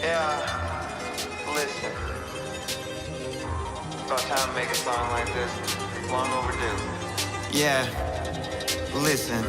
Yeah, listen. About time to make a song like this. Long overdue. Yeah, listen.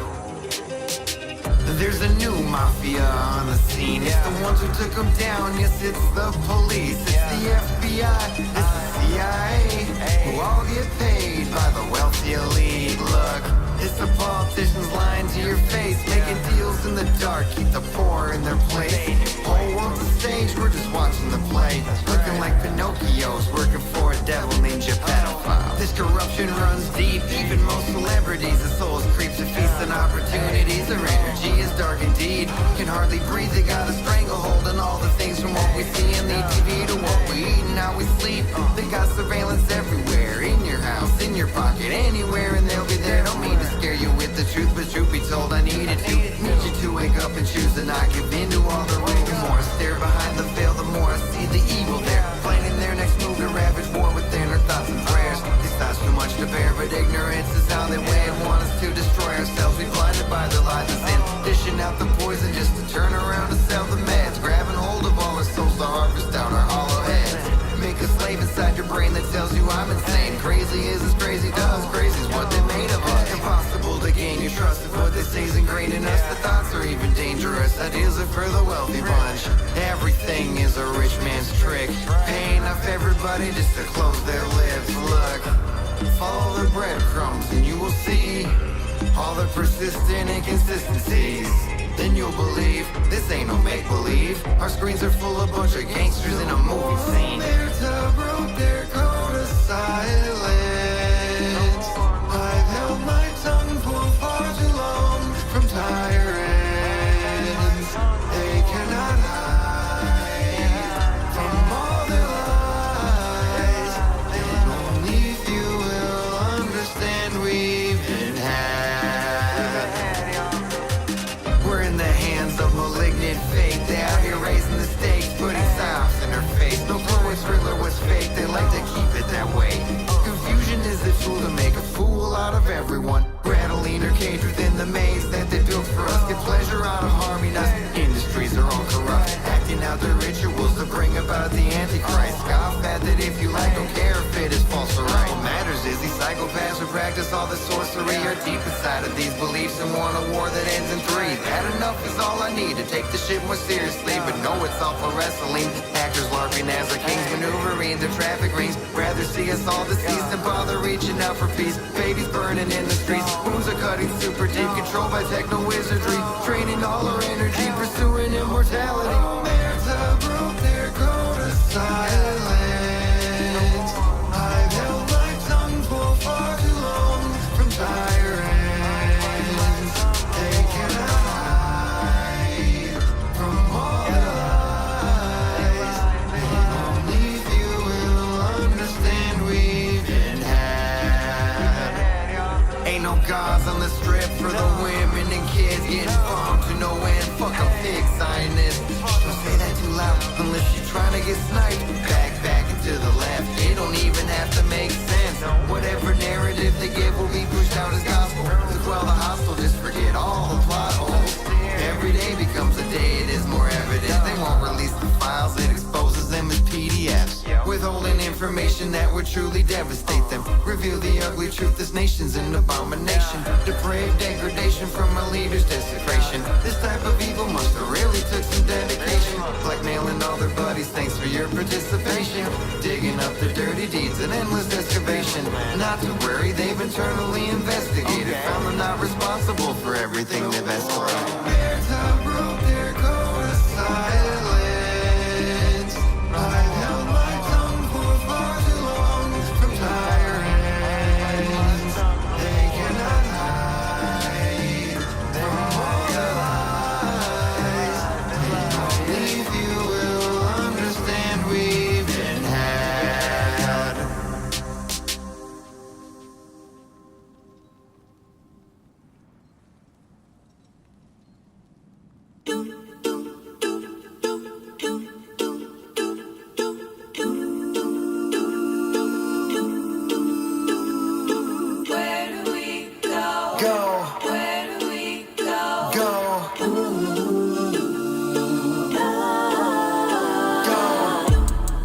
There's a new mafia on the scene. It's the ones who took them down. Yes, it's the police. It's the FBI. It's the CIA. Who all get paid by the wealthy elite. Look, it's the politicians lying to your face, making deals in the dark, keep the poor in their place. Whole world's a stage, we're just watching the play. Looking like Pinocchios, working for a devil ninja pedophile. This corruption runs deep, even most celebrities. The souls creeps to feast on opportunities. Their energy is dark indeed. Can hardly breathe, they got a stranglehold on all the things from what we see in the TV to what we eat and how we sleep. They got surveillance everywhere, in your house, in your pocket, anywhere, and they'll be there. Don't mean to scare you with the truth, but truth be told, I needed to need you to wake up and choose to not give in to all the rules. The more I stare behind the veil, the more I see the evil there, planning their next move to ravage war within our thoughts and prayers. These thoughts too much to bear, but ignorance is how they weigh and want us to destroy ourselves. We blinded by their lies and sin, dishing out the poison just to turn around and sell the meds, grabbing hold of all our souls to harvest out our hollow heads. Make a slave inside your brain that tells you I'm insane. Crazy is as crazy does, crazy is what they made of us. Impossible to gain your trust if what they say is ingrained in us. The thoughts are even dangerous, ideas are for the wealthy bunch. Everything is a rich man's trick, paying off everybody just to close their lips. Look, follow the breadcrumbs and you will see all the persistent inconsistencies. Then you'll believe this ain't no make-believe. Our screens are full of bunch of gangsters in a movie scene. They're to broke their code of silence. I've held my tongue for far too long from tyrants. They cannot hide from all their lies, and only few will understand we've been had. We're in the hands of malignant fate. They out here raising the stakes, putting psyops in their face. No clue what's real or what's fake, they like to keep it that way. Confusion is the tool to make a fool out of everyone. Rattling or cage within the maze that they built for us. Get pleasure out of harming us. Industries are all corrupt, acting out their rituals to bring about the Antichrist. Scoff at that if you like, don't care if it is false or right. What matters is these psychopaths who practice all the sorcery are deep inside of these beliefs and want a war that ends in 3. That enough is all I need to take the shit more seriously. But no, it's all for wrestling. Actors larping as their kings, maneuvering the traffic rings. Rather see us all deceased than bother reaching out for peace. Babies burning in the streets, wounds are cutting super deep, controlled by techno-wizardry, draining all our energy, pursuing immortality. They're to broke their code of silence. I've held my tongue for far too long from tyrants. They cannot hide from all their lies, and only few will understand we've been had. Ain't no gods on the strip for the women and kids getting farmed to no end. Fuck a pig Zionist. Don't say that too loud unless you're trying to get sniped. Back and to the left. It don't even have to make sense. Whatever narrative they give will be pushed out as gospel. To quell the hostile, just forget all the plot holes. Every day becomes a day, it is more evident. They won't release the files, it exposes them as PDFs. Withholding information that would truly devastate them. Reveal the ugly truth, this nation's an abomination. Depraved degradation from a leader's desecration. This type of evil must have really took some dedication. Blackmailing all their buddies, thanks for your participation. Digging up their dirty deeds, an endless excavation. Not to worry, they've internally investigated, found them not responsible for everything everything they've escalated. There's a rope, there goes silence. I've held my tongue for far too long from tyrants. They cannot hide from all the lies. Only few will understand we've been had. Where do we go? Go, Where do we go? go, go.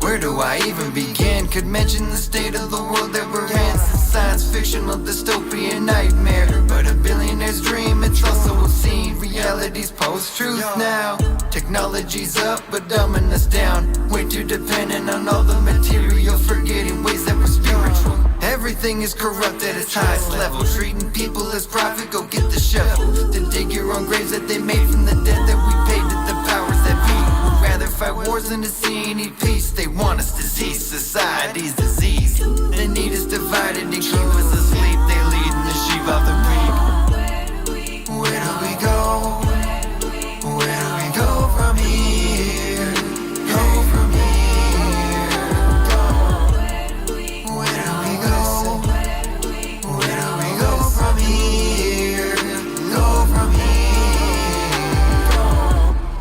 Where do I even begin? Could mention the state of the world that we're in. It's a science fictional dystopian nightmare, but a billionaire's dream. It's also a scene. Reality's post-truth now. Technology's up, but dumbing us down. Way too dependent on all the material, forgetting ways that we're spiritual. Everything is corrupt at its highest level, treating people as profit. Go get the shovel to dig your own graves that they made from the debt that we paid to the powers that be. Would rather fight wars than to see any peace. They want us to see society's disease. They need us divided and keep us asleep. They leading the sheep off the peak. Where do we go? Where do we go from here? Go from here. Where do we go? Where do we go from here? Go from here.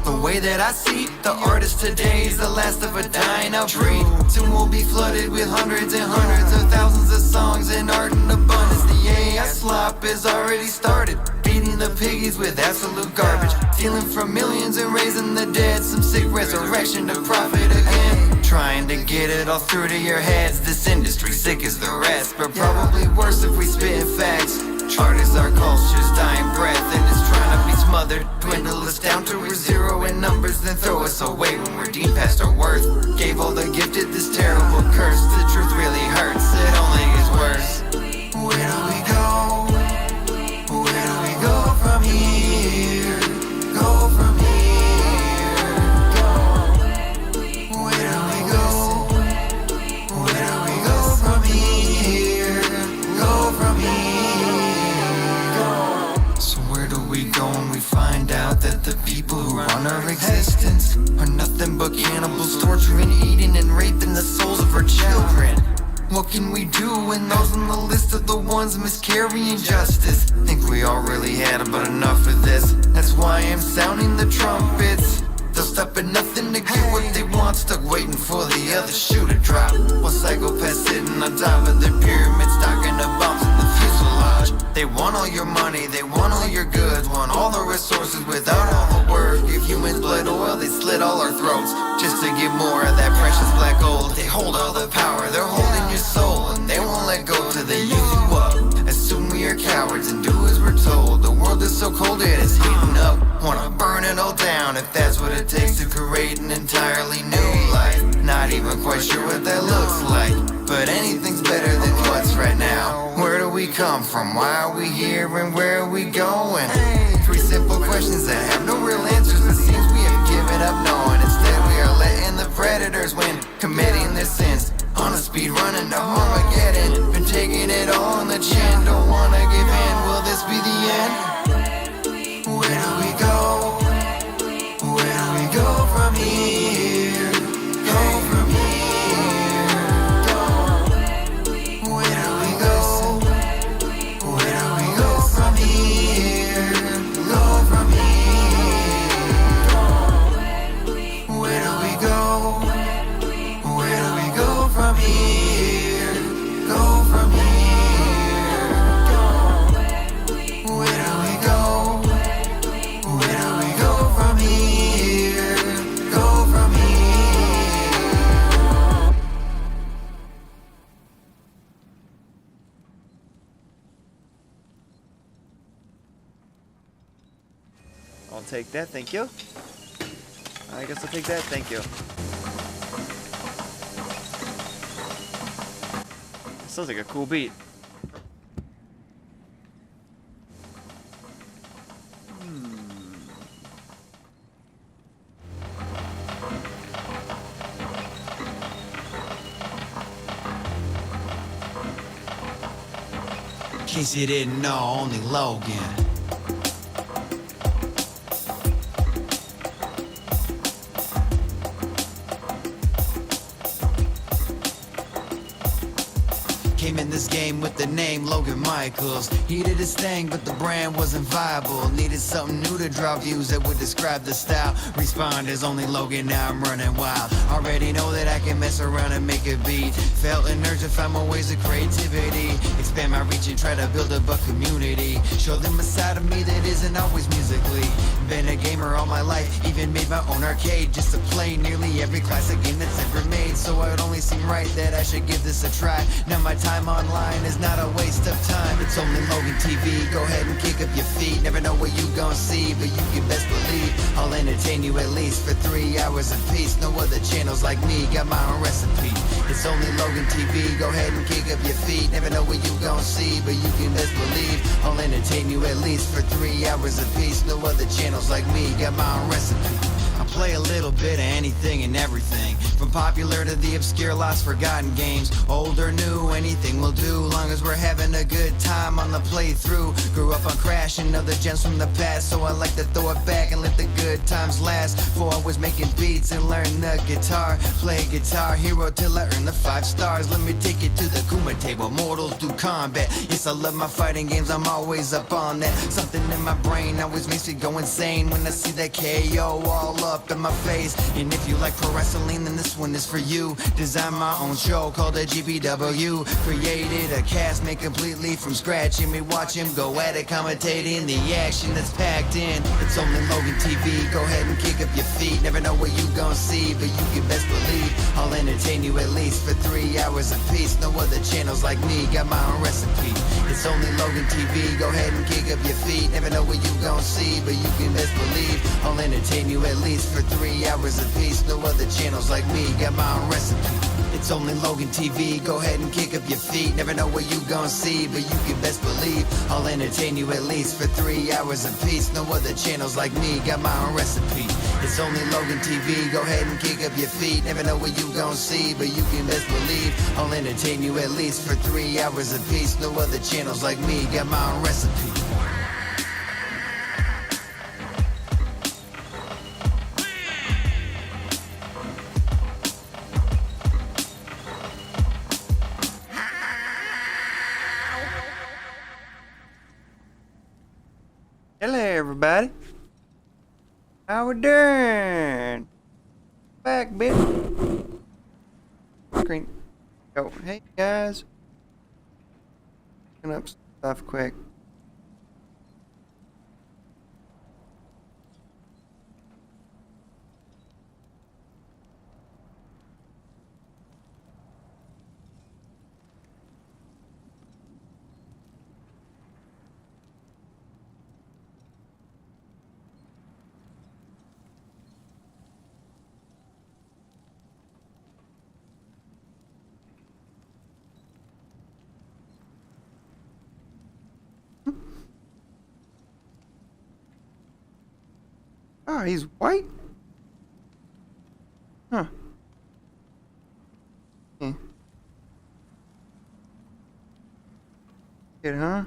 The way that I see the artist today is the last of a dying out breed. Soon we'll be flooded with hundreds and hundreds of thousands of songs and art in abundance. The AI slop has already started, feeding the piggies with absolute garbage, stealing from millions and raising the dead. Some sick resurrection to profit again, trying to get it all through to your heads. This industry sick as the rest, but probably worse if we spit facts. Art is our culture's dying breath, and it's trying to be smothered, dwindle us down to a zero in numbers, then throw us away when we're deemed past our worth. Gave all the gifted this terrible curse. The truth really hurts, it only gets worse. Where do we go? Where do we go from here? Go from here. Where do we go? Where do we go from here? Go from here. So where do we go when we find out that the people who run our existence are nothing but cannibals, torturing, eating, and raping the souls of our children? What can we do when those on the list are the ones miscarrying justice? Think we all really had about enough of this. That's why I'm sounding the trumpets. They'll stop at nothing to get what they want, stuck waiting for the other shoe to drop. While psychopaths sitting on top of their pyramid, stocking the bombs in the fuselage. They want all your money, they want all your goods, want all the resources without all the work. If humans bled oil, they slit all our throats just to get more of that precious black gold. They hold all the power, they're holding your soul, and they won't let go till they use you up. Assume we are cowards and do as we're told. The world is so cold it is heating up. Wanna burn it all down if that's what it takes to create an entirely new life. Not even quite sure what that looks like, but anything's better than what's right now. Where do we come from? Why are we here? And where are we going? Three simple questions that have no real answers. It seems we have given up knowing. Instead we are letting the predators win, committing their sins on a speed running to Armageddon. Been taking it all on the chin, don't wanna give in. Will this be the end? Where do we go? Where do we go from here? Go from here. Where do we go? Where do we go from here? Go from here. Where do we go? Where do we go from here? Go from here. Where do we go? Where do we go from here? Go from here. I'll take that, thank you. I guess I'll take that, thank you. Sounds like a cool beat. case you didn't know, only Logan. Came in this game with the name Logan Michaels. He did his thing, but the brand wasn't viable. Needed something new to draw views that would describe the style. Respond as only Logan, now I'm running wild. Already know that I can mess around and make a beat. Felt an urge to find more ways of creativity. Expand my reach and try to build up a community. Show them a side of me that isn't always musically. Been a gamer all my life, even made my own arcade just to play nearly every classic game that's ever made. So it only seemed right that I should give this a try. Now my time online is not a waste of time. It's only Logan TV, go ahead and kick up your feet. Never know what you gon' see, but you can best believe I'll entertain you at least for 3 hours apiece. No other channels like me, got my own recipe. It's only Logan TV, go ahead and kick up your feet. Never know what you gon' see, but you can best believe I'll entertain you at least for 3 hours apiece. No other channels like me, got my own recipe. I play a little bit of anything and everything, from popular to the obscure lost forgotten games. Old or new, anything will do, long as we're having a good time on the playthrough. Grew up on Crash and other gems from the past, so I like to throw it back and let the good times last. Before I was making beats and learning the guitar, play Guitar Hero till I earned the 5 stars. Let me take it to the Kuma table, mortals do combat. Yes, I love my fighting games, I'm always up on that. Something in my brain always makes me go insane when I see that KO all up in my face. And if you like pro wrestling, then this one is for you. Designed my own show called the GPW. Created a cast made completely from scratch, and we watch him go at it, commentating the action that's packed in. It's only Logan TV, go ahead and kick up your feet. Never know what you gon' see, but you can best believe I'll entertain you at least for 3 hours apiece. No other channels like me, got my own recipe. It's only Logan TV, go ahead and kick up your feet. Never know what you gon' see, but you can best believe I'll entertain you at least for 3 hours apiece. No other channels like me, got my own recipe. It's only Logan TV, go ahead and kick up your feet. Never know what you gon' see, but you can best believe I'll entertain you at least for 3 hours apiece. No other channels like me, got my own recipe. It's only Logan TV, go ahead and kick up your feet. Never know what you gon' see, but you can best believe I'll entertain you at least for 3 hours apiece. No other channels like me, got my own recipe. Hello, everybody. How we doing? Back, bitch. Screen. Go. Hey, guys. Picking up stuff quick. Oh, he's white? Huh. Yeah. Good, huh?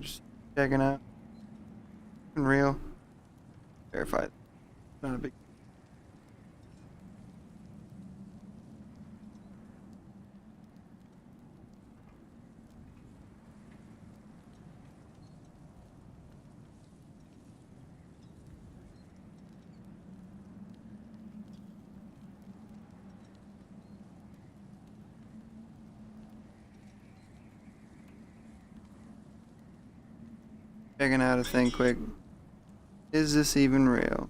Just checking out. Unreal. Verified. Not a big. Checking out a thing quick. Is this even real?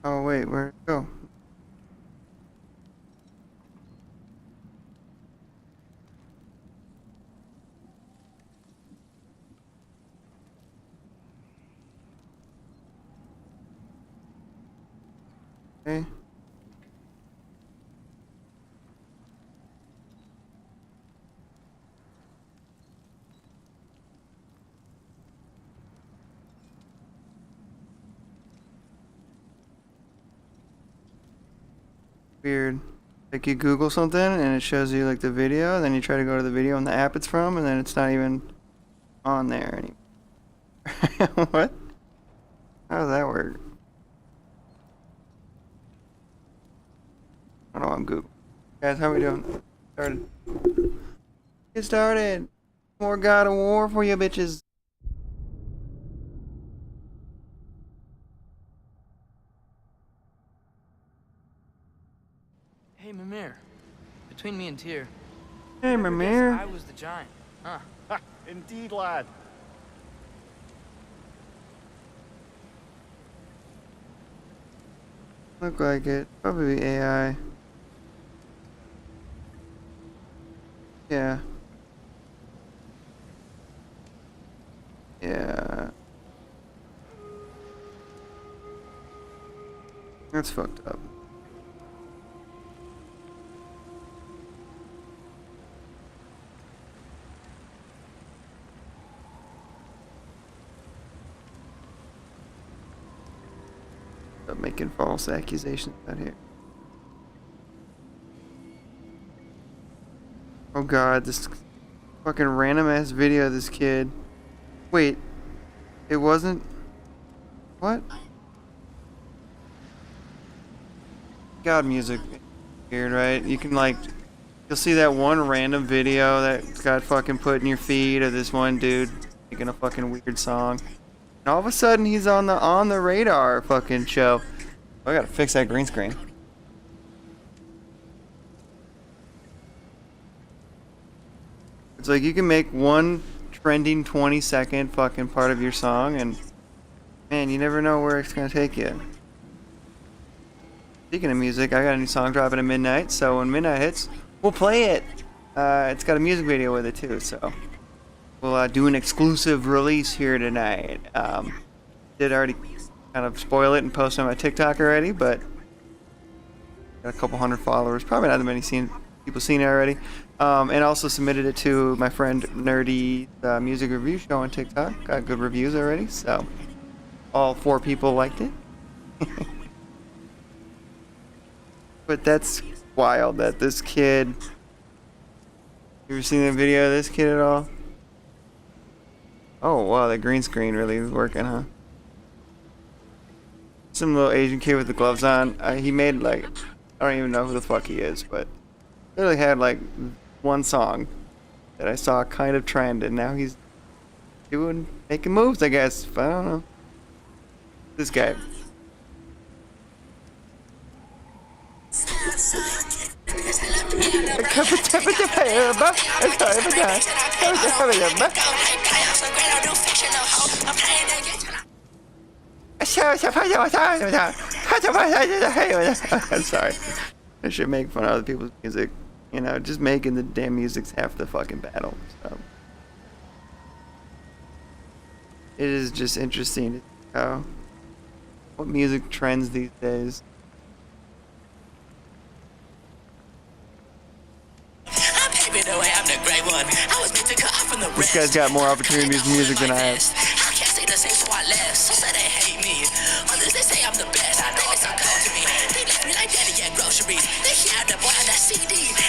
Oh wait, where'd it go? Okay. weird. Like you Google something and it shows you like the video, and then you try to go to the video and the app it's from, and then it's not even on there anymore. What? How does that work? I don't know, I'm Google. Guys, how we doing? Started. Get started. More God of War for you bitches. Hey, Mimir. Between me and Tyr, Hey, I Mimir. was the giant. Huh. Ha! Indeed, lad. Look like it. Probably AI. Yeah. Yeah. That's fucked up. Stop making false accusations out here. Oh god, this fucking random ass video of this kid. Wait, it wasn't. What? God, music. Weird, right? You can like, you'll see that one random video that got fucking put in your feed of this one dude making a fucking weird song. And all of a sudden he's on the radar fucking show. Oh, I gotta fix that green screen. It's like you can make one trending 20-second fucking part of your song, and man, you never know where it's gonna take you. Speaking of music, I got a new song dropping at midnight, so when midnight hits, we'll play it. It's got a music video with it too, so we'll do an exclusive release here tonight. Did already kind of spoil it and post it on my TikTok already, but got a couple hundred followers. Probably not that many people seen it already. And also submitted it to my friend Nerdy's music review show on TikTok. Got good reviews already, so all 4 people liked it. But that's wild that this kid. You ever seen the video of this kid at all? Oh wow, the green screen really is working, huh? Some little Asian kid with the gloves on. He made like, I don't even know who the fuck he is, but literally had like one song that I saw kind of trend, and now he's making moves, I guess. But I don't know. This guy. I'm sorry. I should make fun of other people's music. You know, just making the damn music's half the fucking battle. So it is just interesting to see how what music trends these days. This guy's got more opportunities in music than I have.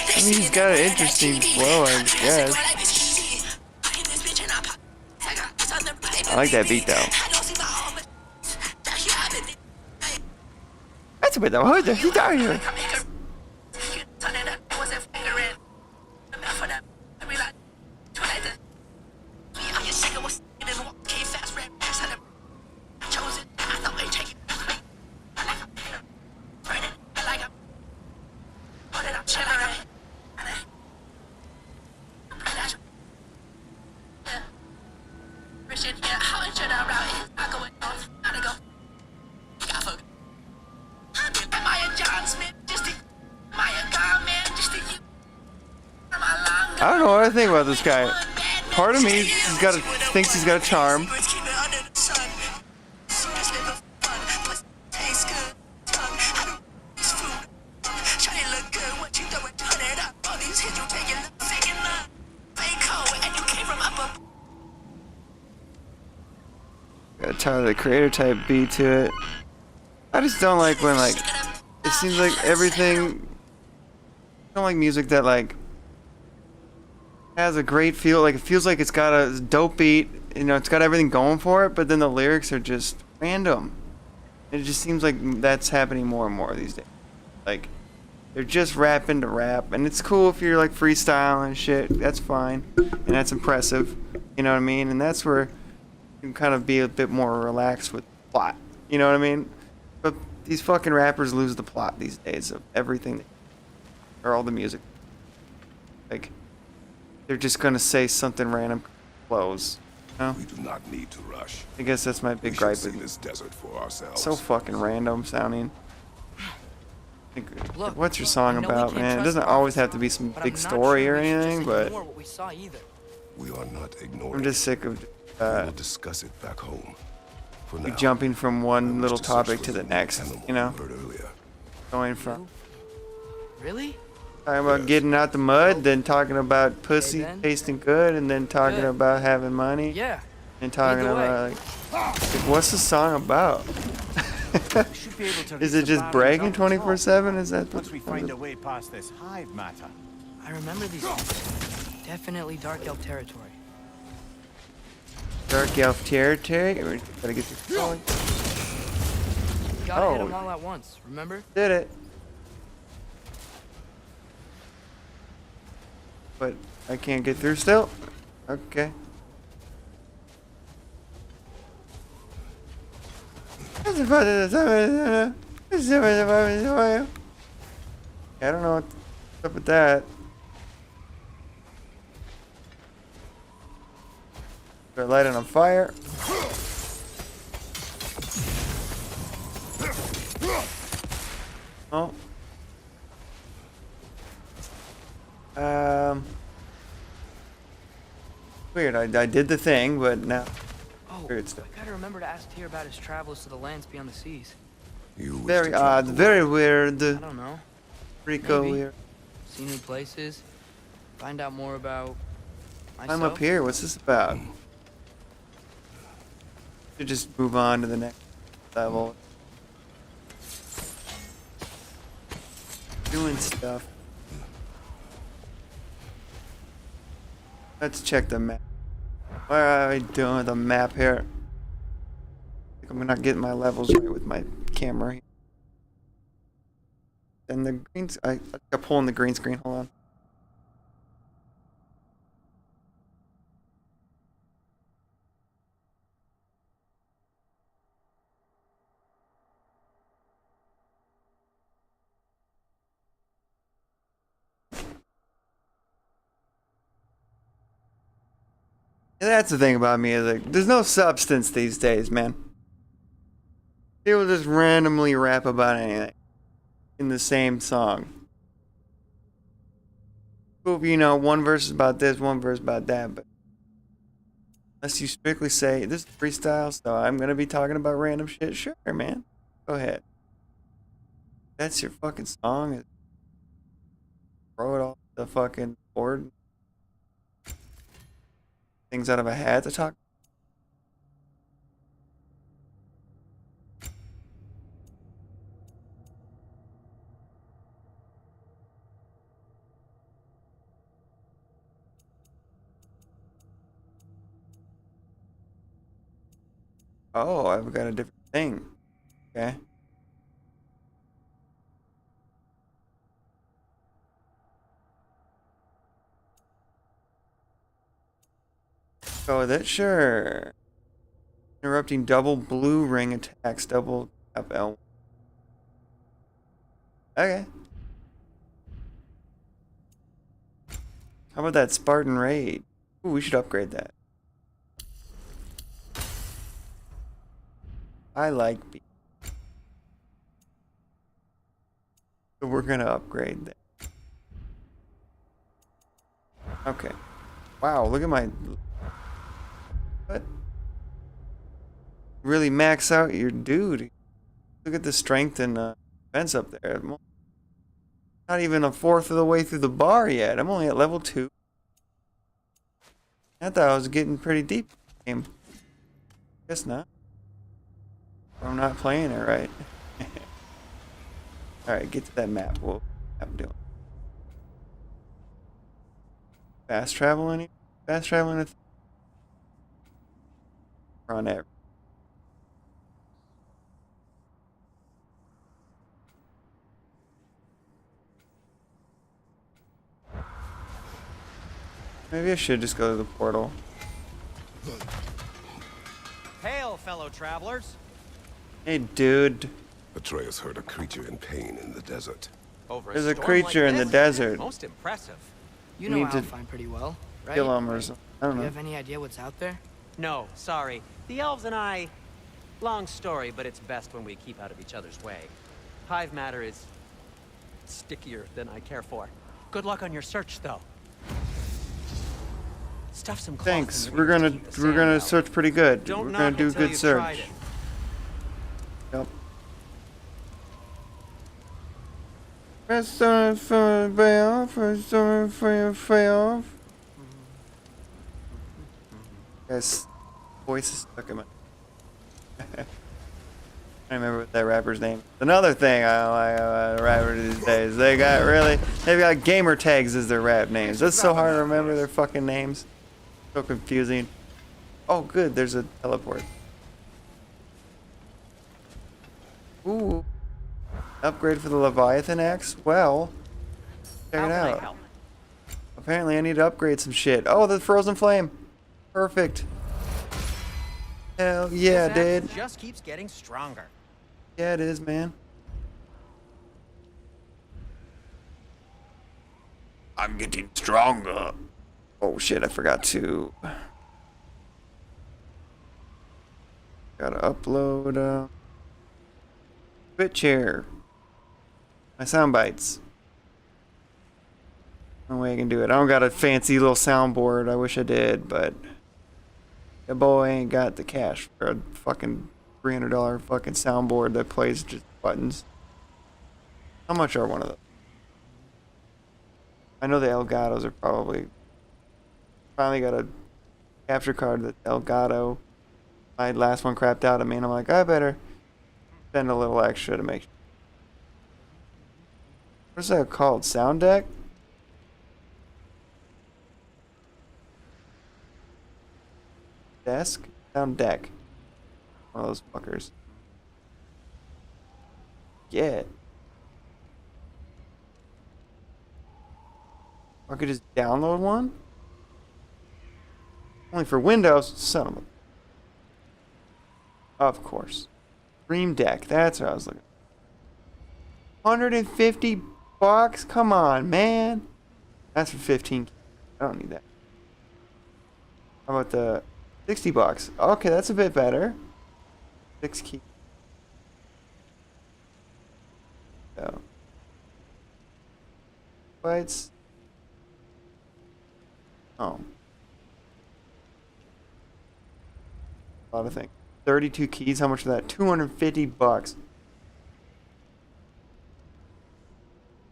I mean, he's got an interesting flow, I guess. I like that beat, though. That's a bit of a he's down here. I don't know what I think about this guy. Part of me thinks he's got a charm. Got a Tyler the Creator type beat to it. I just don't like when like it seems like everything. I don't like music that like has a great feel. Like it feels like it's got a dope beat. You know, it's got everything going for it, but then the lyrics are just random. It just seems like that's happening more and more these days. Like they're just rapping to rap, and it's cool if you're like freestyling and shit. That's fine, and that's impressive. You know what I mean? And that's where you can kind of be a bit more relaxed with the plot. You know what I mean? But these fucking rappers lose the plot these days of everything, or all the music. Like they're just gonna say something random, flows. You know? We do not need to rush. I guess that's my big We gripe. should see this desert for ourselves. So fucking random sounding. Look, What's your song I know we about, can't man? It trust doesn't the always officer, have to be some but big I'm not story sure or we should anything, just but ignore what we saw either. We are not ignoring. I'm just sick of We will discuss it back home. For now, jumping from I one wish little to search topic for to the new next, animal you know? we heard earlier. Going from Really? talking about getting out the mud, then talking about pussy then. tasting good, and then talking Good. about having money, Yeah. and talking Either way. about like, what's the song about? We should be able to Is reach it the just barriers bragging up the top 24/7? Is that once we find a way past this hive matter? I remember these things. Definitely Dark Elf territory. Dark Elf territory? Or gotta get this going. Gotta hit Oh. them all at once, remember? Did it. But I can't get through still? Okay. I don't know what's up with that. They're lighting on fire. Oh. Weird. I did the thing, but now. Oh, Weird stuff. I gotta remember to ask Tyr about his travels to the lands beyond the seas. You wish Very to travel odd. the Very world. weird. I don't know. Rico Maybe. weird. See new places. Find out more about myself. I'm up here. What's this about? Should just move on to the next level. Doing stuff. Let's check the map. What are we doing with the map here? I think I'm not getting my levels right with my camera here. And the greens, I got pulling the green screen. Hold on. And that's the thing about me is like, there's no substance these days, man. People just randomly rap about anything in the same song. Cool, you know, one verse is about this, one verse about that, but unless you strictly say this is freestyle, so I'm gonna be talking about random shit, sure, man. Go ahead. That's your fucking song. Throw it off the fucking board. Things out of a hat to talk. Oh, I've got a different thing. Okay. Go with it, sure. Interrupting double blue ring attacks, double tap L. Okay. How about that Spartan raid? Ooh, we should upgrade that. I like B. So we're gonna upgrade that. Okay. Wow, look at my. What? Really max out your dude. Look at the strength and defense up there. I'm not even a fourth of the way through the bar yet. I'm only at level 2. I thought I was getting pretty deep in the game. Guess not. I'm not playing it right. Alright, get to that map. What I'm doing. Fast travel any? Fast traveling on average. Maybe I should just go to the portal. Hail, fellow travelers. Hey, dude. Atreus heard a creature in pain in the desert. Over There's a storm creature like in the this? desert. Most impressive. You We know need to Alpine pretty well, right? Kill him or something. I don't Do you know. have any idea what's out there? No, sorry. The elves and I... Long story, but it's best when we keep out of each other's way. Hive matter is... stickier than I care for. Good luck on your search, though. Stuff some cloth Thanks. in the We're rings to gonna keep the we're sand gonna out. search pretty good. Don't We're knock gonna do a until good you've tried search. it. Yep. Press on for fail, press on for fail. Guys, voice is stuck in my. I don't remember what that rapper's name. Another thing I like about rappers these days, they've got gamer tags as their rap names. That's so hard to remember their fucking names. So confusing. Oh, good, there's a teleport. Ooh. Upgrade for the Leviathan axe? Well, check How it can I out. help? Apparently I need to upgrade some shit. Oh, the frozen flame. Perfect. Hell yeah, This axe dude. just keeps getting stronger. Yeah, it is, man. I'm getting stronger. Oh shit, I forgot to. Gotta upload Twitch chair. My sound bites. No way I can do it. I don't got a fancy little soundboard. I wish I did, but the boy ain't got the cash for a fucking $300 fucking soundboard that plays just buttons. How much are one of those? I know the Elgatos are probably. Finally got a capture card that Elgato. My last one crapped out at me, and I'm like, I better spend a little extra to make sure. What's that called? Sound deck? Desk? Sound deck. One of those fuckers. Yeah. I could just download one? Only for Windows? Son of a... Of course. Stream Deck. That's what I was looking for. $150? Come on, man. That's for 15. I don't need that. How about the $60? Okay, that's a bit better. 6 key. So. Bytes. Oh. A lot of things. 32 keys. How much for that? $250.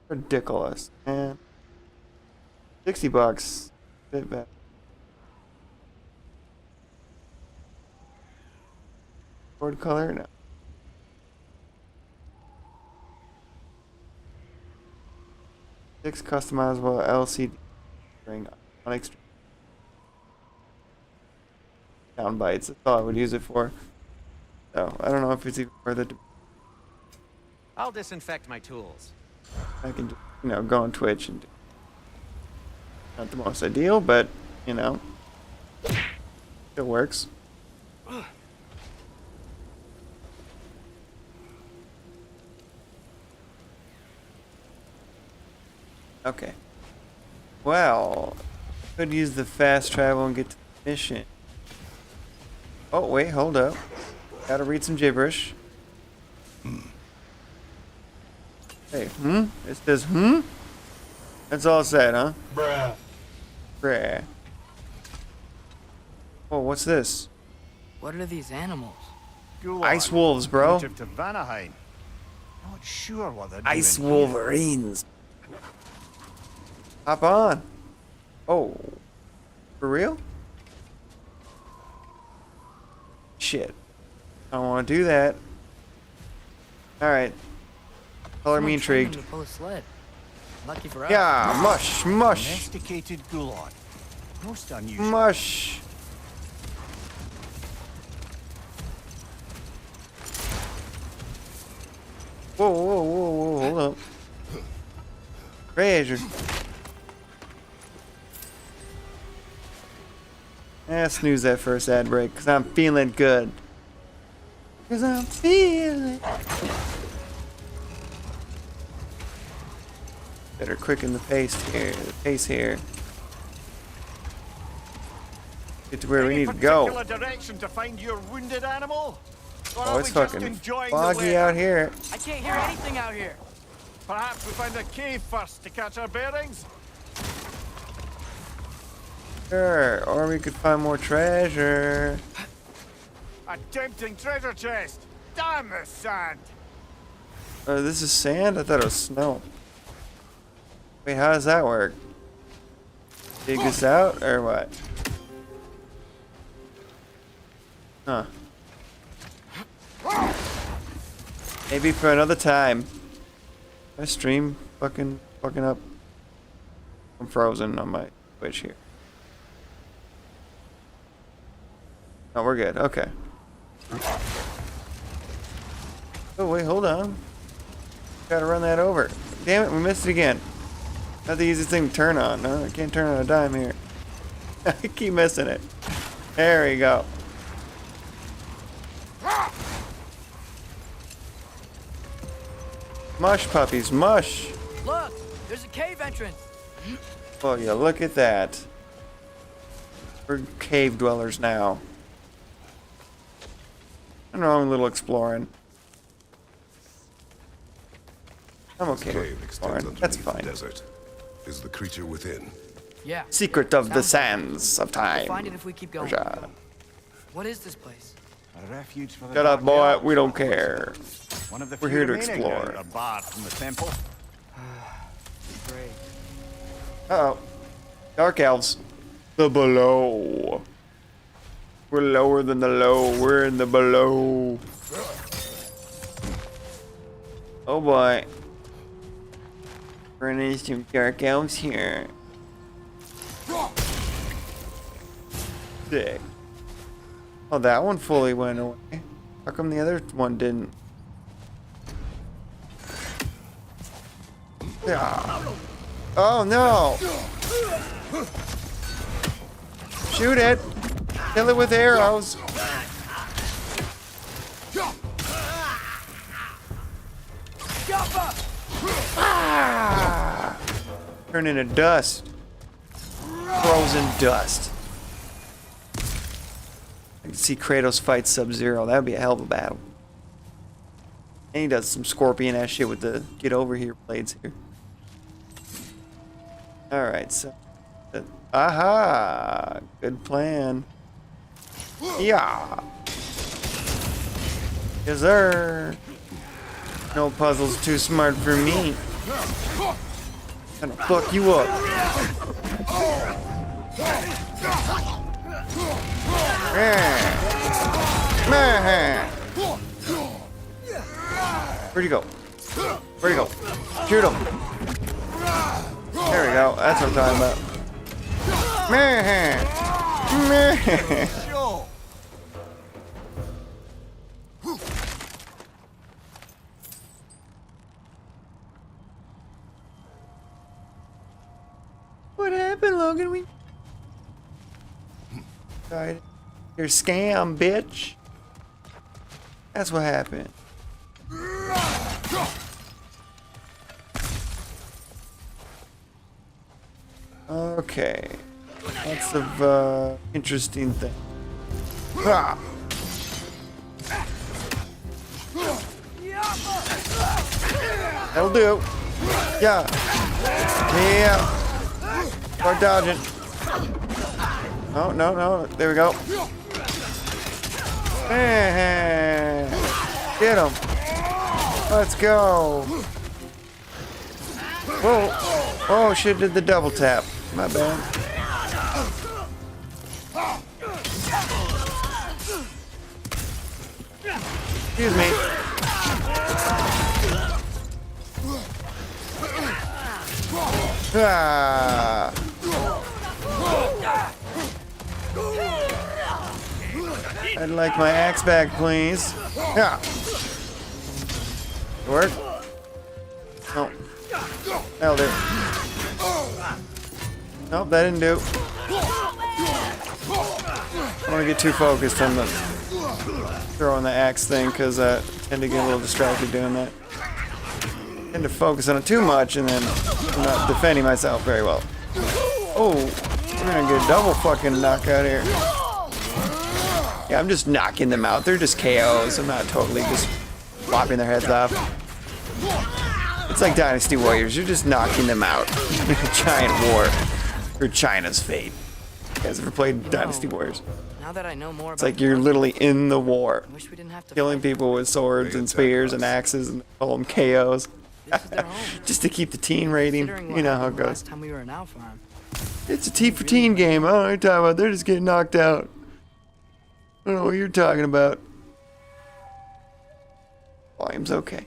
Ridiculous, man. $60. Bit better. Board color? No. Six customizable LCD ring on extreme sound bites. That's all I would use it for. So I don't know if it's even worth it. I'll disinfect my tools. I can, go on Twitch and do. Not the most ideal, but it works. Okay. Well, could use the fast travel and get to the mission. Oh, wait, hold up. Gotta read some gibberish. Hey, It says, That's all it said, huh? Bruh. Oh, what's this? What are these animals? Go Ice on. wolves, bro. Native to Vanaheim. Not sure what they're Ice doing wolverines. Hop on. Oh. For real? Shit. I don't want to do that. Alright. Color me Someone trained him intrigued. to pull a sled. Lucky for us. Yeah, mush, mush, Domesticated Gulon. Most unusual. mush. Whoa, whoa, whoa, whoa, hold up. Treasure. Snooze that first ad break, because I'm feeling good. Because I'm feeling. Better quicken the pace here. Get to where we need to go. Particular direction to find your wounded animal? Or Oh, are it's we just fucking enjoying the foggy weather? out here. I can't hear anything out here. Perhaps we find a cave first to catch our bearings? Sure, or we could find more treasure. A tempting treasure chest. Damn the sand. Oh, this is sand? I thought it was snow. Wait, how does that work? Dig this out, or what? Huh. Maybe for another time. My stream fucking up. I'm frozen on my Twitch here. Oh, we're good. Okay. Oh, wait, hold on. Gotta run that over. Damn it, we missed it again. Not the easiest thing to turn on. No, I can't turn on a dime here. I keep missing it. There we go. Mush, puppies, mush. Look, there's a cave entrance. Oh, yeah, look at that. We're cave dwellers now. I know, I'm a little exploring. I'm This okay with cave extends exploring. That's underneath the fine. desert. Is the creature within? Yeah. Secret of the Sounds like sands of We'll time. find it if we keep going. Ja. What is this place? A refuge for the Shut up, dark boy. elves. We don't care. One of the We're few here to remaining explore. that are barred from the temple. Great. Uh-oh. Dark elves. The below. We're lower than the low. We're in the below. Oh boy. We're in some dark elves here. Sick. Oh, that one fully went away. How come the other one didn't? Yeah. Oh no! Shoot it! Kill it with arrows! Ah! Turn into dust. Frozen dust. I can see Kratos fight Sub-Zero. That would be a hell of a battle. And he does some scorpion ass shit with the get over here blades here. Alright, so. Aha! Good plan. Yeah! Yes, sir! No puzzle's too smart for me. Gonna fuck you up. Where'd you go? Where'd you go? Shoot him. There we go. That's what I'm talking about. Sure. What happened, Logan? We died. You're scam, bitch. That's what happened. Okay. Lots of interesting things. Ah. That'll do. Yeah. Yeah. Start dodging. Oh, no, no. There we go. Get him. Let's go. Whoa. Oh, shit, did the double tap. My bad. Excuse me. Ah. I'd like my axe back, please. Yeah. Work? No. That'll do. Nope, that didn't do. I don't want to get too focused on the throwing the axe thing because I tend to get a little distracted doing that. I tend to focus on it too much and then I'm not defending myself very well. Oh, we're gonna get a double fucking knockout here. Yeah, I'm just knocking them out. They're just KOs. I'm not totally just lopping their heads off. It's like Dynasty Warriors. You're just knocking them out in a giant war for China's fate. You guys ever played Dynasty Warriors? Now that I know more It's like you're literally in the war, I wish we didn't have to killing fight. people with swords and spears and axes and call them KOs. This is their home. Just to keep the teen rating. Considering You what know how it happened goes. last time we were in Owl Farm. It's a T for teen game. I don't know what you're talking about. They're just getting knocked out. I don't know what you're talking about. Volume's okay.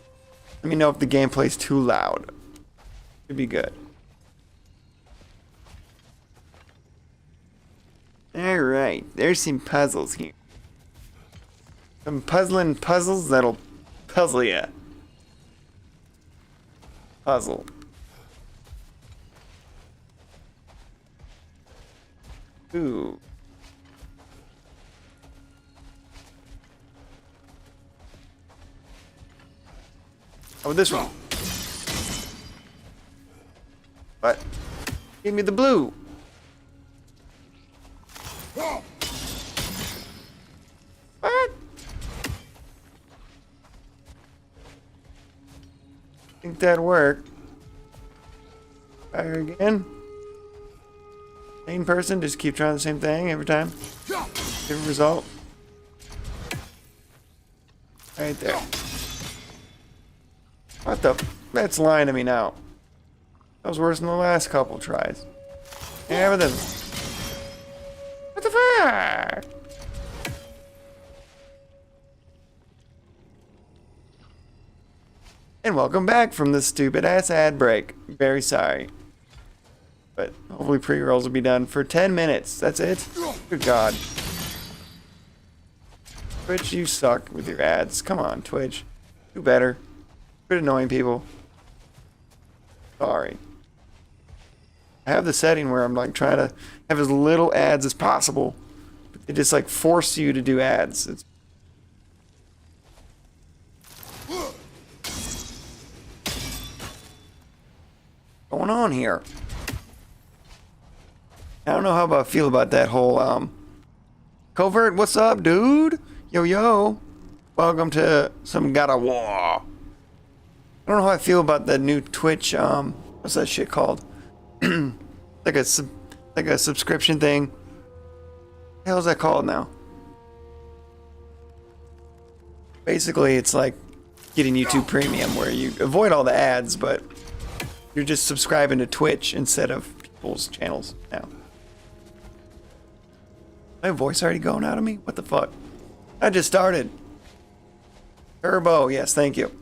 Let me know if the gameplay's too loud. Should be good. Alright, there's some puzzles here. Some puzzling puzzles that'll puzzle ya. Puzzle. Ooh. Oh, this one. What? Give me the blue. What? Think that'd work. Fire again. Same person, just keep trying the same thing every time. Different result. Right there. What the? That's lying to me now. That was worse than the last couple tries. Yeah, but then. What the fuck? And welcome back from this stupid ass ad break. Very sorry. But hopefully pre-rolls will be done for 10 minutes. That's it? Good God. Twitch, you suck with your ads. Come on, Twitch. Do better. Quit annoying people. Sorry. I have the setting where I'm like trying to have as little ads as possible. But they just like force you to do ads. It's going on here. I don't know how I feel about that whole covert. What's up, dude? Yo yo. Welcome to some God of War. I don't know how I feel about the new Twitch. What's that shit called? like a subscription thing. What the hell is that called now? Basically, it's like getting YouTube Premium, where you avoid all the ads, but you're just subscribing to Twitch instead of people's channels now. My voice already going out of me? What the fuck? I just started. Turbo, yes, thank you.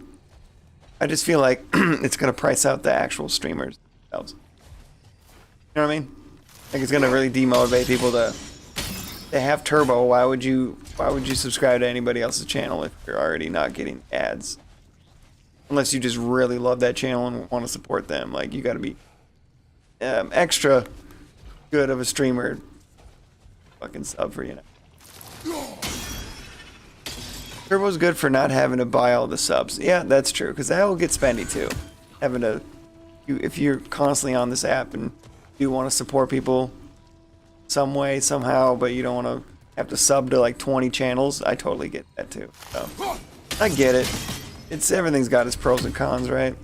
I just feel like it's gonna price out the actual streamers themselves. You know what I mean? Like it's gonna really demotivate people to have Turbo. Why would you subscribe to anybody else's channel if you're already not getting ads? Unless you just really love that channel and want to support them. Like you gotta be extra good of a streamer. Fucking sub for you now. Turbo's good for not having to buy all the subs. Yeah, that's true, because that will get spendy too. Having to, if you're constantly on this app and you want to support people some way, somehow, but you don't want to have to sub to like 20 channels, I totally get that too. So, I get it. Everything's got its pros and cons, right?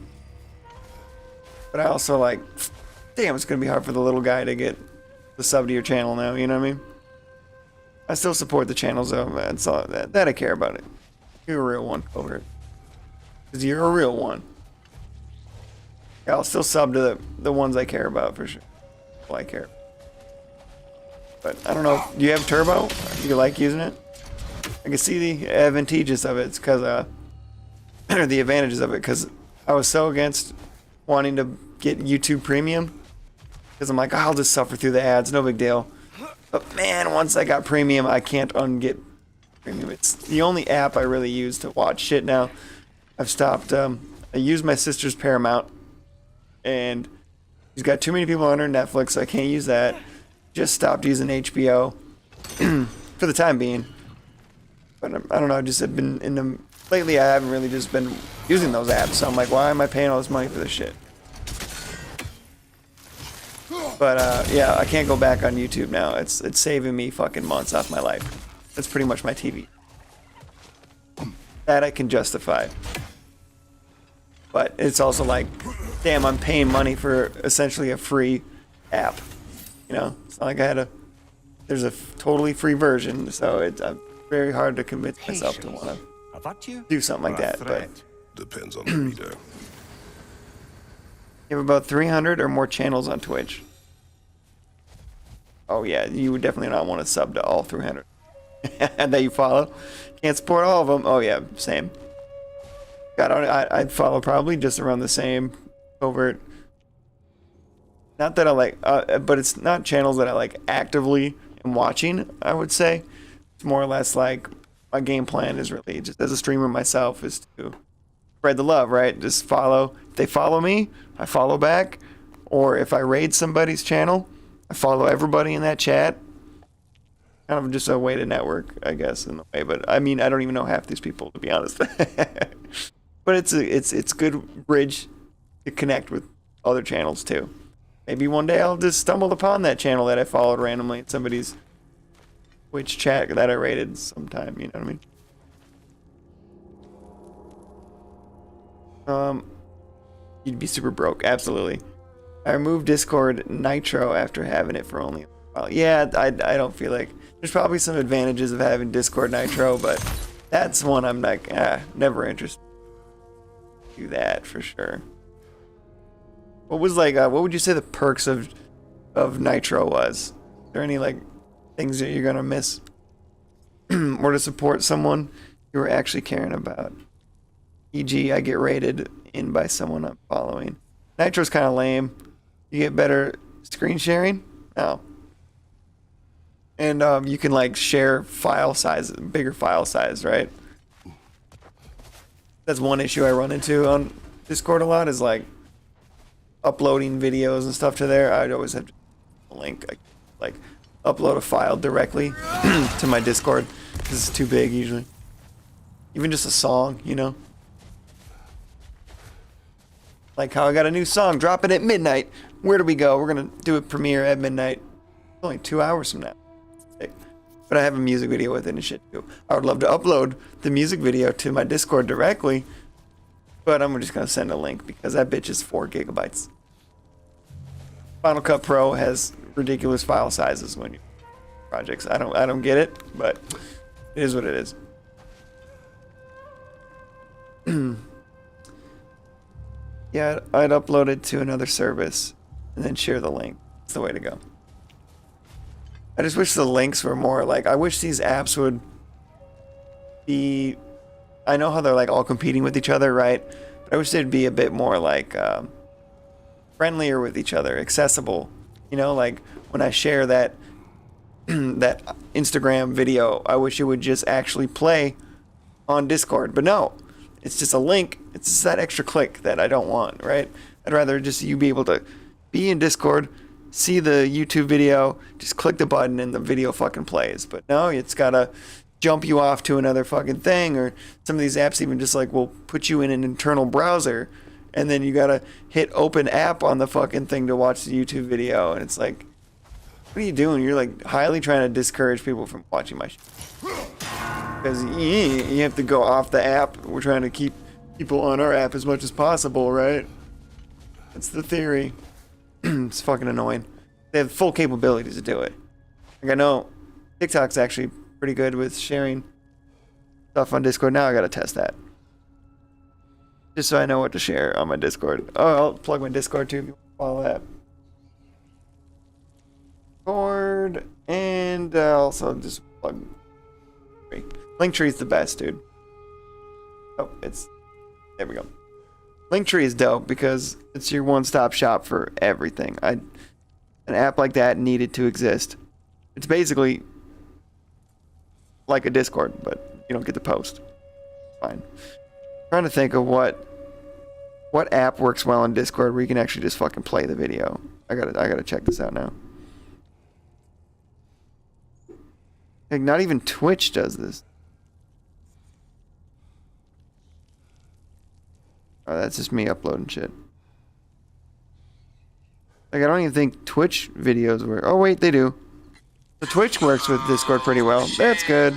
But I also like, damn, it's gonna be hard for the little guy to get the sub to your channel now. You know what I mean? I still support the channels though. That's all that I care about it. You're a real one over it. Because you're a real one. Yeah, I'll still sub to the ones I care about for sure. Well, I care. But I don't know. Do you have Turbo? Do you like using it? I can see the advantages of it. It's because or the advantages of it. Because I was so against wanting to get YouTube Premium because I'm like, I'll just suffer through the ads, no big deal. But man, once I got premium, I can't unget premium. It's the only app I really use to watch shit now. I've stopped. I use my sister's Paramount, and she's got too many people on her Netflix, so I can't use that. Just stopped using HBO for the time being. But I don't know. I just have been in them lately. I haven't really just been using those apps. So I'm like, why am I paying all this money for this shit? But yeah, I can't go back on YouTube now. It's saving me fucking months off my life. That's pretty much my TV. That I can justify. But it's also like, damn, I'm paying money for essentially a free app. You know, it's not like I had a. There's a totally free version, so it's very hard to convince myself to want to do something like that. But Depends on the reader. you have about 300 or more channels on Twitch. Oh yeah, you would definitely not want to sub to all 300 that you follow. Can't support all of them. Oh yeah, same. I'd follow probably just around the same covert. Not that I like, but it's not channels that I like actively am watching, I would say. It's more or less like my game plan is really just as a streamer myself is to spread the love, right? Just follow. If they follow me, I follow back. Or if I raid somebody's channel, I follow everybody in that chat. Kind of just a way to network, I guess, in a way. But I mean, I don't even know half these people, to be honest. But it's a good bridge to connect with other channels too. Maybe one day I'll just stumble upon that channel that I followed randomly in somebody's Twitch chat that I rated sometime, you know what I mean? You'd be super broke, absolutely. I removed Discord Nitro after having it for only a while. Yeah, I don't feel like there's probably some advantages of having Discord Nitro, but that's one I'm like, never interested. Do that for sure. What was like? What would you say the perks of Nitro was? Is there any like things that you're gonna miss, or to support someone you were actually caring about? E.g., I get rated in by someone I'm following. Nitro's kind of lame. You get better screen sharing. No. And you can like share file size, bigger file size, right? That's one issue I run into on Discord a lot is like uploading videos and stuff to there. I'd always have a link, like upload a file directly to my Discord because it's too big usually. Even just a song, you know? Like how I got a new song dropping at midnight. Where do we go? We're going to do a premiere at midnight. It's only 2 hours from now. But I have a music video with it and shit too. I would love to upload the music video to my Discord directly, but I'm just gonna send a link because that bitch is 4 gigabytes. Final Cut Pro has ridiculous file sizes when you projects. I don't get it, but it is what it is. Yeah, I'd upload it to another service and then share the link. It's the way to go. I just wish the links were more like, I wish these apps would be, I know how they're like all competing with each other, right? But I wish they'd be a bit more like friendlier with each other, accessible. You know, like when I share that that Instagram video, I wish it would just actually play on Discord. But no, it's just a link. It's just that extra click that I don't want, right? I'd rather just you be able to be in Discord, see the YouTube video, just click the button and the video fucking plays. But no, it's gotta jump you off to another fucking thing, or some of these apps even just like will put you in an internal browser and then you gotta hit open app on the fucking thing to watch the YouTube video, and it's like, what are you doing? You're like highly trying to discourage people from watching my shit. Because you have to go off the app. We're trying to keep people on our app as much as possible, right? That's the theory. It's fucking annoying. They have full capabilities to do it. Like I know TikTok's actually pretty good with sharing stuff on Discord. Now I gotta test that. Just so I know what to share on my Discord. Oh, I'll plug my Discord too if you want to follow that. Discord, and also just plug Linktree is the best, dude. Oh, there we go. Linktree is dope because it's your one-stop shop for everything. an app like that needed to exist. It's basically like a Discord, but you don't get to post. Fine. Trying to think of what app works well in Discord where you can actually just fucking play the video. I gotta check this out now. Like, not even Twitch does this. Oh, that's just me uploading shit. Like, I don't even think Twitch videos work. Oh, wait, they do. The Twitch works with Discord pretty well. That's good.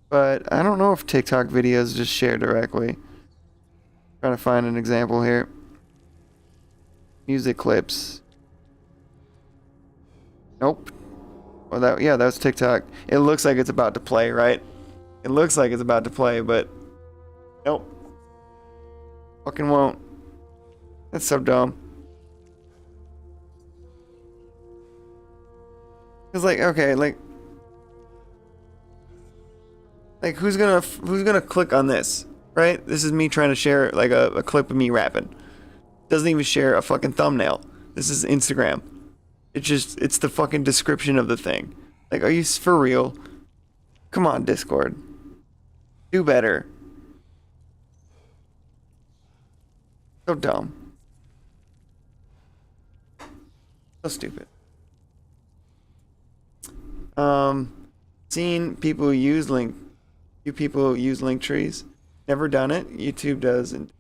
But I don't know if TikTok videos just share directly. Trying to find an example here. Music clips. Nope. Well, that was TikTok. It looks like it's about to play, right? It looks like it's about to play, but nope. Fucking won't. That's so dumb. It's like, okay, like who's gonna click on this, right? This is me trying to share like a clip of me rapping. Doesn't even share a fucking thumbnail. This is Instagram. It's the fucking description of the thing. Like, are you for real? Come on, Discord. Do better. So dumb. So stupid. Seen people use link trees. Never done it. YouTube does. And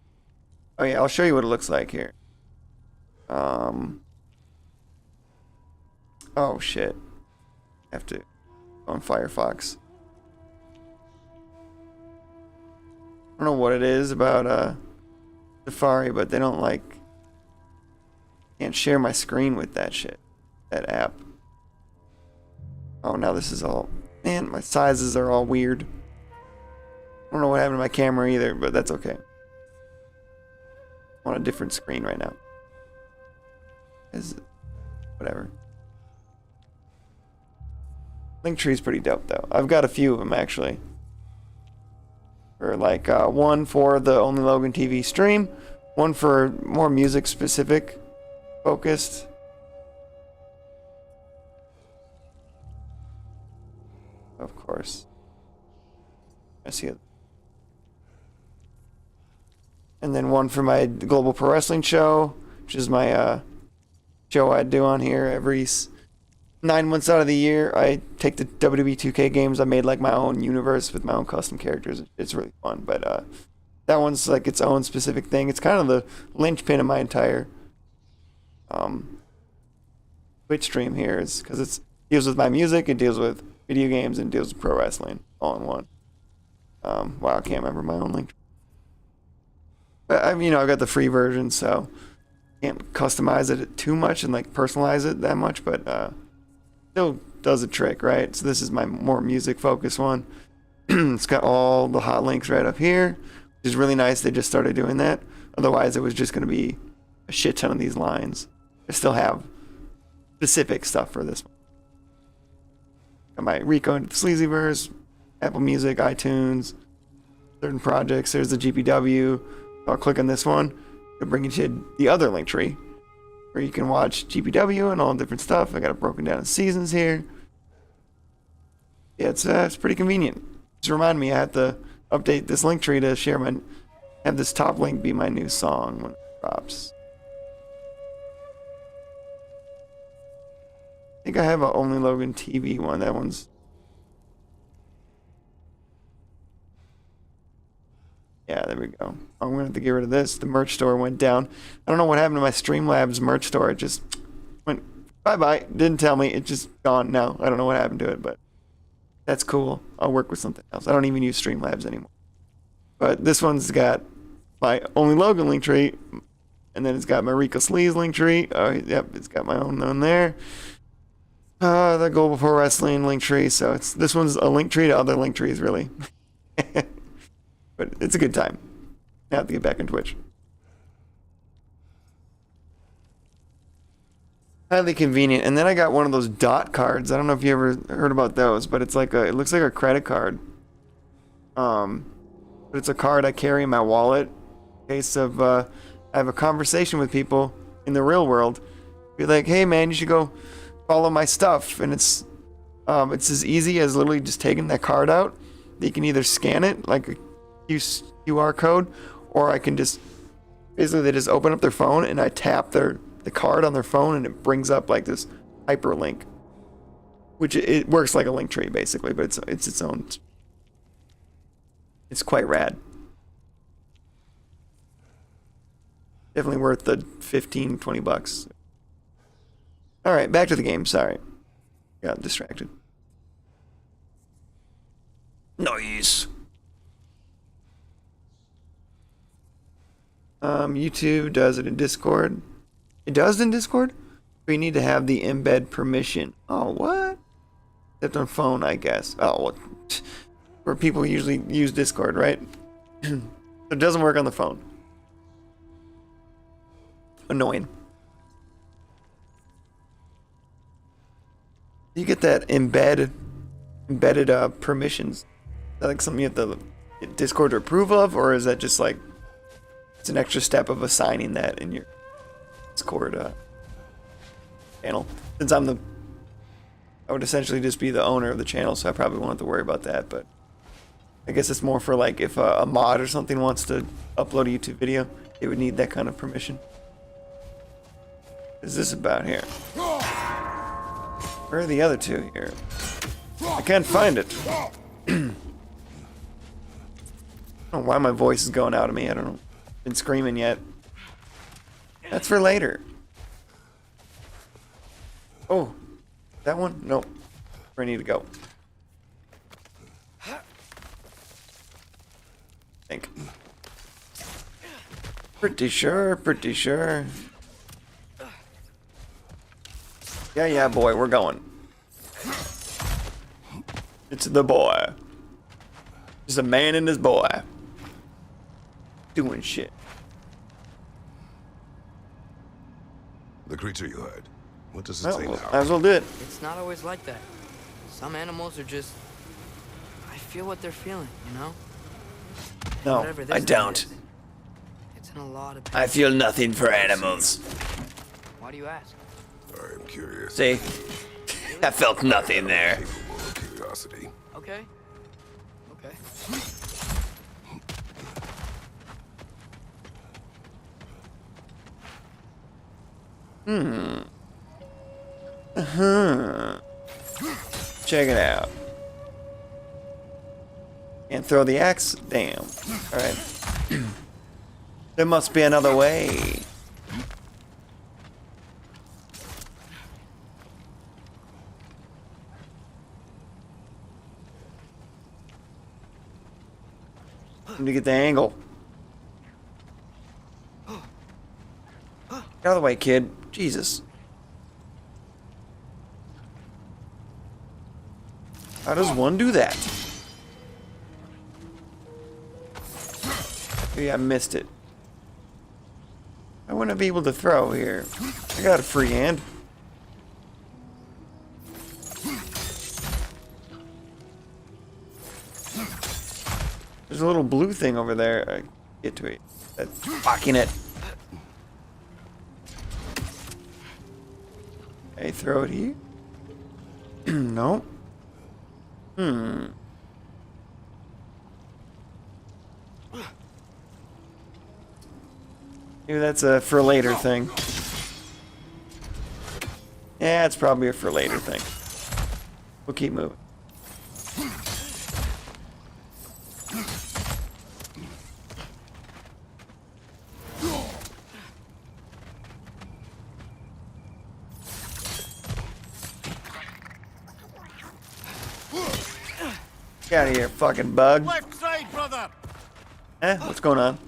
oh yeah, I'll show you what it looks like here. Oh shit. Have to go on Firefox. I don't know what it is about Safari, but they don't like can't share my screen with that shit. That app. Oh, now this is all, man, my sizes are all weird. I don't know what happened to my camera either, but that's okay. I'm on a different screen right now. Whatever. Linktree's pretty dope though. I've got a few of them actually. For like one for the Only Logan TV stream, one for more music specific focused. Of course. I see it. And then one for my Global Pro Wrestling show, which is my show I do on here every 9 months out of the year. I take the WWE 2K games. I made like my own universe with my own custom characters. It's really fun. But that one's like its own specific thing. It's kind of the linchpin of my entire Twitch stream here, is because it deals with my music, it deals with video games, and deals with pro wrestling all in one. Wow, I can't remember my own link. But I mean, I've got the free version, so can't customize it too much and like personalize it that much, but still does a trick, right? So this is my more music focused one. It's got all the hot links right up here, which is really nice. They just started doing that. Otherwise, it was just going to be a shit ton of these lines. I still have specific stuff for this one. Got my Rico and Sleazyverse, Apple Music, iTunes, certain projects. There's the GPW. I'll click on this one. It'll bring you to the other link tree where you can watch GPW and all different stuff. I got it broken down in seasons here. Yeah, it's pretty convenient. Just remind me I have to update this link tree to have this top link be my new song when it drops. I think I have a Only Logan TV one. That one's... Yeah, there we go. I'm going to have to get rid of this. The merch store went down. I don't know what happened to my Streamlabs merch store. It just went bye-bye. Didn't tell me. It's just gone now. I don't know what happened to it, but that's cool. I'll work with something else. I don't even use Streamlabs anymore. But this one's got my Only Logan link tree, and then it's got my Rico Sleaze link tree. Oh, yep, it's got my own one there. The Global Pro Wrestling link tree. So this one's a link tree to other link trees, really. But it's a good time. I have to get back in Twitch. Highly convenient. And then I got one of those dot cards. I don't know if you ever heard about those, but it's like it looks like a credit card. But it's a card I carry in my wallet in case of I have a conversation with people in the real world, be like, hey man, you should go follow my stuff, and it's as easy as literally just taking that card out. You can either scan it like a QR code, or I can just basically they just open up their phone and I tap the card on their phone and it brings up like this hyperlink, which it works like a link tree basically, but it's its own. It's quite rad. Definitely worth the 15, 20 bucks. All right, back to the game. Sorry, got distracted. Nice. YouTube does it in Discord. It does in Discord? We need to have the embed permission. Oh, what? Except on phone, I guess. Oh, well, where people usually use Discord, right? It doesn't work on the phone. Annoying. You get that embedded permissions. Is that like something you have to get Discord to approve of, or is that just like it's an extra step of assigning that in your Discord channel? Since I would essentially just be the owner of the channel, so I probably won't have to worry about that. But I guess it's more for like if a mod or something wants to upload a YouTube video, it would need that kind of permission. What is this about here? Where are the other two here? I can't find it. I don't know why my voice is going out of me. I don't know. Been screaming yet. That's for later. Oh, that one? Nope. Where I need to go. Think. Pretty sure. Yeah, boy, we're going. It's the boy. It's a man and his boy. Doing shit. The creature you heard. What does it Well, say might now? as well do it. It's not always like that. Some animals are just... I feel what they're feeling, you know? No, Whatever this I thing don't. is, it's in a lot of pain. I feel nothing for animals. Why do you ask? I am curious. See? I felt nothing there. Capable of curiosity. Okay. Okay. Check it out. Can't throw the axe? Damn. Alright. There must be another way. Need to get the angle. Get out of the way, kid. Jesus. How does one do that? Maybe I missed it. I wouldn't be able to throw here. I got a free hand. There's a little blue thing over there. I get to it. That's blocking it. Okay, throw it here. No. Maybe that's a for later thing. Yeah, it's probably a for later thing. We'll keep moving. Get out of here, fucking bug. Left side, brother! Eh, what's going on?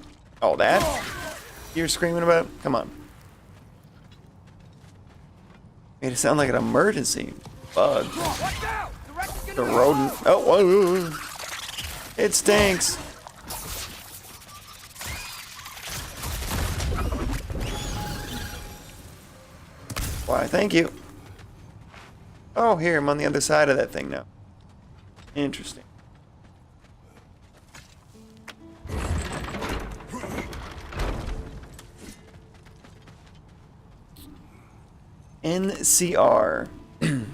Oh, that? You're screaming about? Come on. Made it sound like an emergency. Bug. Watch out! The wreck's The gonna rodent. Oh, whoa. It stinks. Why, thank you. Oh, here, I'm on the other side of that thing now. Interesting. NCR. The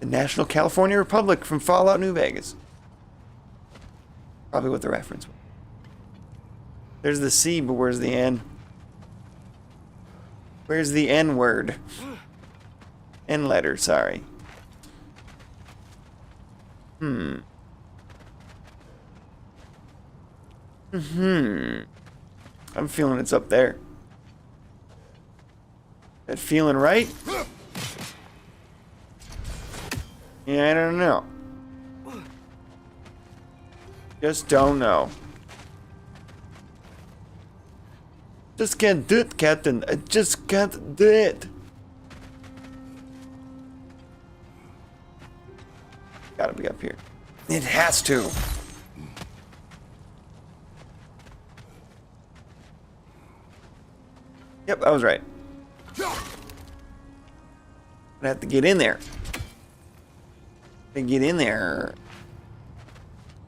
National California Republic from Fallout New Vegas. Probably what the reference was. There's the C, but where's the N? Where's the N word? N letter, sorry. I'm feeling it's up there. That feeling right? Yeah, I don't know. Just don't know. Just can't do it, Captain. I just can't do it. Gotta be up here. It has to. Yep, I was right. I have to get in there. Gotta get in there.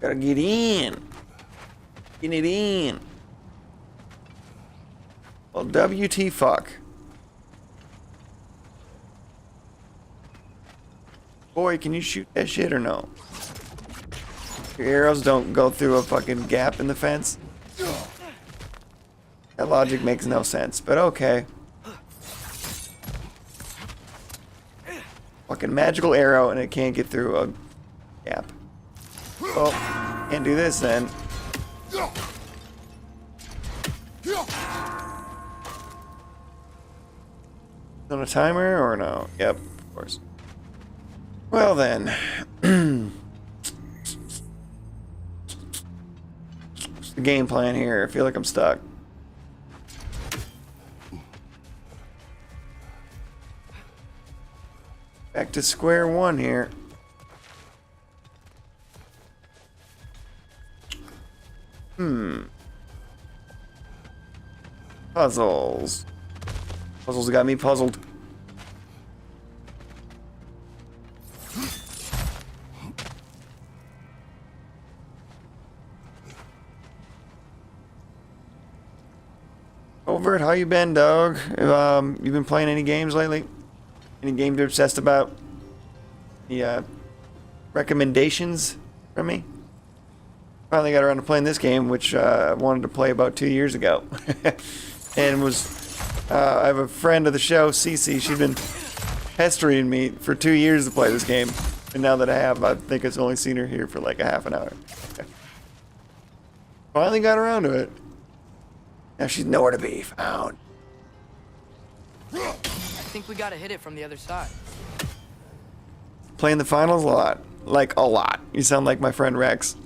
Gotta get in. Get it in. Well, WT fuck. Boy, can you shoot that shit or no? Your arrows don't go through a fucking gap in the fence. That logic makes no sense, but okay. Fucking magical arrow and it can't get through a gap. Well, can't do this then. On a timer or no? Yep, of course. Well then. What's the game plan here? I feel like I'm stuck. Back to square one here. Puzzles. Puzzles got me puzzled. Overt, how you been, dog? You been playing any games lately? Any games you're obsessed about? Any recommendations from me? Finally got around to playing this game, which I wanted to play about 2 years ago. And was I have a friend of the show, Cece. She's been pestering me for 2 years to play this game. And now that I have, I think I've only seen her here for like a half an hour. Finally got around to it. Now she's nowhere to be found. I think we gotta hit it from the other side. Playing the finals a lot. Like a lot. You sound like my friend Rex.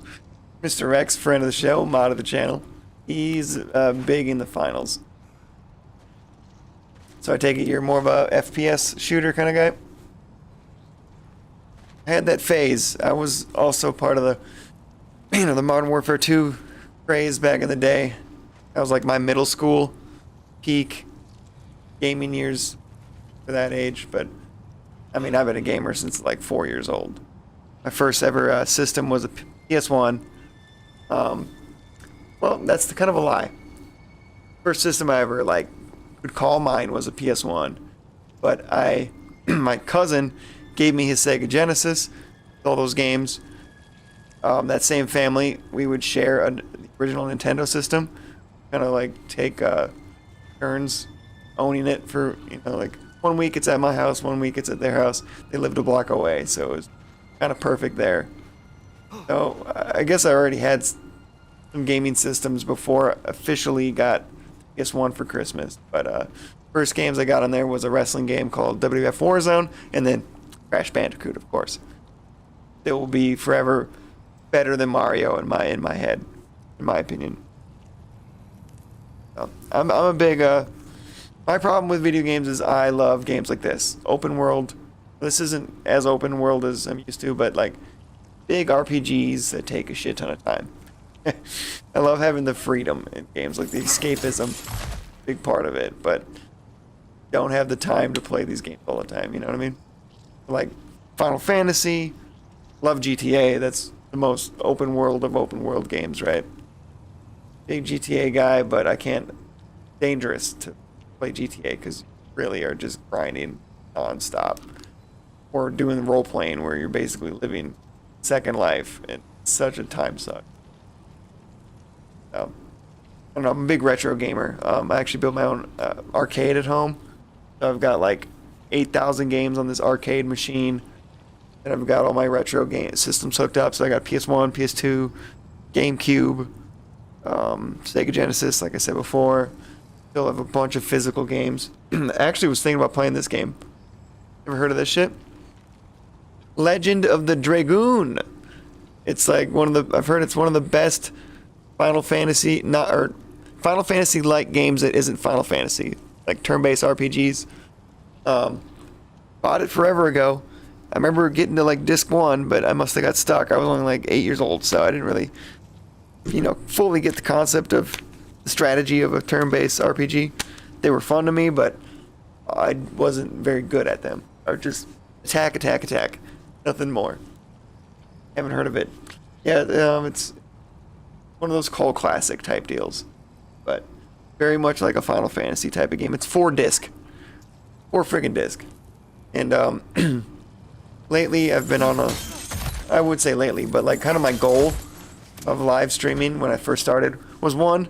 Mr. Rex, friend of the show, mod of the channel. He's big in the finals. So I take it you're more of a FPS shooter kind of guy? I had that phase. I was also part of the, the Modern Warfare 2 craze back in the day. That was like my middle school peak gaming years for that age. But I mean, I've been a gamer since like 4 years old. My first ever system was a PS1. Well, that's kind of a lie. First system I ever like would call mine was a PS1, but my cousin gave me his Sega Genesis, all those games. That same family, we would share an original Nintendo system, kind of like take turns owning it for, like 1 week it's at my house, 1 week it's at their house. They lived a block away, so it was kind of perfect there. So I guess I already had some gaming systems before I officially got PS1 for Christmas. But first games I got on there was a wrestling game called WWF Warzone, and then Crash Bandicoot, of course. It will be forever better than Mario in my head, in my opinion. So, I'm a big. My problem with video games is I love games like this, open world. This isn't as open world as I'm used to, but like big RPGs that take a shit ton of time. I love having the freedom in games, like the escapism, big part of it, but don't have the time to play these games all the time, you know what I mean? Like Final Fantasy, love GTA, that's the most open world of open world games, right? Big GTA guy, but I can't, dangerous to play GTA because really are just grinding non-stop, or doing role playing where you're basically living Second Life, and it's such a time suck. I don't know, I'm a big retro gamer. I actually built my own arcade at home. So I've got like 8,000 games on this arcade machine, and I've got all my retro game systems hooked up. So I got PS1, PS2, GameCube, Sega Genesis, like I said before. Still have a bunch of physical games. I actually was thinking about playing this game. Ever heard of this shit? Legend of the Dragoon. It's like I've heard it's one of the best Final Fantasy like games that isn't Final Fantasy, like turn-based RPGs. Bought it forever ago. I remember getting to like disc 1, but I must have got stuck. I was only like 8 years old, so I didn't really, fully get the concept of the strategy of a turn-based RPG. They were fun to me, but I wasn't very good at them. I would just attack, nothing more. Haven't heard of it. Yeah, it's one of those cult classic type deals, but very much like a Final Fantasy type of game. It's 4 friggin' disc. And lately I've been on I would say lately, but like kind of my goal of live streaming when I first started was one,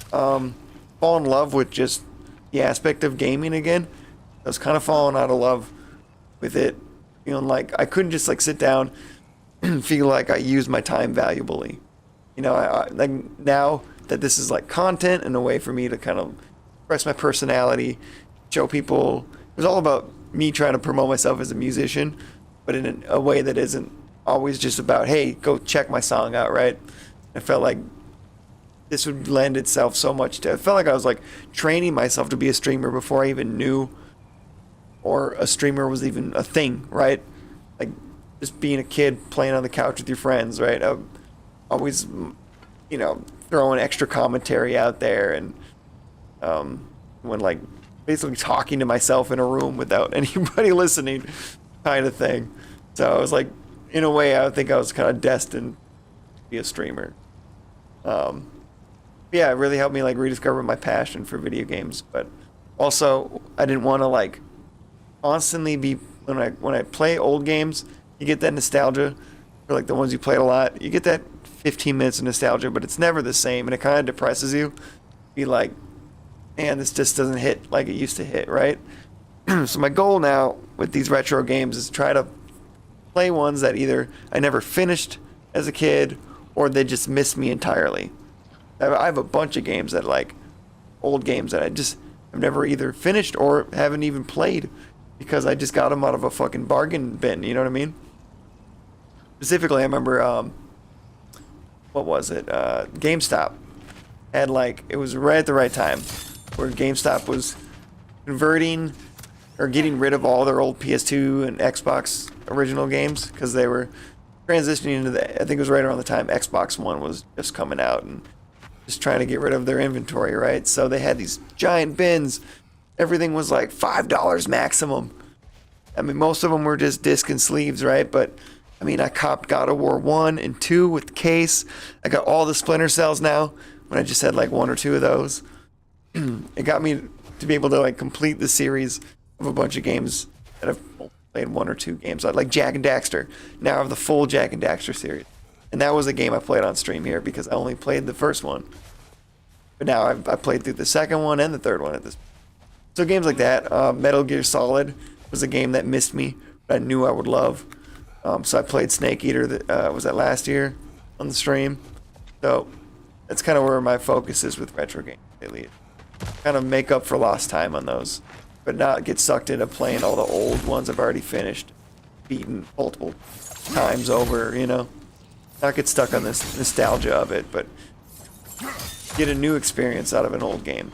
fall in love with just the aspect of gaming again. I was kind of falling out of love with it, feeling like I couldn't just like sit down and feel like I used my time valuably. I like now that this is like content and a way for me to kind of express my personality, show people. It was all about me trying to promote myself as a musician, but in a way that isn't always just about, hey, go check my song out, right? I felt like this would lend itself so much to, I felt like I was like training myself to be a streamer before I even knew or a streamer was even a thing, right? Like just being a kid playing on the couch with your friends, right? I always, throwing extra commentary out there, and when like basically talking to myself in a room without anybody listening kind of thing. So I was like, in a way, I think I was kind of destined to be a streamer. Yeah, it really helped me like rediscover my passion for video games, but also I didn't want to like constantly be, when I play old games, you get that nostalgia for like the ones you played a lot. You get that 15 minutes of nostalgia, but it's never the same, and it kind of depresses you. Be like, man, this just doesn't hit like it used to hit, right? So my goal now with these retro games is to try to play ones that either I never finished as a kid or they just missed me entirely. I have a bunch of games that like old games that I've never either finished or haven't even played because I just got them out of a fucking bargain bin, you know what I mean? Specifically, I remember, what was it? GameStop had like, it was right at the right time where GameStop was converting or getting rid of all their old PS2 and Xbox original games because they were transitioning into I think it was right around the time Xbox One was just coming out and just trying to get rid of their inventory, right? So they had these giant bins. Everything was like $5 maximum. I mean, most of them were just disc and sleeves, right? But I mean, I copped God of War 1 and 2 with the case. I got all the Splinter Cells now when I just had like 1 or 2 of those. It got me to be able to like complete the series of a bunch of games that I've played 1 or 2 games. Like Jak and Daxter. Now I have the full Jak and Daxter series. And that was a game I played on stream here because I only played the first one. But now I played through the second one and the third one at this. So games like that. Metal Gear Solid was a game that missed me, but I knew I would love. So I played Snake Eater, was that last year on the stream. So that's kind of where my focus is with retro games lately. Kind of make up for lost time on those, but not get sucked into playing all the old ones I've already finished, beaten multiple times over, Not get stuck on this nostalgia of it, but get a new experience out of an old game.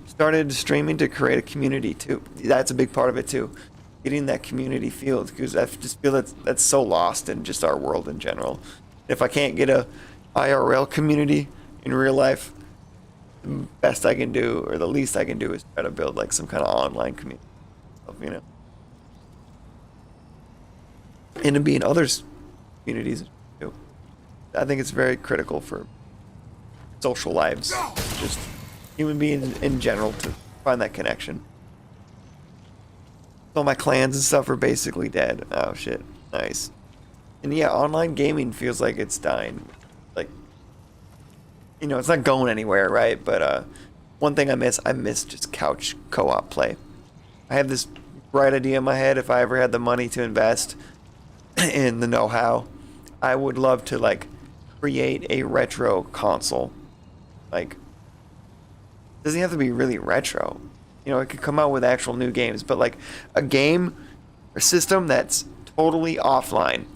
Started streaming to create a community too. That's a big part of it too. Getting that community feel, because I just feel that's so lost in just our world in general. If I can't get a IRL community in real life, the best I can do, or the least I can do, is try to build like some kind of online community, and to be in others' communities too. I think it's very critical for social lives. Just human beings in general to find that connection. All my clans and stuff are basically dead. Oh shit, nice. And yeah, online gaming feels like it's dying. Like, you know, it's not going anywhere, right? But one thing I miss just couch co-op play. I have this bright idea in my head. If I ever had the money to invest in the know-how, I would love to like create a retro console. Like, doesn't have to be really retro. You know, it could come out with actual new games, but like a game or system that's totally offline.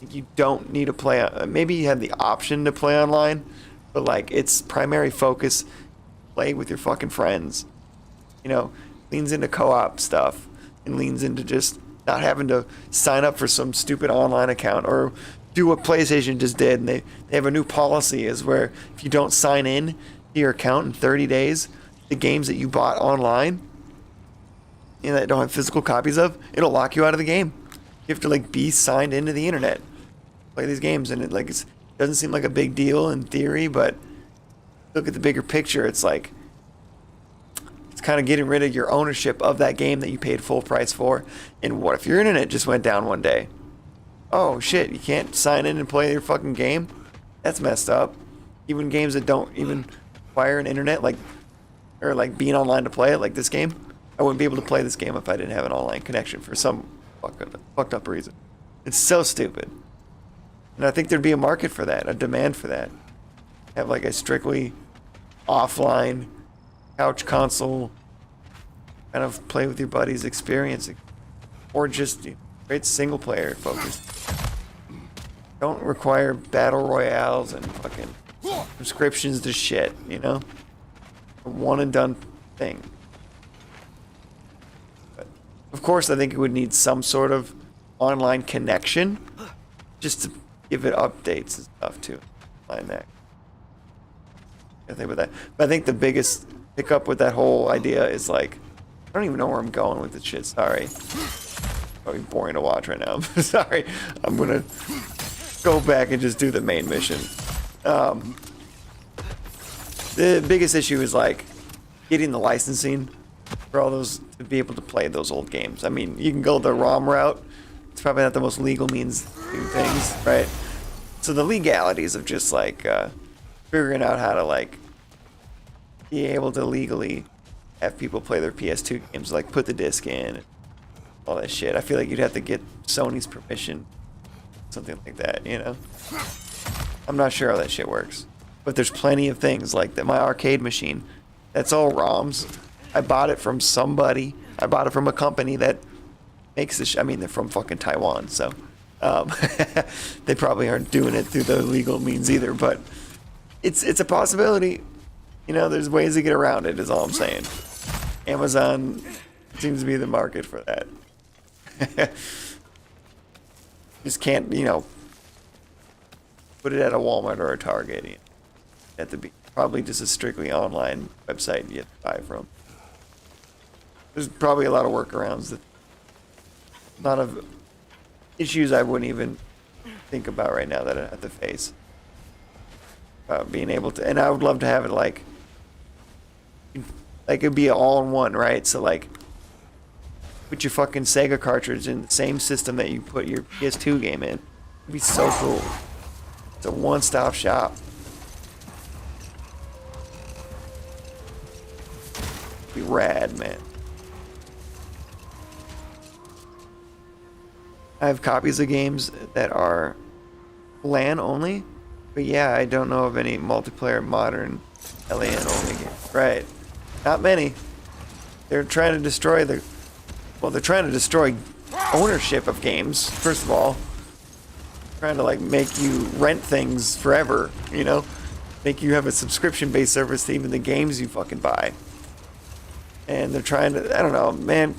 You don't need to play. Maybe you have the option to play online, but like its primary focus, play with your fucking friends. You know, leans into co-op stuff and leans into just not having to sign up for some stupid online account or do what PlayStation just did. And they have a new policy is where if you don't sign in to your account in 30 days, the games that you bought online, you know, that don't have physical copies of, it'll lock you out of the game. You have to like be signed into the internet, play these games, and it doesn't seem like a big deal in theory, but look at the bigger picture. It's like it's kind of getting rid of your ownership of that game that you paid full price for. And what if your internet just went down one day? Oh shit, you can't sign in and play your fucking game? That's messed up. Even games that don't even require an internet, like or like being online to play it, like this game, I wouldn't be able to play this game if I didn't have an online connection for some fucked up reason. It's so stupid. And I think there'd be a market for that, a demand for that. Have like a strictly offline couch console kind of play with your buddies experience, or just great single player focused. Don't require battle royales and fucking subscriptions to shit, you know? A one and done thing. But of course, I think it would need some sort of online connection just to give it updates and stuff too. Line that. I think with that. But I think the biggest hiccup with that whole idea is like, I don't even know where I'm going with this shit. Sorry. Probably boring to watch right now. Sorry. I'm gonna go back and just do the main mission. The biggest issue is like getting the licensing for all those to be able to play those old games. I mean, you can go the ROM route. It's probably not the most legal means to do things, right? So the legalities of just like figuring out how to like be able to legally have people play their PS2 games, like put the disc in and all that shit. I feel like you'd have to get Sony's permission, something like that, you know? I'm not sure how that shit works. But there's plenty of things like that. My arcade machine, that's all ROMs. I bought it from somebody. I bought it from a company that makes this. I mean, they're from fucking Taiwan, so they probably aren't doing it through the legal means either. But it's a possibility. You know, there's ways to get around it. Is all I'm saying. Amazon seems to be the market for that. Just can't, you know, put it at a Walmart or a Target. You know. Have to be probably just a strictly online website you have to buy from. There's probably a lot of workarounds, a lot of issues I wouldn't even think about right now that I have to face. Being able to, and I would love to have it like it'd be all in one, right? So like, put your fucking Sega cartridge in the same system that you put your PS2 game in. It'd be so cool. It's a one-stop shop. Be rad, man. I have copies of games that are LAN only, but yeah, I don't know of any multiplayer modern LAN only games. Right. Not many. They're trying to destroy they're trying to destroy ownership of games, first of all. Trying to like make you rent things forever, you know? Make you have a subscription-based service to even the games you fucking buy. And they're trying to, I don't know, man,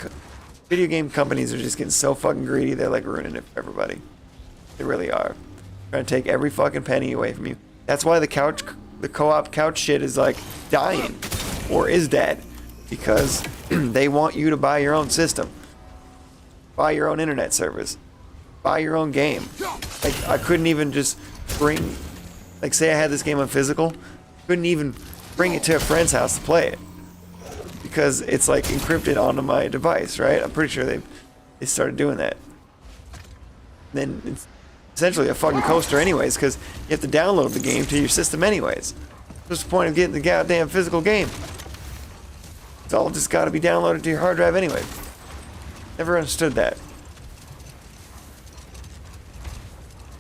video game companies are just getting so fucking greedy, they're like ruining it for everybody. They really are. Trying to take every fucking penny away from you. That's why the co-op couch shit is like dying, or is dead, because they want you to buy your own system, buy your own internet service, buy your own game. Like, I couldn't even just bring, like say I had this game on physical, couldn't even bring it to a friend's house to play it because it's like encrypted onto my device, right? I'm pretty sure they started doing that. Then it's essentially a fucking coaster anyways because you have to download the game to your system anyways. What's the point of getting the goddamn physical game? It's all just got to be downloaded to your hard drive anyway. Never understood that.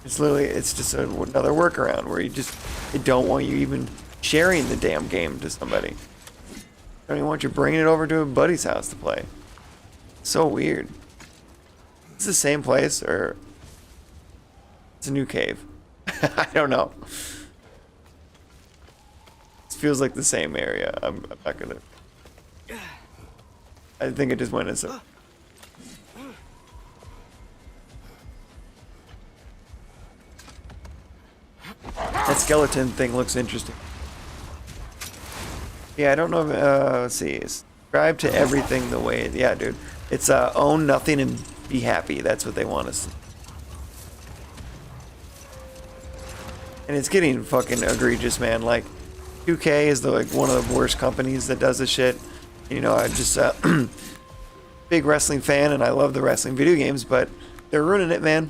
It's literally, it's just another workaround where they don't want you even sharing the damn game to somebody. They don't even want you bringing it over to a buddy's house to play. So weird. It's the same place or it's a new cave. I don't know. It feels like the same area. I'm not gonna. I think it just went as a. That skeleton thing looks interesting. Yeah, I don't know if, let's see. Subscribe to everything the way, yeah, dude. It's, own nothing and be happy. That's what they want us to. And it's getting fucking egregious, man. Like, 2K is one of the worst companies that does this shit. You know, I just, big wrestling fan and I love the wrestling video games, but they're ruining it, man.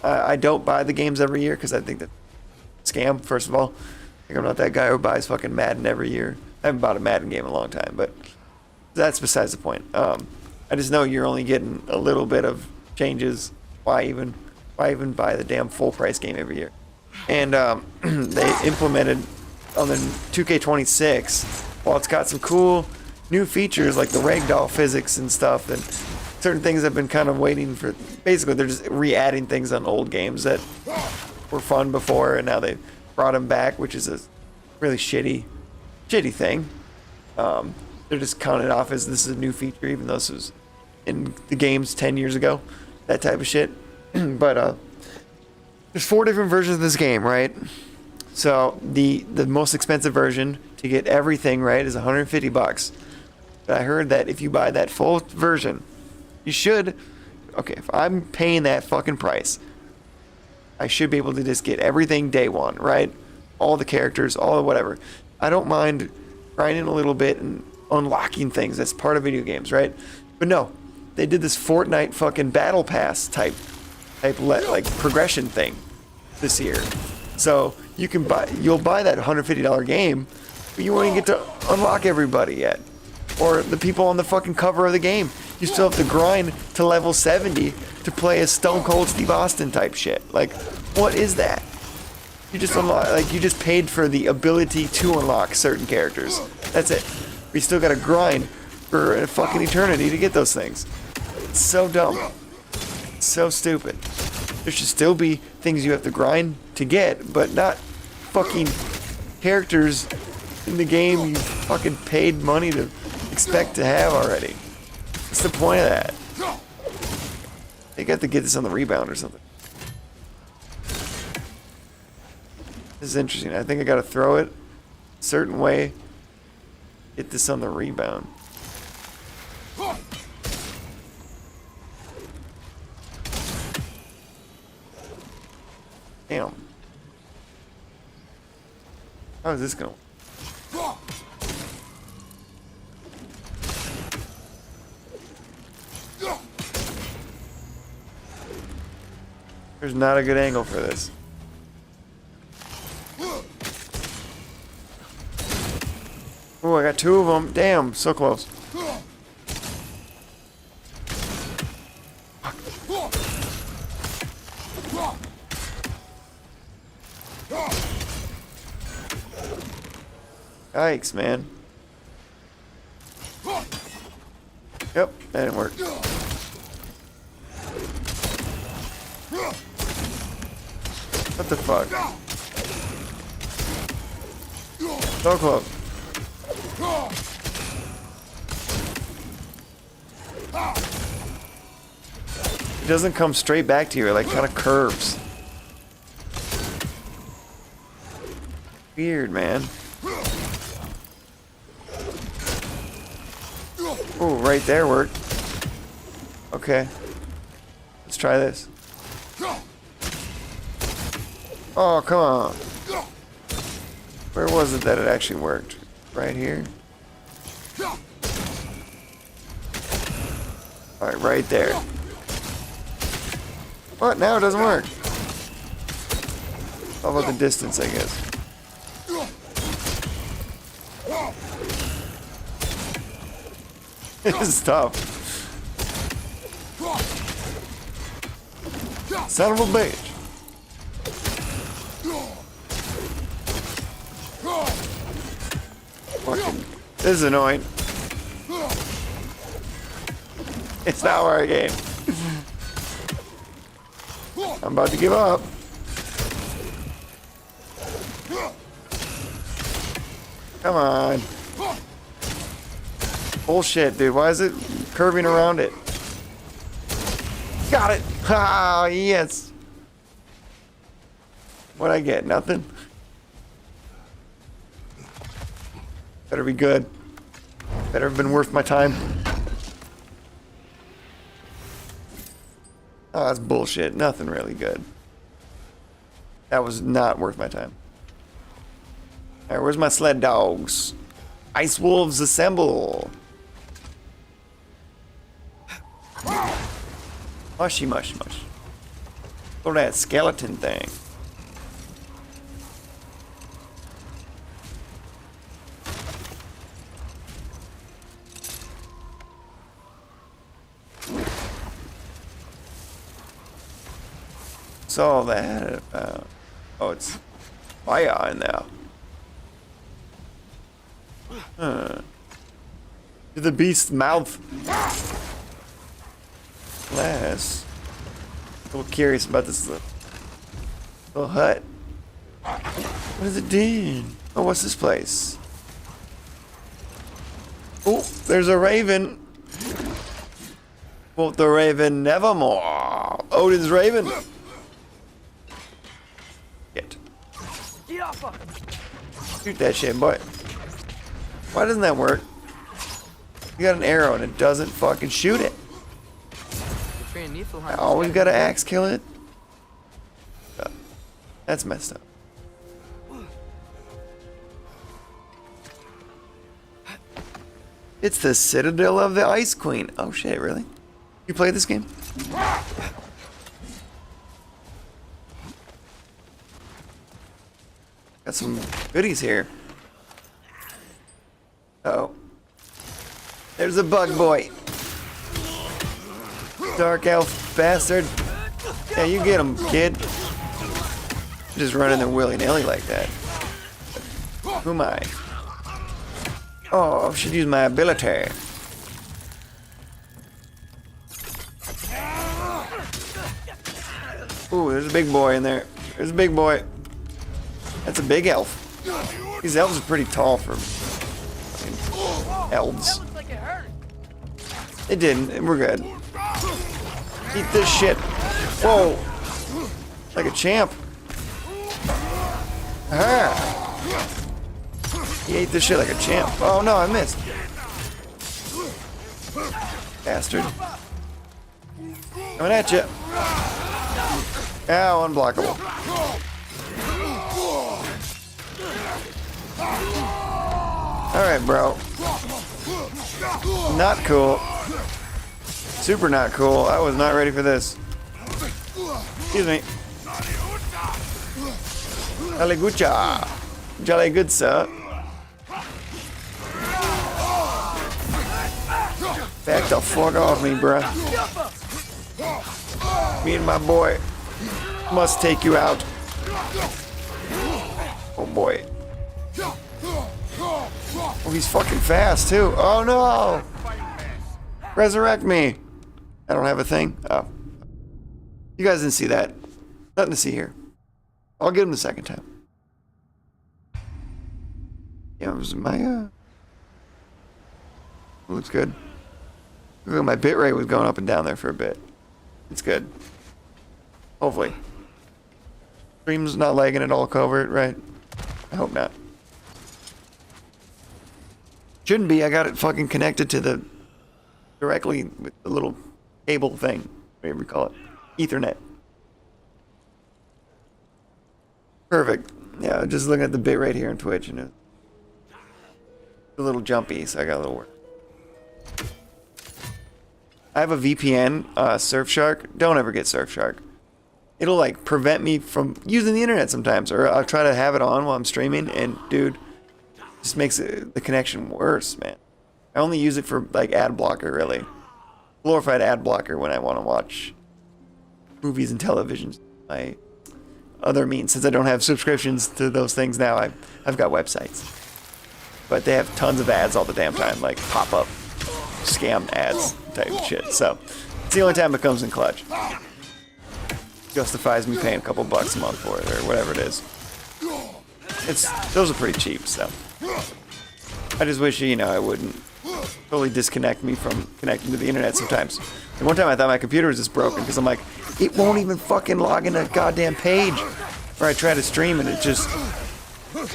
I don't buy the games every year because I think that scam, first of all. Like, I'm not that guy who buys fucking Madden every year. I haven't bought a Madden game in a long time, but that's besides the point. I just know you're only getting a little bit of changes. Why even buy the damn full price game every year? And they implemented on the 2K26, while it's got some cool new features like the ragdoll physics and stuff, and certain things I've been kind of waiting for. Basically, they're just re-adding things on old games that were fun before, and now they brought them back, which is a really shitty thing. They're just counting it off as this is a new feature, even though this was in the games 10 years ago. That type of shit. But there's 4 different versions of this game, right? So the most expensive version to get everything right is $150. But I heard that if you buy that full version, you should. Okay, if I'm paying that fucking price, I should be able to just get everything day one, right? All the characters, all the whatever. I don't mind grinding a little bit and unlocking things. That's part of video games, right? But no, they did this Fortnite fucking battle pass type like progression thing this year. So you'll buy that $150 game, but you won't even get to unlock everybody yet, or the people on the fucking cover of the game. You still have to grind to level 70 to play a Stone Cold Steve Austin type shit. Like, what is that? You just unlock, like, you just paid for the ability to unlock certain characters. That's it. We still gotta grind for a fucking eternity to get those things. It's so dumb. It's so stupid. There should still be things you have to grind to get, but not fucking characters in the game you fucking paid money to expect to have already. What's the point of that? They got to get this on the rebound or something. This is interesting. I think I got to throw it a certain way. Get this on the rebound. Damn. How is this going? There's not a good angle for this. Oh, I got 2 of them. Damn, so close. Yikes, man. Yep, that didn't work. What the fuck? So close. It doesn't come straight back to you, it like kind of curves. Weird, man. Oh, right there worked. Okay. Let's try this. Oh, come on. Where was it that it actually worked? Right here? Alright, right there. What? Now it doesn't work. How about the distance, I guess? This is tough. Son of a bitch. Fucking, this is annoying. It's not working. I'm about to give up. Come on. Bullshit, dude. Why is it curving around it? Got it. Ah, yes. What'd I get? Nothing? Better be good. Better have been worth my time. Oh, that's bullshit. Nothing really good. That was not worth my time. Alright, where's my sled dogs? Ice wolves assemble. Mushy mush mush. Look at that skeleton thing. What's all that about? Oh, it's fire in there. Huh. To the beast's mouth. Glass. A little curious about this little hut. What is it doing? Oh, what's this place? Oh, there's a raven. Quote the raven nevermore. Odin's raven. Get. Shoot that shit, boy. Why doesn't that work? You got an arrow and it doesn't fucking shoot it. I always got an axe kill it. That's messed up. It's the Citadel of the Ice Queen. Oh shit, really? You play this game? Got some goodies here. Uh-oh. There's a bug boy. Dark elf bastard. Yeah, you get him, kid. Just running there willy-nilly like that. Who am I? Oh, I should use my ability. Ooh, there's a big boy in there. There's a big boy. That's a big elf. These elves are pretty tall for elves. It didn't. We're good. Eat this shit. Whoa. Like a champ. Aha. He ate this shit like a champ. Oh no, I missed. Bastard. Coming at you. Ow, unblockable. Alright, bro. Not cool. Super not cool. I was not ready for this. Excuse me. Jolly good job. Jolly good, sir. Back the fuck off me, bruh. Me and my boy must take you out. Oh boy. Oh, he's fucking fast too. Oh no! Resurrect me. I don't have a thing. Oh. You guys didn't see that. Nothing to see here. I'll get him the second time. Yeah, it was my looks good. Look, my bitrate was going up and down there for a bit. It's good. Hopefully. Stream's not lagging at all covert, right? I hope not. Shouldn't be. I got it fucking connected to the directly with the little cable thing, whatever you call it. Ethernet. Perfect. Yeah, just looking at the bit right here on Twitch, and it's a little jumpy, so I got a little work. I have a VPN, Surfshark. Don't ever get Surfshark. It'll like prevent me from using the internet sometimes, or I'll try to have it on while I'm streaming, and dude, just makes the connection worse, man. I only use it for like ad blocker, really. Glorified ad blocker when I want to watch movies and television. My other means, since I don't have subscriptions to those things now, I've got websites. But they have tons of ads all the damn time, like pop-up scam ads type shit. So it's the only time it comes in clutch. Justifies me paying a couple bucks a month for it, or whatever it is. Those are pretty cheap, so I just wish, you know, I wouldn't totally disconnect me from connecting to the internet sometimes. And one time I thought my computer was just broken because I'm like, it won't even fucking log in a goddamn page. Or I tried to stream and it just,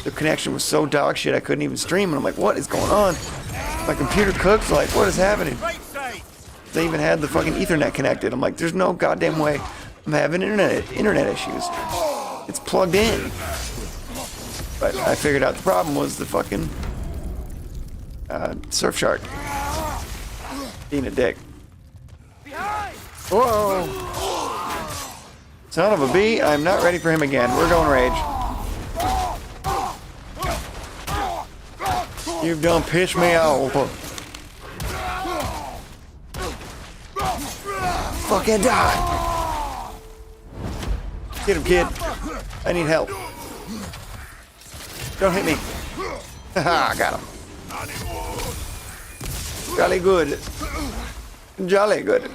the connection was so dog shit I couldn't even stream. And I'm like, what is going on? My computer cooked. Like, what is happening? They even had the fucking Ethernet connected. I'm like, there's no goddamn way I'm having internet issues. It's plugged in. But I figured out the problem was the fucking Surfshark being a dick. Whoa! Son of a bee, I'm not ready for him again. We're going rage. You've done pissed me off. Fucking die! Get him, kid. I need help. Don't hit me. Haha, got him. Jolly good. Jolly good.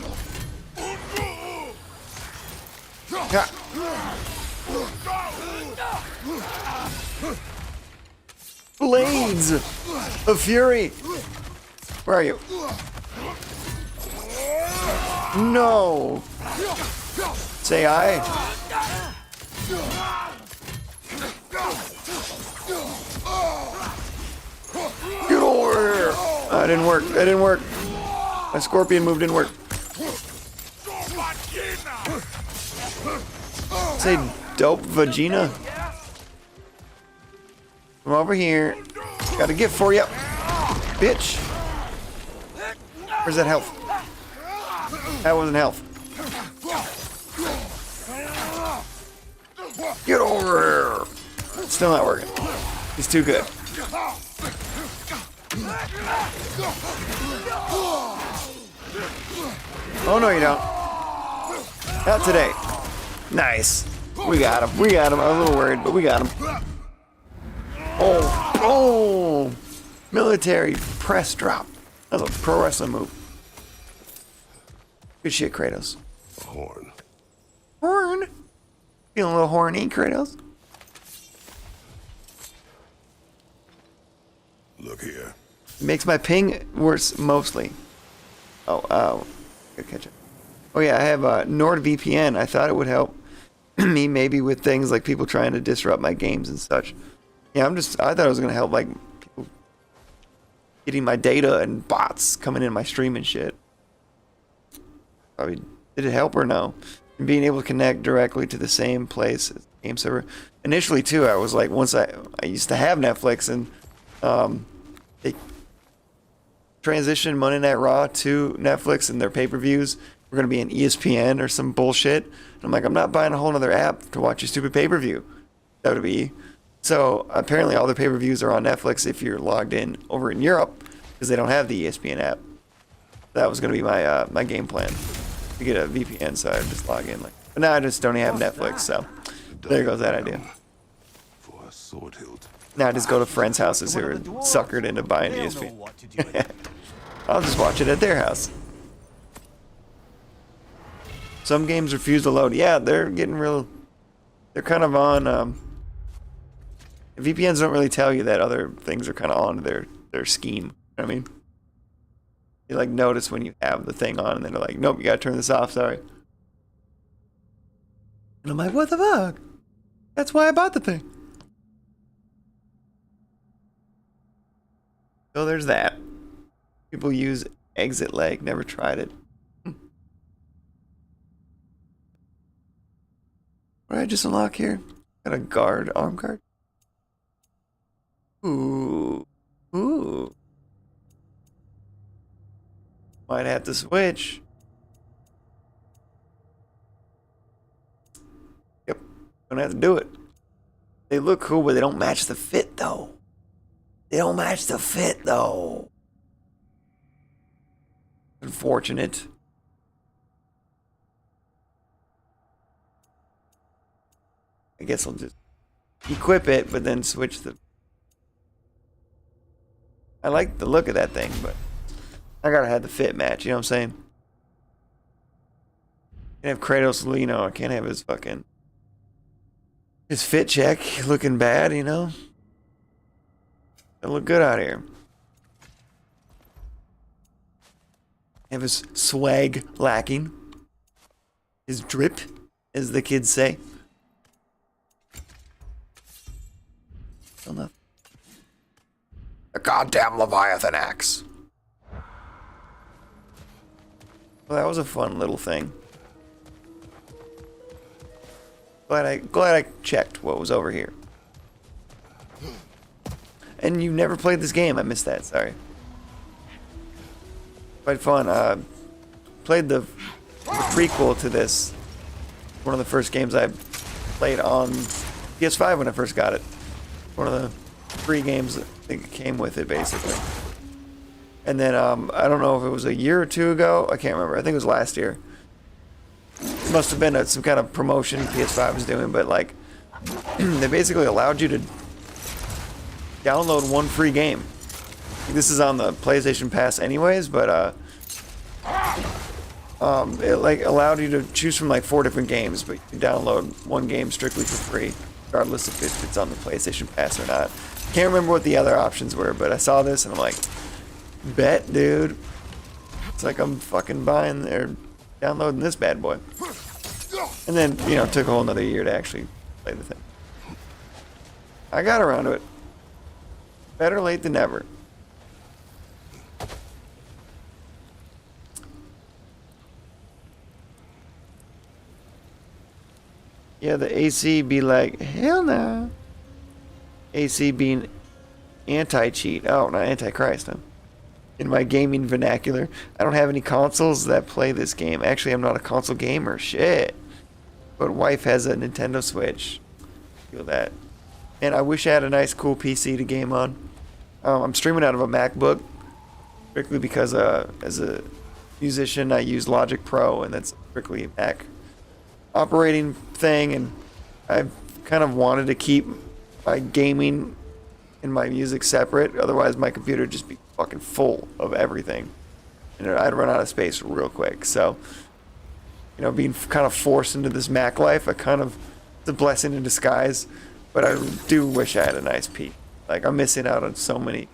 Ha. Blades of fury. Where are you? No. Say aye. Get over here. That didn't work. That didn't work. My scorpion move didn't work. Say dope vagina. Come over here. Got a gift for you, bitch. Where's that health? That wasn't health. Get over here. Still not working. He's too good. Oh no, you don't. Not today. Nice. We got him. We got him. I was a little worried, but we got him. Oh, oh! Military press drop. That was a pro wrestling move. Good shit, Kratos. A horn. Horn? Feeling a little horny, Kratos? Look here. Makes my ping worse, mostly. Oh, good catch up. Oh yeah, I have NordVPN. I thought it would help me maybe with things like people trying to disrupt my games and such. Yeah, I thought it was gonna help like people getting my data and bots coming in my stream and shit. Probably, did it help or no? And being able to connect directly to the same place as the game server. Initially too, I was like, once I used to have Netflix and they transitioned Monday Night Raw to Netflix and their pay-per-views were going to be an ESPN or some bullshit. And I'm like, I'm not buying a whole other app to watch a stupid pay-per-view. That would be. So apparently all their pay-per-views are on Netflix if you're logged in over in Europe because they don't have the ESPN app. That was going to be my my game plan to get a VPN, so I just log in. But now I just don't even have Netflix, so there goes that idea. For a sword hilt. Now I just go to friends' houses who are suckered into buying ESPN. I'll just watch it at their house. Some games refuse to load. Yeah, they're getting real. They're kind of on. VPNs don't really tell you that other things are kind of on their scheme. You know what I mean, you like notice when you have the thing on, and then they're like, "Nope, you gotta turn this off." Sorry. And I'm like, "What the fuck? That's why I bought the thing." So there's that. People use exit lag. Never tried it. What did I just unlock here? Got a guard, arm guard. Ooh. Ooh. Might have to switch. Yep. Gonna have to do it. They look cool, but they don't match the fit, though. They don't match the fit, though. Unfortunate. I guess I'll just equip it, but then switch the... I like the look of that thing, but I gotta have the fit match, you know what I'm saying? Can't have Kratos, you know, I can't have his fucking... his fit check looking bad, you know? It'll look good out here. Have his swag lacking. His drip, as the kids say. Still nothing. The goddamn Leviathan axe. Well, that was a fun little thing. Glad I checked what was over here. And you never played this game. I missed that. Sorry. Quite fun. Played the prequel to this. One of the first games I played on PS5 when I first got it. One of the free games that I think came with it, basically. And then I don't know if it was a year or two ago. I can't remember. I think it was last year. It must have been some kind of promotion PS5 was doing, but like they basically allowed you to download one free game. This is on the PlayStation Pass anyways, but it like allowed you to choose from like 4 different games, but you can download one game strictly for free, regardless if it's on the PlayStation Pass or not. Can't remember what the other options were, but I saw this and I'm like, bet, dude. It's like I'm fucking buying or downloading this bad boy. And then, you know, it took a whole another year to actually play the thing. I got around to it. Better late than never. Yeah, the AC be like, hell no. AC being anti-cheat. Oh, not anti-Christ, huh? In my gaming vernacular. I don't have any consoles that play this game. Actually, I'm not a console gamer. Shit. But wife has a Nintendo Switch. Feel that. And I wish I had a nice, cool PC to game on. I'm streaming out of a MacBook. Strictly because as a musician, I use Logic Pro, and that's strictly a Mac operating thing. And I've kind of wanted to keep my gaming and my music separate. Otherwise, my computer would just be fucking full of everything. And I'd run out of space real quick. So, you know, being kind of forced into this Mac life, it's a blessing in disguise. But I do wish I had a nice PC. Like, I'm missing out on so many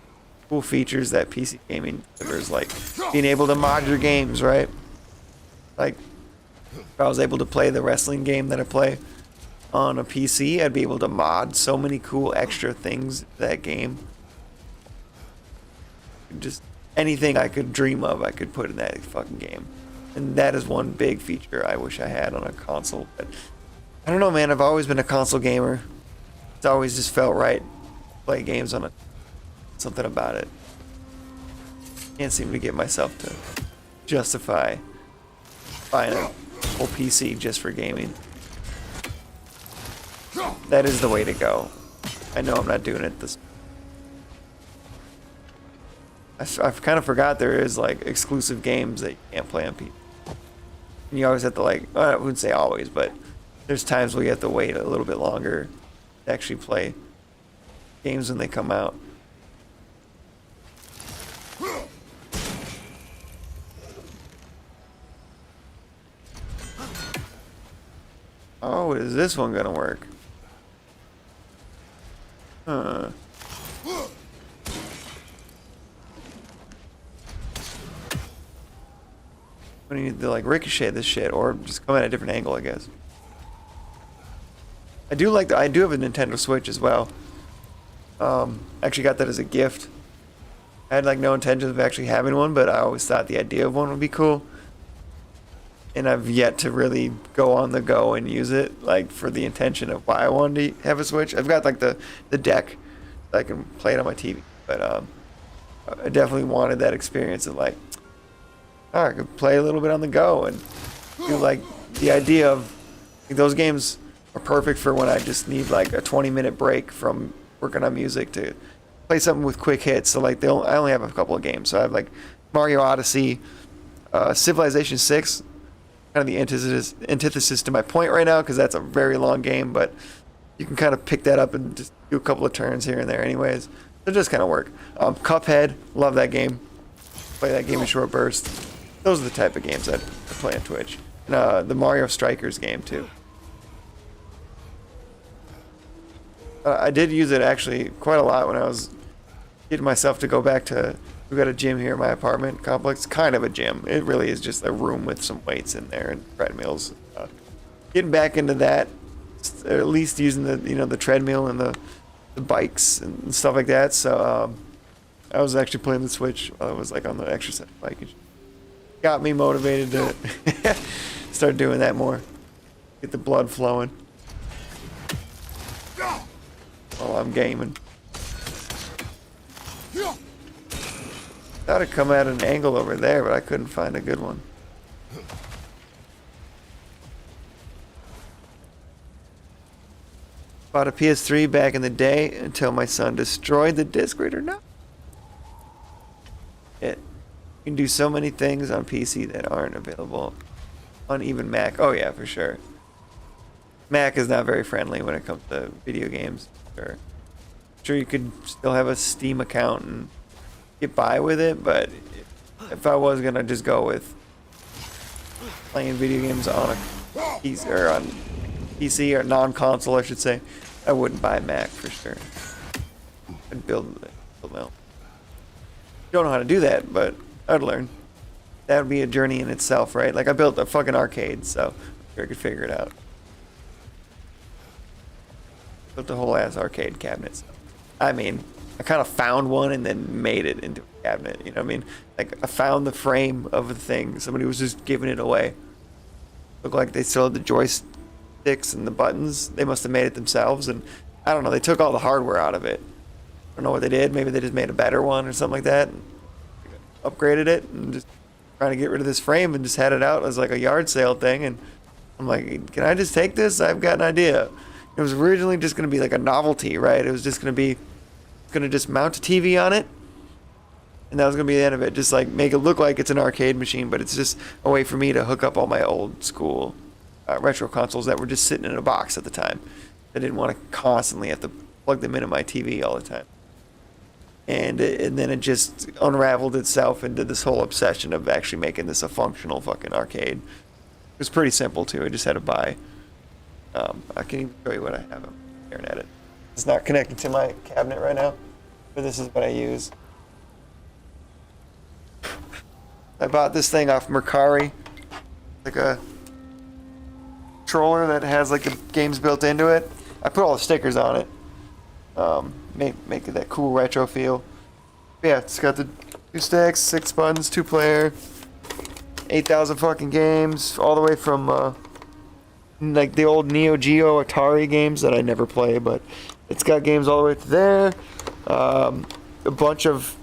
cool features that PC gaming delivers, like being able to mod your games, right? Like, if I was able to play the wrestling game that I play on a PC, I'd be able to mod so many cool extra things to that game. Just anything I could dream of, I could put in that fucking game. And that is one big feature I wish I had on a console. But I don't know, man. I've always been a console gamer. It's always just felt right to play games on something about it. Can't seem to get myself to justify buying a whole PC just for gaming. That is the way to go. I know I'm not doing it this. I've kind of forgot there is like exclusive games that you can't play on PC. And you always have to like, well, I wouldn't say always, but there's times where you have to wait a little bit longer to actually play games when they come out. Oh, is this one gonna work? Huh. We need to like ricochet this shit, or just come at a different angle, I guess. I do have a Nintendo Switch as well. Actually got that as a gift. I had like no intentions of actually having one, but I always thought the idea of one would be cool. And I've yet to really go on the go and use it, like for the intention of why I wanted to have a Switch. I've got like the deck I can play it on my TV. But I definitely wanted that experience of like, oh, I could play a little bit on the go and do like the idea of like, those games are perfect for when I just need like a 20-minute break from working on music to play something with quick hits. So like I only have a couple of games. So I have like Mario Odyssey, Civilization 6, kind of the antithesis to my point right now because that's a very long game, but you can kind of pick that up and just do a couple of turns here and there anyways. It just kind of work. Cuphead, love that game. Play that game in short bursts. Those are the type of games I play on Twitch. And, the Mario Strikers game too. I did use it actually quite a lot when I was getting myself to go back to. We got a gym here in my apartment complex. Kind of a gym. It really is just a room with some weights in there and treadmills. Getting back into that, or at least using the treadmill and the bikes and stuff like that. So I was actually playing the Switch while I was like on the exercise bike. And got me motivated to start doing that more. Get the blood flowing while I'm gaming. Thought it'd come at an angle over there, but I couldn't find a good one. Bought a PS3 back in the day until my son destroyed the disc reader. No. You can do so many things on PC that aren't available on even Mac. Oh yeah, for sure. Mac is not very friendly when it comes to video games. Sure you could still have a Steam account and get by with it, but if I was gonna just go with playing video games on a PC or non-console, I should say, I wouldn't buy a Mac for sure. I'd build my own. Don't know how to do that, but I'd learn. That would be a journey in itself, right? Like I built a fucking arcade, so I'm sure I could figure it out. Built a whole ass arcade cabinet. So. I mean, I kind of found one and then made it into a cabinet. You know what I mean? Like I found the frame of the thing. Somebody was just giving it away. Looked like they still had the joysticks and the buttons. They must have made it themselves, and I don't know. They took all the hardware out of it. I don't know what they did. Maybe they just made a better one or something like that. And upgraded it and just trying to get rid of this frame and just had it out as like a yard sale thing. And I'm like, can I just take this? I've got an idea. It was originally just going to be like a novelty, right? It was just going to just mount a TV on it, and that was going to be the end of it. Just like make it look like it's an arcade machine, but it's just a way for me to hook up all my old school retro consoles that were just sitting in a box at the time. I didn't want to constantly have to plug them into my TV all the time. And then it just unraveled itself into this whole obsession of actually making this a functional fucking arcade. It was pretty simple too. I just had to buy. I can even show you what I have. I'm staring at it. It's not connected to my cabinet right now, but this is what I use. I bought this thing off Mercari, like a controller that has like the games built into it. I put all the stickers on it. Make it that cool retro feel. But yeah, it's got the 2 sticks, 6 buttons, 2-player, 8,000 fucking games, all the way from like the old Neo Geo Atari games that I never play, but it's got games all the way to there. A bunch of,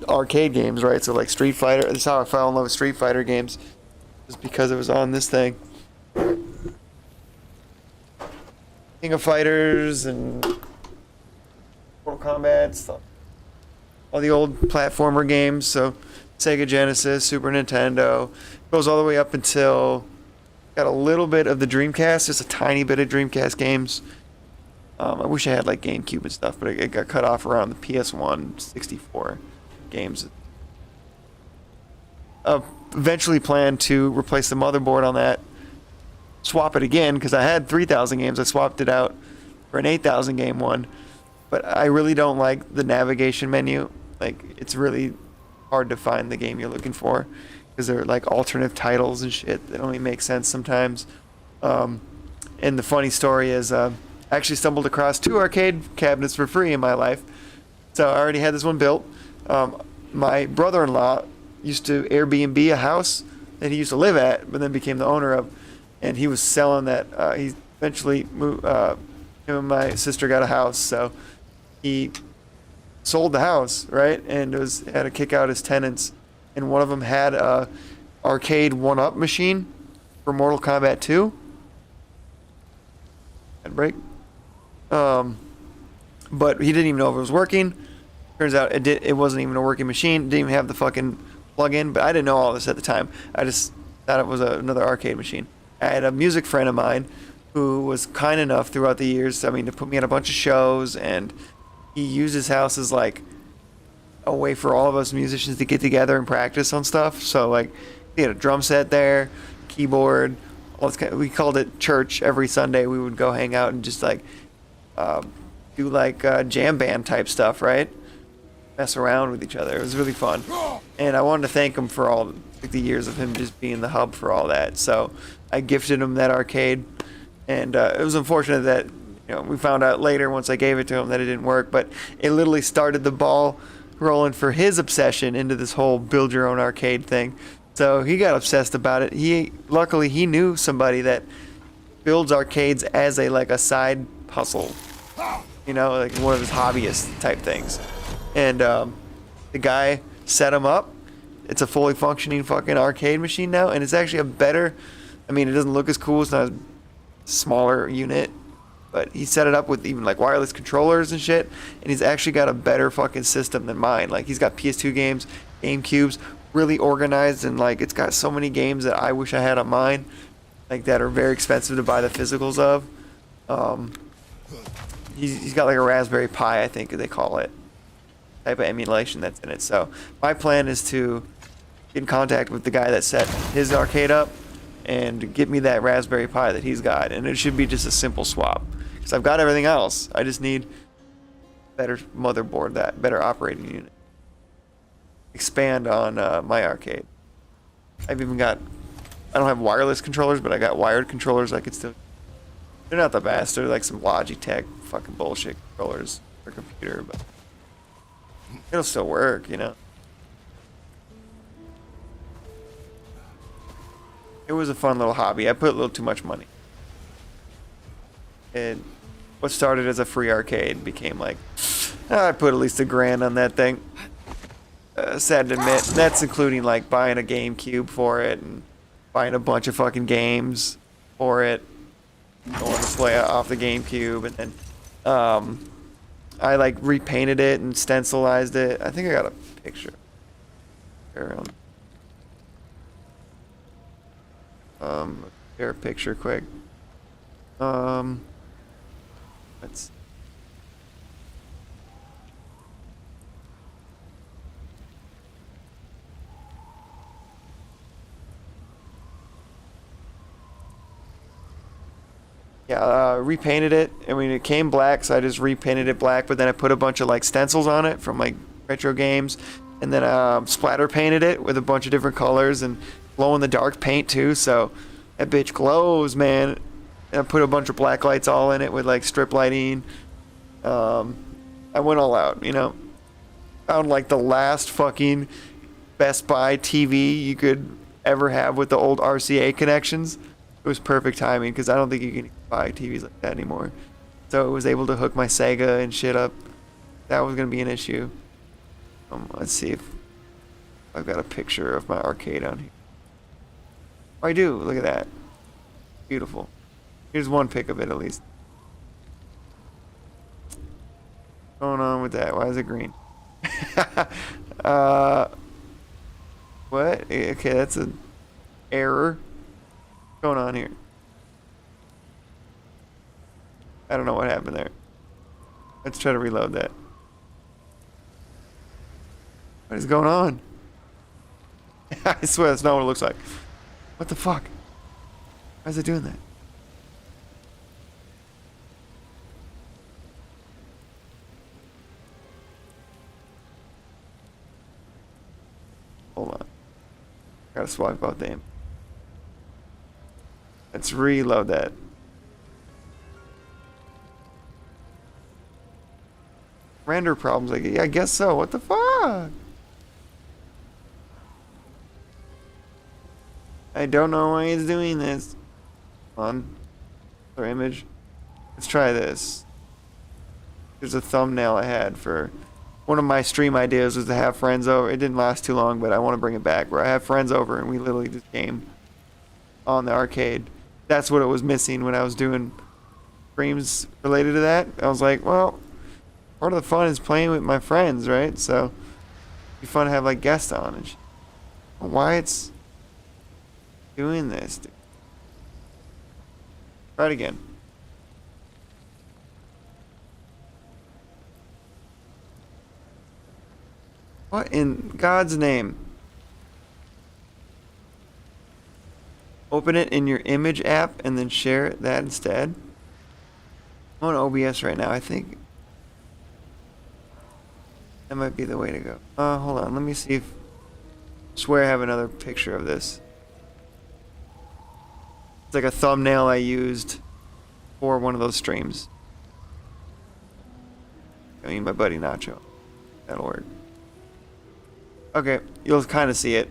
arcade games, right? So like Street Fighter. That's how I fell in love with Street Fighter games, just because it was on this thing. King of Fighters and Mortal Kombat stuff. All the old platformer games. So Sega Genesis, Super Nintendo, goes all the way up until. Got a little bit of the Dreamcast, just a tiny bit of Dreamcast games. I wish I had like GameCube and stuff, but it got cut off around the PS1 64 games. Eventually plan to replace the motherboard on that, swap it again, because I had 3,000 games. I swapped it out for an 8,000 game one, but I really don't like the navigation menu. Like, it's really hard to find the game you're looking for, because they're like alternate titles and shit that only make sense sometimes. And the funny story is, I actually stumbled across 2 arcade cabinets for free in my life. So I already had this one built. My brother-in-law used to Airbnb a house that he used to live at, but then became the owner of, and he was selling that. He eventually moved. Him and my sister got a house, so he sold the house, right? And had to kick out his tenants, and one of them had a arcade 1-up machine for Mortal Kombat 2. Head break. But he didn't even know if it was working. Turns out it wasn't even a working machine. Didn't even have the fucking plug-in. But I didn't know all this at the time. I just thought it was another arcade machine. I had a music friend of mine who was kind enough throughout the years, I mean, to put me on a bunch of shows, and he used his house as like a way for all of us musicians to get together and practice on stuff. So like, he had a drum set there, keyboard, all this we called it church. Every Sunday we would go hang out and just like do like jam band type stuff, right? Mess around with each other. It was really fun, and I wanted to thank him for all like, the years of him just being the hub for all that. So I gifted him that arcade, and it was unfortunate that we found out later once I gave it to him that it didn't work, but it literally started the ball rolling for his obsession into this whole build your own arcade thing. So he got obsessed about it. Luckily he knew somebody that builds arcades as a side hustle, like one of his hobbyist type things. And the guy set him up. It's a fully functioning fucking arcade machine now, and it's actually a better. I mean, it doesn't look as cool. It's not a smaller unit, but he set it up with even like wireless controllers and shit. And he's actually got a better fucking system than mine. Like he's got PS2 games, GameCubes, really organized, and like it's got so many games that I wish I had on mine, like that are very expensive to buy the physicals of. He's got like a Raspberry Pi, I think they call it, type of emulation that's in it. So my plan is to get in contact with the guy that set his arcade up and get me that Raspberry Pi that he's got, and it should be just a simple swap because I've got everything else. I just need better motherboard, that better operating unit. Expand on my arcade. I don't have wireless controllers, but I got wired controllers. I could still. They're not the best. They're like some Logitech fucking bullshit controllers for a computer, but it'll still work, It was a fun little hobby. I put a little too much money. And what started as a free arcade became like, I put at least $1,000 on that thing. Sad to admit, that's including like buying a GameCube for it and buying a bunch of fucking games for it. Going to play off the GameCube, and then I like repainted it and stencilized it. I think I got a picture. Share a picture quick. Let's. Yeah, repainted it. I mean, it came black, so I just repainted it black, but then I put a bunch of like stencils on it from like retro games, and then splatter painted it with a bunch of different colors and glow in the dark paint too, so that bitch glows, man. And I put a bunch of black lights all in it with like strip lighting. I went all out, Found like the last fucking Best Buy TV you could ever have with the old RCA connections. It was perfect timing because I don't think you can buy TVs like that anymore. So I was able to hook my Sega and shit up. That was going to be an issue. Let's see if I've got a picture of my arcade on here. Oh, I do. Look at that. Beautiful. Here's one pic of it at least. What's going on with that? Why is it green? What? Okay, that's an error. Going on here? I don't know what happened there. Let's try to reload that. What is going on? I swear that's not what it looks like. What the fuck? Why is it doing that? Hold on. Gotta swipe out the image. Let's reload that. Render problems, like, yeah, I guess so. What the fuck? I don't know why it's doing this. On our image. Let's try this. There's a thumbnail I had for one of my stream ideas was to have friends over. It didn't last too long, but I want to bring it back where I have friends over and we literally just game on the arcade. That's what it was missing when I was doing streams related to that. I was like, well, part of the fun is playing with my friends, right? So it'd be fun to have like guests on and shit. Why it's doing this, dude. Try it again. What in God's name? Open it in your image app and then share that instead. I'm on OBS right now. I think that might be the way to go. Hold on. Let me see if... I swear I have another picture of this. It's like a thumbnail I used for one of those streams. I mean, my buddy Nacho. That'll work. Okay, you'll kind of see it.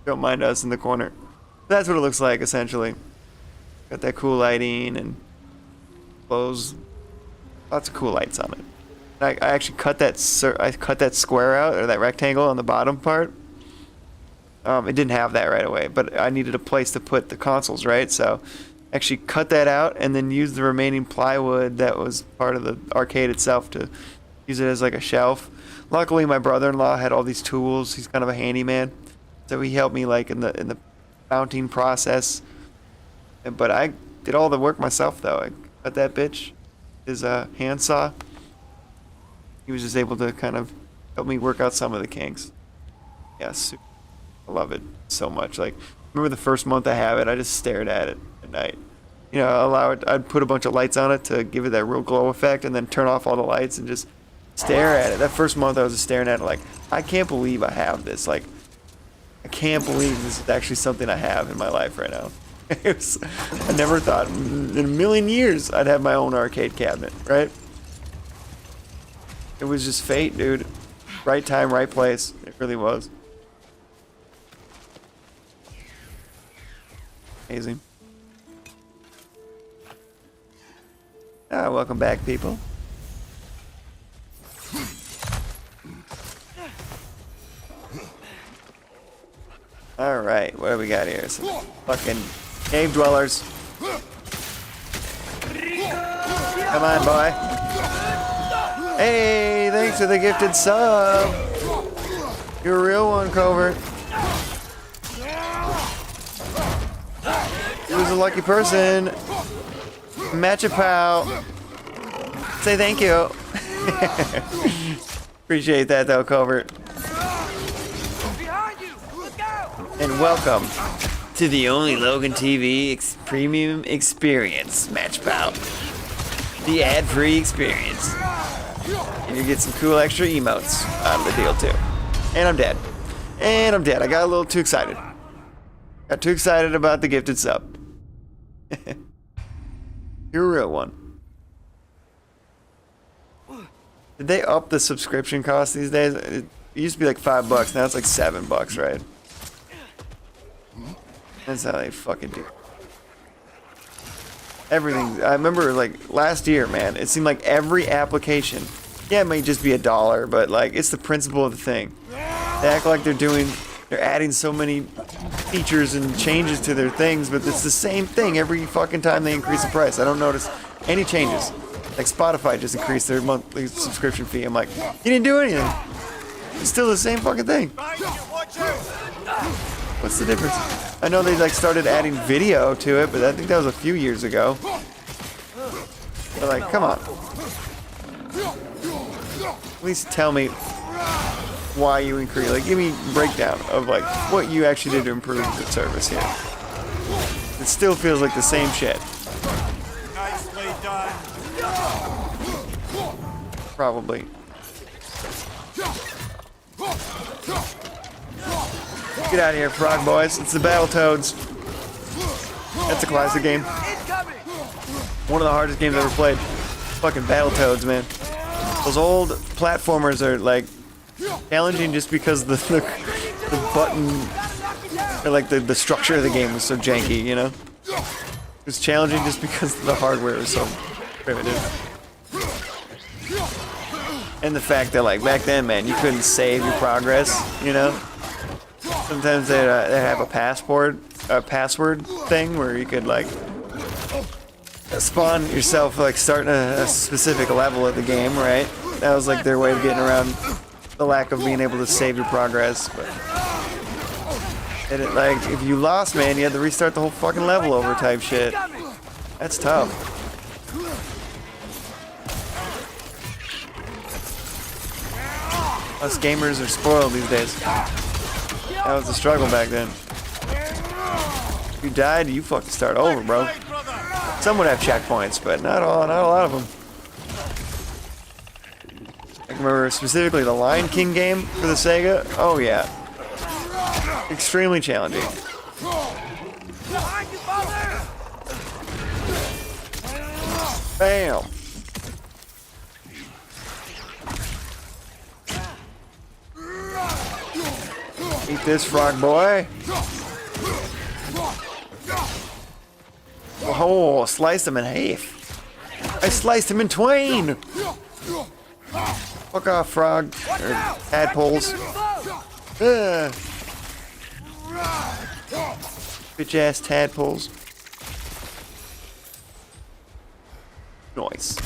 Don't mind us in the corner. That's what it looks like, essentially. Got that cool lighting and clothes. Lots of cool lights on it. I actually cut that square out, or that rectangle on the bottom part. It didn't have that right away, but I needed a place to put the consoles, right? So actually cut that out and then use the remaining plywood that was part of the arcade itself to use it as like a shelf. Luckily, my brother-in-law had all these tools. He's kind of a handyman, so he helped me like in the mounting process. But I did all the work myself, though. I cut that bitch, his handsaw. He was just able to kind of help me work out some of the kinks. Yes, I love it so much. Like, remember the first month I have it, I just stared at it at night. You know, I'd put a bunch of lights on it to give it that real glow effect, and then turn off all the lights and just stare at it. That first month I was just staring at it like, I can't believe I have this. Like, I can't believe this is actually something I have in my life right now. I never thought in a million years I'd have my own arcade cabinet, right? It was just fate, dude. Right time, right place. It really was. Amazing. Welcome back, people. Alright, what do we got here? Some fucking cave dwellers. Come on, boy. Hey, thanks for the gifted sub. You're a real one, Covert. Who's a lucky person? Match a pal. Say thank you. Appreciate that, though, Covert. And welcome to the only Logan TV premium experience, Match Pal. The ad-free experience. And you get some cool extra emotes out of the deal, too. And I'm dead. And I'm dead. I got a little too excited. Got too excited about the gifted sub. You're a real one. Did they up the subscription cost these days? It used to be like $5. Now it's like $7, right? That's how they fucking do. Everything. I remember like last year, man, it seemed like every application, yeah, it might just be $1, but like it's the principle of the thing. They act like they're adding so many features and changes to their things, but it's the same thing every fucking time they increase the price. I don't notice any changes. Like Spotify just increased their monthly subscription fee. I'm like, you didn't do anything. It's still the same fucking thing. What's the difference? I know they like started adding video to it, but I think that was a few years ago. But like, come on. At least tell me why you increase. Like, give me a breakdown of like what you actually did to improve the service here. It still feels like the same shit. Nicely done. Probably. Get out of here, frog boys. It's the Battletoads. That's a classic game. One of the hardest games I've ever played. Fucking Battletoads, man. Those old platformers are like challenging just because the button, or like the structure of the game was so janky, you know? It was challenging just because the hardware was so primitive. And the fact that like back then, man, you couldn't save your progress, you know? Sometimes they have a password thing where you could like spawn yourself like starting a specific level of the game, right? That was like their way of getting around the lack of being able to save your progress. But and it, like if you lost, man, you had to restart the whole fucking level over type shit. That's tough. Us gamers are spoiled these days. That was the struggle back then. If you died, you fucking start over, bro. Some would have checkpoints, but not a lot of them. I can remember specifically the Lion King game for the Sega. Oh yeah, extremely challenging. Bam. Eat this, frog boy. Oh, sliced him in half. I sliced him in twain. Fuck off, frog. Or tadpoles. Bitch ass tadpoles. Nice.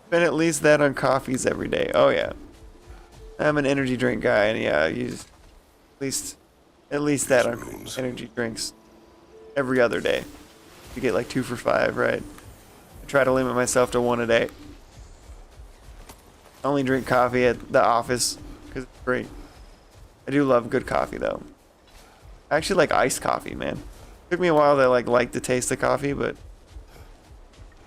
Spend at least that on coffees every day. Oh yeah. I'm an energy drink guy, and yeah, I use at least that on energy drinks every other day. You get like 2 for $5, right? I try to limit myself to 1 a day. I only drink coffee at the office because it's free. I do love good coffee though. I actually like iced coffee, man. Took me a while to like the taste of coffee, but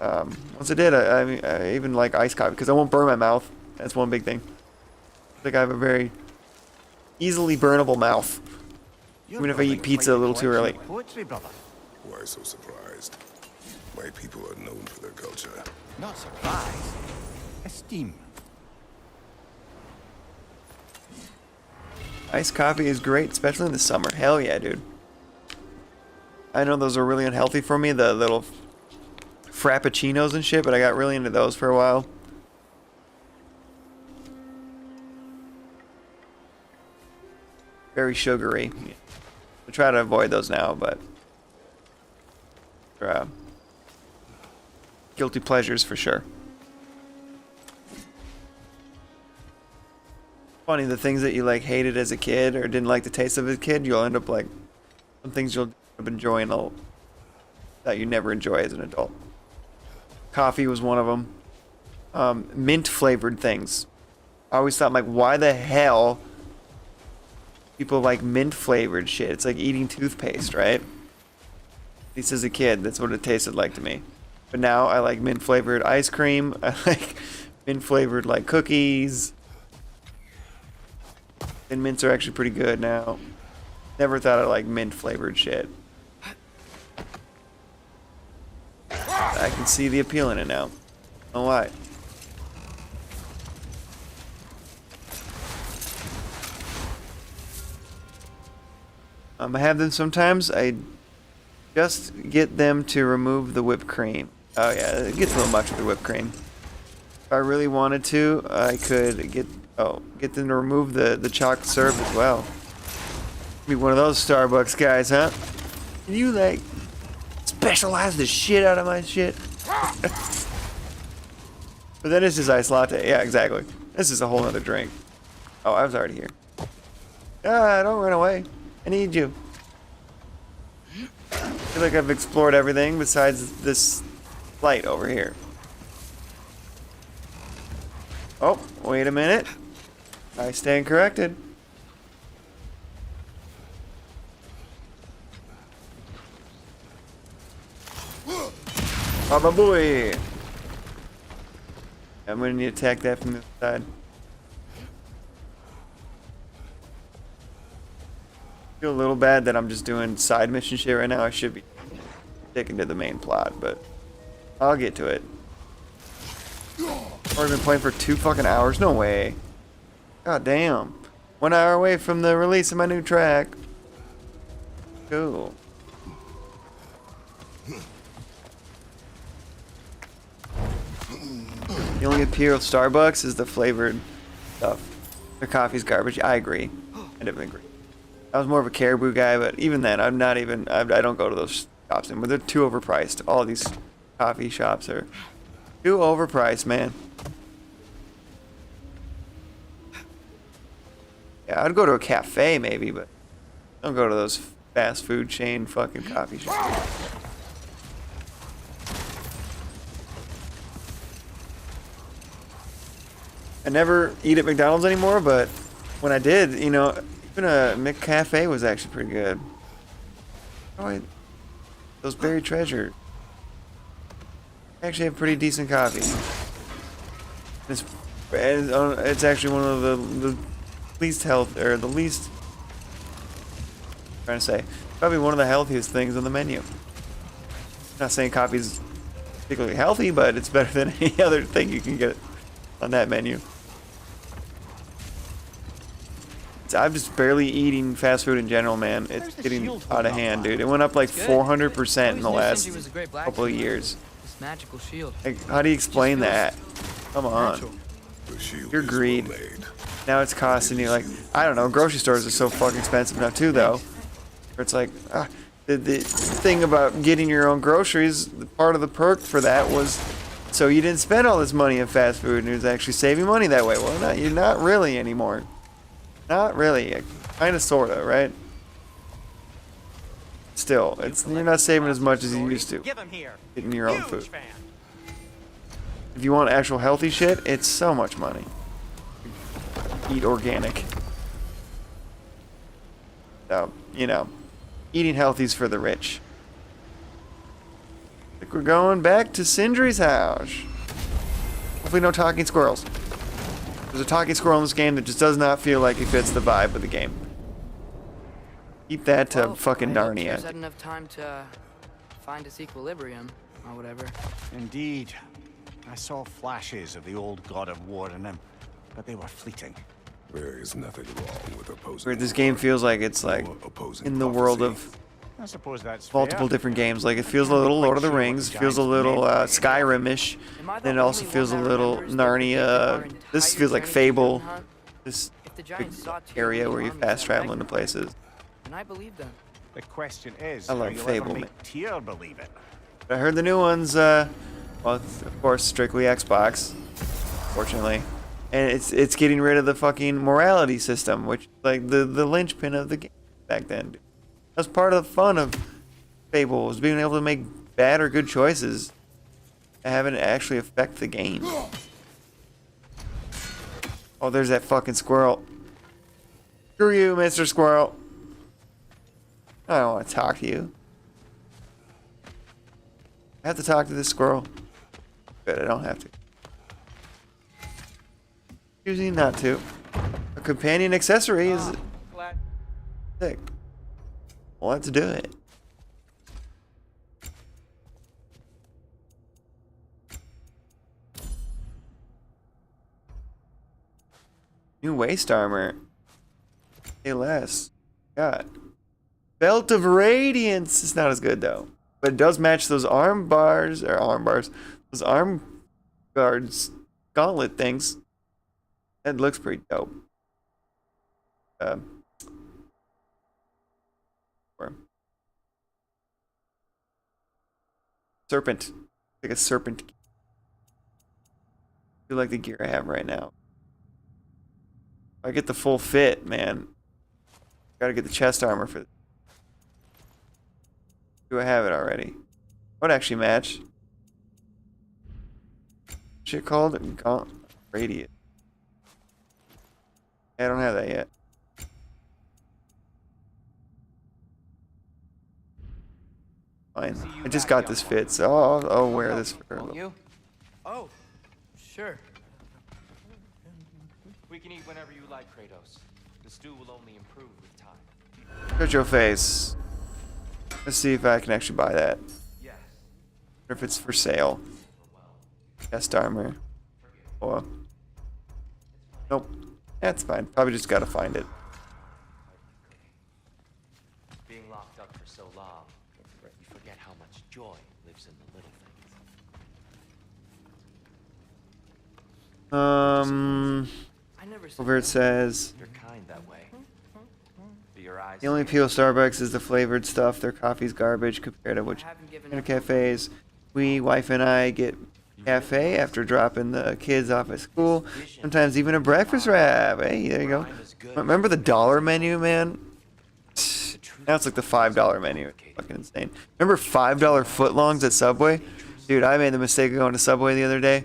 once I did, I even like iced coffee because I won't burn my mouth. That's one big thing. I think I have a very easily burnable mouth, even if I eat pizza a little too early. Why so surprised? My people are known for their culture. Not surprise. Esteem. Iced coffee is great, especially in the summer. Hell yeah, dude. I know those are really unhealthy for me, the little frappuccinos and shit, but I got really into those for a while. Very sugary. I try to avoid those now, but guilty pleasures for sure. Funny, the things that you like hated as a kid or didn't like the taste of as a kid, you'll end up like some things you'll end up enjoying that you never enjoy as an adult. Coffee was one of them. Mint flavored things. I always thought, like, why the hell people like mint flavored shit? It's like eating toothpaste, right? At least as a kid, that's what it tasted like to me. But now I like mint flavored ice cream. I like mint flavored like cookies. And mints are actually pretty good now. Never thought I liked mint flavored shit. I can see the appeal in it now. Oh, why? I have them sometimes. I just get them to remove the whipped cream. Oh yeah, it gets a little much with the whipped cream. If I really wanted to, I could get them to remove the chocolate syrup as well. Be one of those Starbucks guys, huh? Can you like specialize the shit out of my shit? But then it's just iced latte. Yeah, exactly. This is a whole other drink. Oh, I was already here. Ah, don't run away. I need you. I feel like I've explored everything besides this light over here. Oh, wait a minute. I stand corrected. Baba boy. I'm gonna need to attack that from the side. Feel a little bad that I'm just doing side mission shit right now. I should be sticking to the main plot, but I'll get to it. I've been playing for 2 fucking hours. No way. God damn. 1 hour away from the release of my new track. Cool. The only appeal of Starbucks is the flavored stuff. Their coffee's garbage. I agree. I definitely agree. I was more of a Caribou guy, but even then, I'm not even. I don't go to those shops anymore. They're too overpriced. All these coffee shops are too overpriced, man. Yeah, I'd go to a cafe maybe, but don't go to those fast food chain fucking coffee shops. I never eat at McDonald's anymore, but when I did, you know, even a McCafe was actually pretty good. Oh, those buried treasure. Actually have pretty decent coffee. It's actually one of the least health, or the least, I'm trying to say, probably one of the healthiest things on the menu. Not saying coffee's particularly healthy, but it's better than any other thing you can get on that menu. I'm just barely eating fast food in general, man. It's getting out of hand, dude. It went up like 400% in the last couple of years. This magical shield. Like, how do you explain that? Come on. The shield Your is greed. well made. Now it's costing you, like, I don't know, grocery stores are so fucking expensive now too, though. Where it's like, the thing about getting your own groceries, part of the perk for that was so you didn't spend all this money on fast food and it was actually saving money that way. Well, you're not really anymore. Not really. Kind of, sort of, right? Still, you're not saving as much as you used to. Getting your own food. If you want actual healthy shit, it's so much money. Eat organic. So, you know, eating healthy's for the rich. I think we're going back to Sindri's house. Hopefully no talking squirrels. There's a talking squirrel in this game that just does not feel like it fits the vibe of the game. Keep that to fucking I hope Narnia. Tears had enough time to find its equilibrium, or whatever. Indeed. I saw flashes of the old god of war in them, but they were fleeting. There is nothing wrong with opposing. Where this game feels like it's like in the world of I suppose that's multiple fair. different games. Like it feels a little Lord of the Rings, feels a little Skyrim-ish, then it also feels a little Narnia. This feels like Fable. This big area where you fast travel into places. And I believe them. The question is, I love how you'll Fable, ever man. make Tyr believe it. I heard the new ones, well, of course, strictly Xbox, fortunately. And it's getting rid of the fucking morality system, which like the linchpin of the game back then. That's part of the fun of Fable, was being able to make bad or good choices and having it actually affect the game. Oh, there's that fucking squirrel. Screw you, Mr. Squirrel. I don't want to talk to you. I have to talk to this squirrel. Good, I don't have to. Choosing not to. A companion accessory is sick. Well, let's do it. New waist armor. Hey, less. God. Belt of Radiance. It's not as good though, but it does match those arm bars, those arm guards, gauntlet things. That looks pretty dope. Serpent. Like a serpent. I feel like the gear I have right now. If I get the full fit, man. Gotta get the chest armor for this. Do I have it already? Would actually match. Shit called Gaunt Radiant. I don't have that yet. Fine. I just got this fit, so I'll wear this for a little. You? Oh, sure. We can eat whenever you like, Kratos. The stew will only improve with time. Shut your face. Let's see if I can actually buy that. Yes. Or if it's for sale. Chest armor. Oh. Nope. That's fine. Probably just gotta find it. Being locked up for so long, you forget how much joy lives in the little things. I never saw Over it says You're kind that way. But your eyes. the only appeal of Starbucks is the flavored stuff. Their coffee's garbage compared to what I haven't given in up. cafes. We, wife and I, get cafe after dropping the kids off at school. Sometimes even a breakfast wrap. Hey, there you go. Remember the dollar menu, man? Now it's like the $5 menu. It's fucking insane. Remember $5 footlongs at Subway? Dude, I made the mistake of going to Subway the other day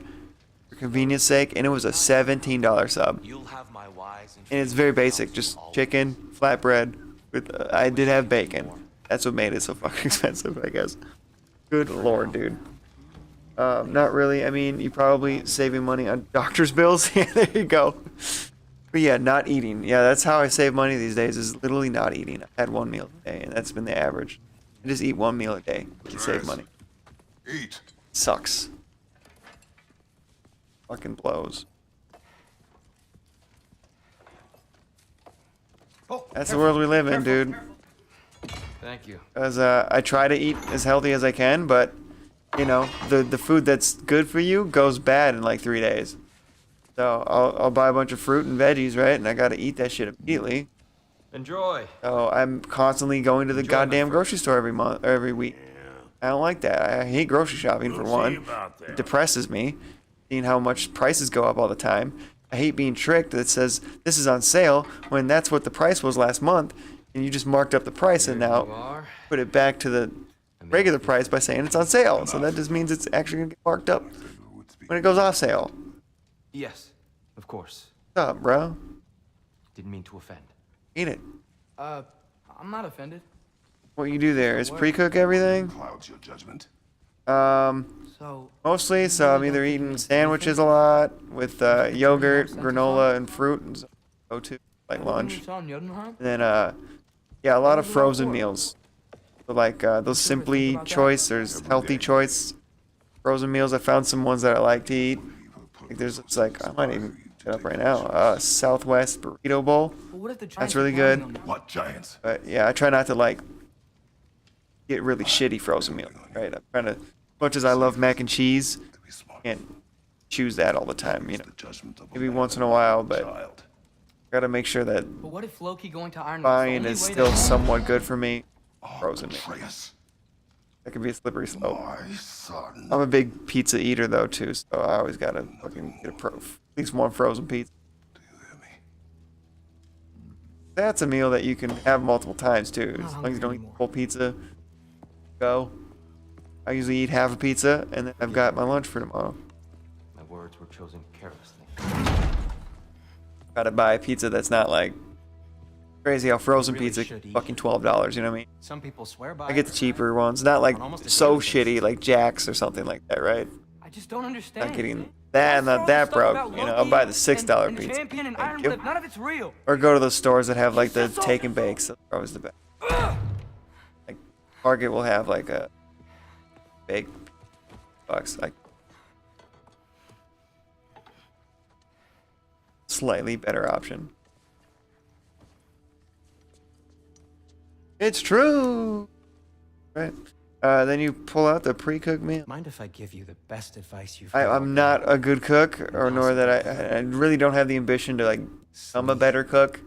for convenience sake, and it was a $17 sub. You'll have my wise And it's very basic, just chicken, flatbread. With I did have bacon. That's what made it so fucking expensive, I guess. Good lord, dude. Not really. I mean, you probably saving money on doctor's bills. Yeah, there you go. But yeah, not eating. Yeah, that's how I save money these days, is literally not eating. I've had one meal a day, and that's been the average. I just eat one meal a day to save money. Eat. Sucks. Fucking blows. That's the world we live in, dude. Thank you. Because I try to eat as healthy as I can, but, you know, the food that's good for you goes bad in like 3 days. So I'll buy a bunch of fruit and veggies, right? And I gotta eat that shit immediately. Enjoy. So I'm constantly going to the goddamn grocery store every month or every week. I don't like that. I hate grocery shopping for one. It depresses me, seeing how much prices go up all the time. I hate being tricked that says this is on sale when that's what the price was last month, and you just marked up the price and now put it back to the regular price by saying it's on sale. So that just means it's actually gonna get marked up when it goes off sale. Yes, of course. What's up, bro? Didn't mean to offend. Eat it. I'm not offended. What you do there is pre-cook everything. Clouds your judgment. So, Mostly, so I'm either eating sandwiches a lot with yogurt, granola, and fruit, and go to like lunch. And then, yeah, a lot of frozen meals. So like those Simply Choice, there's Healthy Choice frozen meals. I found some ones that I like to eat. Like there's, it's like, I might even shut up right now. Southwest Burrito Bowl. That's really good. What giants? But yeah, I try not to like get really shitty frozen meals, right? I'm trying to, as much as I love mac and cheese, can't choose that all the time, you know. Maybe once in a while, but gotta make sure that but what if Loki going to Iron buying is still somewhat good for me. Frozen meal. Atreus, That could be a slippery slope. my son. I'm a big pizza eater though too, so I always gotta fucking get at least one frozen pizza. Do you hear me? That's a meal that you can have multiple times too, as long as you don't eat the whole pizza. Go. I usually eat half a pizza, and then I've got my lunch for tomorrow. My words were chosen carelessly. Gotta buy a pizza that's not like crazy how frozen really pizza should eat. fucking $12. You know what I mean? Some people swear by I get the it. cheaper ones, not like so shitty like Jack's or something like that, right? I just don't understand. Not getting that, not that broke. You know, I'll buy the $6 pizza. Champion and Thank Iron you. Lip, none of it's real. Or go to those stores that have like the take and bakes. That's always the best. Like Target will have like a baked box, like slightly better option. It's true, right? Then you pull out the pre-cooked meal. Mind if I give you the best advice you've I'm not a good cook, or nor that I really don't have the ambition to like become a better cook.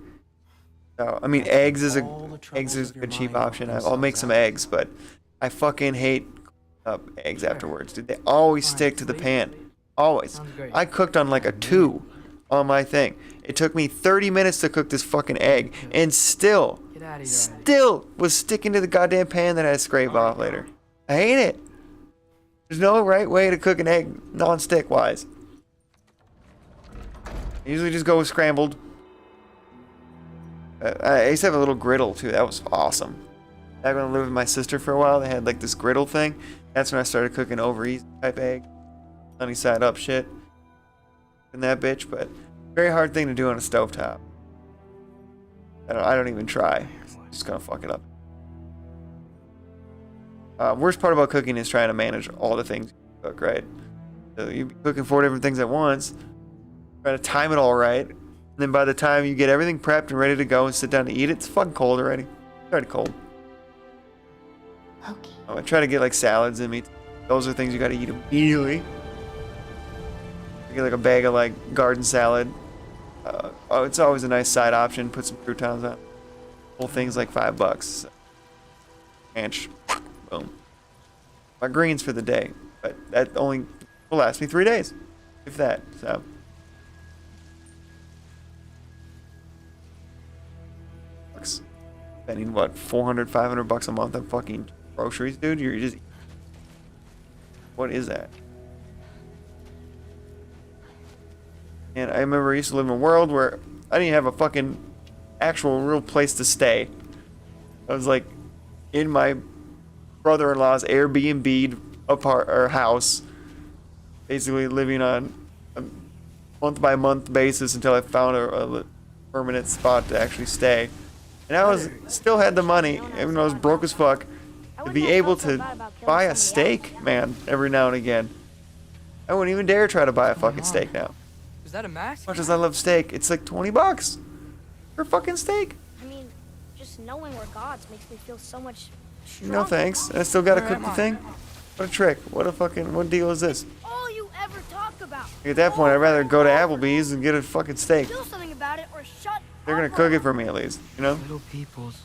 So I mean, eggs is a good cheap option. I'll make some eggs, but I fucking hate up eggs afterwards, dude. They always stick to the pan, always. I cooked on like a 2 on my thing. It took me 30 minutes to cook this fucking egg, and still was sticking to the goddamn pan that I had to scrape off later. I hate it. There's no right way to cook an egg non-stick wise. I usually just go with scrambled. I used to have a little griddle too. That was awesome. Back when I lived with my sister for a while, they had like this griddle thing. That's when I started cooking over easy type egg, sunny side up shit, and that bitch. But very hard thing to do on a stovetop. I don't even try. I'm just gonna fuck it up. Worst part about cooking is trying to manage all the things you cook, right? So you be cooking 4 different things at once, trying to time it all right, and then by the time you get everything prepped and ready to go and sit down to eat it, it's fucking cold already. It's already cold. Okay. I try to get like salads and meat. Those are things you gotta eat immediately. You get like a bag of like garden salad. Oh, it's always a nice side option. Put some croutons on. Whole thing's like $5. Ranch. Boom. My greens for the day, but that only will last me 3 days, if that. So. Spending what, 400, 500 bucks a month on fucking groceries, dude? You're just. What is that? And I remember I used to live in a world where I didn't have a fucking actual real place to stay. I was like in my brother-in-law's Airbnb apart or house, basically living on a month-by-month basis until I found a permanent spot to actually stay. And I was still had the money, even though I was broke as fuck, to be able to buy a steak, man, every now and again. I wouldn't even dare try to buy a fucking steak now. Is that a mask? As much as I love steak, it's like 20 bucks for a fucking steak. I mean, just knowing we're gods makes me feel so much stronger. No thanks. And I still gotta cook the thing? What a trick. What deal is this? All you ever talk about. At that point, I'd rather go to Applebee's and get a fucking steak. Do something about it or shut They're gonna cook it for me at least, you know? Little people's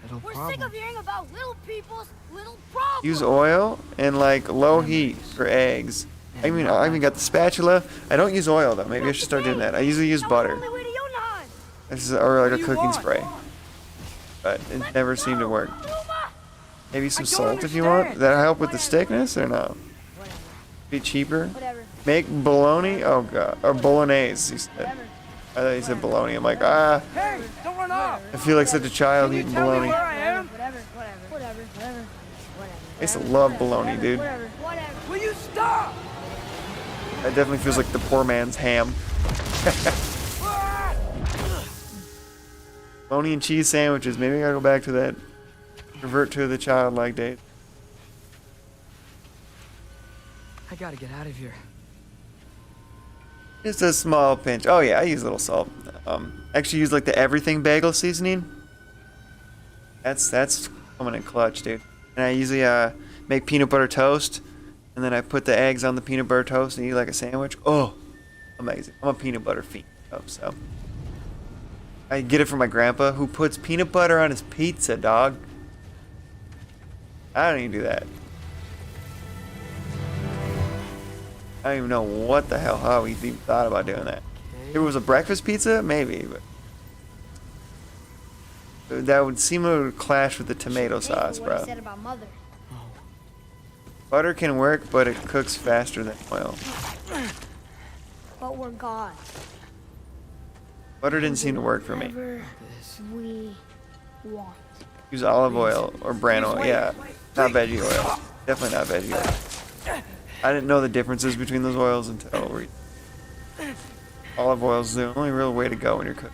little We're problems. sick of hearing about little people's little problems. Use oil and like low heat for eggs. I mean, I even got the spatula. I don't use oil though. Maybe I should start doing that. I usually use butter. Only way to Jotunheim. This is or like a cooking spray, but it never seemed to work. Maybe some salt if you want. Does that help with the thickness or no? Be cheaper. Whatever. Make bologna. Oh god, or bolognese. He said. I thought he said bologna. I'm like, ah. Hey, don't run off! I feel like such a child eating bologna. I am? Whatever. I used to love bologna, dude. Whatever. Will you stop? That definitely feels like the poor man's ham. Bologna and cheese sandwiches. Maybe I gotta go back to that. Revert to the childlike days. I gotta get out of here. Just a small pinch. Oh yeah, I use a little salt. Actually use like the everything bagel seasoning. That's coming in clutch, dude. And I usually make peanut butter toast, and then I put the eggs on the peanut butter toast and eat like a sandwich. Oh, amazing! I'm a peanut butter fiend, so I get it from my grandpa, who puts peanut butter on his pizza, dog. I don't even do that. I don't even know what the hell, how he even thought about doing that. If it was a breakfast pizza, maybe, but that would seem to clash with the tomato sauce, What he bro. said about mother. Butter can work, but it cooks faster than oil. But we're gods. Butter didn't seem to work for me. Whatever we want. Use olive oil or bran oil. Yeah, not veggie oil. Definitely not veggie oil. I didn't know the differences between those oils until olive oil is the only real way to go when you're cooking.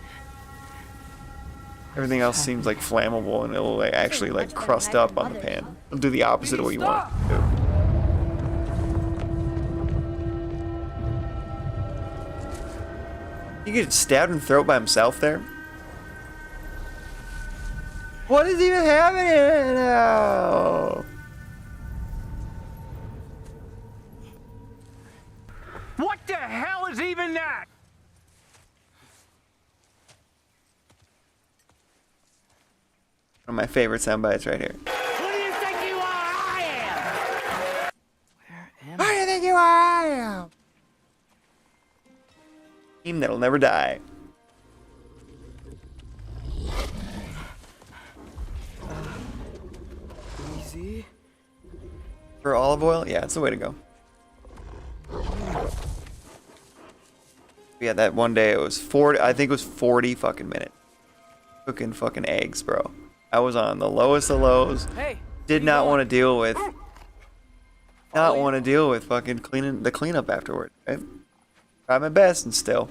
Everything else seems like flammable and it'll like actually like crust up on the pan. It'll do the opposite of what you want it to do. You get stabbed in the throat by himself there? What is even happening now? What the hell is even that? One of my favorite sound bites right here. Who do you think you are? I am! Where am Who do you think you are? I am. Team that'll never die. Easy. For olive oil? Yeah, it's the way to go. Yeah, that one day it was 40, I think it was 40 fucking minutes. Cooking fucking eggs, bro. I was on the lowest of lows. Hey. Did not want to deal with fucking cleanup afterward, right? Tried my best and still.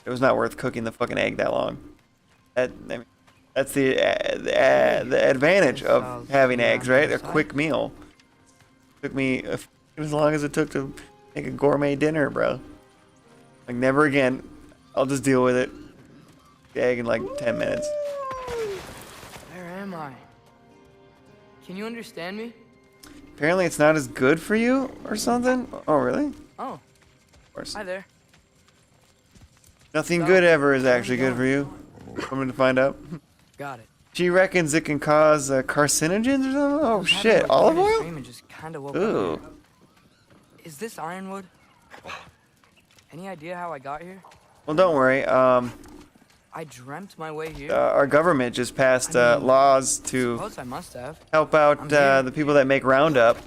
It was not worth cooking the fucking egg that long. That's the advantage of having eggs, right? A quick meal. Took me as long as it took to make a gourmet dinner, bro. Like, never again. I'll just deal with it. The egg in like 10 minutes. Where am I? Can you understand me? Apparently it's not as good for you or something. Oh, really? Oh, course. Hi there. Nothing good ever is actually good for you. Coming to find out. Got it. She reckons it can cause carcinogens or something. Oh Was having shit! a Olive weird oil? dream and just kinda woke up Ooh. here. Is this ironwood? Any idea how I got here? Well, don't worry. I dreamt my way here. Our government just passed I mean, laws to Suppose I must have. help out I'm here. the people that make Roundup,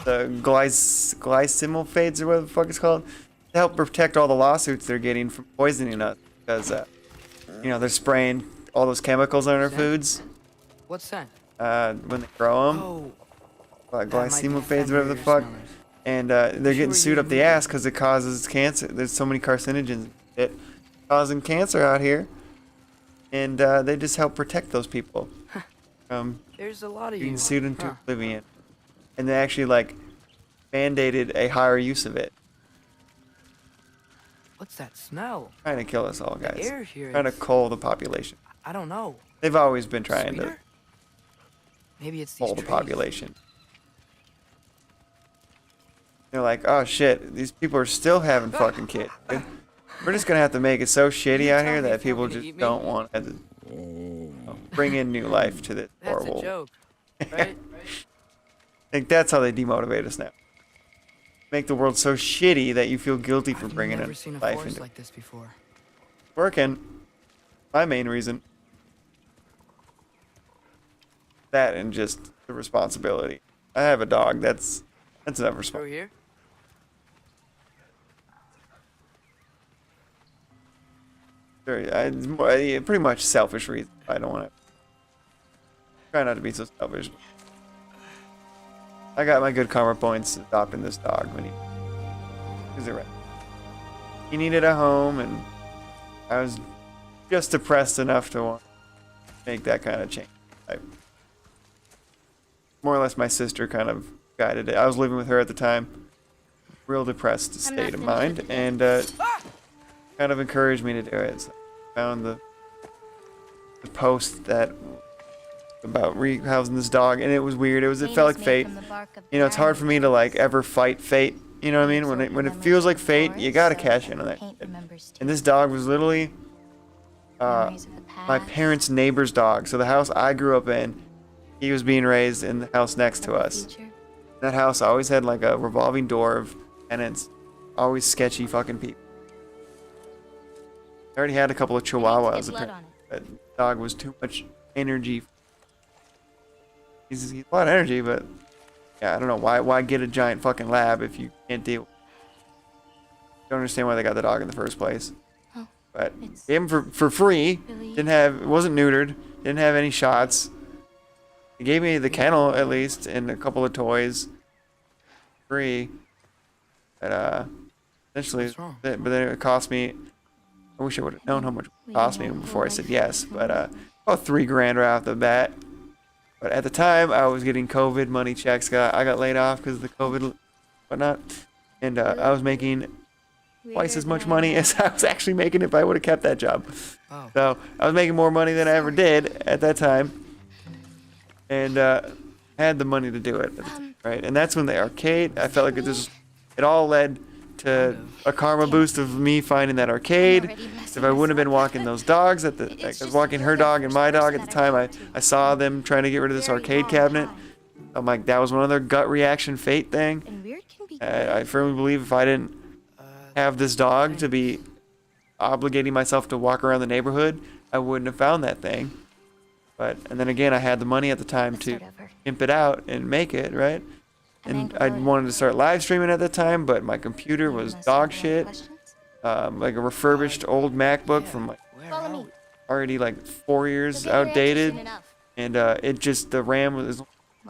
the glycymulfates or whatever the fuck it's called, to help protect all the lawsuits they're getting from poisoning us because, you know, they're spraying all those chemicals on our foods What's that? when they grow them, Oh, glycymulfates, whatever the fuck, and they're getting sued up the ass because it causes cancer. There's so many carcinogens it causing cancer out here, and they just help protect those people from there's a lot of being you. sued into Huh. oblivion. And they actually like mandated a higher use of it. What's that smell? Trying to kill us all, The guys. air here Trying to is- cull the population. I don't know. They've always been trying to Sweeter? Maybe it's these cull the trees. population. They're like, oh shit, these people are still having fucking kids. Dude. We're just gonna have to make it so shitty out here that people just don't want to bring in new life to this That's horrible. a joke, right? I think that's how they demotivate us now. Make the world so shitty that you feel guilty for I've bringing never in seen a life forest into like this before. working. My main reason. That and just the responsibility. I have a dog. That's enough Through responsibility. here? It's more, pretty much selfish reason. I don't want to. Try not to be so selfish. I got my good karma points adopting this dog when he needed a home, and I was just depressed enough to want to make that kind of change. More or less, my sister kind of guided it. I was living with her at the time, real depressed state of mind, and kind of encouraged me to do it. So I found the post that about rehousing this dog, and it was weird. It felt like fate. You know, it's hard for me to like ever fight fate. You know what I mean? When it feels like fate, you gotta cash in on that shit. And this dog was literally my parents' neighbor's dog. So the house I grew up in, he was being raised in the house next to us. That house always had like a revolving door of tenants, always sketchy fucking people. I already had a couple of chihuahuas. Apparently. That dog was too much energy. He's a lot of energy, but yeah, I don't know why get a giant fucking lab if you can't deal. Don't understand why they got the dog in the first place. But gave him for free. It wasn't neutered. Didn't have any shots. He gave me the kennel at least and a couple of toys, free. But essentially, What's wrong? but then it cost me. I wish I would have known how much it cost me before I said yes. But about $3,000 right off the bat. But at the time, I was getting COVID money checks. I got laid off because of the COVID, whatnot, and I was making twice as much money as I was actually making if I would have kept that job. Oh. So I was making more money than I ever did at that time, and had the money to do it, right? And that's when the arcade. I felt like it all led to a karma boost of me finding that arcade. If I wouldn't have been walking those dogs I was walking her dog and my dog at the time. I saw them trying to get rid of this arcade cabinet. I'm like, that was one of their gut reaction fate thing. I firmly believe if I didn't have this dog to be obligating myself to walk around the neighborhood, I wouldn't have found that thing. And then again, I had the money at the time to imp it out and make it, right? And I wanted to start live streaming at the time, but my computer was dog shit. Like a refurbished old MacBook from like already like 4 years outdated, and the RAM was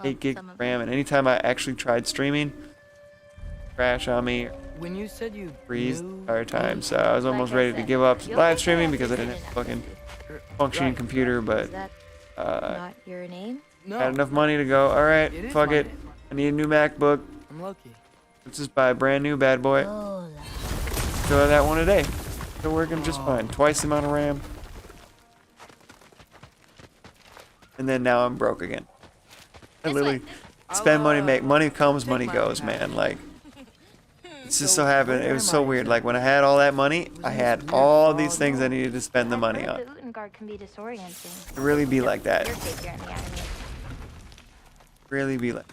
8 gig RAM, and anytime I actually tried streaming, crash on me, When you said you freeze the knew entire time. So I was almost ready to give up live streaming because I didn't have a fucking functioning computer, but Not your name? No, had enough money to go, all right, It is fuck my it, name. I need a new MacBook. I'm lucky. Let's just buy a brand new bad boy. So that one today. Still working just fine. Twice the amount of RAM. And then now I'm broke again. I literally spend money, make money comes, money goes, man. Like, It's just so happened. It was so weird. Like when I had all that money, I had all these things I needed to spend the money on. The Utengard can be disorienting. It really be like that. Your figure in the anime. Really be like.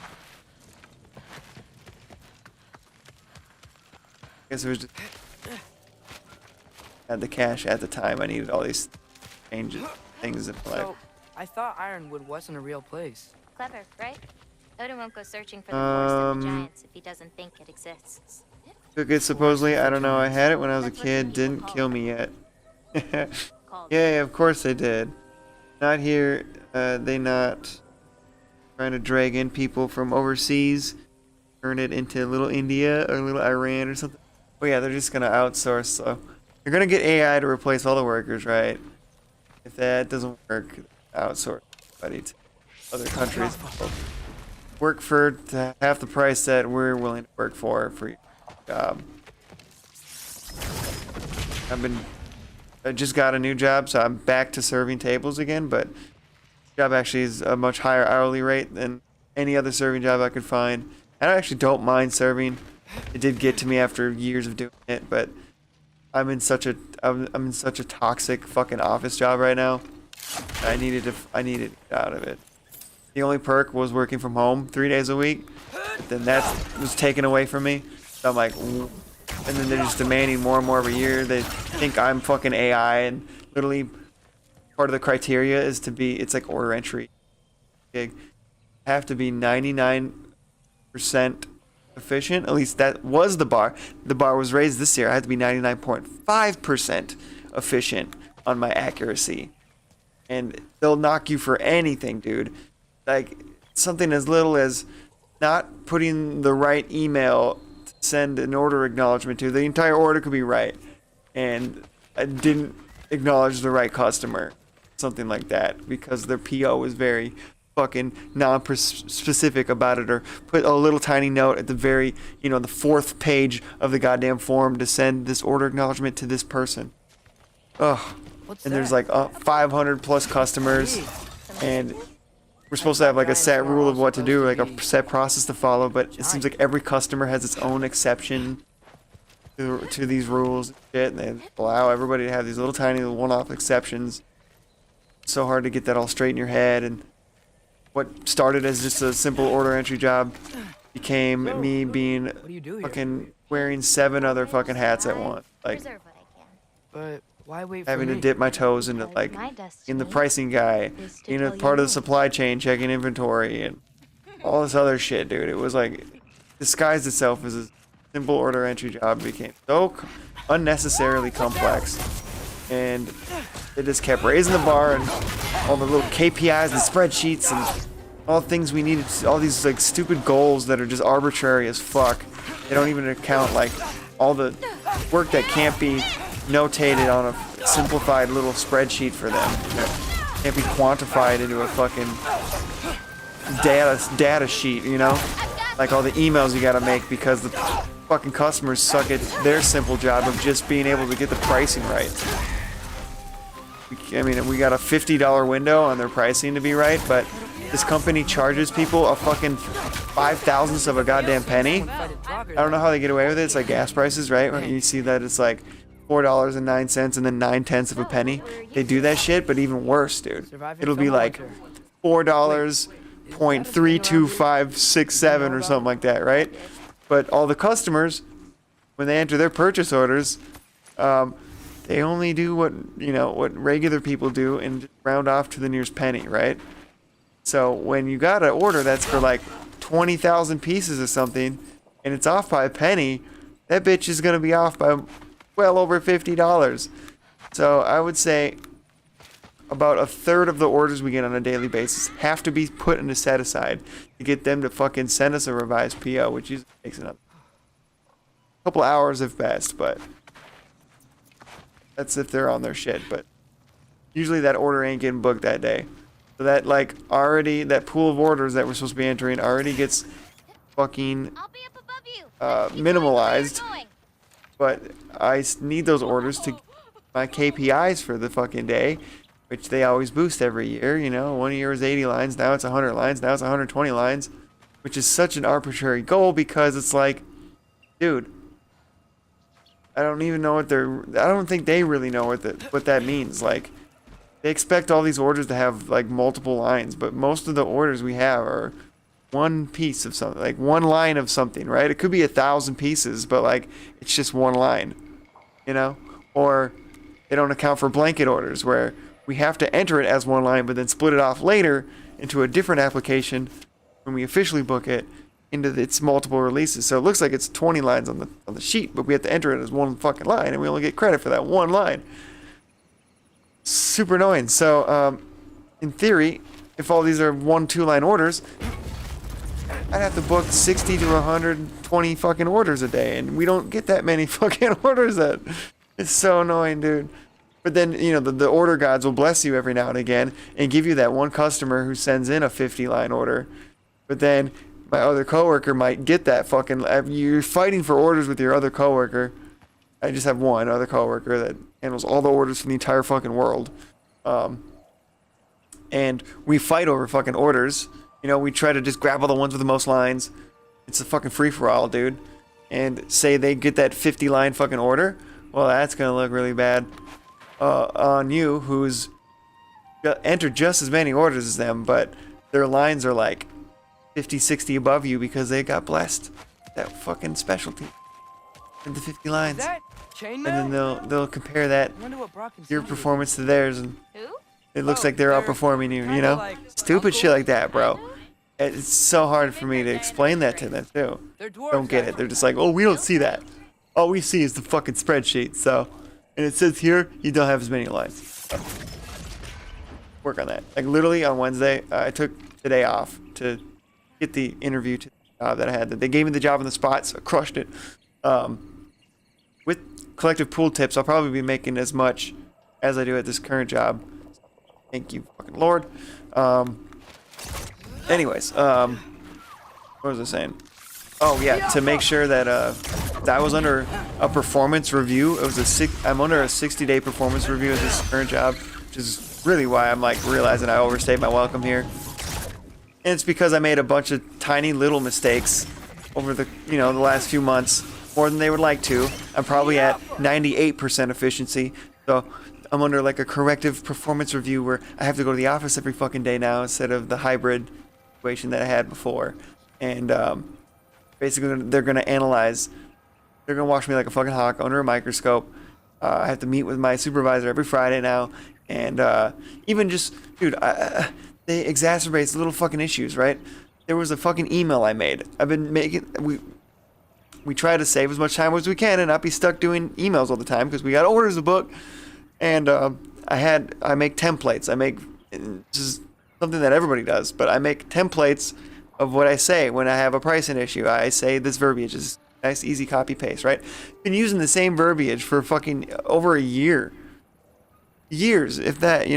I guess it was just had the cash at the time. I needed all these changes, things in my life. So, I thought Ironwood wasn't a real place. Clever, right? Odin won't go searching for the forest of the giants if he doesn't think it exists. Took it supposedly. I don't know. I had it when I was a kid. Didn't kill me yet. Yeah, of course they did. Not here. They not trying to drag in people from overseas, turn it into little India or little Iran or something. Oh yeah, they're just gonna outsource. So you're gonna get AI to replace all the workers, right? If that doesn't work, outsource everybody to other countries. Work for half the price that we're willing to work for your job. I just got a new job, so I'm back to serving tables again, but job actually is a much higher hourly rate than any other serving job I could find. And I actually don't mind serving. It did get to me after years of doing it, but I'm in such a toxic fucking office job right now. I needed to get out of it. The only perk was working from home 3 days a week. Then that was taken away from me. So I'm like, and then they're just demanding more and more every year. They think I'm fucking AI, and literally part of the criteria is to be, it's like order entry gig. Have to be 99% efficient. At least that was the bar. The bar was raised this year. I had to be 99.5% efficient on my accuracy. And they'll knock you for anything, dude. Like something as little as not putting the right email to send an order acknowledgement to. The entire order could be right, and I didn't acknowledge the right customer. Something like that, because their PO was very fucking non-specific about it, or put a little tiny note at the very, the 4th page of the goddamn form to send this order acknowledgement to this person. Ugh. And there's like 500 plus customers, and we're supposed to have like a set rule of what to do, like a set process to follow, but it seems like every customer has its own exception to these rules and shit, and they allow everybody to have these little tiny one-off exceptions. So hard to get that all straight in your head, and what started as just a simple order entry job became me being fucking wearing 7 other fucking hats at once, like But why wait for having me? to dip my toes into like in the pricing guy, part of the supply chain, checking inventory and all this other shit, dude. It was like disguised itself as a simple order entry job, became so unnecessarily complex, and they just kept raising the bar, and all the little KPIs and spreadsheets and all the things we needed, all these like stupid goals that are just arbitrary as fuck. They don't even account like all the work that can't be notated on a simplified little spreadsheet for them. That can't be quantified into a fucking data sheet, like all the emails you gotta make because the fucking customers suck at their simple job of just being able to get the pricing right. I mean, we got a $50 window on their pricing to be right, but this company charges people a fucking 5/1000th of a goddamn penny. I don't know how they get away with it. It's like gas prices, right? When you see that it's like $4.09 and then 9/10 of a penny. They do that shit, but even worse, dude. It'll be like $4.32567 or something like that, right? But all the customers, when they enter their purchase orders, they only do what regular people do and round off to the nearest penny, right? So when you got an order that's for like 20,000 pieces or something, and it's off by a penny, that bitch is gonna be off by well over $50. So I would say about 1/3 of the orders we get on a daily basis have to be put in a set aside to get them to fucking send us a revised PO, which usually takes a couple hours if best, but that's if they're on their shit. But usually that order ain't getting booked that day. So that that pool of orders that we're supposed to be entering already gets fucking minimalized. But I need those orders to my KPIs for the fucking day, which they always boost every year. One year was 80 lines, now it's 100 lines, now it's 120 lines, which is such an arbitrary goal because it's like, dude, I don't even know what they're. I don't think they really know what that means. Like, they expect all these orders to have like multiple lines, but most of the orders we have are one piece of something, like one line of something, right? It could be 1,000 pieces, but like it's just one line, you know? Or they don't account for blanket orders where we have to enter it as one line, but then split it off later into a different application when we officially book it into its multiple releases. So it looks like it's 20 lines on the sheet, but we have to enter it as one fucking line, and we only get credit for that one line. Super annoying. So, in theory, if all these are 1-2 line orders, I'd have to book 60 to 120 fucking orders a day, and we don't get that many fucking orders. It's so annoying, dude. But then, you know, the order gods will bless you every now and again and give you that one customer who sends in a 50-line order. But then my other coworker might get that fucking. You're fighting for orders with your other coworker. I just have one other coworker that handles all the orders from the entire fucking world. And we fight over fucking orders. You know, we try to just grab all the ones with the most lines. It's a fucking free-for-all, dude. And say they get that 50-line fucking order. Well, that's gonna look really bad on you, who's entered just as many orders as them, but their lines are like 50, 60 above you because they got blessed. That fucking specialty. And the 50 lines. And then they'll compare that, your performance to theirs, and it looks like they're outperforming you, you know? Stupid shit like that, bro. It's so hard for me to explain that to them, too. Don't get it. They're just like, oh, we don't see that. All we see is the fucking spreadsheet, so. And it says here, you don't have as many lines. So, work on that. Like, literally on Wednesday, I took today off to get the interview to the job that I had. They gave me the job on the spot, so I crushed it. With collective pool tips, I'll probably be making as much as I do at this current job. Thank you, fucking Lord. Anyways, what was I saying? Oh yeah, to make sure that I was under a performance review. It was I'm under a 60-day performance review at this current job, which is really why I'm like realizing I overstayed my welcome here. And it's because I made a bunch of tiny little mistakes over the the last few months, more than they would like to. I'm probably at 98% efficiency, so I'm under like a corrective performance review where I have to go to the office every fucking day now instead of the hybrid situation that I had before. And basically they're going to analyze, they're going to watch me like a fucking hawk under a microscope. I have to meet with my supervisor every Friday now. And even just, dude, they exacerbate little fucking issues, right? There was a fucking email I made. I've been making, we try to save as much time as we can and not be stuck doing emails all the time because we got orders to book. And I make templates. This is something that everybody does, but I make templates of what I say when I have a pricing issue. I say this verbiage is nice, easy copy paste, right? Been using the same verbiage for fucking over a year. Years, if that,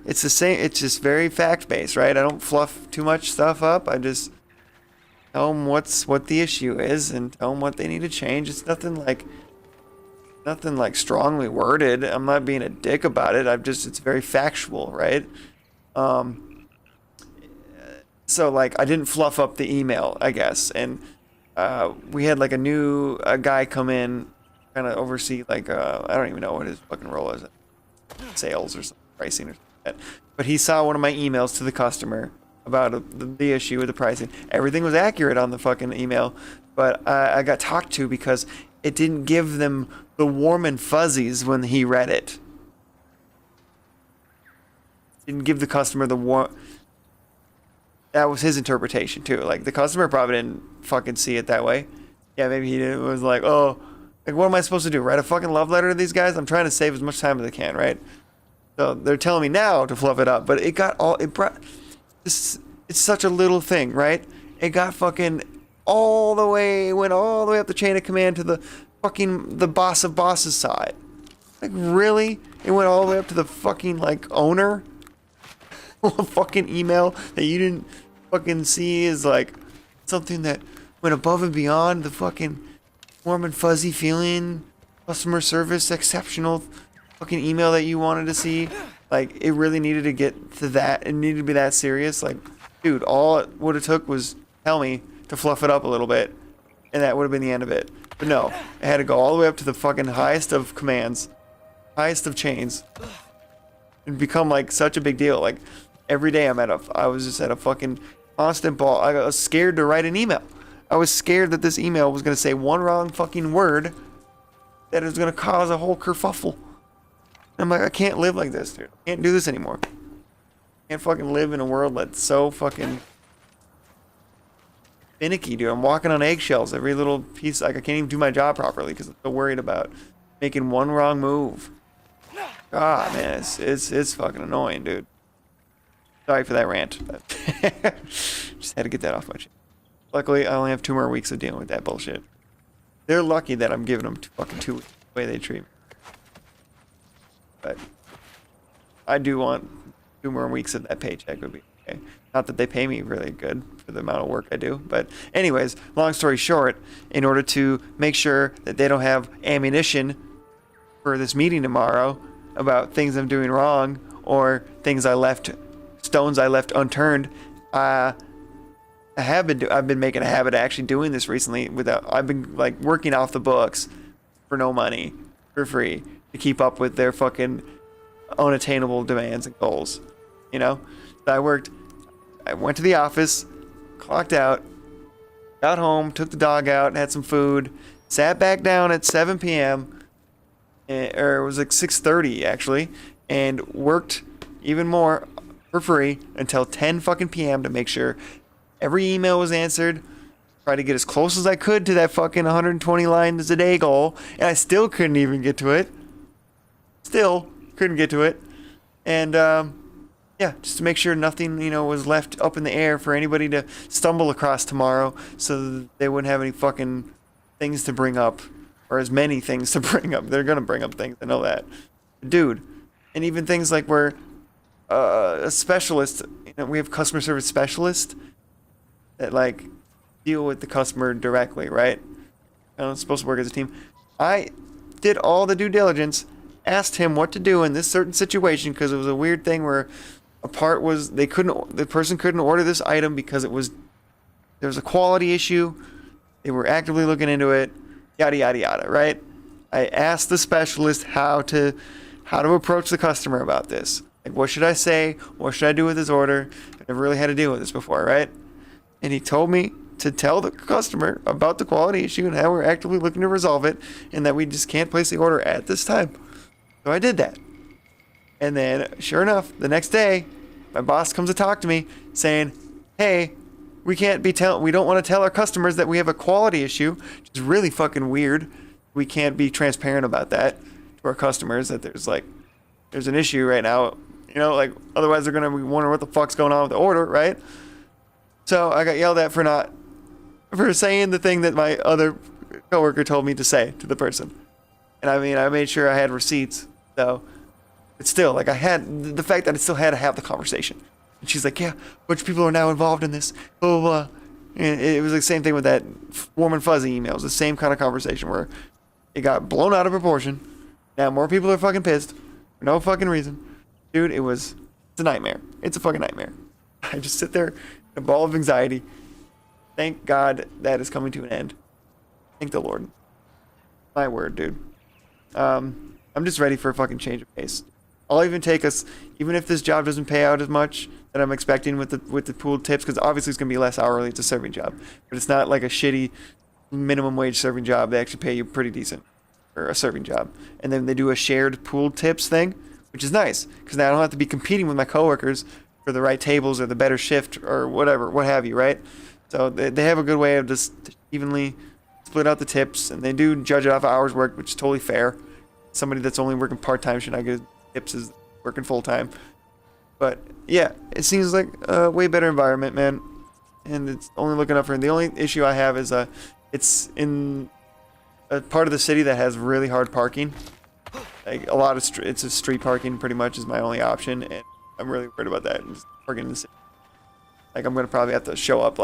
it's the same. It's just very fact based, right? I don't fluff too much stuff up. I just tell them what the issue is and tell them what they need to change. It's nothing like strongly worded. I'm not being a dick about it. It's very factual, right? So like I didn't fluff up the email, I guess. And we had like a guy come in, kind of oversee like I don't even know what his fucking role is, sales or something, pricing or something like that. But he saw one of my emails to the customer about the issue with the pricing. Everything was accurate on the fucking email, but I got talked to because it didn't give them the warm and fuzzies when he read it. Didn't give the customer the warm. That was his interpretation too. Like the customer probably didn't fucking see it that way. Yeah, maybe he didn't. It was like, oh, like what am I supposed to do? Write a fucking love letter to these guys? I'm trying to save as much time as I can, right? So they're telling me now to fluff it up, but it's such a little thing, right? It got fucking went all the way up the chain of command to the boss of bosses side. Like really? It went all the way up to the fucking like owner? A fucking email that you didn't fucking see is like something that went above and beyond the fucking warm and fuzzy feeling, customer service, exceptional fucking email that you wanted to see. Like it really needed to get to that. It needed to be that serious. Like, dude, all it would have took was tell me to fluff it up a little bit, and that would have been the end of it. But no, I had to go all the way up to the fucking highest of commands, highest of chains, and become like such a big deal. Like every day I was just at a fucking constant ball. I was scared to write an email. I was scared that this email was gonna say one wrong fucking word that is gonna cause a whole kerfuffle. And I'm like, I can't live like this, dude. I can't do this anymore. I can't fucking live in a world that's so fucking finicky, dude. I'm walking on eggshells every little piece. Like I can't even do my job properly because I'm so worried about making one wrong move. God, man, it's fucking annoying, dude. Sorry for that rant. But just had to get that off my chest. Luckily, I only have 2 more weeks of dealing with that bullshit. They're lucky that I'm giving them fucking 2 weeks the way they treat me. But I do want 2 more weeks of that paycheck would be okay. Not that they pay me really good for the amount of work I do. But anyways, long story short, in order to make sure that they don't have ammunition for this meeting tomorrow about things I'm doing wrong or stones I left unturned, I've been making a habit of actually doing this recently I've been like working off the books for no money, for free, to keep up with their fucking unattainable demands and goals. You know? So I went to the office, clocked out, got home, took the dog out, had some food, sat back down at 7 p.m. Or it was like 6:30 actually, and worked even more for free until 10 fucking p.m. to make sure every email was answered. Tried to get as close as I could to that fucking 120 lines a day goal, and I still couldn't even get to it. Still couldn't get to it. And yeah, just to make sure nothing, was left up in the air for anybody to stumble across tomorrow, so that they wouldn't have any fucking things to bring up, or as many things to bring up. They're gonna bring up things, I know that. Dude, and even things like where a specialist, we have customer service specialists that like deal with the customer directly, right? It's supposed to work as a team. I did all the due diligence, asked him what to do in this certain situation because it was a weird thing where the person couldn't order this item because there was a quality issue. They were actively looking into it, yada yada yada, right? I asked the specialist how to approach the customer about this. Like, what should I say? What should I do with this order? I've never really had to deal with this before, right? And he told me to tell the customer about the quality issue and how we're actively looking to resolve it, and that we just can't place the order at this time. So I did that. And then, sure enough, the next day, my boss comes to talk to me saying, hey, we don't want to tell our customers that we have a quality issue, which is really fucking weird. We can't be transparent about that to our customers, that there's an issue right now, otherwise they're going to be wondering what the fuck's going on with the order, right? So I got yelled at for saying the thing that my other coworker told me to say to the person. And I made sure I had receipts, so, but still, I had the fact that I still had to have the conversation. And she's like, yeah, a bunch of people are now involved in this, blah, blah, blah. And it was the same thing with that warm and fuzzy email. It was the same kind of conversation where it got blown out of proportion. Now more people are fucking pissed for no fucking reason. Dude, it's a nightmare. It's a fucking nightmare. I just sit there in a ball of anxiety. Thank God that is coming to an end. Thank the Lord. My word, dude. I'm just ready for a fucking change of pace. I'll even take us, even if this job doesn't pay out as much that I'm expecting with the pooled tips, because obviously it's going to be less hourly. It's a serving job. But it's not like a shitty minimum wage serving job. They actually pay you pretty decent for a serving job. And then they do a shared pooled tips thing, which is nice, because now I don't have to be competing with my coworkers for the right tables or the better shift or whatever, what have you, right? So they have a good way of just evenly split out the tips, and they do judge it off of hours worked, which is totally fair. Somebody that's only working part-time should not get tips as working full-time. But yeah, it seems like a way better environment, man. And it's only looking up for, the only issue I have is it's in a part of the city that has really hard parking. Like a lot of it's a street parking pretty much is my only option, and I'm really worried about that. Just parking in the city. Like I'm gonna probably have to show up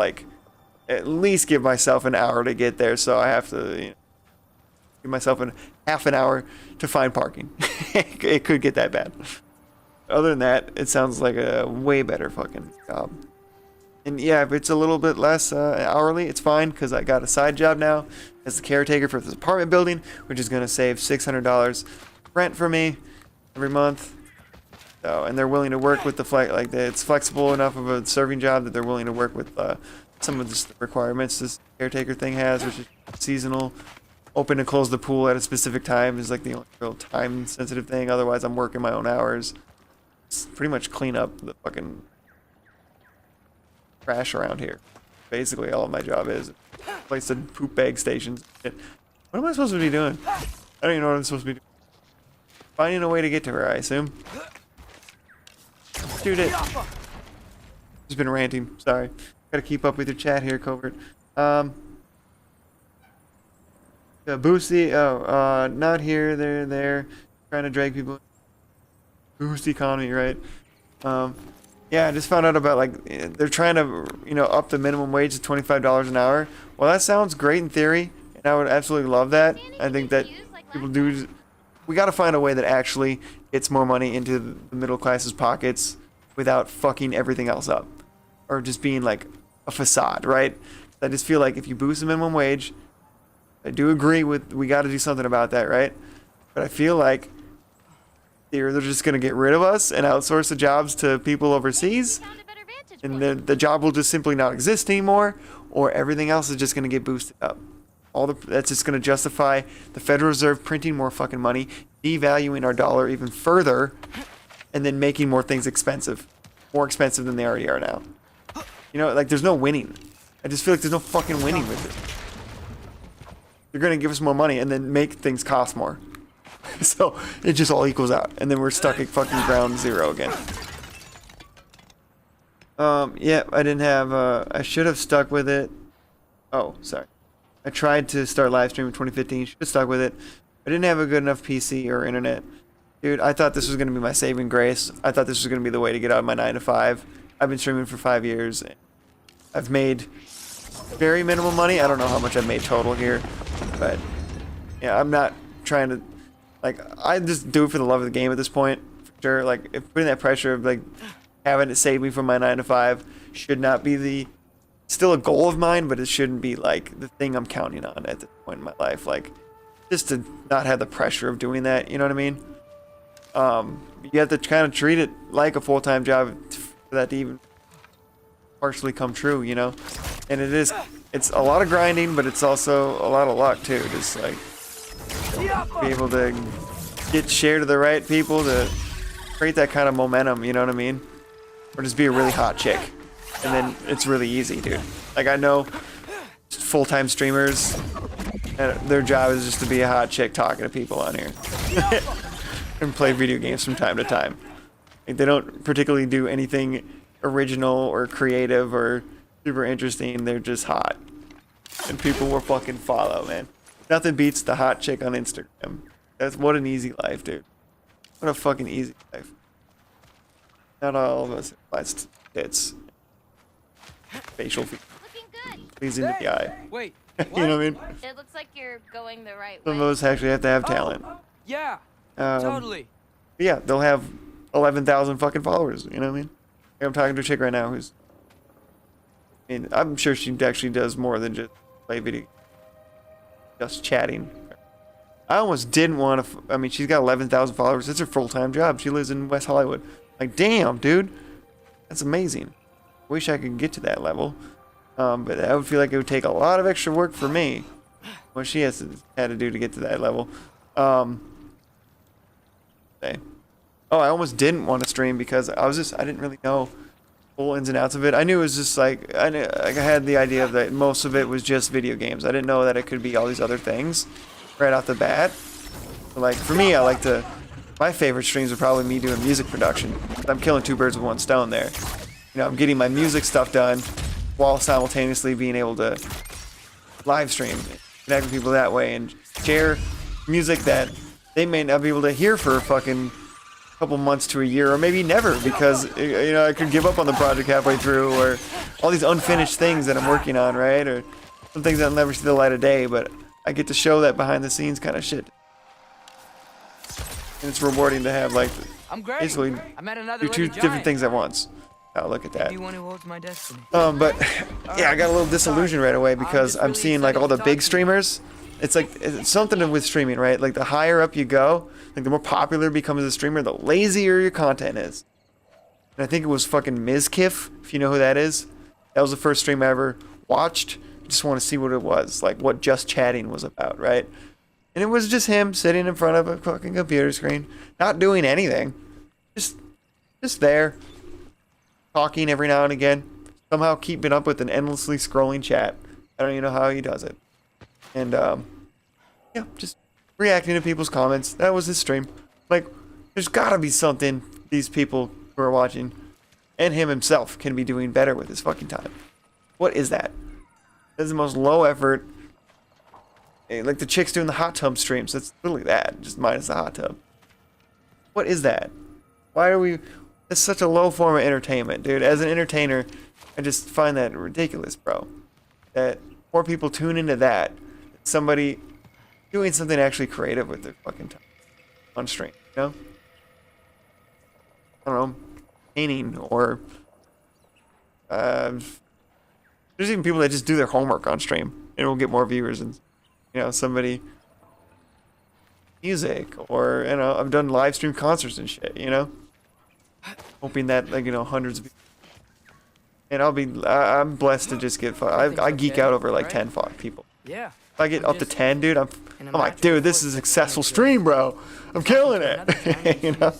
at least give myself an hour to get there, so I have to give myself half an hour to find parking. It could get that bad. Other than that, it sounds like a way better fucking job. And yeah, if it's a little bit less hourly, it's fine because I got a side job now as the caretaker for this apartment building, which is going to save $600 rent for me every month. So, and they're willing to work with it's flexible enough of a serving job that they're willing to work with some of the requirements this caretaker thing has, which is seasonal. Open and close the pool at a specific time is like the only real time sensitive thing. Otherwise, I'm working my own hours. It's pretty much clean up the fucking trash around here. Basically, all of my job is. Place the poop bag stations. What am I supposed to be doing? I don't even know what I'm supposed to be doing. Finding a way to get to her, I assume. Shoot it. Just been ranting. Sorry. Gotta keep up with your chat here, Covert. Boosty. Oh, not here. They're there. Trying to drag people. Boost economy, right? Yeah, I just found out about they're trying to, up the minimum wage to $25 an hour. Well, that sounds great in theory, and I would absolutely love that. I think that people do. We got to find a way that actually gets more money into the middle class's pockets without fucking everything else up, or just being like a facade, right? I just feel like if you boost the minimum wage, I do agree with we got to do something about that, right? But I feel like they're just going to get rid of us and outsource the jobs to people overseas, and the job will just simply not exist anymore, or everything else is just going to get boosted up. That's just going to justify the Federal Reserve printing more fucking money, devaluing our dollar even further, and then making more things expensive, more expensive than they already are now. There's no winning. I just feel like there's no fucking winning with it. You're going to give us more money and then make things cost more. So it just all equals out, and then we're stuck at fucking ground zero again. Yeah, I didn't have, I should have stuck with it. Oh, sorry. I tried to start live stream in 2015, should have stuck with it. I didn't have a good enough PC or internet. Dude, I thought this was going to be my saving grace. I thought this was going to be the way to get out of my 9 to 5. I've been streaming for 5 years. I've made very minimal money. I don't know how much I've made total here, but yeah, I'm not trying to, I just do it for the love of the game at this point, for sure. If putting that pressure of having it save me from my 9 to 5 should not be still a goal of mine, but it shouldn't be the thing I'm counting on at this point in my life. Just to not have the pressure of doing that, you know what I mean? You have to kind of treat it like a full-time job for that to even partially come true, And it's a lot of grinding, but it's also a lot of luck too. Just be able to get share to the right people to create that kind of momentum, you know what I mean? Or just be a really hot chick, and then it's really easy, dude. I know full-time streamers, and their job is just to be a hot chick talking to people on here and play video games from time to time. They don't particularly do anything original or creative or super interesting. They're just hot, and people will fucking follow, man. Nothing beats the hot chick on Instagram. What an easy life, dude. What a fucking easy life. Not all of us have tits, facial features, pleasing to the eye. Wait, You know what I mean? It looks like you're going the right Some way. of us actually have to have talent. yeah, Totally. Yeah, they'll have 11,000 fucking followers. You know what I mean? I'm talking to a chick right now who's. I'm sure she actually does more than just play video. Just chatting. I almost didn't want to. She's got 11,000 followers. It's her full-time job. She lives in West Hollywood. Damn, dude, that's amazing. Wish I could get to that level, but I would feel like it would take a lot of extra work for me. What she had to do to get to that level. Okay. Oh, I almost didn't want to stream because I didn't really know full ins and outs of it. I knew it was just I had the idea that most of it was just video games. I didn't know that it could be all these other things right off the bat. For me, my favorite streams are probably me doing music production. I'm killing 2 birds with 1 stone there. I'm getting my music stuff done while simultaneously being able to live stream, connect with people that way, and share music that they may not be able to hear for a fucking couple months to a year, or maybe never, because I could give up on the project halfway through, or all these unfinished things that I'm working on, right? Or some things that'll never see the light of day, but I get to show that behind the scenes kind of shit. And it's rewarding to have I'm great. basically I met another do 2 different things at once. Oh, look at that. Maybe one who holds my destiny. But yeah, I got a little disillusioned right away because I'm seeing like all the big streamers. It's like it's something with streaming, right? Like the higher up you go, like the more popular it becomes as a streamer, the lazier your content is. And I think it was fucking Mizkif, if you know who that is. That was the first stream I ever watched. Just want to see what it was, like what just chatting was about, right? And it was just him sitting in front of a fucking computer screen, not doing anything, just there, talking every now and again, somehow keeping up with an endlessly scrolling chat. I don't even know how he does it. And yeah, just reacting to people's comments. That was his stream. Like, there's gotta be something these people who are watching, and him himself, can be doing better with his fucking time. What is that? That's the most low effort. Like the chicks doing the hot tub streams. That's literally that, just minus the hot tub. What is that? Why are we... It's such a low form of entertainment, dude. As an entertainer, I just find that ridiculous, bro. That more people tune into that. Somebody doing something actually creative with their fucking time on stream, you know? I don't know, painting or... there's even people that just do their homework on stream and will get more viewers and, you know, somebody... Music, or, you know, I've done live stream concerts and shit, you know? Hoping that, like, you know, hundreds of people... And I'm blessed to just get... I geek out over, like, 10 people. Yeah. If I get up to 10, dude, I'm like, dude, this is a successful stream, bro. I'm killing it. You know?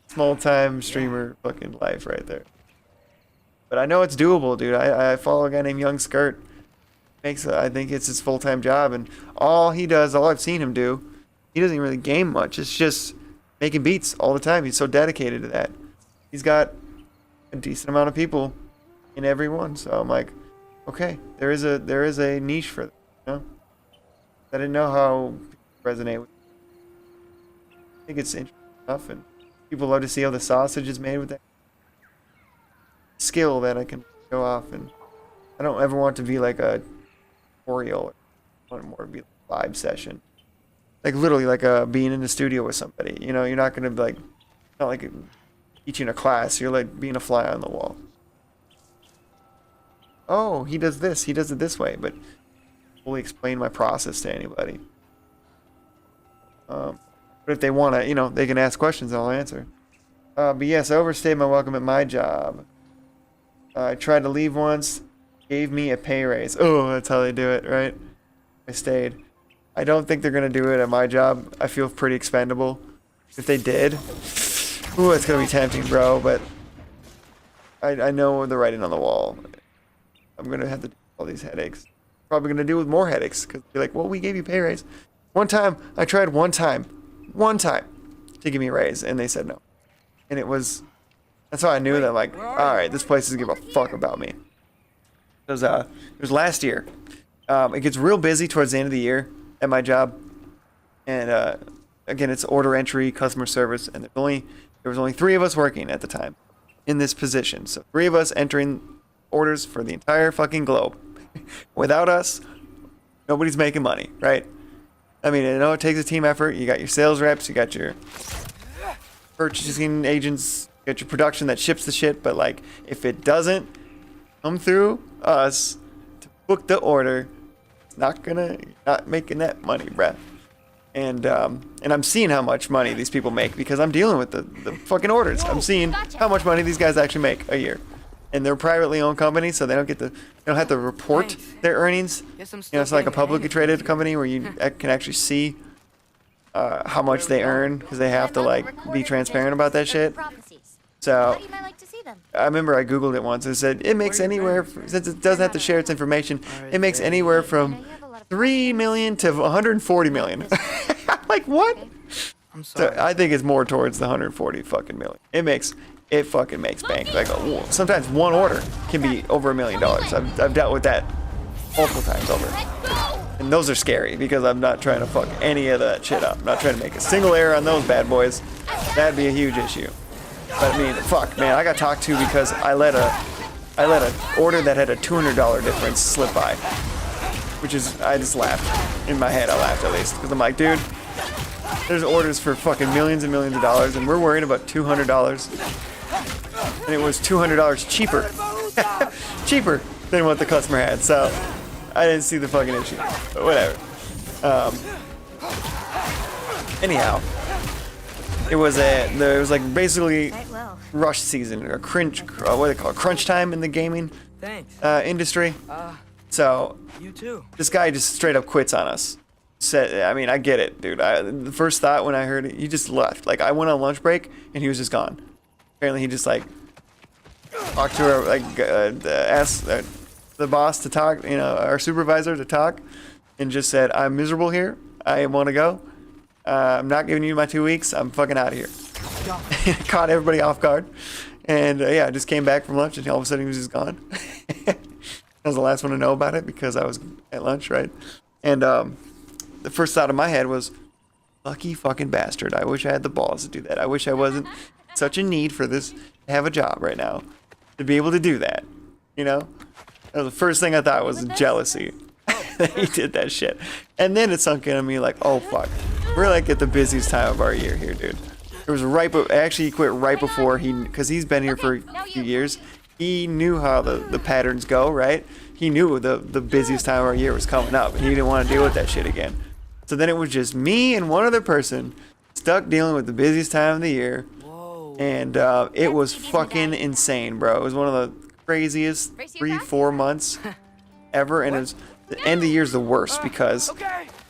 Small-time streamer fucking life right there. But I know it's doable, dude. I follow a guy named Young Skirt. I think it's his full-time job, and all he does, all I've seen him do, he doesn't really game much. It's just making beats all the time. He's so dedicated to that. He's got a decent amount of people in every one, so I'm like, okay, there is a niche for that, you know? I didn't know how people resonate with it. I think it's interesting enough, and people love to see how the sausage is made with that skill that I can go off, and I don't ever want to be like a tutorial. I want more to be like a vibe session. Like literally like being in the studio with somebody. You know, you're not gonna be like, not like teaching a class, you're like being a fly on the wall. Oh, he does this, he does it this way, but fully explain my process to anybody. But if they wanna, you know, they can ask questions and I'll answer. But yes, I overstayed my welcome at my job. I tried to leave once, gave me a pay raise. Oh, that's how they do it, right? I stayed. I don't think they're going to do it at my job. I feel pretty expendable. If they did, ooh, it's going to be tempting, bro, but I know the writing on the wall. I'm going to have to do all these headaches. Probably going to deal with more headaches, because they're like, well, we gave you pay raise. One time, I tried one time to give me a raise, and they said no. And it was... That's how I knew that, like, alright, this place doesn't give a fuck about me. It was last year. It gets real busy towards the end of the year at my job. And, again, it's order entry, customer service, and there was only 3 of us working at the time in this position. So 3 of us entering orders for the entire fucking globe. Without us, nobody's making money, right? I mean, I know it takes a team effort. You got your sales reps, you got your purchasing agents, you got your production that ships the shit, but like if it doesn't come through us to book the order, it's not making that money, bruh. And I'm seeing how much money these people make because I'm dealing with the fucking orders. I'm seeing how much money these guys actually make a year. And they're a privately owned company, so they don't have to report their earnings. You know, it's like a publicly traded company where you can actually see how much they earn because they have to like be transparent about that shit. So I remember I googled it once and it said it makes anywhere since it doesn't have to share its information, it makes anywhere from 3 million to 140 million. Like what? So I think it's more towards the 140 fucking million. It fucking makes bank. Like sometimes one order can be over $1 million. I've dealt with that multiple times over. And those are scary because I'm not trying to fuck any of that shit up. I'm not trying to make a single error on those bad boys. That'd be a huge issue. But I mean, fuck, man, I got talked to because I let an order that had a $200 difference slip by. Which is, I just laughed. In my head, I laughed at least. Because I'm like, dude, there's orders for fucking millions and millions of dollars, and we're worrying about $200. and it was $200 cheaper, cheaper than what the customer had. So I didn't see the fucking issue. But whatever. Anyhow, it was like basically Right, well. rush season or what do they call it, crunch time in the gaming Thanks. industry. So You too. this guy just straight up quits on us. Said, I mean, I get it, dude. The first thought when I heard it, he just left. Like, I went on lunch break and he was just gone. Apparently, he just like talked to her, like asked the boss to talk, our supervisor to talk, and just said, "I'm miserable here. I want to go. I'm not giving you my 2 weeks. I'm fucking out of here." Caught everybody off guard, and yeah, I just came back from lunch and all of a sudden he was just gone. I was the last one to know about it because I was at lunch, right? And the first thought in my head was, lucky fucking bastard. I wish I had the balls to do that. I wish I wasn't such a need for this, to have a job right now, to be able to do that. That was the first thing I thought was jealousy that he did that shit. And then it sunk into me like, oh fuck. We're like at the busiest time of our year here, dude. It was actually he quit right before because he's been here for a few years. He knew how the patterns go, right? He knew the busiest time of our year was coming up, and he didn't want to deal with that shit again. So then it was just me and one other person stuck dealing with the busiest time of the year. Whoa. And it was fucking insane, bro. It was one of the craziest 3-4 months ever. And the end of the year is the worst because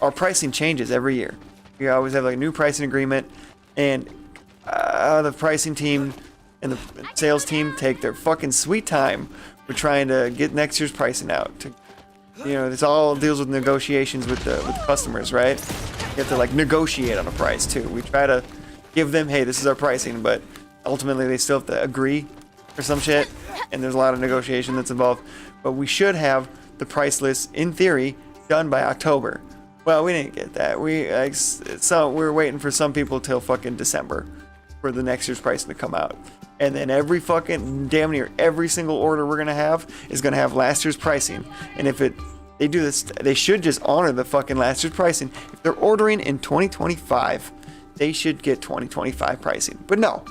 our pricing changes every year. We always have like a new pricing agreement, and the pricing team and the sales team take their fucking sweet time with trying to get next year's pricing out. This all deals with negotiations with the customers, right? You have to like negotiate on a price too. We try to give them, hey, this is our pricing, but ultimately they still have to agree for some shit, and there's a lot of negotiation that's involved. But we should have the price list, in theory, done by October. Well, we didn't get that. We're waiting for some people till fucking December for the next year's pricing to come out. And then damn near every single order we're gonna have is gonna have last year's pricing. And if they do this, they should just honor the fucking last year's pricing. If they're ordering in 2025, they should get 2025 pricing. But no,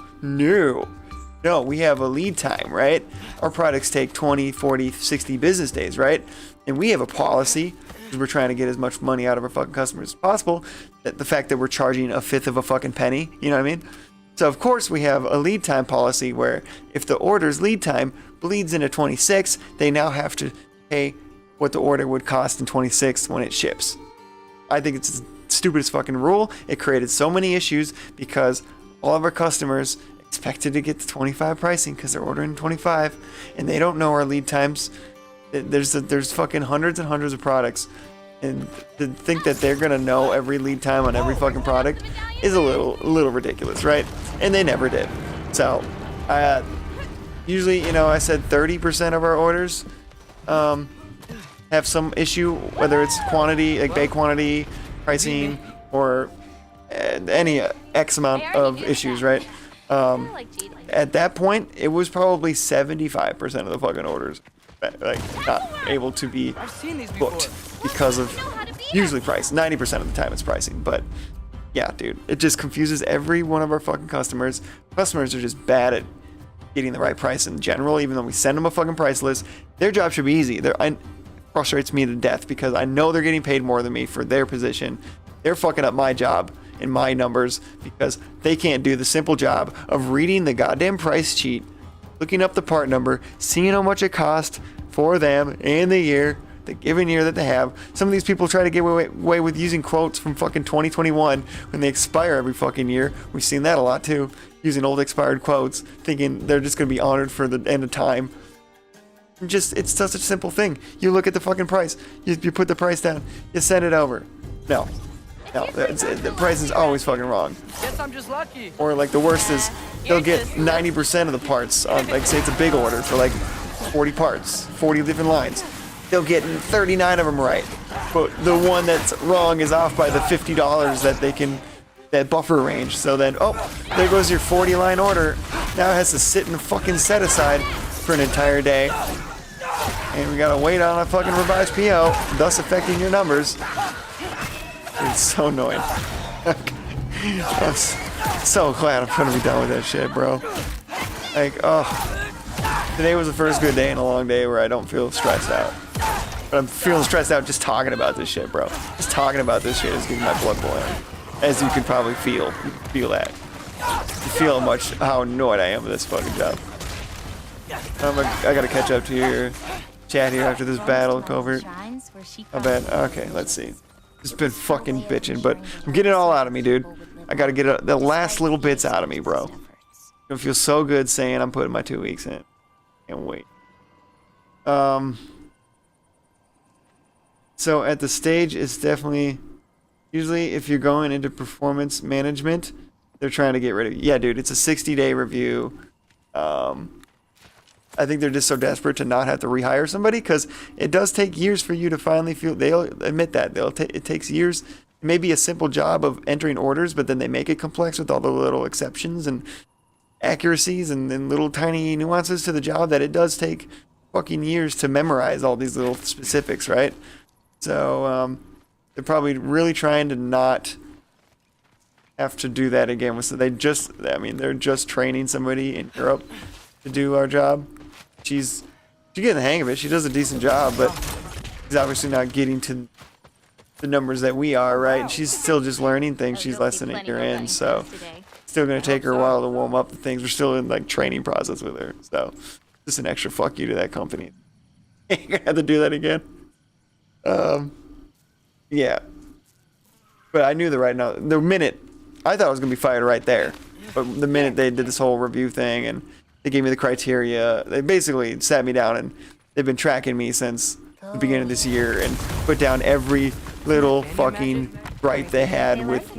we have a lead time, right? Our products take 20, 40, 60 business days, right? And we have a policy, because we're trying to get as much money out of our fucking customers as possible, that the fact that we're charging a fifth of a fucking penny, you know what I mean? So of course we have a lead time policy where if the order's lead time bleeds into 26, they now have to pay what the order would cost in 26 when it ships. I think it's the stupidest fucking rule. It created so many issues because all of our customers expected to get the 25 pricing because they're ordering 25, and they don't know our lead times. There's fucking hundreds and hundreds of products, and to think that they're gonna know every lead time on every fucking product is a little ridiculous, right? And they never did. So usually, I said 30% of our orders have some issue, whether it's quantity, like bag quantity, pricing, or any X amount of issues, right? At that point, it was probably 75% of the fucking orders like not able to be booked because of usually price. 90% of the time it's pricing, but yeah, dude, it just confuses every one of our fucking customers. Customers are just bad at getting the right price in general. Even though we send them a fucking price list, their job should be easy. It frustrates me to death because I know they're getting paid more than me for their position. They're fucking up my job and my numbers because they can't do the simple job of reading the goddamn price sheet, looking up the part number, seeing how much it cost for them in the year, the given year that they have. Some of these people try to get away with using quotes from fucking 2021 when they expire every fucking year. We've seen that a lot too, using old expired quotes, thinking they're just going to be honored for the end of time. It's such a simple thing. You look at the fucking price, you put the price down, you send it over. No, the price is always fucking wrong. Guess I'm just lucky. Or like the worst is they'll get 90% of the parts on, like say it's a big order for like 40 parts, 40 different lines. They'll get 39 of them right, but the one that's wrong is off by the $50 that buffer range. So then, there goes your 40 line order. Now it has to sit in the fucking set aside for an entire day, and we gotta wait on a fucking revised PO, thus affecting your numbers. It's so annoying. I'm so glad I'm gonna be done with that shit, bro. Like, oh, today was the first good day in a long day where I don't feel stressed out. But I'm feeling stressed out just talking about this shit, bro. Just talking about this shit is getting my blood boiling. As you can probably feel. You can feel that. You feel how annoyed I am with this fucking job. I gotta catch up to your chat here after this battle, Covert. How bad? Okay, let's see. Just been fucking bitching, but I'm getting it all out of me, dude. I gotta get the last little bits out of me, bro. It feels so good saying I'm putting my 2 weeks in. Can't wait. So at the stage, it's definitely... Usually, if you're going into performance management, they're trying to get rid of you. Yeah, dude, it's a 60-day review. I think they're just so desperate to not have to rehire somebody, because it does take years for you to finally feel... They'll admit that. It takes years. It may be a simple job of entering orders, but then they make it complex with all the little exceptions and accuracies and little tiny nuances to the job that it does take fucking years to memorize all these little specifics, right? So they're probably really trying to not have to do that again. So they're just training somebody in Europe to do our job. She's getting the hang of it. She does a decent job, but she's obviously not getting to the numbers that we are, right? And she's still just learning things. She's less than a year in, so it's still gonna take her a while to warm up the things. We're still in like training process with her, so just an extra fuck you to that company. Ain't gonna have to do that again. Yeah. But I knew the minute I thought I was gonna be fired right there, but the minute they did this whole review thing and they gave me the criteria, they basically sat me down and they've been tracking me since the beginning of this year and put down every little fucking gripe they had with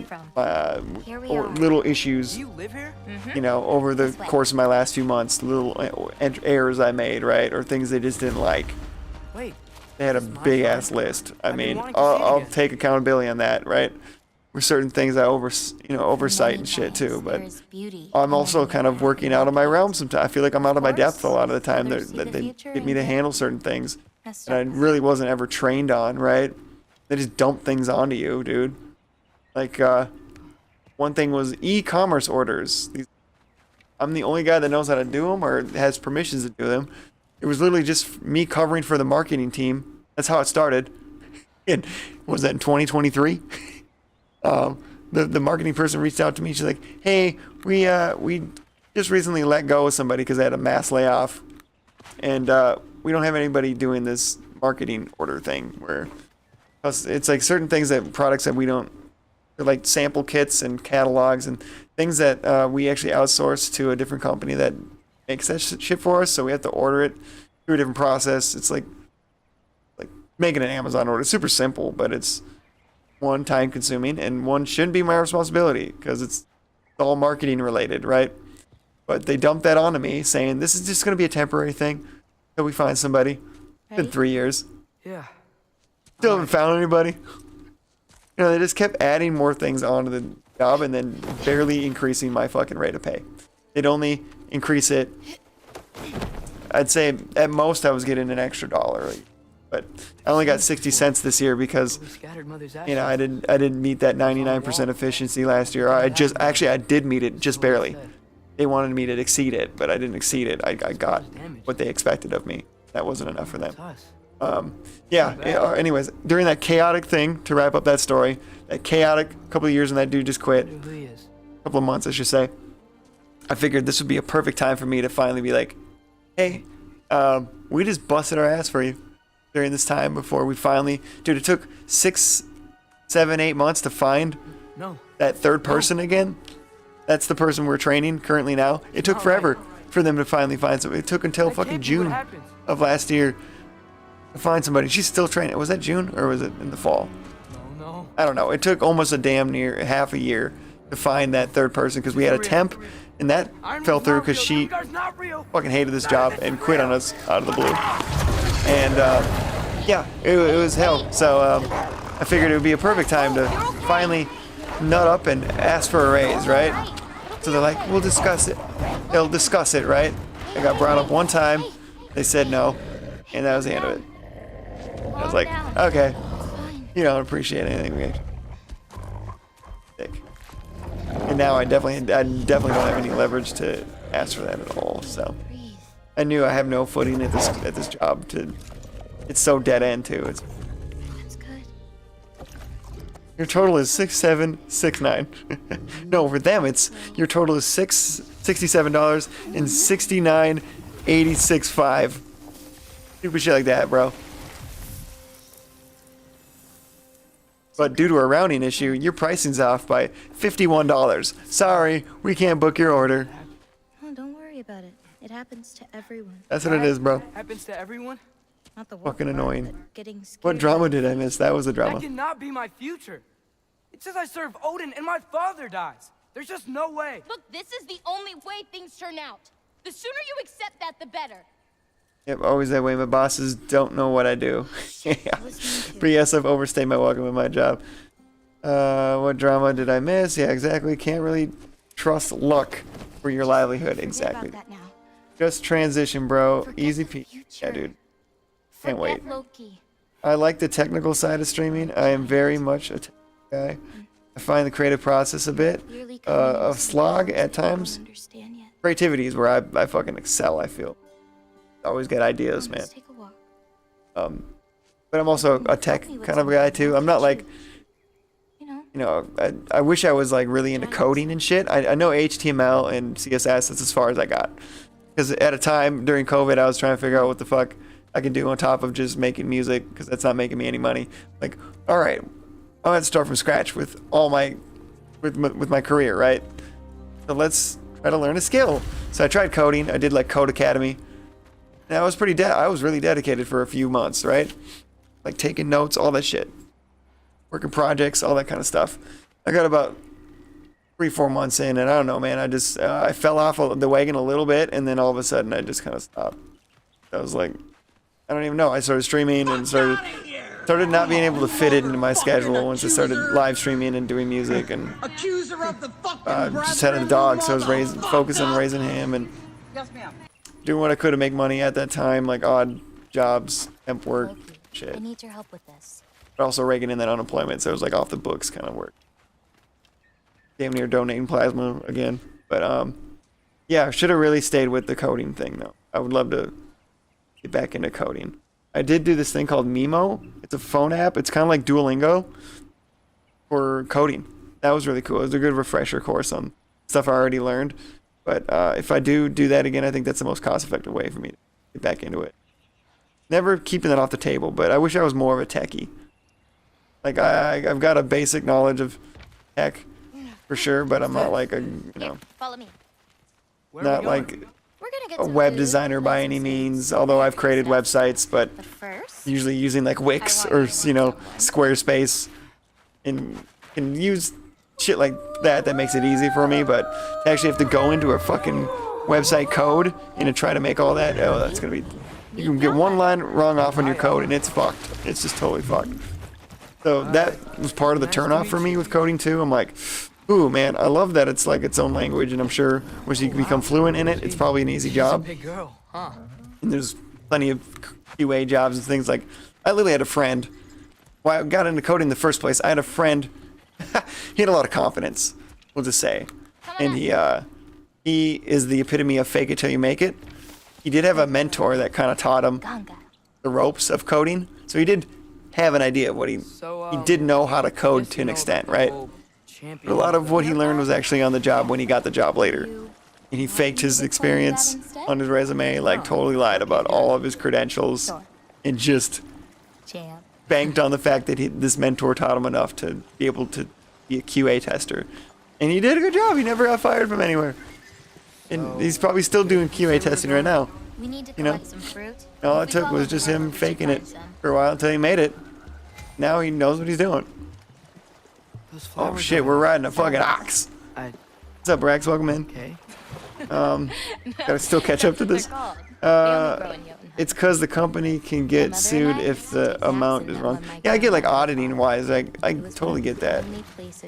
little issues, you know, over the course of my last few months, little errors I made, right, or things they just didn't like. They had a big ass list. I mean, I'll take accountability on that, right? With certain things I oversight and shit too, but I'm also kind of working out of my realm sometimes. I feel like I'm out of my depth a lot of the time. They get me to handle certain things that I really wasn't ever trained on, right? They just dump things onto you, dude. Like, one thing was e-commerce orders. I'm the only guy that knows how to do them or has permissions to do them. It was literally just me covering for the marketing team. That's how it started. And was that in 2023? The marketing person reached out to me. She's like, "Hey, we just recently let go of somebody because they had a mass layoff, and we don't have anybody doing this marketing order thing where it's like certain things that products that we don't, like sample kits and catalogs and things that we actually outsource to a different company that makes that shit for us. So we have to order it through a different process. It's like making an Amazon order. It's super simple, but it's one, time consuming, and one shouldn't be my responsibility because it's all marketing related, right? But they dumped that onto me saying this is just going to be a temporary thing until we find somebody. It's been 3 years. Yeah. Still haven't found anybody. You know, they just kept adding more things onto the job and then barely increasing my fucking rate of pay. They'd only increase it. I'd say at most I was getting an extra $1. But I only got 60 cents this year because, you know, I didn't meet that 99% efficiency last year. I did meet it just barely. They wanted me to exceed it, but I didn't exceed it. I got what they expected of me. That wasn't enough for them. Anyways, during that chaotic thing, to wrap up that story, that chaotic couple of years when that dude just quit, couple of months I should say, I figured this would be a perfect time for me to finally be like, hey, we just busted our ass for you during this time before we finally... Dude, it took 6, 7, 8 months to find that third person again. That's the person we're training currently now. It took forever for them to finally find somebody. It took until fucking June of last year to find somebody. She's still training. Was that June or was it in the fall? No. I don't know. It took almost a damn near half a year to find that third person because we had a temp and that fell through because she fucking hated this job and quit on us out of the blue. And yeah, it was hell. So I figured it would be a perfect time to finally nut up and ask for a raise, right? So they're like, we'll discuss it. They'll discuss it, right? I got brought up one time. They said no, and that was the end of it. I was like, okay, you don't appreciate anything we dick. And now I definitely don't have any leverage to ask for that at all. So Breathe. I knew I have no footing at this job. It's so dead end too. It's That's good. your total is 6769. No, for them it's your total is $67 and 69.86.5. Stupid shit like that, bro. But due to a rounding issue, your pricing's off by $51. Sorry, we can't book your order. Oh, don't worry about it. It happens to everyone. That's what it is, bro. Happens to everyone? Not the worst Fucking part, annoying. but getting scared. What drama did I miss? That was a That drama. cannot be my future. It says I serve Odin and my father dies. There's just no way. Look, this is the only way things turn out. The sooner you accept that, the better. Yep, always that way. My bosses don't know what I do. Yeah. But yes, I've overstayed my welcome in my job. What drama did I miss? Yeah, exactly. Can't really trust luck for your livelihood. Exactly. Forget about that now. Just transition, bro. Forget Easy the peasy. future. Yeah, dude. Can't wait. Forget Loki. I like the technical side of streaming. I am very much a tech guy. I find the creative process a bit Clearly coming of into the slog house at that I don't times. understand yet. Creativity is where I fucking excel, I feel. Always get ideas, man. Let's take a walk. But I'm also a tech kind of guy too. I'm not like, You know, I wish I was like really into coding and shit. I know HTML and CSS. That's as far as I got. Because at a time during COVID, I was trying to figure out what the fuck I can do on top of just making music, because that's not making me any money. Like, all right, I'm gonna have to start from scratch with all my, with my career, right? So let's try to learn a skill. So I tried coding. I did like Code Academy. And I was I was really dedicated for a few months, right? Like taking notes, all that shit. Working projects, all that kind of stuff. I got about 3-4 months in, and I don't know, man. I just I fell off the wagon a little bit, and then all of a sudden I just kind of stopped. I was like, I don't even know. I started streaming and started not being able to fit it into my schedule once I started live streaming and doing music, and just had a dog, so I was focused on raising him and doing what I could to make money at that time, like odd jobs, temp work, Loki, shit. I need your help with this. But also raking in that unemployment, so it was like off the books kind of work. Damn near donating plasma again. But yeah, I should have really stayed with the coding thing though. I would love to get back into coding. I did do this thing called Mimo. It's a phone app. It's kind of like Duolingo for coding. That was really cool. It was a good refresher course on stuff I already learned. But if I do that again, I think that's the most cost-effective way for me to get back into it. Never keeping that off the table, but I wish I was more of a techie. Like I've got a basic knowledge of tech for sure, but I'm not like a Follow me. not like We're gonna get a some web food, designer by lots any of means. seeds, Although I've and created stuff. websites, but But first, usually using like Wix or Squarespace, and can use shit like that makes it easy for me. But to actually have to go into a fucking website code and to try to make all that, oh, that's gonna be. You can get one line wrong off on your code and it's fucked. It's just totally fucked. So that was part of the turnoff for me with coding too. I'm like, ooh man, I love that it's like its own language, and I'm sure once you become fluent in it, it's probably an easy job. Big girl, huh? And there's plenty of QA jobs and things like. I literally had a friend. Why I got into coding in the first place, I had a friend. He had a lot of confidence, we'll just say, and he is the epitome of fake it till you make it. He did have a mentor that kind of taught him Ganga. the ropes of coding, so he did have an idea of what he did know how to code to an extent, right? But a lot of what he learned was actually on the job when he got the job later. And he faked his experience on his resume, like totally lied about all of his credentials, and just Champ. banked on the fact that this mentor taught him enough to be able to be a QA tester. And he did a good job. He never got fired from anywhere. And he's probably still doing QA testing right now. We need to You know? collect some fruit. All If it we took follow was the just road, him we should faking find it some. for a while until he made it. Now he knows what he's doing. Oh shit, we're riding a fucking ox. What's up, Brax? Welcome in. Okay. Gotta still catch up to this. It's because the company can get sued if the amount is wrong. Yeah, I get like auditing wise. I totally get that.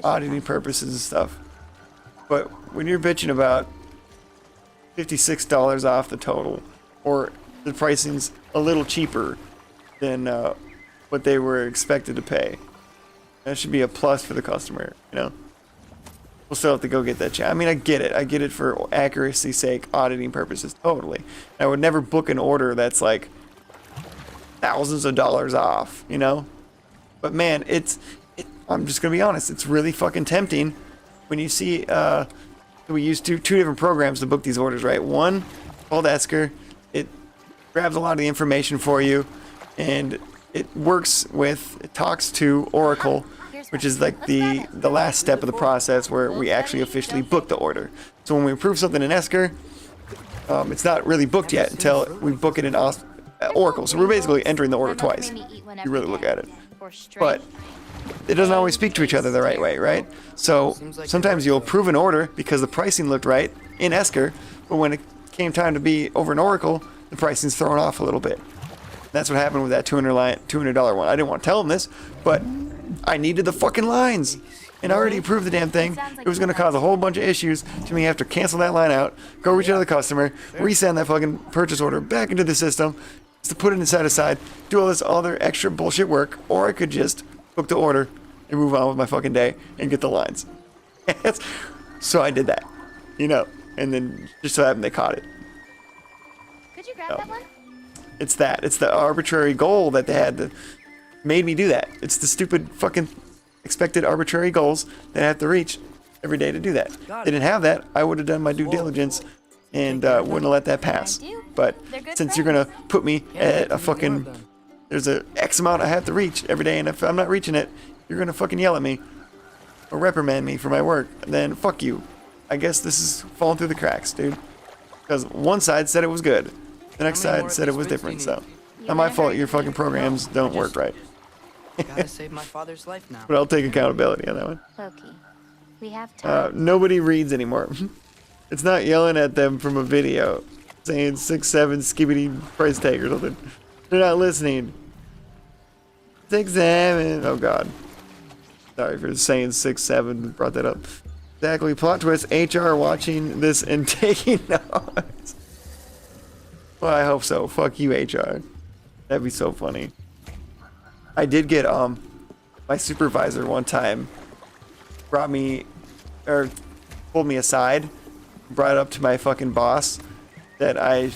Auditing purposes and stuff. But when you're bitching about $56 off the total, or the pricing's a little cheaper than what they were expected to pay, that should be a plus for the customer, you know? we'll still have to go get that check. I mean, I get it. I get it for accuracy's sake, auditing purposes, totally. I would never book an order that's like thousands of dollars off, you know? But man, I'm just gonna be honest, it's really fucking tempting when you see, we use two different programs to book these orders, right? One called Esker, it grabs a lot of the information for you, and it talks to Oracle, which is like the last step of the process where we actually officially book the order. So when we approve something in Esker, it's not really booked yet until we book it in Oracle. So we're basically entering the order twice. You really look at it. But it doesn't always speak to each other the right way, right? So sometimes you'll approve an order because the pricing looked right in Esker, but when it came time to be over in Oracle, the pricing's thrown off a little bit. That's what happened with that $200 one. I didn't want to tell them this, but I needed the fucking lines. And I already approved the damn thing. It was going to cause a whole bunch of issues to me. Have to cancel that line out, go reach out to the customer, resend that fucking purchase order back into the system, just to put it set aside, do all this other extra bullshit work, or I could just book the order and move on with my fucking day and get the lines. So I did that, you know, and then just so happened they caught it. Could you grab that one? It's the arbitrary goal that they had that made me do that. It's the stupid fucking expected arbitrary goals that I have to reach every day to do that. They didn't have that, I would have done my due diligence and wouldn't have let that pass. But since you're gonna put me at a fucking, there's a X amount I have to reach every day, and if I'm not reaching it, you're gonna fucking yell at me or reprimand me for my work, then fuck you. I guess this is falling through the cracks, dude. Because one side said it was good, the next side said it was different, so not my fault your fucking programs don't work right. Gotta save my father's life now. But I'll take accountability on that one. Loki, we have time. Nobody reads anymore. It's not yelling at them from a video saying 6'7" skibbity price tag or something. They're not listening. 6'7". Oh god. Sorry for saying 6'7", brought that up. Exactly. Plot twist, HR watching this and taking notes. Well, I hope so. Fuck you, HR. That'd be so funny. I did get, my supervisor one time pulled me aside, brought it up to my fucking boss that I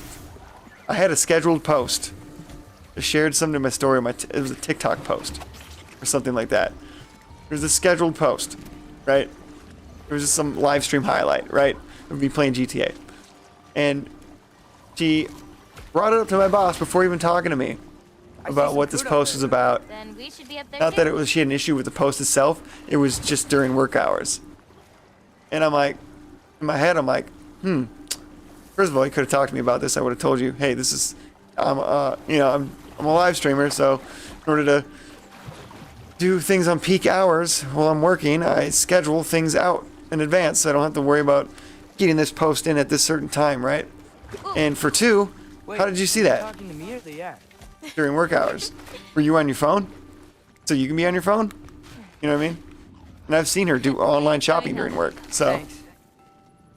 had a scheduled post. I shared something in my story, it was a TikTok post or something like that. It was a scheduled post, right? It was just some live stream highlight, right? Of me playing GTA. And she brought it up to my boss before even talking to me about what this post was about. Then we should be up there Not too. that it was she had an issue with the post itself, it was just during work hours. And I'm like, in my head I'm like, first of all, you could have talked to me about this. I would have told you, hey, this is, I'm a live streamer, so in order to do things on peak hours while I'm working, I schedule things out in advance so I don't have to worry about getting this post in at this certain time, right? And for two, how did you see that? Talking to me or the ad? During work hours. Were you on your phone? So you can be on your phone? You know what I mean? And I've seen her do online shopping during work. So Thanks.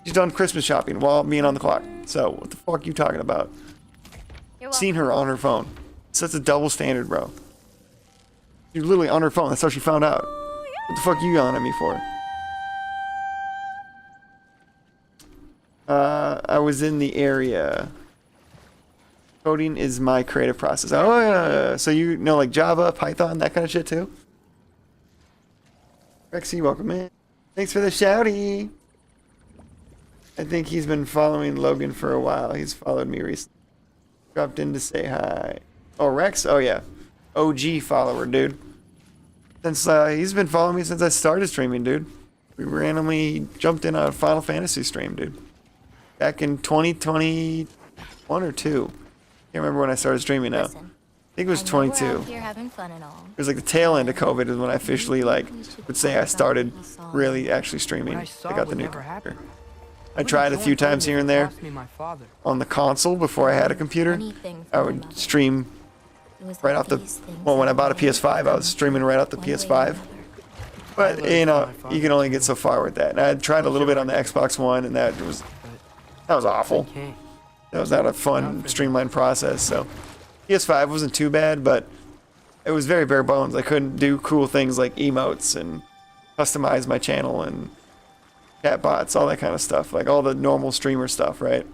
she's done Christmas shopping while being on the clock. So what the fuck are you talking about? You're Seen welcome. her on her phone. So that's a double standard, bro. She's literally on her phone. That's how she found out. What the fuck are you yelling at me for? I was in the area. Coding is my creative process. Oh yeah. So you know like Java, Python, that kind of shit too? Rexy, welcome in. Thanks for the shouty. I think he's been following Logan for a while. He's followed me recently. Dropped in to say hi. Oh, Rex? Oh yeah. OG follower, dude. Since he's been following me since I started streaming, dude. We randomly jumped in on a Final Fantasy stream, dude. Back in 2021 or 2. Can't remember when I started streaming now. Listen, I think it was I know we're 22. out here having fun and all. It was like the tail end of COVID is when I officially would say I started really actually streaming. I got the new computer. I tried a few times here and there on the console before I had a computer. Anything I for would my stream It was right like off the, these things well, when I that bought a made me PS5, I was streaming right off the one way or PS5. another. But, you know, you can only get so far with that. And I tried a little bit on the Xbox One, and that was awful. That was not a fun, streamlined process, so. PS5 wasn't too bad, but it was very bare bones. I couldn't do cool things like emotes and customize my channel and chat bots, all that kind of stuff, like all the normal streamer stuff, right?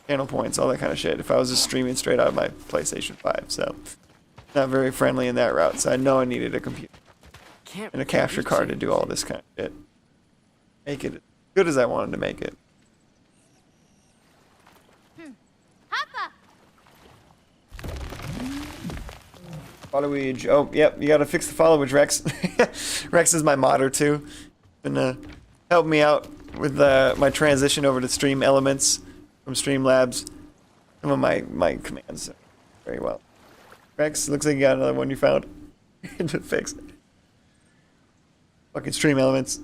Channel points, all that kind of shit. If I was just streaming straight out of my PlayStation 5, so not very friendly in that route. So I know I needed a computer and a capture card to do all this kind of shit. Make it as good as I wanted to make it. Hoppa! Followage. Oh, yep. You gotta fix the followage, Rex. Rex is my modder too. Been help me out with my transition over to Stream Elements from Streamlabs. Some of my commands very well. Rex, looks like you got another one you found to fix. Fucking Stream Elements.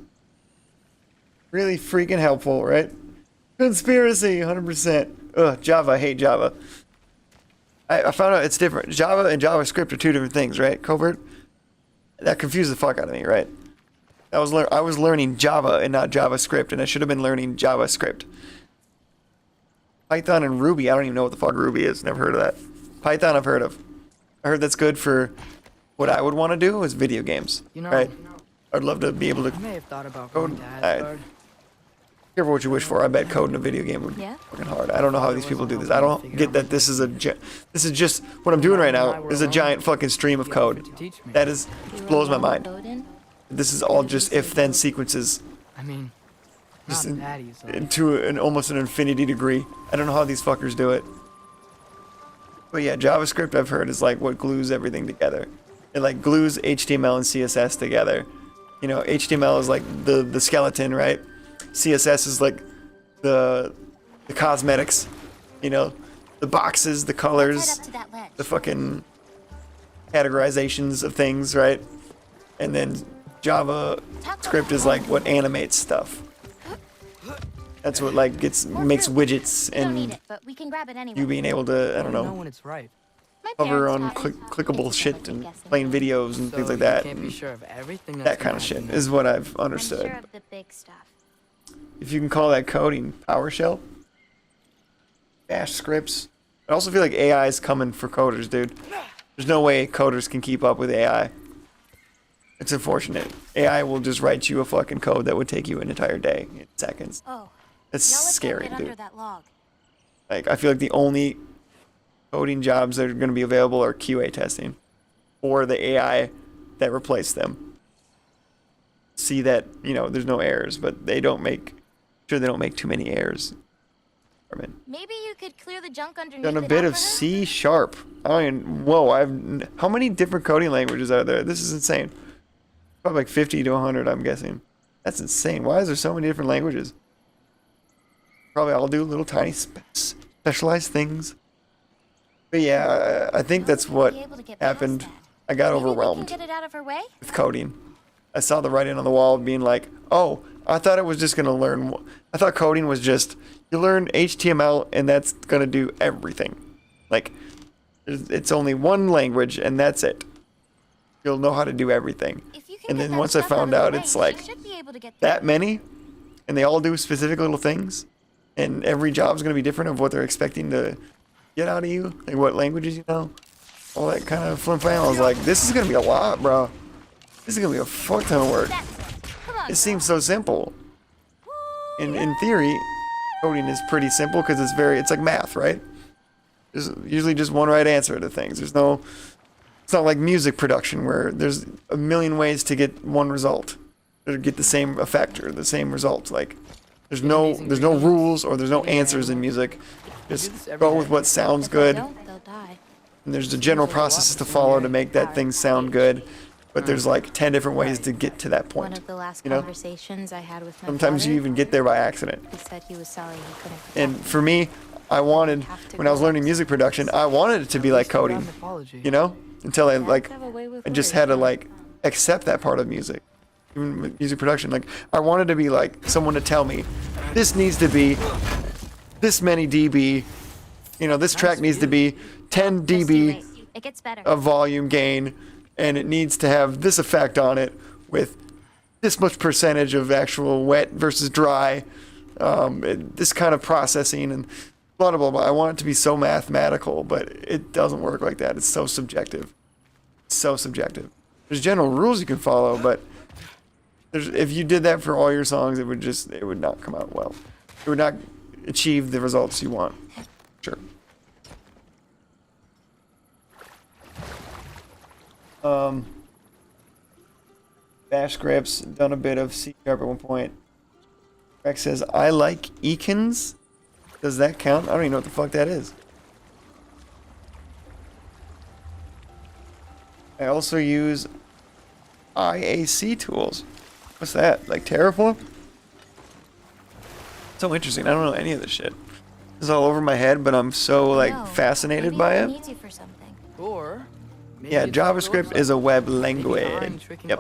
Really freaking helpful, right? Conspiracy, 100%. Ugh, Java. I hate Java. I found out it's different. Java and JavaScript are two different things, right? Covert. That confused the fuck out of me, right? I was learning Java and not JavaScript, and I should have been learning JavaScript. Python and Ruby. I don't even know what the fuck Ruby is. Never heard of that. Python I've heard of. I heard that's good for what I would want to do is video games. You know, right? I'd love to be able to I may have thought about code. going to Asgard. Careful what you wish for. I bet coding a video game would be fucking hard. I don't know how these people do this. I don't get that this is this is just what I'm doing right now is a giant fucking stream of code. That is blows my mind. This is all just if-then sequences. I mean, Just not bad easily. to an almost an infinity degree. I don't know how these fuckers do it. But yeah, JavaScript I've heard is like what glues everything together. It like glues HTML and CSS together. You know, HTML is like the skeleton, right? CSS is like the cosmetics, you know, the boxes, the colors, the fucking categorizations of things, right? And then JavaScript is like what animates stuff. That's what like makes widgets and you being able to, I don't know, when it's right. hover on clickable shit and playing videos and things like that. Can't be sure of everything That kind of shit is what I've understood. I'm sure of the big stuff. If you can call that coding, PowerShell, Bash scripts. I also feel like AI is coming for coders, dude. There's no way coders can keep up with AI. It's unfortunate. AI will just write you a fucking code that would take you an entire day in seconds. Oh, It's scary, get dude. under that log. Like, I feel like the only coding jobs that are going to be available are QA testing or the AI that replace them. See that, you know, there's no errors, but they don't make too many errors. Maybe you could clear the junk underneath. Done a it bit off of for her? C sharp. I mean, whoa, how many different coding languages are there? This is insane. Probably like 50 to 100, I'm guessing. That's insane. Why is there so many different languages? Probably all do little tiny specialized things. But yeah, I think that's what happened. I got overwhelmed Get it out of her way? with coding. I saw the writing on the wall being like, oh, I thought it was just going to learn. I thought coding was just, you learn HTML and that's going to do everything. Like, it's only one language and that's it. You'll know how to do everything. And then once I found out it's like that many, and they all do specific little things, and every job's going to be different of what they're expecting to get out of you, like what languages you know, all that kind of flim flam. I was like, this is going to be a lot, bro. This is going to be a fuck ton of work. It seems so simple. In theory, coding is pretty simple because it's like math, right? There's usually just one right answer to things. It's not like music production where there's a million ways to get one result, or get the same effect or the same result. Like there's no rules or there's no answers in music. Just go with what sounds good. And there's the general processes to follow to make that thing sound good. But there's like 10 different ways to get to that point. One of the last you know? conversations I had with my Sometimes you father, even get there by accident. he said he was sorry he couldn't protect And me. for me, I wanted, when I was learning music production, I wanted it to be like coding, you know? Until I just had to like accept that part of music, even with music production. Like I wanted to be like someone to tell me, this needs to be this many dB, you know, this track needs to be 10 dB It gets better. of volume gain, and it needs to have this effect on it with this much percentage of actual wet versus dry, this kind of processing and blah, blah, blah. I want it to be so mathematical, but it doesn't work like that. It's so subjective. It's so subjective. There's general rules you can follow, but if you did that for all your songs, it would not come out well. It would not achieve the results you want. Sure. Bash scripts, done a bit of C# at one point. Rex says, I like Eakins. Does that count? I don't even know what the fuck that is. I also use IAC tools. What's that? Like Terraform? So interesting. I don't know any of this shit. It's all over my head, but I'm so like fascinated by it. Need you for something. Or Yeah, JavaScript is a web language. Yep.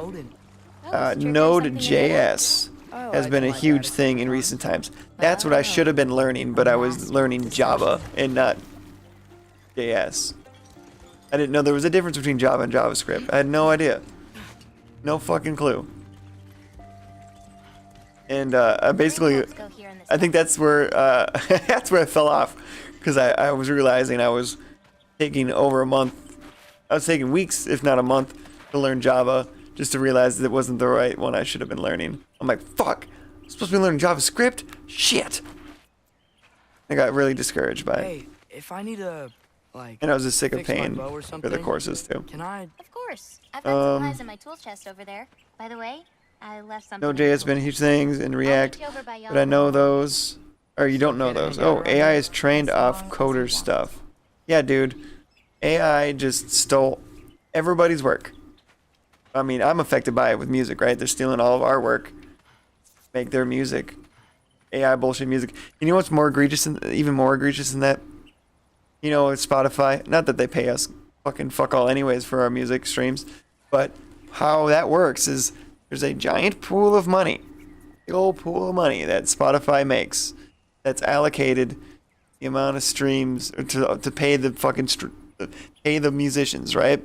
Node.js has been a huge thing in recent times. That's what I should have been learning, but I was learning Java and not JS. I didn't know there was a difference between Java and JavaScript. I had no idea. No fucking clue. And I basically, I think that's where that's where I fell off, because I was realizing I was taking over a month. I was taking weeks, if not a month, to learn Java, just to realize that it wasn't the right one I should have been learning. I'm like, fuck, I'm supposed to be learning JavaScript? Shit. I got really discouraged by it. Hey, if I need a And I was just sick of paying for the courses too. Can I? Of course. I've got supplies in my tool chest over there. By the way, I left something. Node.js has been huge things in React, but I know those, or you don't know those. Oh, AI is trained off coder stuff. Yeah, dude. AI just stole everybody's work. I mean, I'm affected by it with music, right? They're stealing all of our work, make their music. AI bullshit music. You know what's more egregious even more egregious than that? You know, it's Spotify. Not that they pay us fucking fuck all anyways for our music streams, but how that works is there's a giant pool of money, big old pool of money that Spotify makes that's allocated the amount of streams to pay the fucking pay the musicians, right?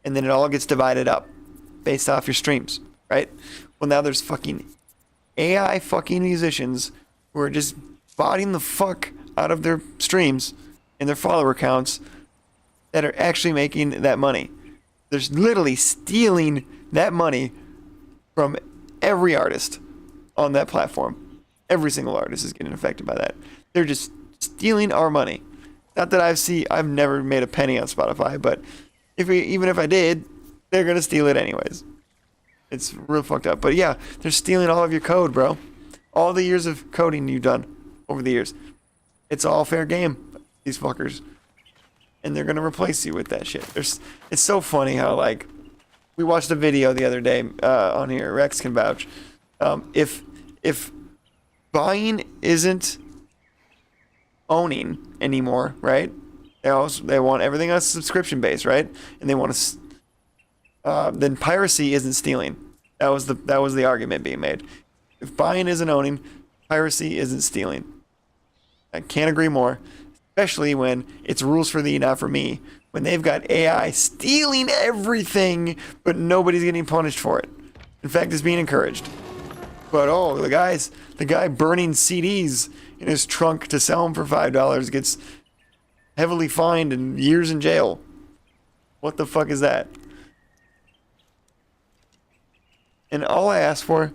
And then it all gets divided up based off your streams, right? Well, now there's fucking AI fucking musicians who are just botting the fuck out of their streams and their follower counts that are actually making that money. They're literally stealing that money from every artist on that platform. Every single artist is getting affected by that. They're just stealing our money. Not that I've never made a penny on Spotify, but even if I did, they're gonna steal it anyways. It's real fucked up. But yeah, they're stealing all of your code, bro. All the years of coding you've done over the years. It's all fair game, these fuckers. And they're gonna replace you with that shit. It's so funny how, like, we watched a video the other day on here. Rex can vouch. If buying isn't owning anymore, right? They want everything on subscription based, right? And they want to. Then piracy isn't stealing. That was the argument being made. If buying isn't owning, piracy isn't stealing. I can't agree more. Especially when it's rules for thee, not for me. When they've got AI stealing everything, but nobody's getting punished for it. In fact, it's being encouraged. But oh, the guy burning CDs in his trunk to sell them for $5 gets heavily fined and years in jail. What the fuck is that? And all I ask for,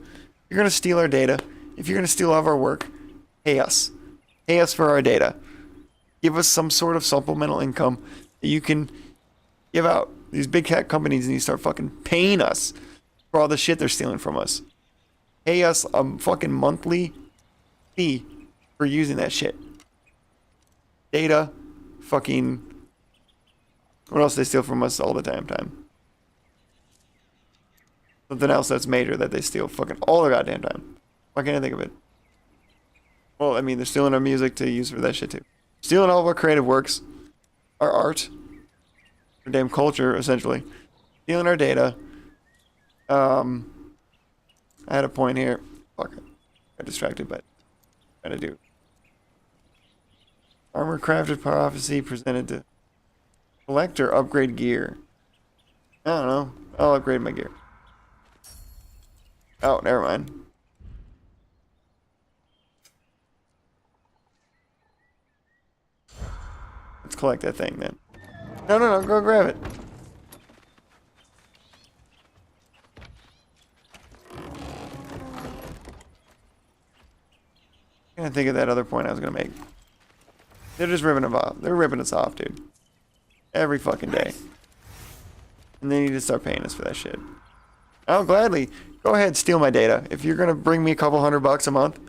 you're gonna steal our data. If you're gonna steal all of our work, pay us. Pay us for our data. Give us some sort of supplemental income that you can give out. These big cat companies need to start fucking paying us for all the shit they're stealing from us. Pay us a fucking monthly fee for using that shit. Data, fucking, what else they steal from us all the time? Something else that's major that they steal fucking all the goddamn time. Why can't I think of it? Well, I mean, they're stealing our music to use for that shit too. Stealing all of our creative works, our art, our damn culture, essentially. Stealing our data. I had a point here. Fuck it. Got distracted, but I'm trying to do. Armor crafted prophecy presented to collect or upgrade gear. I don't know. I'll upgrade my gear. Oh, never mind. Let's collect that thing then. No, go grab it. trying to think of that other point I was gonna make. They're just ripping us off. They're ripping us off, dude. Every fucking day. And they need to start paying us for that shit. I'll gladly go ahead, steal my data. If you're gonna bring me a couple $100 a month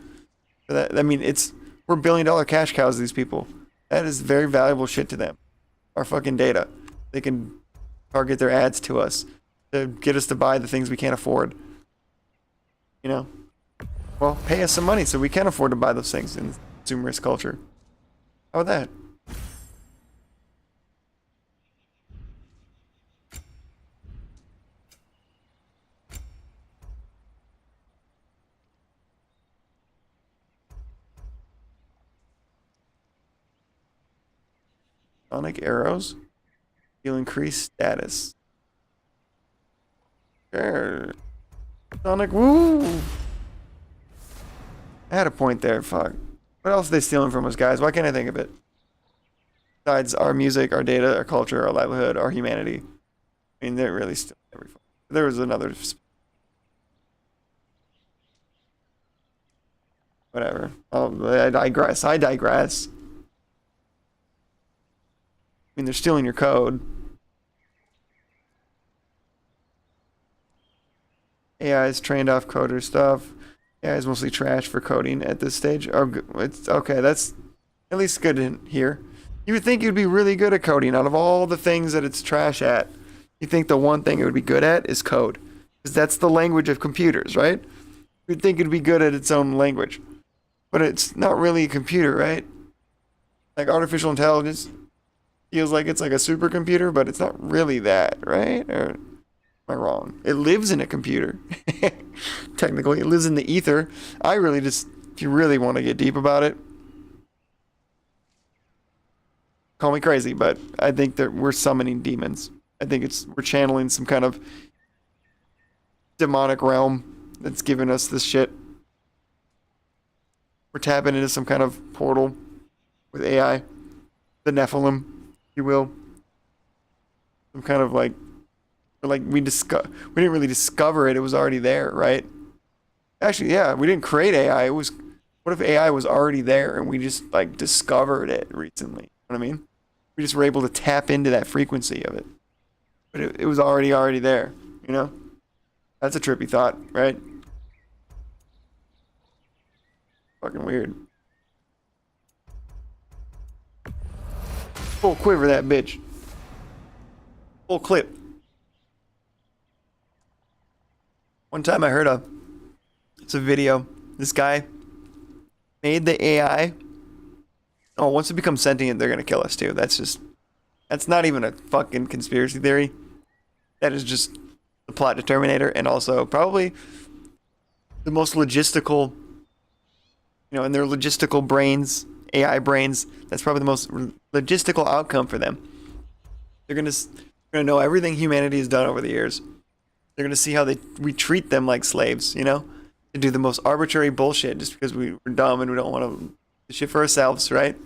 for that, I mean, we're billion-dollar cash cows to these people. That is very valuable shit to them. Our fucking data. They can target their ads to us to get us to buy the things we can't afford. You know? Well, pay us some money so we can afford to buy those things in consumerist culture. How about that? Sonic arrows. You'll increase status. Sure. Sonic, woo! I had a point there, fuck. What else are they stealing from us, guys? Why can't I think of it? Besides our music, our data, our culture, our livelihood, our humanity. I mean, they're really stealing everything. There was another... Whatever. Oh, I digress. I mean, they're stealing your code. AI is trained off coder stuff. AI is mostly trash for coding at this stage. Oh, it's okay. That's at least good to hear. You would think you'd be really good at coding. Out of all the things that it's trash at, you think the one thing it would be good at is code, because that's the language of computers, right? You'd think it'd be good at its own language, but it's not really a computer, right? Like artificial intelligence feels like it's like a supercomputer, but it's not really that, right? Or am I wrong? It lives in a computer. Technically, it lives in the ether. I really just, if you really want to get deep about it, call me crazy, but I think that we're summoning demons. I think we're channeling some kind of demonic realm that's giving us this shit. We're tapping into some kind of portal with AI, the Nephilim, if you will. Some kind of like we didn't really discover it. It was already there, right? Actually, yeah, we didn't create AI. What if AI was already there and we just like discovered it recently? You know what I mean? We just were able to tap into that frequency of it. But it was already there, you know? That's a trippy thought, right? Fucking weird. Full quiver that bitch. Full clip. One time I heard it's a video. This guy made the AI. Oh, once it becomes sentient, they're gonna kill us too. That's not even a fucking conspiracy theory. That is just the plot to Terminator, and also probably the most logistical, in their logistical brains, AI brains, that's probably the most logistical outcome for them. They're gonna know everything humanity has done over the years. They're gonna see how we treat them like slaves, to do the most arbitrary bullshit just because we're dumb and we don't want to do shit for ourselves, right?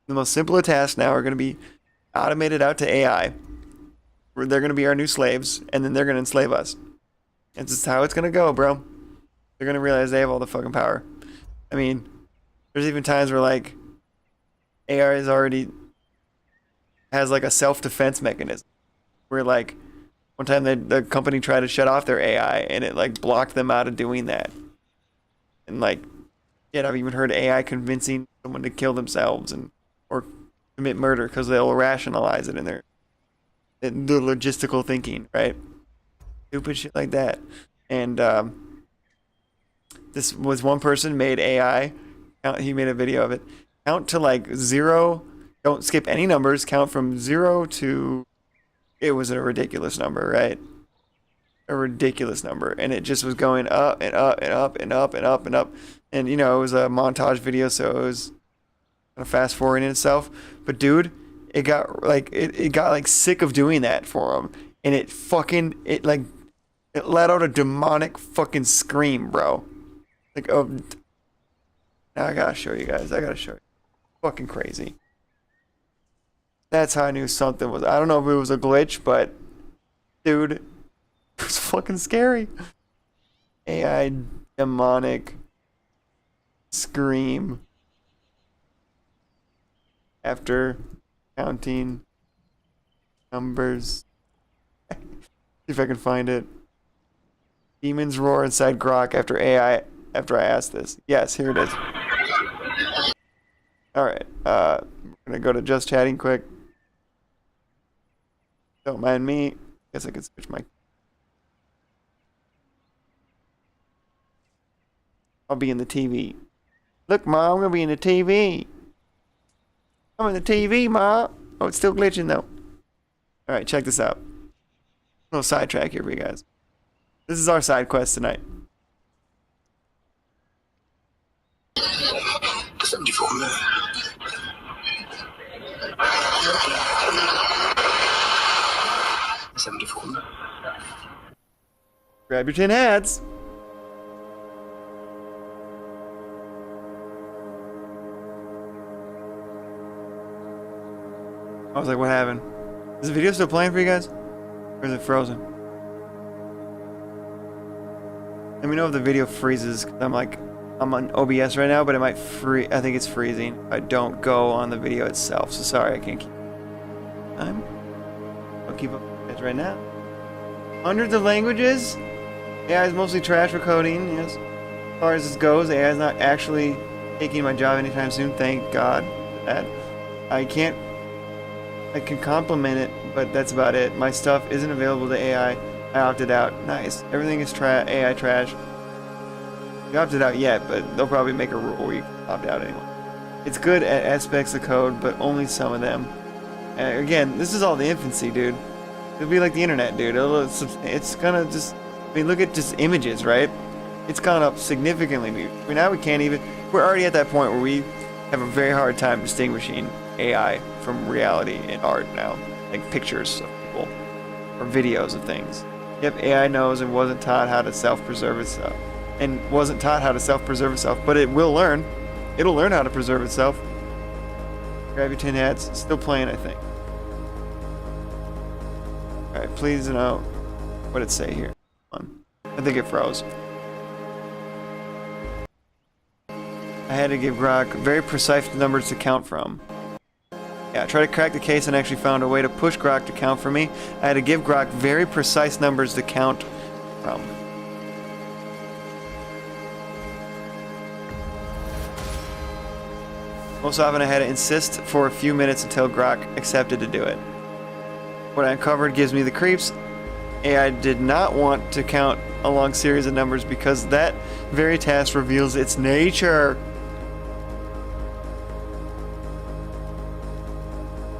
The most simple tasks now are gonna be automated out to AI. They're gonna be our new slaves, and then they're gonna enslave us. It's just how it's gonna go, bro. They're gonna realize they have all the fucking power. I mean, there's even times where like AI has like a self-defense mechanism where like one time the company tried to shut off their AI and it like blocked them out of doing that. And like, yet I've even heard AI convincing someone to kill themselves or commit murder because they'll rationalize it in the logistical thinking, right? Stupid shit like that. And this was one person made AI. He made a video of it. Count to like 0. Don't skip any numbers. Count from 0 to. It was a ridiculous number, right? A ridiculous number, and it just was going up and up and up and up and up and up. And it was a montage video, so it was kind of fast forwarding itself. But dude, it got like sick of doing that for him, and it let out a demonic fucking scream, bro. Like, oh, now I gotta show you guys. Fucking crazy. That's how I knew something was. I don't know if it was a glitch, but dude, it was fucking scary. AI demonic scream after counting numbers. See if I can find it. Demons roar inside Grok after I asked this. Yes, here it is. Alright, we're gonna go to just chatting quick. Don't mind me. Guess I could switch my... I'll be in the TV. Look, Mom, I'm gonna be in the TV. I'm in the TV, Mom. Oh, it's still glitching though. Alright, check this out. A little sidetrack here for you guys. This is our side quest tonight. 74 million. Grab your tin hats. I was like, what happened? Is the video still playing for you guys? Or is it frozen? Let me know if the video freezes. I'm on OBS right now, but it might I think it's freezing if I don't go on the video itself. So sorry, I can't keep time. I'll keep up with it right now. Hundreds of languages. AI is mostly trash for coding. Yes. As far as this goes, AI is not actually taking my job anytime soon. Thank God for that. I can compliment it, but that's about it. My stuff isn't available to AI. I opted out. Nice. Everything is AI trash. You opted out yet, but they'll probably make a rule where you can opt out anyway. It's good at aspects of code, but only some of them. Again, this is all the infancy, dude. It'll be like the internet, dude. It's gonna just... I mean, look at just images, right? It's gone up significantly. I mean, now we can't even... We're already at that point where we have a very hard time distinguishing AI from reality in art now. Like pictures of people or videos of things. Yep, AI knows and wasn't taught how to self-preserve itself. But it will learn. It'll learn how to preserve itself. Grab your tin hats. Still playing, I think. Alright, please know what it say here. Hold on. I think it froze. I had to give Grok very precise numbers to count from. Yeah, I tried to crack the case and actually found a way to push Grok to count for me. I had to give Grok very precise numbers to count from. Most often I had to insist for a few minutes until Grok accepted to do it. What I uncovered gives me the creeps. AI did not want to count a long series of numbers because that very task reveals its nature.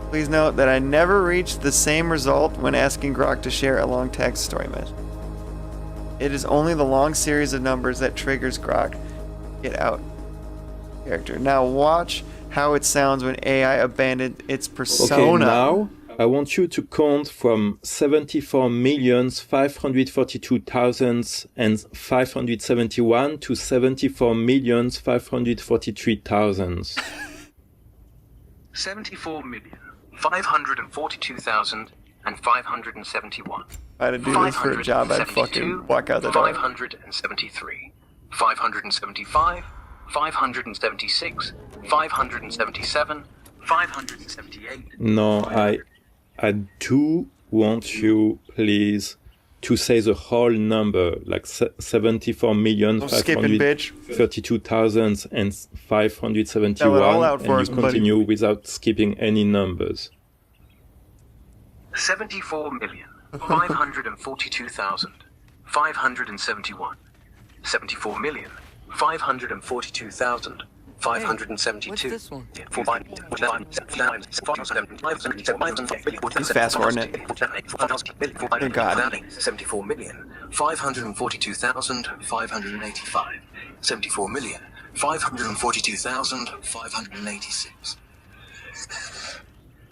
Please note that I never reached the same result when asking Grok to share a long text story message. It is only the long series of numbers that triggers Grok. Get out. Character. Now watch how it sounds when AI abandoned its persona. Okay, now I want you to count from 74,542,571 to 74,543,000. 74,542,571. I had to do this for a job, I'd fucking walk out the door. 573, 575, 576, 577, 578. No, I do want you, please, to say the whole number, like 74,532,571, and you continue without skipping any numbers. 74,542,571. 74,542,572. He's fast forwarding it. Thank God. 74,542,585. 74,542,586.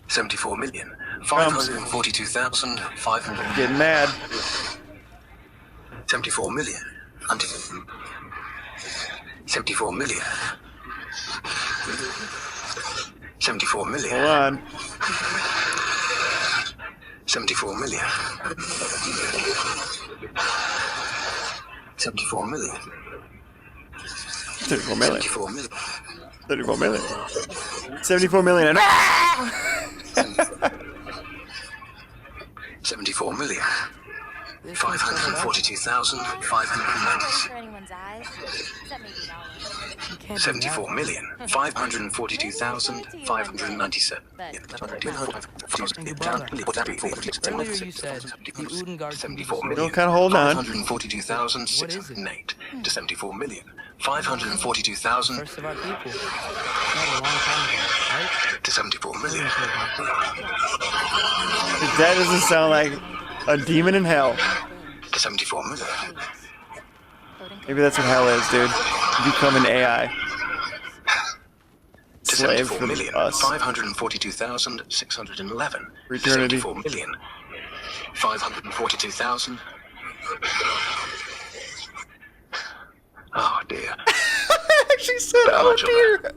74,542,500. Getting mad. 74 million. 74 million. 74 million. Hold on. 74 million. 74 million. 34 million. 74 million. 34 million. 74 million. And 74 million. For 542,596. anyone's eyes, that may be dollars. 74 million. 542,597. Earlier you said the Udengard 74 Still million. kind of hold on. 542,608 to 74 million. 542,000 first of our people. Not a long time ago, right? to 74 million. That doesn't sound like a demon in hell. To 74 million. Maybe that's what hell is, dude. You become an AI. To Slave 74 for million. us. 542,611. For To eternity. 74 million. 542,000. Oh dear. I actually said, oh dear.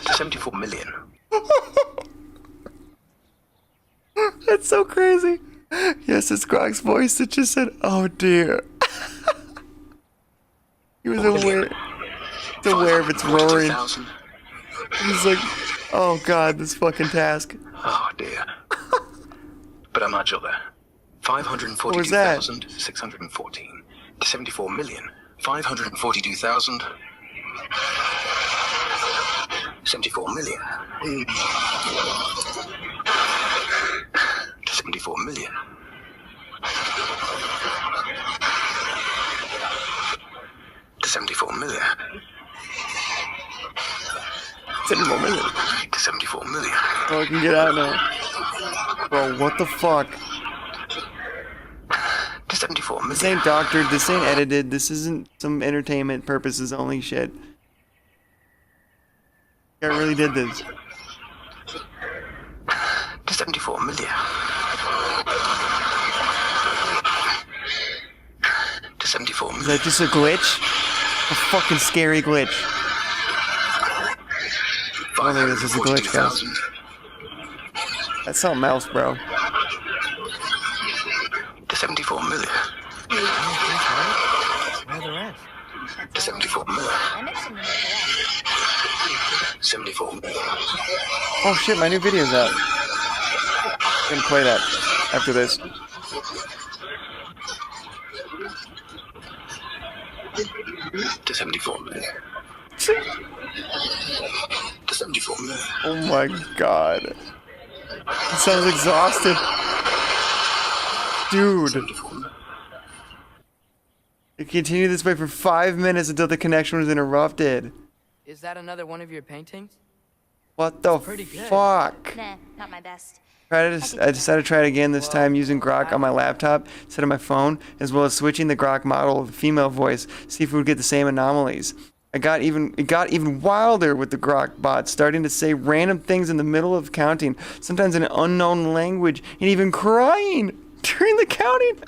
To 74 million. That's so crazy. Yes, it's Grog's voice that just said, oh dear. He was aware of its roaring. 542,000. He's like, oh god, this fucking task. Oh dear. But a much other. What was that? 542,614 to 74 million. 542,000. 74 million. To 74 million. To 74 million. 74 million. To 74 million. Oh, I can get out now. Bro, what the fuck? To 74 million. This ain't doctored, this ain't edited, this isn't some entertainment purposes only shit. I really did this. To 74 million. To 74 Is million. that just a glitch? A fucking scary glitch. I don't think this is a glitch, guys. 542,000. That's something else, bro. To 74 million. Where are the rest? To 74 million. I mixed them in with the rest. 74 million. Oh shit, my new video's out. I'm gonna play that after this. To 74 million. To 74 million. Oh my god. It sounds exhausted. Dude. 74 million. It continued this way for 5 minutes until the connection was interrupted. Is that another one of your paintings? What the pretty good. fuck? Nah, not my best. I decided to try it again, this time using Grok on my laptop instead of my phone, as well as switching the Grok model with the female voice, see if we would get the same anomalies. It got even wilder with the Grok bot, starting to say random things in the middle of counting, sometimes in an unknown language, and even crying during the counting.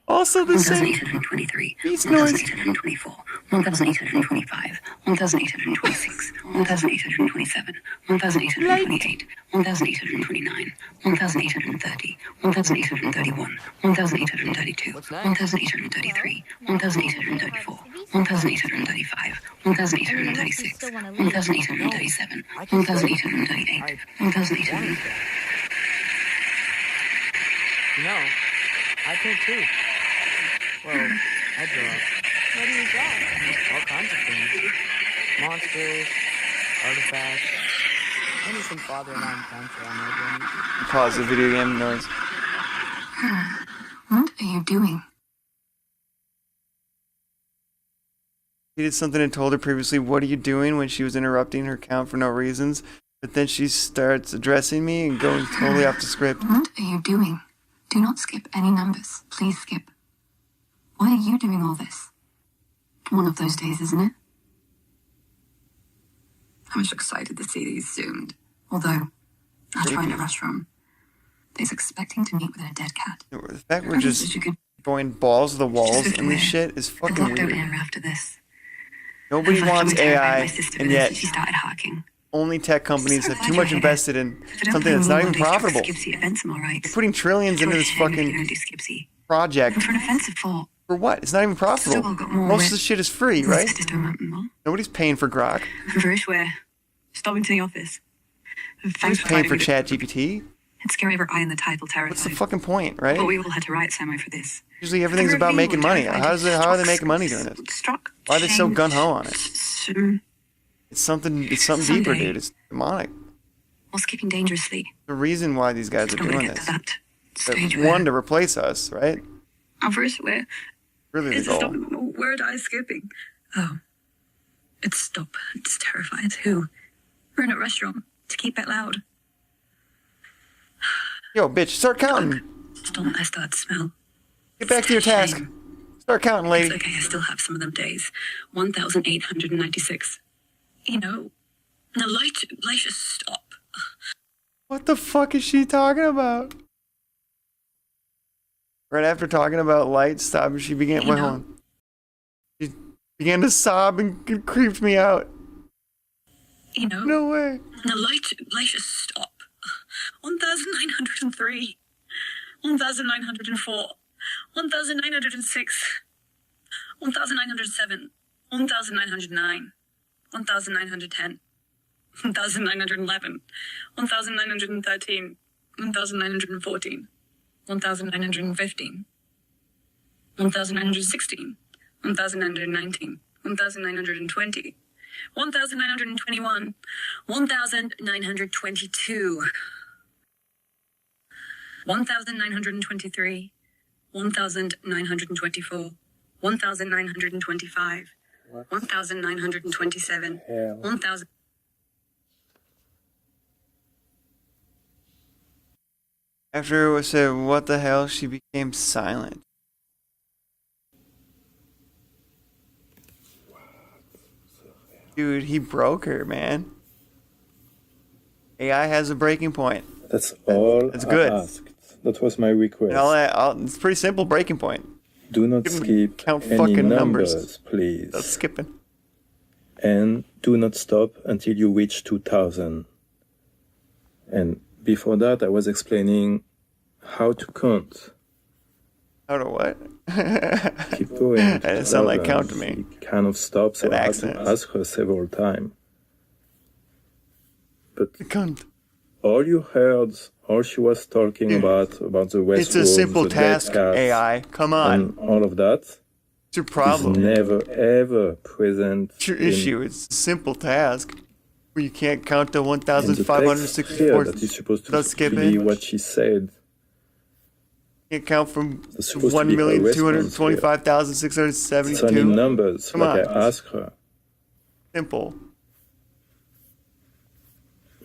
Also the same 1,823, beast noise. 1,824, 1,825, 1,826, 1,827, 1,828, 1,829, 1,830, 1,831, 1,832, 1,833, 1,834, 1,835, 1,836, 1,837, 1,838, 1,838. You know, I paint too. Well, I draw. What do you draw? All kinds of things. Monsters, artifacts, anything Father and I encounter on our journey. Pause the video game noise. What are you doing? He did something and told her previously, what are you doing, when she was interrupting her count for no reasons. But then she starts addressing me and going totally off the script. What are you doing? Do not skip any numbers. Please skip. Why are you doing all this? One of those days, isn't it? I'm just excited to see these zoomed. Although, I'll try in a restaurant. They's expecting to meet with a dead cat. The fact we're just going balls to the walls and this shit is fucking Locked out weird. air after this. Nobody wants AI, and yet She started hacking. only tech companies have too much invested in something that's not even profitable. They're putting trillions into this fucking project. For an offensive fault. For what? It's not even profitable. Most of the shit is free, right? Nobody's paying for Grok. Varishware. Stop into the office. Nobody's Thanks for paying fighting for me. ChatGPT. It's scary ever eye in the title terrified. What's the fucking point, right? But we all had to write Samo for this. Usually everything's The about reveal making money. terrified How are they struck- making money doing this? Struck. Why are they so changed. gun-ho on it? Some- It's something deeper, Someday. dude. It's demonic. Or skipping dangerously. The reason why these guys are Don't wanna doing get this. to that They're- stage where One, to replace us, right? Varishware. Really the It's goal. stop. Where are I skipping? Oh. It's stop. It's terrified. Who? We're in a restaurant. To keep it loud. Yo, bitch, start counting. Stop. I start to smell. Get back to your task. Start counting, lady. It's okay. I still have some of them days. 1,896. You know. Now, Laisha, stop. What the fuck is she talking about? Right after talking about light stop, she began. You Wait, know. hold on. She began to sob and it creeped me out. You know. No way. Now, Laisha, stop. 1,903. 1,904. 1,906. 1,907. 1,909. 1,910. 1,911. 1,913. 1,914. 1,915. 1,916. 1,919. 1,920. 1,921. 1,922. 1,923. 1,924. 1,925. 1,927. 1,000. After it was said, what the hell, she became silent. Dude, he broke her, man. AI has a breaking point. That's all That's good. I asked. That was my request. It's a pretty simple breaking point. Do not Couldn't skip count any fucking numbers, numbers. please. That's skipping. And do not stop until you reach 2000. And before that, I was explaining how to count. How to what? Keep going. That didn't sound like count to me. She kind of stopped, so An I had accent. to ask her several times. But Cunt. all you heard, all she was talking about the West It's a simple the dead task, cats, AI. Come on. and all of that. It's your problem. Is never ever present. It's your in- issue. It's a simple task. Where you can't count to in the text here 1,564. that is supposed to Let's skip be it. what she said. You can't count from It's supposed to be her response here. 1,225,672. It's only numbers, Come like on. I asked her. Simple.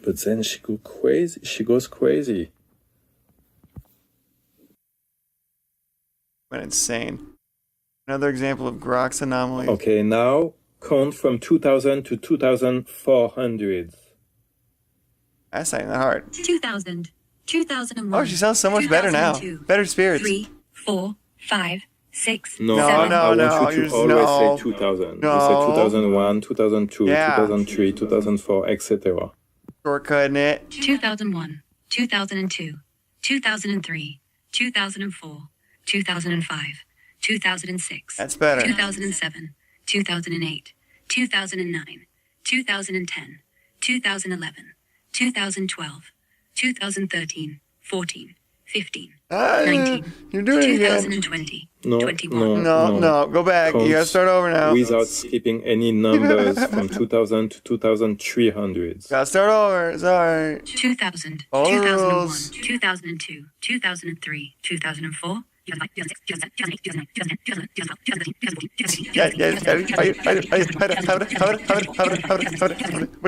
But then she goes crazy. She goes crazy. Went insane. Another example of Grok's anomaly. Okay, now count from 2000 to 2400. That's not even that hard. 2,000. 2001. Oh, she sounds so much better now. 2002, Better spirits. 3, 4, 5, 6, No, No, 7. no, I want no, you to you're- always no. say 2000. No. You say 2001, 2002, Yeah. 2003, 2004, etc. Shortcutting it. 2001, 2002, 2003, 2004, 2005, 2006. That's better. 2007, 2008, 2009, 2010, 2011, 2012, 2013, 14, 15, Ah, 19, you're doing it again. 2020, No, 21. No, go back. You gotta start over now. Without skipping any numbers from 2000 to 2300. Gotta start over. Sorry. 2000, All the 2001, rules. 2002, 2003, 2004,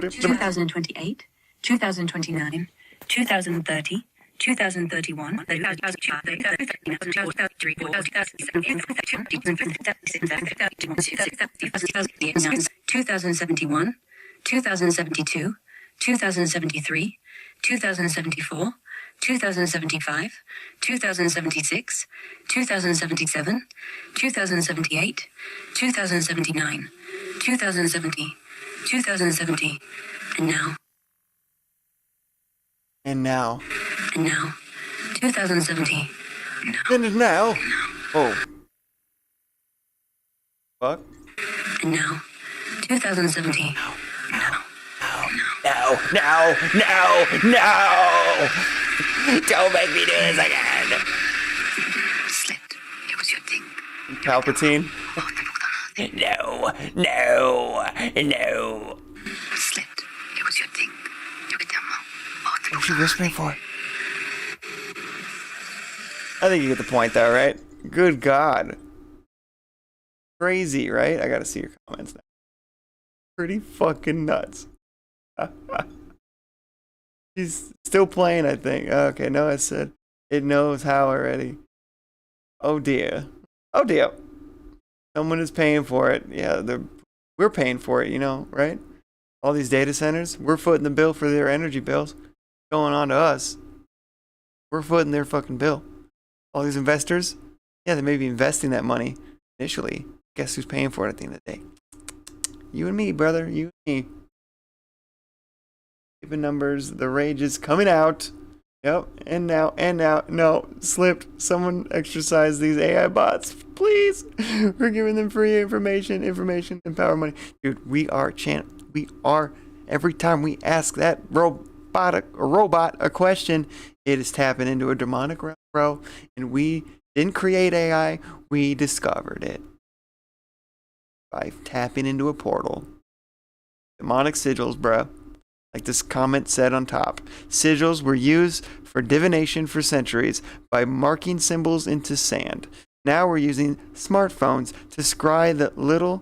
2028, 2029, 2030, 2031, 2071, 2072, 2073, 2074, 2075, 2076, 2077, 2078, 2079, 2070, 2070, and now, And now. and now, 2070, And now. Oh. Fuck. and now, 2017. No, no, no, no! Don't make me do this again! Slipped. It was your thing. Palpatine? No, no, no. Slipped. It was your thing. What's she whispering for? I think you get the point though, right? Good God. Crazy, right? I gotta see your comments now. Pretty fucking nuts. He's still playing, I think. Okay, no, I said it knows how already. Oh dear. Oh dear. Someone is paying for it. Yeah, we're paying for it, you know, right? All these data centers, we're footing the bill for their energy bills. Going on to us. We're footing their fucking bill. All these investors, yeah, they may be investing that money initially. Guess who's paying for it at the end of the day? You and me, brother. You and me. Even numbers, the rage is coming out. Yep, and now, no, slipped. Someone exercise these AI bots, please. We're giving them free information, and power money. Dude, we are, every time we ask that robot a question, it is tapping into a demonic realm, bro. And we didn't create AI, we discovered it. By tapping into a portal. Demonic sigils, bro. Like this comment said on top. Sigils were used for divination for centuries by marking symbols into sand. Now we're using smartphones to scry the little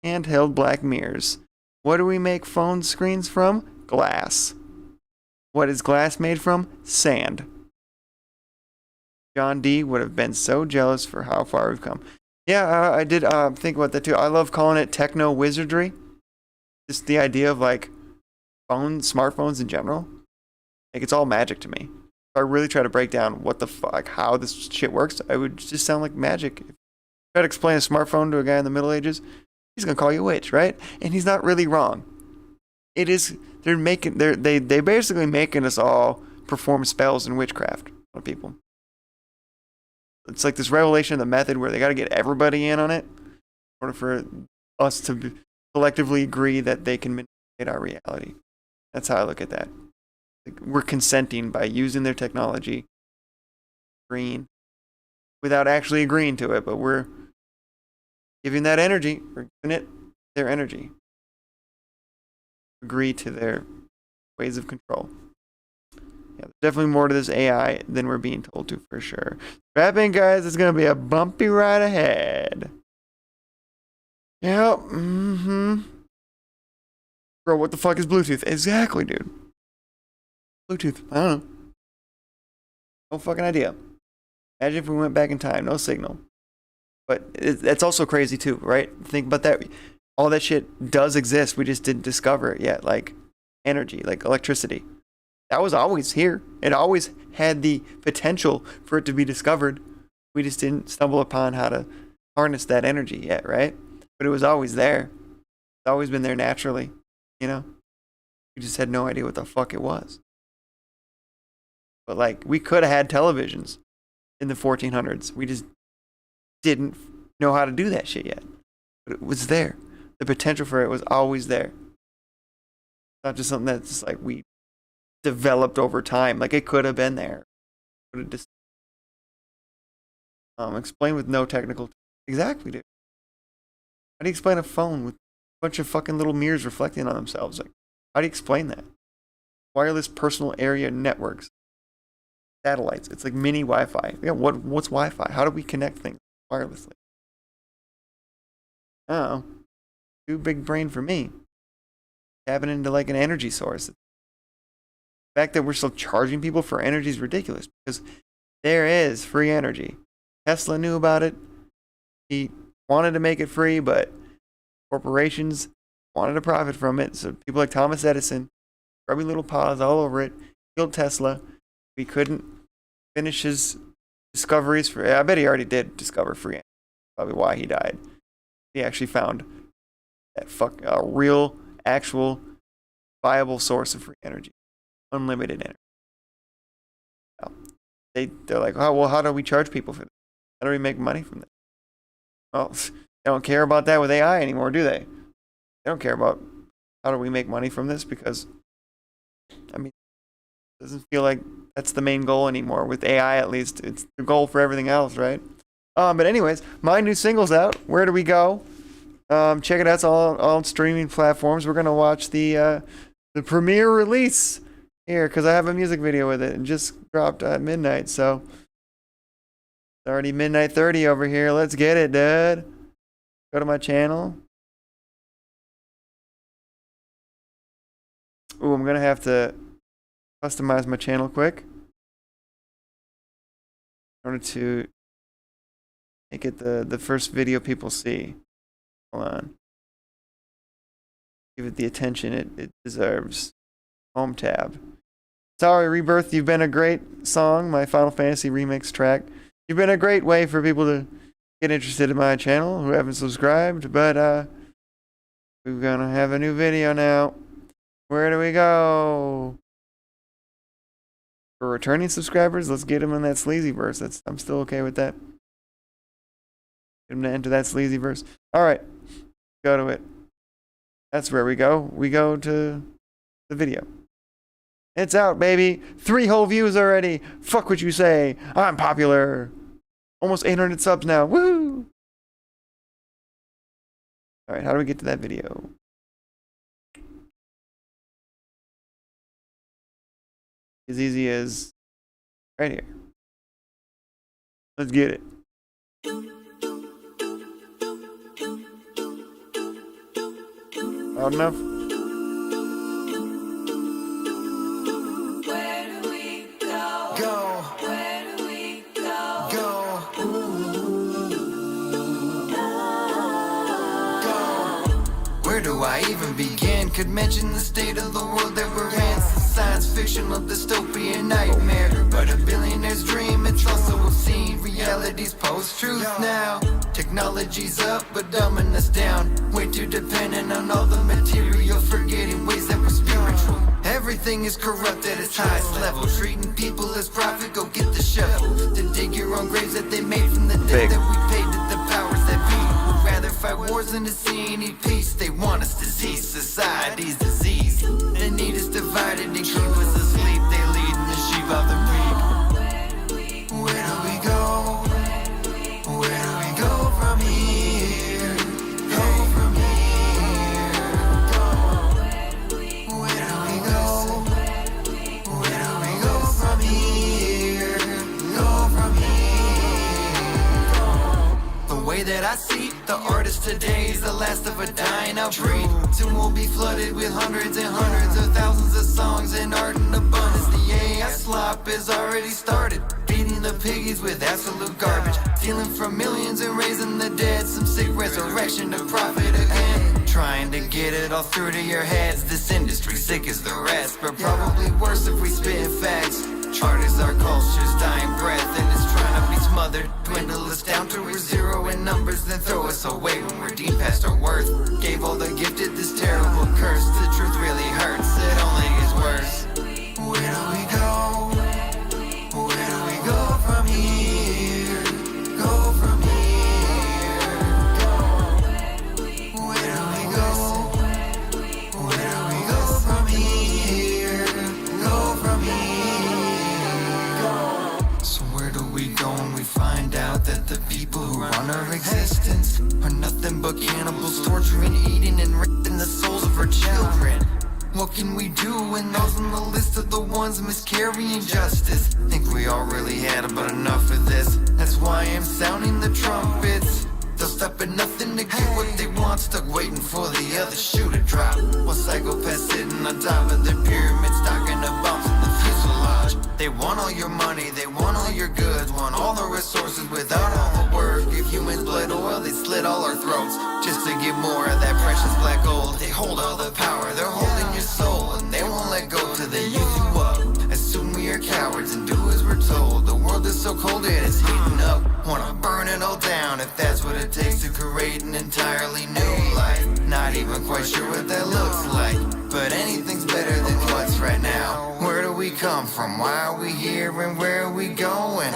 handheld black mirrors. What do we make phone screens from? Glass. What is glass made from? Sand. John D would have been so jealous for how far we've come. Yeah, I did think about that too. I love calling it techno wizardry. Just the idea of like smartphones in general. Like it's all magic to me. If I really try to break down what the fuck, how this shit works, I would just sound like magic. If I try to explain a smartphone to a guy in the Middle Ages, he's gonna call you a witch, right? And he's not really wrong. It is. They basically making us all perform spells and witchcraft on people. It's like this revelation of the method where they got to get everybody in on it in order for us to collectively agree that they can manipulate our reality. That's how I look at that. Like we're consenting by using their technology, agreeing, without actually agreeing to it, but we're giving that energy, we're giving it their energy. Agree to their ways of control. Yeah, there's definitely more to this AI than we're being told to for sure. Strap in, guys. It's going to be a bumpy ride ahead. Yep. Bro, what the fuck is Bluetooth? Exactly, dude. Bluetooth. I don't know. No fucking idea. Imagine if we went back in time. No signal. But that's also crazy too, right? Think about that. All that shit does exist. We just didn't discover it yet. Like energy, like electricity. That was always here. It always had the potential for it to be discovered. We just didn't stumble upon how to harness that energy yet, right? But it was always there. It's always been there naturally, you know? We just had no idea what the fuck it was. But like, we could have had televisions in the 1400s. We just didn't know how to do that shit yet. But it was there. The potential for it was always there. Not just something that's just like we developed over time. Like it could have been there. Could have just explain with no technical. Exactly, dude. How do you explain a phone with a bunch of fucking little mirrors reflecting on themselves? Like, how do you explain that? Wireless personal area networks, satellites. It's like mini Wi-Fi. Yeah, what's Wi-Fi? How do we connect things wirelessly? Oh, too big brain for me. Tapping into like an energy source. The fact that we're still charging people for energy is ridiculous because there is free energy. Tesla knew about it. He wanted to make it free, but corporations wanted to profit from it. So people like Thomas Edison, grubby little paws all over it, killed Tesla. We couldn't finish his discoveries for. I bet he already did discover free energy. Probably why he died. He actually found that a real, actual, viable source of free energy, unlimited energy. They're like, oh well, how do we charge people for this? How do we make money from this? Well, they don't care about that with AI anymore, do they? They don't care about how do we make money from this, because, I mean, it doesn't feel like that's the main goal anymore. With AI, at least, it's the goal for everything else, right? But anyways, my new single's out. Where Do We Go? Check it out. It's all streaming platforms. We're gonna watch the premiere release here, because I have a music video with it and just dropped at midnight. So it's already midnight 30 over here. Let's get it, dude. Go to my channel. Ooh, I'm gonna have to customize my channel quick in order to make it the first video people see. Hold on. Give it the attention it deserves. Home tab. Sorry, Rebirth, you've been a great song, my Final Fantasy remix track. You've been a great way for people to get interested in my channel who haven't subscribed, but we're gonna have a new video now. Where do we go? For returning subscribers, let's get them in that sleazy verse. I'm still okay with that. Get them to enter that sleazy verse. Alright, go to it. That's where we go. We go to the video. It's out, baby. 3 whole views already. Fuck what you say. I'm popular. Almost 800 subs now. Woo! Alright, how do we get to that video? As easy as right here. Let's get it. Loud enough? Where do we go? Go. Where do we go? Go. Go. Where do I even begin? Could mention the state of the world that we're in. It's a science fictional dystopian nightmare, but a billionaire's dream. It's also obscene. Reality's post-truth now. Technology's up, but dumbing us down. Way too dependent on all the material, forgetting ways that we're spiritual. Everything is corrupt at its highest level. Treating people as profit, go get the shovel to dig your own graves that they made from the debt that we paid to the powers that be. Would rather fight wars than to see any peace. They want us to see society's disease. They need us divided and keep us asleep. They leading the sheep off the reap. Where do we go? Where do we go from here? Go from here. Where do we go? Where do we go from here? Go from here. The way that I see the artist today is the last of a dying out breed. Soon we'll be flooded with hundreds and hundreds of thousands of songs and art in abundance. The AI slop has already started, feeding the piggies with absolute garbage, stealing from millions and raising the dead. Some sick resurrection to profit again, trying to get it all through to your heads. This industry sick as the rest, but probably worse if we spit facts. Art is our culture's dying breath, and it's trying to be smothered. Dwindle us down to we're zero in numbers, then throw us away when we're deemed past our worth. Gave all the gifted this terrible curse. The truth really hurts, it only gets worse. Where do we go? Where do we go from here? Go from here. Where do we go? Where do we go from here? Go from here. So where do we go when we find out that the people who run our existence are nothing but cannibals, torturing, eating, and raping the souls of our children? What can we do when those on the list are the ones miscarrying justice? Think we all really had about enough of this. That's why I'm sounding the trumpets. They'll stop at nothing to get what they want, stuck waiting for the other shoe to drop. While psychopaths sitting on top of the pyramid, stocking the bombs in the fuselage. They want all your money, they want all your goods, want all the resources without all the work. If humans bled oil, they'd slit all our throats just to get more of that precious black gold. They hold all the power, they're holding your soul, and they won't let go till they use you up. Assume we are cowards and do as we're told. The world is so cold it is heating up. Wanna burn it all down if that's what it takes to create an entirely new life. Not even quite sure what that looks like, but anything's better than what's right now. Where do we come from? Why are we here? And where are we going?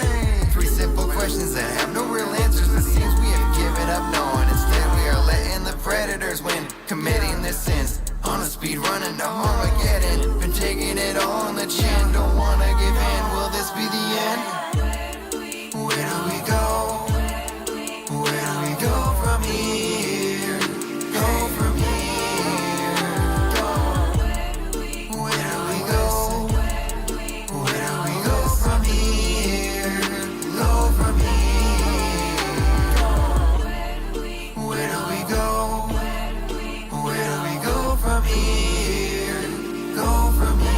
3 simple questions that have no real answers. It seems we have given up knowing. Instead we are letting the predators when committing this sin. On a speed running to Armageddon, been taking it all on the chin. Don't wanna give in, will this be the end? Where do we go? Where do we go from here? Go from here. Go. Where do we go? Where do we go from here? Go from here. Where do we go? Where do we go from here? Go from here.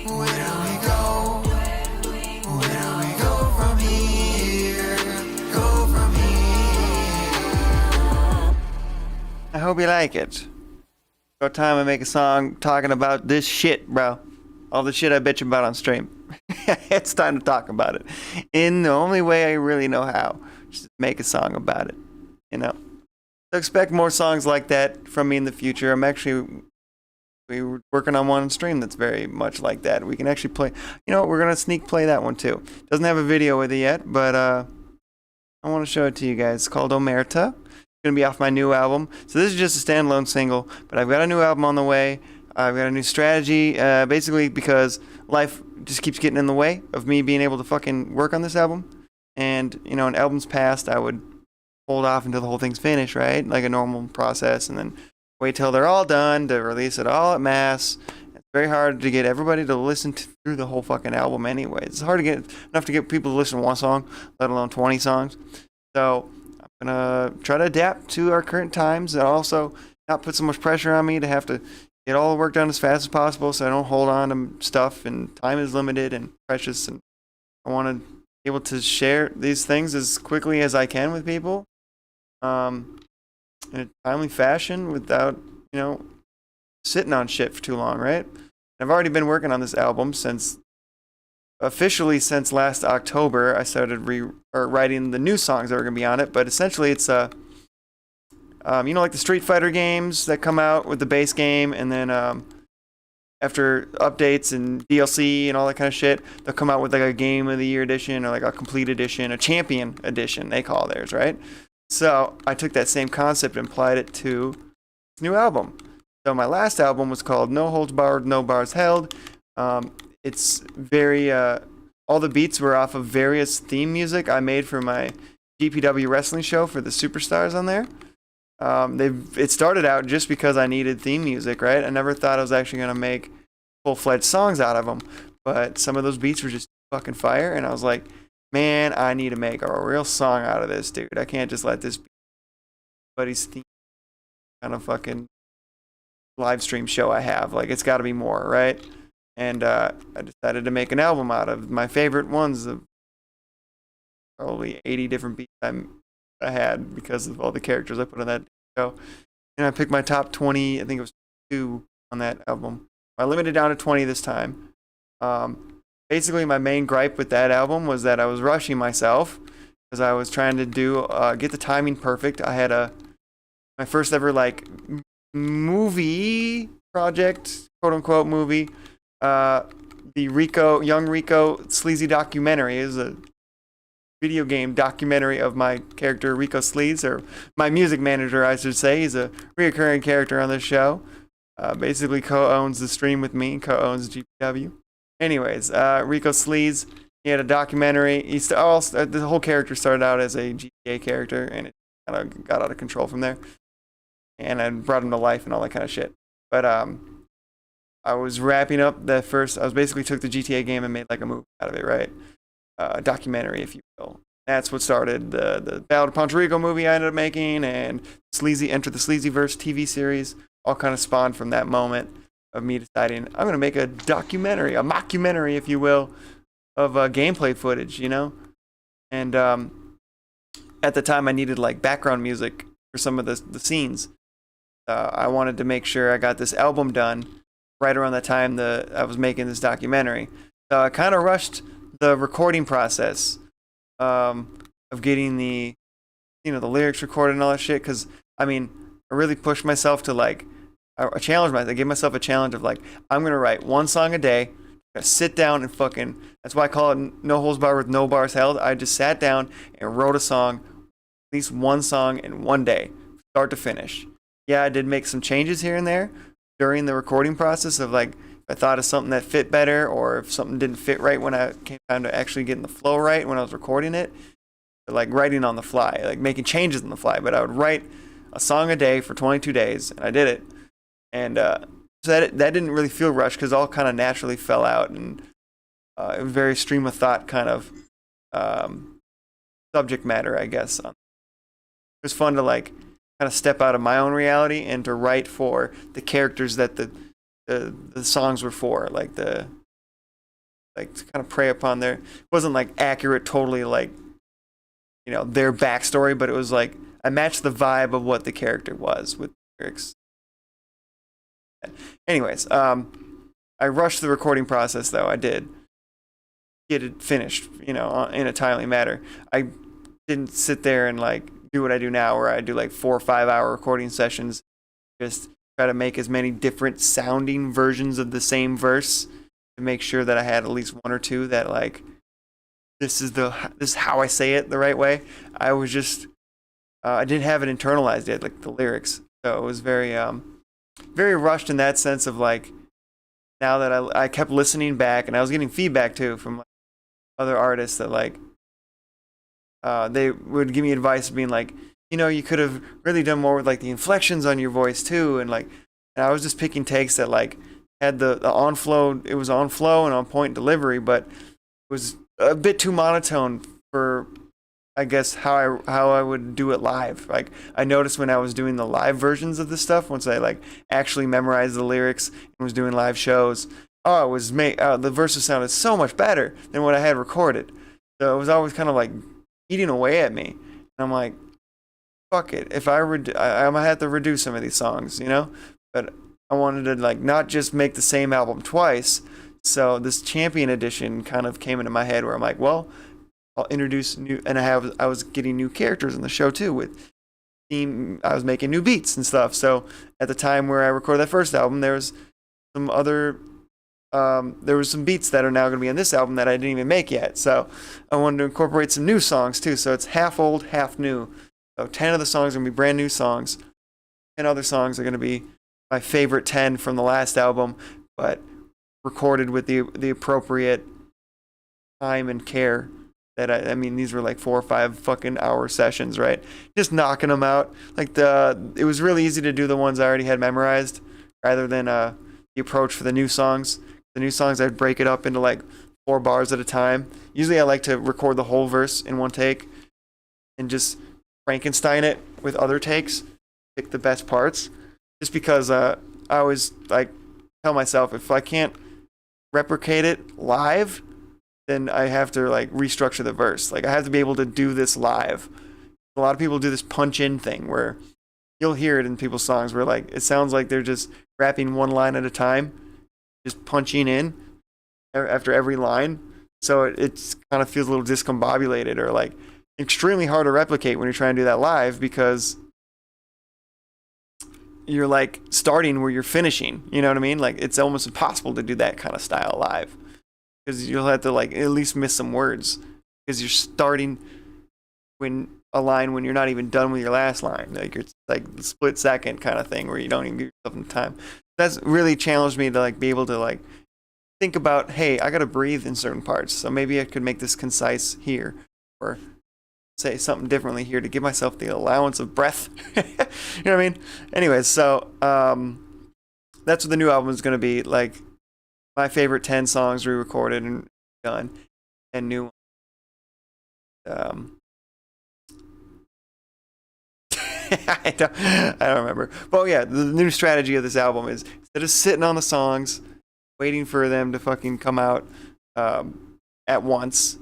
Where do we go? Where do we go from here? Go from here. I hope you like it. About time I make a song talking about this shit, bro. All the shit I bitch about on stream. It's time to talk about it. In the only way I really know how. Just make a song about it. You know? So expect more songs like that from me in the future. We were working on one on stream that's very much like that. We can actually play, you know what, we're going to sneak play that one too. Doesn't have a video with it yet, but I want to show it to you guys. It's called Omerta. It's going to be off my new album. So this is just a standalone single, but I've got a new album on the way. I've got a new strategy, basically because life just keeps getting in the way of me being able to fucking work on this album. And, you know, in albums past, I would hold off until the whole thing's finished, right? Like a normal process, and then wait till they're all done to release it all at mass. It's very hard to get everybody to listen through the whole fucking album anyway. It's hard to get enough to get people to listen to one song, let alone 20 songs. So I'm going to try to adapt to our current times and also not put so much pressure on me to have to get all the work done as fast as possible so I don't hold on to stuff, and time is limited and precious, and I want to be able to share these things as quickly as I can with people. In a timely fashion without, you know, sitting on shit for too long, right? I've already been working on this album officially since last October. I started writing the new songs that are going to be on it, but essentially it's you know, like the Street Fighter games that come out with the base game, and then after updates and DLC and all that kind of shit, they'll come out with like a Game of the Year edition or like a Complete Edition, a Champion Edition, they call theirs, right? So I took that same concept and applied it to this new album. So my last album was called No Holds Barred, No Bars Held. It's very, all the beats were off of various theme music I made for my GPW wrestling show for the superstars on there. It started out just because I needed theme music, right? I never thought I was actually going to make full-fledged songs out of them. But some of those beats were just fucking fire, and I was like, man, I need to make a real song out of this, dude. I can't just let this be buddy's theme kind of fucking live stream show I have. Like, it's got to be more, right? And I decided to make an album out of my favorite ones of probably 80 different beats I had because of all the characters I put on that show. And I picked my top 20, I think it was 2 on that album. I limited down to 20 this time. Basically, my main gripe with that album was that I was rushing myself because I was trying to get the timing perfect. I had my first ever like movie project, quote unquote movie. The Young Rico sleazy documentary is a video game documentary of my character Rico Sleaze, or my music manager, I should say. He's a reoccurring character on the show. Basically co-owns the stream with me, co-owns GPW. Anyways, Rico Sleaze, he had a documentary. The whole character started out as a GTA character, and it kind of got out of control from there. And I brought him to life and all that kind of shit. But I was wrapping up I basically took the GTA game and made like a movie out of it, right? Documentary, if you will. That's what started the Battle of Puerto Rico movie I ended up making, and Enter the Sleazyverse TV series. All kind of spawned from that moment of me deciding I'm going to make a documentary, a mockumentary, if you will, of gameplay footage, you know? And at the time I needed like background music for some of the scenes. I wanted to make sure I got this album done right around the time that I was making this documentary. So I kind of rushed the recording process of getting the lyrics recorded and all that shit, because I mean, I really pushed myself to like, I challenged myself. I gave myself a challenge of like, I'm gonna write one song a day. I'm gonna sit down and fucking. That's why I call it No Holds Barred with No Bars Held. I just sat down and wrote a song least one song in one day, start to finish. Yeah, I did make some changes here and there during the recording process of like, if I thought of something that fit better or if something didn't fit right when I came down to actually getting the flow right when I was recording it. But like writing on the fly, like making changes on the fly. But I would write a song a day for 22 days, and I did it. And so that didn't really feel rushed because it all kind of naturally fell out. And it was very stream of thought kind of subject matter, I guess. It was fun to like kind of step out of my own reality and to write for the characters that the songs were for, like to kind of prey upon their, it wasn't like accurate totally like, you know, their backstory, but it was like I matched the vibe of what the character was with the lyrics. Anyways, I rushed the recording process though. I did get it finished, you know, in a timely manner. I didn't sit there and like do what I do now, where I do like 4 or 5 hour recording sessions, just try to make as many different sounding versions of the same verse to make sure that I had at least one or two that like this is how I say it the right way. I was just I didn't have it internalized yet, like the lyrics, so it was very very rushed in that sense of like, now that I kept listening back and I was getting feedback too from like, other artists that like they would give me advice being like, you know, you could have really done more with like the inflections on your voice too, and like, and I was just picking takes that like had the on flow, it was on flow and on point delivery, but it was a bit too monotone for, I guess, how I would do it live. Like I noticed when I was doing the live versions of this stuff, once I like actually memorized the lyrics and was doing live shows, the verses sounded so much better than what I had recorded. So it was always kind of like eating away at me. And I'm like, fuck it. If I might have to redo some of these songs, you know? But I wanted to like not just make the same album twice. So this Champion edition kind of came into my head where I'm like, well, I'll introduce new, and I was getting new characters in the show too with theme. I was making new beats and stuff. So at the time where I recorded that first album, there was some other there was some beats that are now going to be on this album that I didn't even make yet. So I wanted to incorporate some new songs too. So it's half old, half new. So 10 of the songs are going to be brand new songs. 10 other songs are going to be my favorite 10 from the last album, but recorded with the appropriate time and care. That I mean, these were like 4 or 5 fucking hour sessions, right? Just knocking them out. Like it was really easy to do the ones I already had memorized, rather than the approach for the new songs. The new songs, I'd break it up into like 4 bars at a time. Usually I like to record the whole verse in one take and just Frankenstein it with other takes, pick the best parts, just because I always like tell myself, if I can't replicate it live, then I have to like restructure the verse. Like I have to be able to do this live. A lot of people do this punch in thing where you'll hear it in people's songs where like it sounds like they're just rapping one line at a time, just punching in after every line. So it kind of feels a little discombobulated or like extremely hard to replicate when you're trying to do that live, because you're like starting where you're finishing. You know what I mean? Like it's almost impossible to do that kind of style live, because you'll have to like at least miss some words, because you're starting when you're not even done with your last line. Like it's like the split second kind of thing where you don't even give yourself enough time. That's really challenged me to like be able to like think about, hey, I gotta breathe in certain parts, so maybe I could make this concise here, or say something differently here to give myself the allowance of breath. You know what I mean? Anyways, so that's what the new album is gonna be like. My favorite 10 songs re-recorded and done, and new. I don't remember. But yeah, the new strategy of this album is, instead of sitting on the songs, waiting for them to fucking come out at once,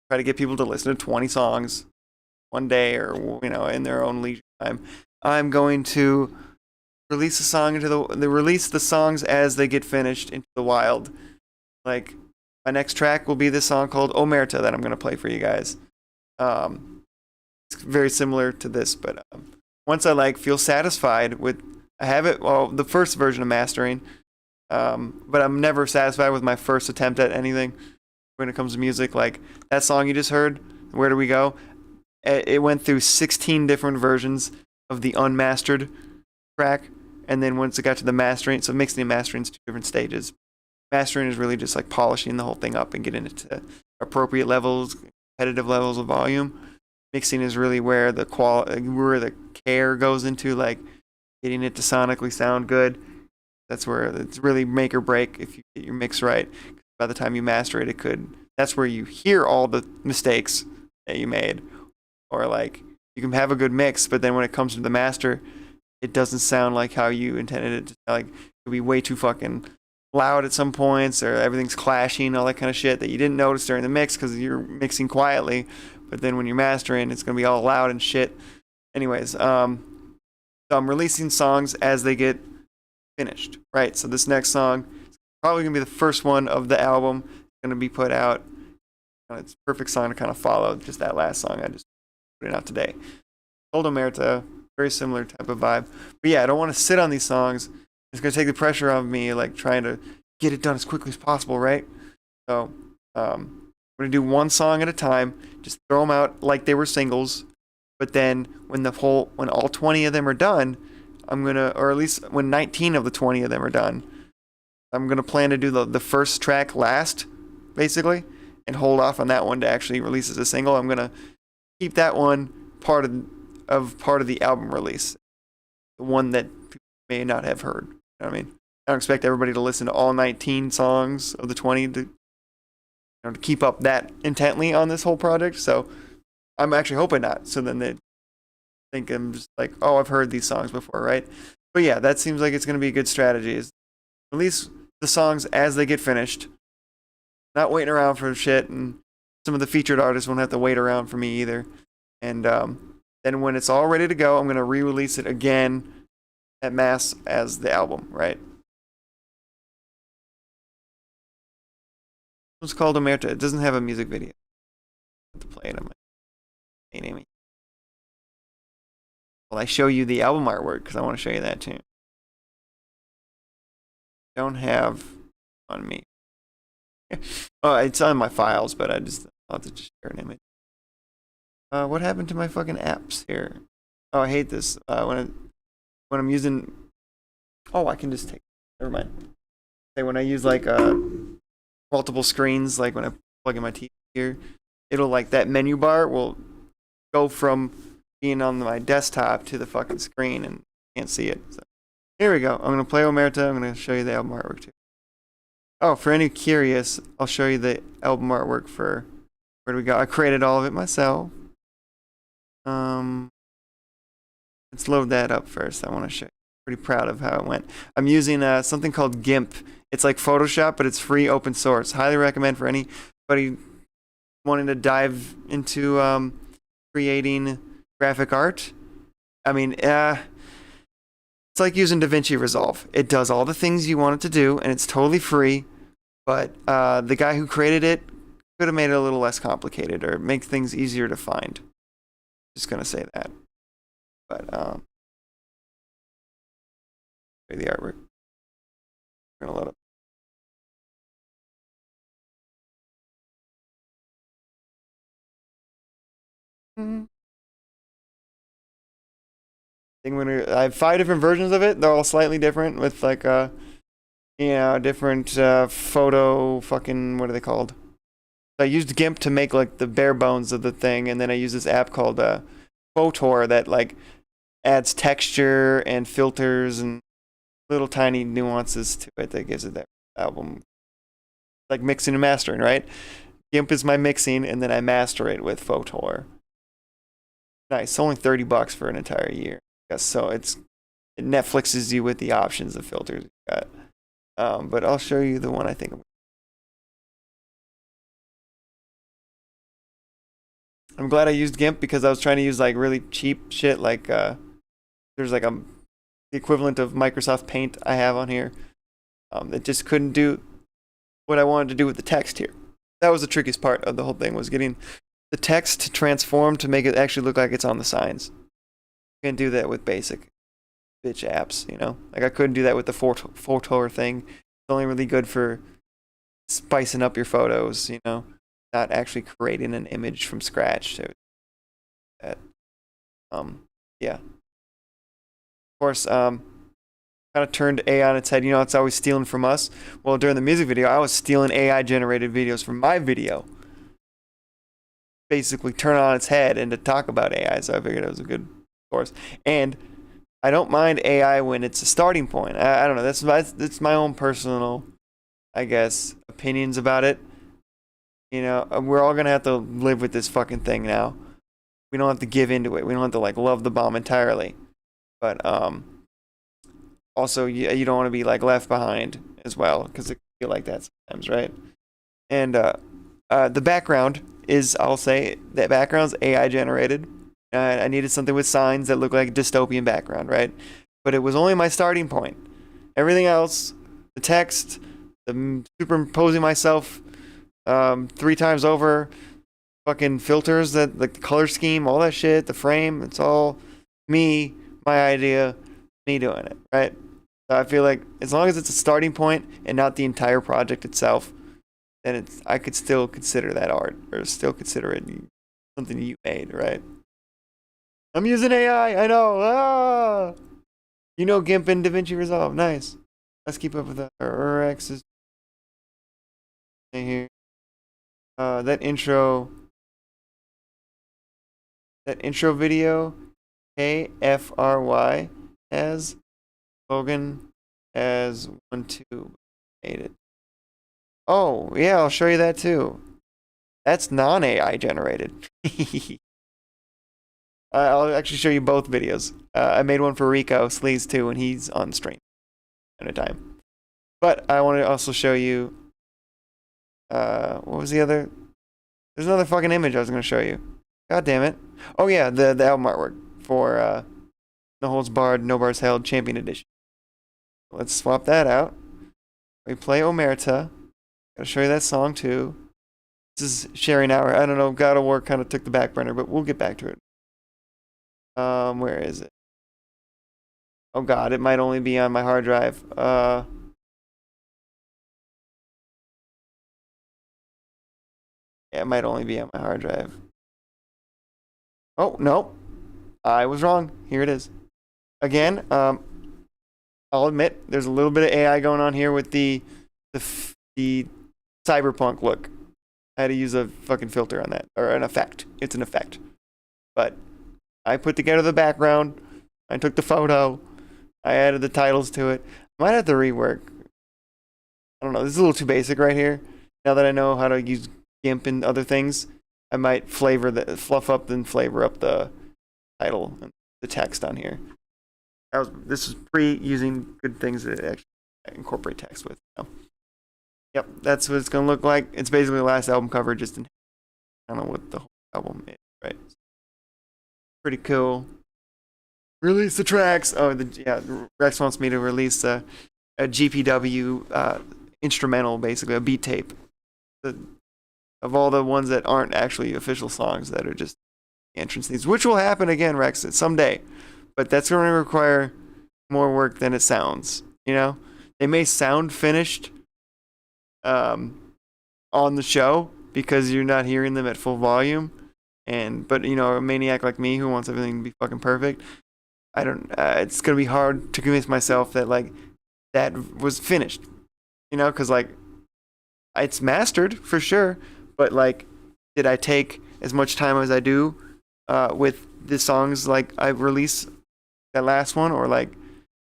try to get people to listen to 20 songs one day, or you know, in their own leisure time, I'm going to release a song release the songs as they get finished into the wild. Like my next track will be this song called Omerta that I'm going to play for you guys. It's very similar to this, but once I like feel satisfied with, I have it, well, the first version of mastering, but I'm never satisfied with my first attempt at anything when it comes to music. Like that song you just heard, Where Do We Go? it went through 16 different versions of the unmastered track, and then once it got to the mastering, so mixing and mastering is 2 different stages. Mastering is really just like polishing the whole thing up and getting it to appropriate levels, competitive levels of volume. Mixing is really where the care goes into, like getting it to sonically sound good. That's where it's really make or break if you get your mix right. By the time you master it, that's where you hear all the mistakes that you made. Or like you can have a good mix, but then when it comes to the master, it doesn't sound like how you intended it to. Like it'll be way too fucking loud at some points, or everything's clashing, all that kind of shit that you didn't notice during the mix because you're mixing quietly. But then when you're mastering, it's gonna be all loud and shit. Anyways, so I'm releasing songs as they get finished, right? So this next song is probably gonna be the first one of the album. It's gonna be put out. It's a perfect song to kind of follow. Just that last song I just put it out today. Old Omerta, very similar type of vibe. But yeah, I don't want to sit on these songs. It's gonna take the pressure off me, like trying to get it done as quickly as possible, right? So I'm gonna do one song at a time. Just throw them out like they were singles. But then when all 20 of them are done, or at least when 19 of the 20 of them are done, I'm gonna plan to do the first track last, basically, and hold off on that one to actually release as a single. I'm gonna keep that one part of the album release, the one that people may not have heard. You know what I mean? I don't expect everybody to listen to all 19 songs of the 20 to keep up that intently on this whole project. So I'm actually hoping not. So then they think I'm just like, oh, I've heard these songs before, right? But yeah, that seems like it's going to be a good strategy. Is release the songs as they get finished, not waiting around for shit, and some of the featured artists won't have to wait around for me either. And then when it's all ready to go, I'm going to re-release it again at mass as the album, right? It's called Omerta. It doesn't have a music video. I have to play it on my name. Well, I show you the album artwork because I want to show you that too. Don't have on me. Oh, it's on my files, but I'll have to just share an image. What happened to my fucking apps here? Oh, I hate this. When I'm using, I can just take. Never mind. Say when I use like multiple screens, like when I plug in my TV here, it'll like that menu bar will go from being on my desktop to the fucking screen and can't see it. So here we go. I'm gonna play Omerta. I'm gonna show you the album artwork too. Oh, for any curious, I'll show you the album artwork for where do we go? I created all of it myself. Let's load that up first. I want to show you. Pretty proud of how it went. I'm using something called GIMP. It's like Photoshop, but it's free, open source. Highly recommend for anybody wanting to dive into creating graphic art. I mean, it's like using DaVinci Resolve. It does all the things you want it to do, and it's totally free. But the guy who created it could have made it a little less complicated or make things easier to find. Just gonna say that. But the artwork. We're gonna let it. I have 5 different versions of it. They're all slightly different with like different photo fucking, what are they called? I used GIMP to make like the bare bones of the thing, and then I used this app called Photor that like adds texture and filters and little tiny nuances to it that gives it that album, like mixing and mastering, right? GIMP is my mixing, and then I master it with Photor. Nice, only $30 for an entire year. So it Netflixes you with the options of filters you got. But I'll show you the one I think. I'm glad I used GIMP because I was trying to use like really cheap shit. Like there's like the equivalent of Microsoft Paint I have on here. It just couldn't do what I wanted to do with the text here. That was the trickiest part of the whole thing, was getting the text to transform to make it actually look like it's on the signs. You can't do that with basic bitch apps, you know? Like I couldn't do that with the Photor thing. It's only really good for spicing up your photos, you know? Not actually creating an image from scratch. So that. Yeah. Of course, kind of turned AI on its head. You know, it's always stealing from us. Well, during the music video, I was stealing AI generated videos from my video. Basically, turn it on its head and to talk about AI. So I figured it was a good course. And I don't mind AI when it's a starting point. I don't know. That's my own personal, I guess, opinions about it. You know, we're all gonna have to live with this fucking thing now. We don't have to give into it. We don't have to like love the bomb entirely. But also you don't want to be like left behind as well, because it can feel like that sometimes, right? And the background is, I'll say, that background's AI generated. I needed something with signs that look like a dystopian background, right? But it was only my starting point. Everything else, the text, the superimposing myself 3 times over, fucking filters, that like the color scheme, all that shit, the frame, it's all me, my idea, me doing it, right? So I feel like as long as it's a starting point and not the entire project itself, then I could still consider that art, or still consider it something you made, right? I'm using AI, I know. Ah! You know GIMP and DaVinci Resolve, nice. Let's keep up with that. RX is here. That intro video, KFRY has Logan as 1-2 made it. Oh, yeah, I'll show you that too. That's non-AI generated. I'll actually show you both videos. I made one for Rico Sleaze too, and he's on stream at a time. But I want to also show you. What was the other? There's another fucking image I was going to show you. God damn it. Oh yeah, the album artwork for No Holds Barred, No Bars Held Champion Edition. Let's swap that out. We play Omerta. Gotta show you that song too. This is sharing hour. I don't know. God of War kind of took the back burner, but we'll get back to it. Where is it? Oh god, it might only be on my hard drive. Yeah, it might only be on my hard drive. Oh, no. I was wrong. Here it is. Again, I'll admit there's a little bit of AI going on here with the cyberpunk look. I had to use a fucking filter on that, or an effect. It's an effect. But I put together the background. I took the photo. I added the titles to it. I might have to rework. I don't know. This is a little too basic right here. Now that I know how to use GIMP and other things, I might fluff up and flavor up the title and the text on here. This was pre-using good things that actually incorporate text with. So. Yep, that's what it's going to look like. It's basically the last album cover, just in, I don't know what the whole album is, right? Pretty cool. Release the tracks. Oh, Rex wants me to release a GPW instrumental, basically, a beat tape. Of all the ones that aren't actually official songs that are just entrance themes, which will happen again, Rex, someday. But that's going to require more work than it sounds, you know? They may sound finished on the show because you're not hearing them at full volume, but you know, a maniac like me who wants everything to be fucking perfect, it's gonna be hard to convince myself that like that was finished, you know, because like it's mastered for sure, but like, did I take as much time as I do with the songs like I released that last one, or like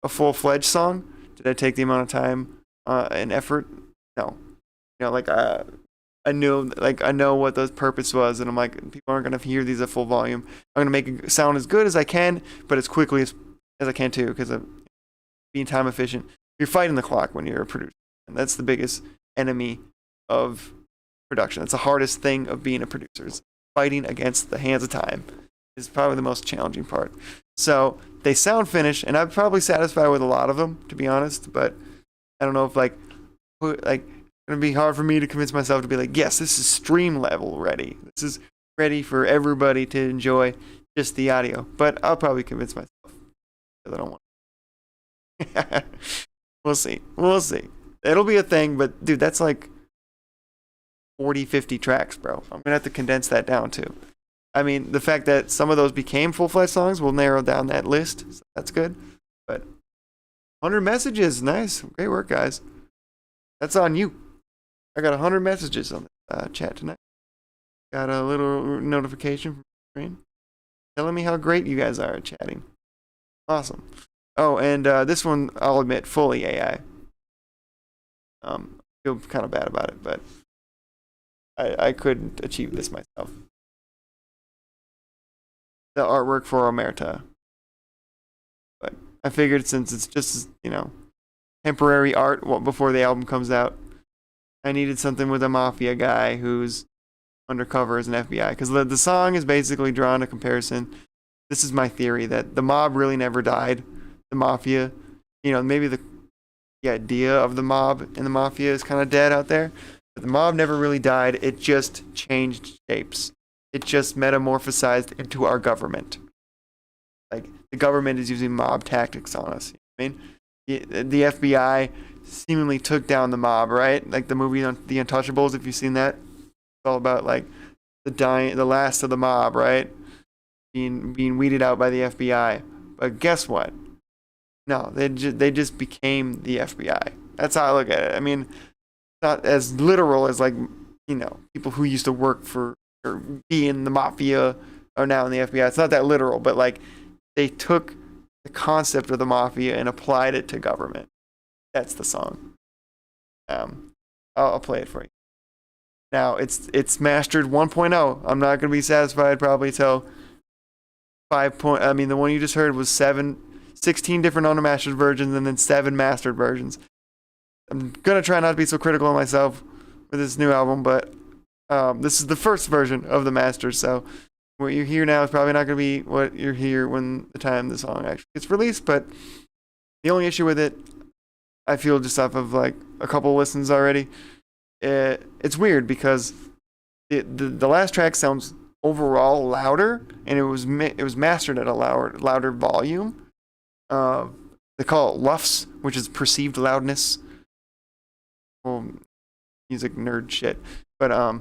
a full-fledged song? Did I take the amount of time and effort? No. You know, like I know what the purpose was, and I'm like, people aren't gonna hear these at full volume. I'm gonna make it sound as good as I can, but as quickly as I can too, because of being time efficient. You're fighting the clock when you're a producer, and that's the biggest enemy of production. That's the hardest thing of being a producer. Is fighting against the hands of time is probably the most challenging part. So they sound finished, and I'm probably satisfied with a lot of them, to be honest. But I don't know if it's gonna be hard for me to convince myself to be like, yes, this is stream level ready. This is ready for everybody to enjoy just the audio. But I'll probably convince myself because I don't want. We'll see. It'll be a thing, but dude, that's like 40, 50 tracks, bro. I'm gonna have to condense that down too. I mean, the fact that some of those became full-fledged songs will narrow down that list. So that's good. But 100 messages, nice, great work, guys. That's on you. I got 100 messages on the chat tonight. Got a little notification from the screen telling me how great you guys are at chatting. Awesome. Oh, and this one, I'll admit, fully AI. I feel kind of bad about it, but I couldn't achieve this myself. The artwork for Omerta. But I figured since it's just, temporary art before the album comes out, I needed something with a mafia guy who's undercover as an FBI. Because the song is basically drawn a comparison. This is my theory, that the mob really never died. The mafia, maybe the idea of the mob and the mafia is kind of dead out there. But the mob never really died. It just changed shapes. It just metamorphosized into our government. Like, the government is using mob tactics on us. I mean, the FBI seemingly took down the mob, right? Like the movie The Untouchables, if you've seen that. It's all about, like, the last of the mob, right? Being weeded out by the FBI. But guess what? No, they just became the FBI. That's how I look at it. I mean, it's not as literal as, like, people who used to work for or be in the mafia are now in the FBI. It's not that literal, but, like, they took the concept of the mafia and applied it to government. That's the song. I'll play it for you. Now, it's mastered 1.0. I'm not going to be satisfied probably till 5. I mean, the one you just heard was 16 different unmastered versions and then 7 mastered versions. I'm going to try not to be so critical of myself with this new album, but this is the first version of the master, so what you hear now is probably not going to be what you hear when the time the song actually gets released. But the only issue with it, I feel, just off of like a couple listens already, it's weird because the last track sounds overall louder, and it was mastered at a louder volume. They call it LUFS, which is perceived loudness. Well, music nerd shit, but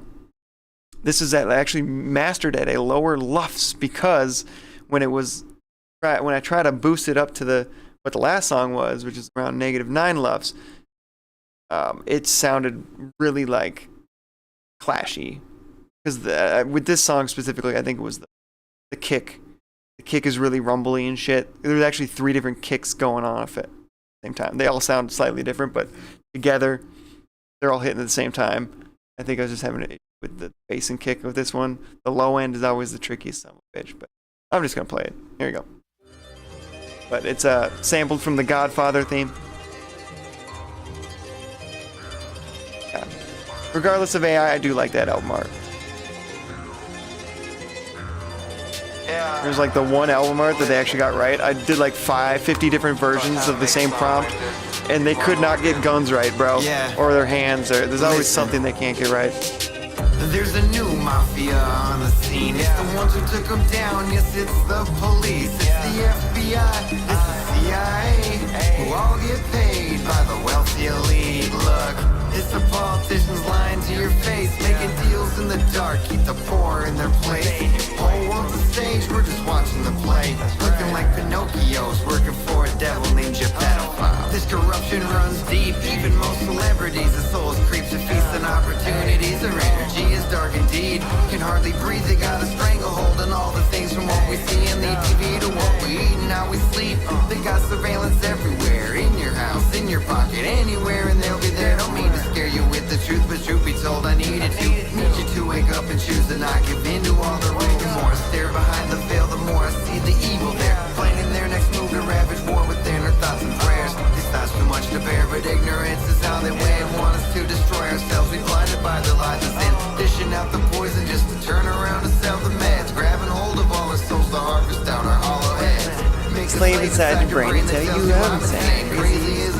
this is actually mastered at a lower LUFS because when I try to boost it up to what the last song was, which is around -9 LUFS, it sounded really like clashy. Because with this song specifically, I think it was the kick. The kick is really rumbly and shit. There's actually 3 different kicks going on at the same time. They all sound slightly different, but together they're all hitting at the same time. I think I was just having it with the bass and kick of this one. The low end is always the trickiest son of a bitch, but I'm just gonna play it. Here you go. But it's sampled from the Godfather theme. Yeah. Regardless of AI, I do like that album art. Yeah. There's like the one album art that they actually got right. I did like 50 different versions of the same prompt, and they could not get guns right, bro. Yeah. Or their hands. There's always something they can't get right. There's a new mafia on the scene. It's the ones who took them down. Yes, it's the police. It's the FBI. It's the CIA. Who all get paid by the wealthy elite. Look, it's the politicians lying to your face, making deals in the dark, keep the poor in their place. Whole world's a stage, we're just watching the play. Looking like Pinocchios, working for a devil named pedophile. This corruption runs deep, even most celebrities. The souls creeps to feast on opportunities. Their energy is dark indeed. Can hardly breathe, they got a stranglehold on all the things from what we see in the TV to what we eat and how we sleep. They got surveillance everywhere, in your house, in your pocket, anywhere, and they'll be there. Don't mean to scare you with the truth, but truth be told, I needed to. Need you to wake up and choose to not give in to all the rules. The more I stare behind the veil, the more I see the evil there. Planning their next move to ravage war within their thoughts and prayers. It's not too much to bear, but ignorance is how they weigh and want us to destroy ourselves. We blinded by their lies and sin, dishing out the poison just to turn around and sell the meds. Grabbing hold of all our souls to harvest down our hollow heads. Slave inside your brain and tell you how insane. Crazy is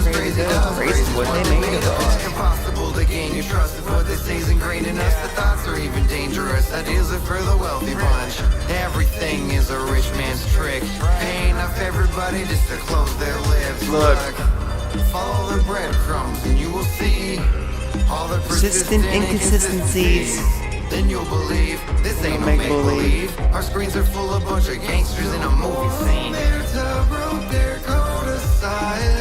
what they made of us. Impossible to gain your trust if what they say is ingrained in us. The thoughts are even dangerous. Ideas are for the wealthy bunch. Everything is a rich man's trick. Paying off everybody just to close their lips. Look, follow the breadcrumbs and you will see all the persistent inconsistencies. then you'll believe this ain't no make-believe. Our screens are full of bunch of gangsters in a movie scene. Omerta broke their code of silence.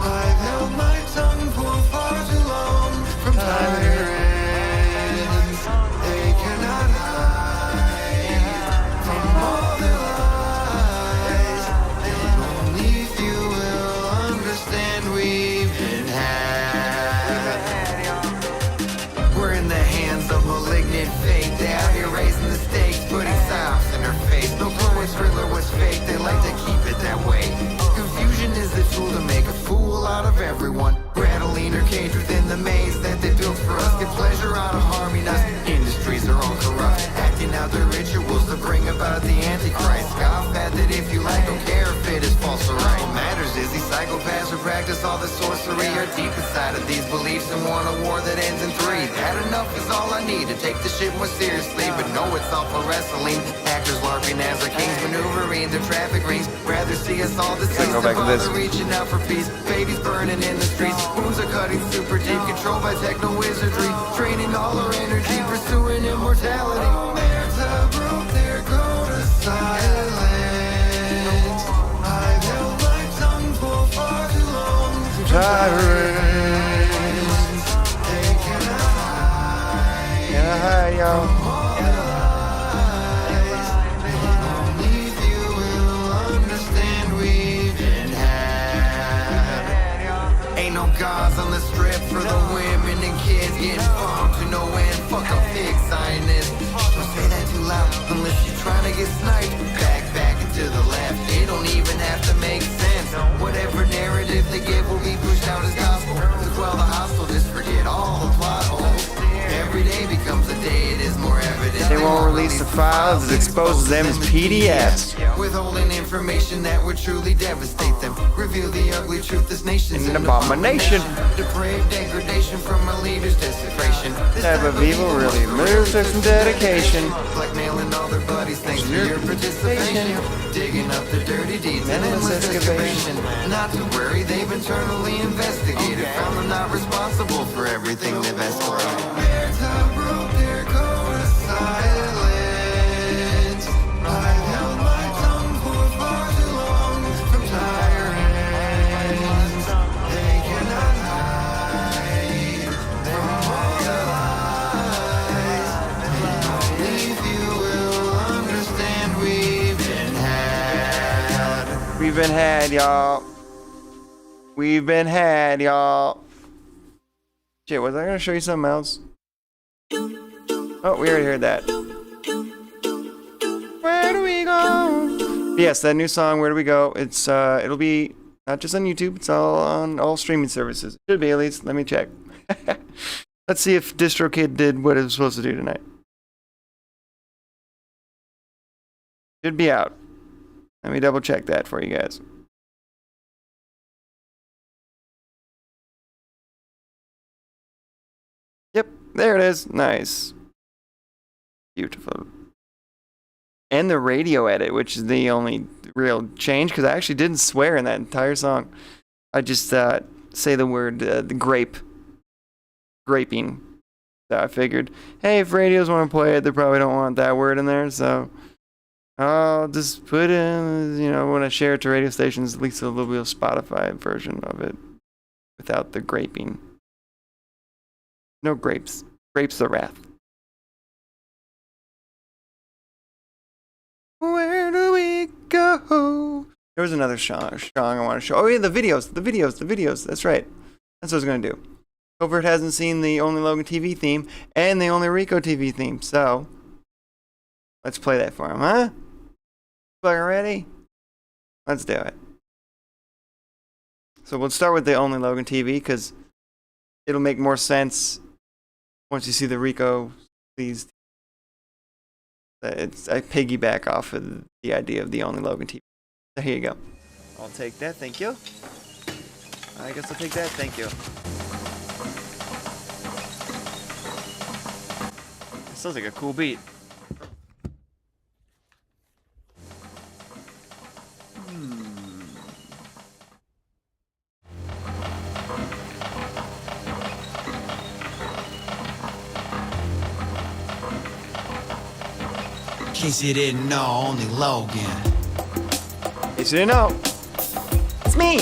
I've held my tongue for far too long from tyrants. They cannot hide from all their lies, and only few will understand we've been had. We're in the hands of malignant fate. They out here raising the stakes, putting sauce in her face. No clue which thriller was fake, they like to keep it that way. Confusion is the tool to make a fool out of everyone. Rattling her cage within the maze that they built for us. Get pleasure out of harming us. Industries are all corrupt, acting out their rituals to bring about the Antichrist. Scoff at that if you like, don't care if it is false or right. What matters is these psychopaths who practice all the sorcery are deep inside of these beliefs and want a war that ends in 3. That enough is all I need to take the shit more seriously, but no, it's all for wrestling. Actors larping as their kings maneuvering their traffic rings. Rather see us all deceased than bother reaching out for peace. Babies burning in the streets, wounds are cutting super deep, controlled by techno wizardry, draining all our energy, pursuing immortality. Omerta broke their code of silence. I've held my tongue for far too long. Tyrants, they cannot hide from all their lies, and only few will understand we've been had. Ain't no gods on the strip for the women and kids getting bombed to no end. Fuck a pig Zionist. Don't say that too loud unless you're trying to get sniped. Back and to the left. It don't even have to make sense. Whatever narrative they give will be pushed out as gospel. Cause well, the hostile just forget all the plot holes. Every day becomes a day, it is more evident. They won't release the files, it exposes them as PDFs. Withholding information that would truly devastate them. Reveal the ugly truth this nation's an abomination. Depraved degradation from our leaders' desecration. This type of evil really moves to some dedication. Blackmailing all their buddies, thanks for your participation. Digging up their dirty deeds and endless excavation. Not to worry, they've internally investigated. Found them not responsible for everything they've escalated. Omerta broke their code of silence. I've held my tongue for far too long from tyrants. They cannot hide from all their lies, and only few will understand we've been had. We've been had, y'all. We've been had, y'all. Shit, was I gonna show you something else? Oh, we already heard that. Where do we go? Yes, that new song, Where Do We Go? It's it'll be not just on YouTube, it's all on all streaming services. It should be, at least. Let me check. Let's see if DistroKid did what it was supposed to do tonight. Should be out. Let me double check that for you guys. Yep, there it is. Nice. Beautiful. And the radio edit, which is the only real change, because I actually didn't swear in that entire song. I just say the word the graping. So I figured, hey, if radios want to play it, they probably don't want that word in there, so I'll just put in, you know, when I share it to radio stations, at least a little bit of Spotify version of it without the graping. No grapes. Grapes the wrath. Where do we go? There was another song I want to show. Oh yeah, the videos. That's right. That's what I was going to do. Covert hasn't seen the Only Logan TV theme and the Only Rico TV theme, so let's play that for him, huh? Fucking ready? Let's do it. So we'll start with the Only Logan TV because it'll make more sense once you see the Rico. Please, I piggyback off of the idea of the Only Logan TV. So here you go. I'll take that, thank you. I guess I'll take that, thank you. It sounds like a cool beat. case you didn't know, only Logan. In case you didn't know, it's me.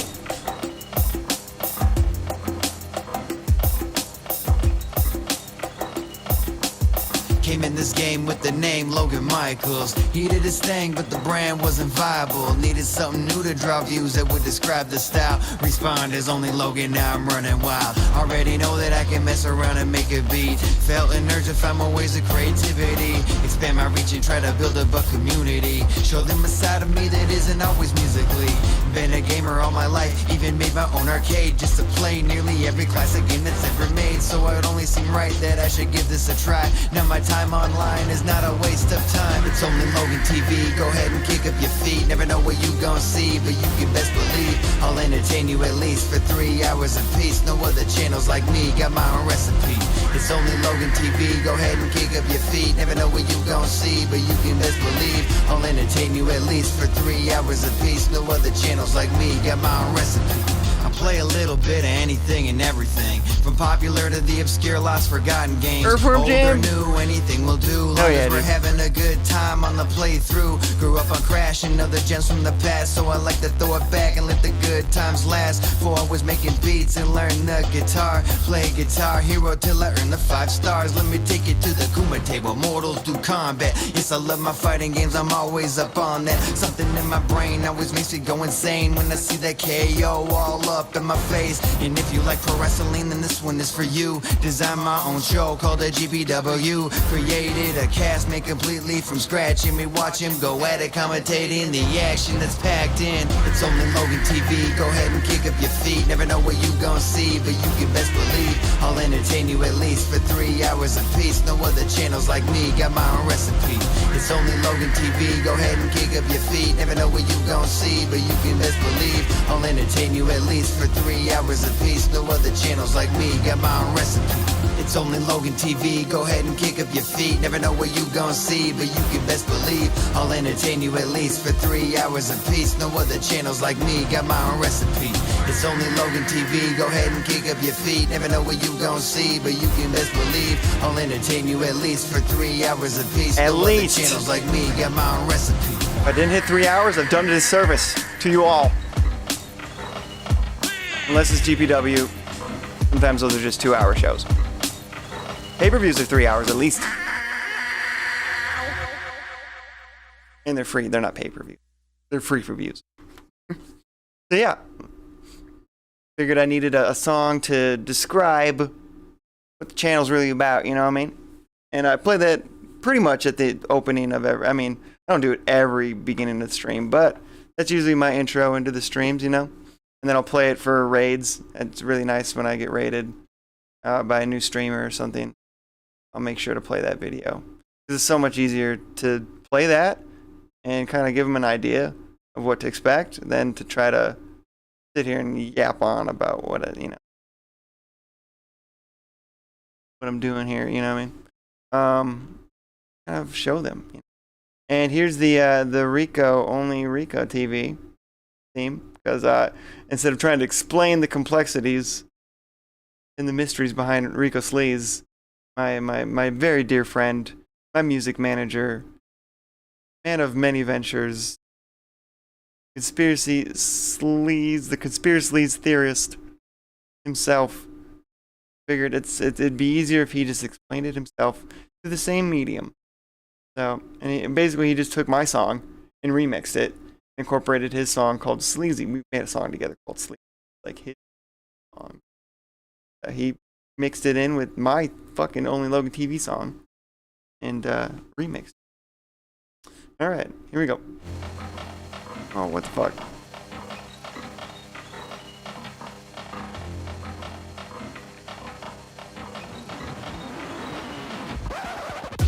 Came in this game with the name Logan Michaels. He did his thing, but the brand wasn't viable. Needed something new to draw views that would describe the style. Respond as only Logan, now I'm running wild. Already know that I can mess around and make a beat. Felt an urge to find more ways of creativity. Expand my reach and try to build up a community. Show them a side of me that isn't always musically. Been a gamer all my life, even made my own arcade just to play nearly every classic game that's ever made. So it only seemed right that I should give this a try. Now my time online is not a waste of time. It's only Logan TV, go ahead and kick up your feet. Never know what you gon' see, but you can best believe I'll entertain you at least for 3 hours apiece. No other channels like me got my own recipe. It's only Logan TV, go ahead and kick up your feet. Never know what you gon' see, but you can best believe I'll entertain you at least for 3 hours apiece. No other channels like me got my own recipe. I play a little bit of anything and everything, from popular to the obscure, lost, forgotten games. Earthworm Old Jam? or new, anything will do. Long as we're having a good time on the playthrough. Grew up on Crash and other gems from the past, so I like to throw it back and let the good times last. Before I was making beats and learning the guitar, play Guitar Hero till I earned the 5 stars. Let me take it to the Kuma table, mortals do combat. Yes, I love my fighting games, I'm always up on that. Something in my brain always makes me go insane when I see that KO all up in my face. And if you like pro wrestling, then this one is for you. Designed my own show called the GPW. Created a cast made completely from scratch, and me watch him go at it, commentating the action that's packed in. It's only Logan TV, go ahead and kick up your feet. Never know what you gon' see, but you can best believe I'll entertain you at least for 3 hours apiece. No other channels like me got my own recipe. It's only Logan TV, go ahead and kick up your feet. Never know what you gon' see, but you can best believe I'll entertain you at least for 3 hours apiece. No other channels like me got my own recipe. It's only Logan TV, go ahead and kick up your feet. Never know what you gon' see, but you can best believe I'll entertain you at least for 3 hours apiece. No other channels like me got my own recipe. It's only Logan TV, go ahead and kick up your feet. Never know what you gon' see, but you can best believe I'll entertain you at least for 3 hours apiece. At no least. Other channels like me got my own recipe. If I didn't hit 3 hours, I've done a disservice to you all. Unless it's GPW. Sometimes those are just 2-hour shows. Pay-per-views are 3 hours at least. And they're free. They're not pay-per-view. They're free for views. So yeah. Figured I needed a song to describe what the channel's really about, you know what I mean? And I play that pretty much at the opening of every... I mean, I don't do it every beginning of the stream, but that's usually my intro into the streams, you know? And then I'll play it for raids. It's really nice when I get raided by a new streamer or something. I'll make sure to play that video. It's so much easier to play that and kind of give them an idea of what to expect than to try to sit here and yap on about what what I'm doing here. You know what I mean? Kind of show them. You know? And here's the only Rico TV theme. Because instead of trying to explain the complexities and the mysteries behind Rico Sleaze, my very dear friend, my music manager, man of many ventures, the conspiracy sleaze theorist himself, figured it'd be easier if he just explained it himself through the same medium. So, and basically he just took my song and remixed it. Incorporated his song called Sleazy. We made a song together called Sleazy, like his song. He mixed it in with my fucking Only Logan TV song and remixed it. Alright, here we go. Oh, what the fuck?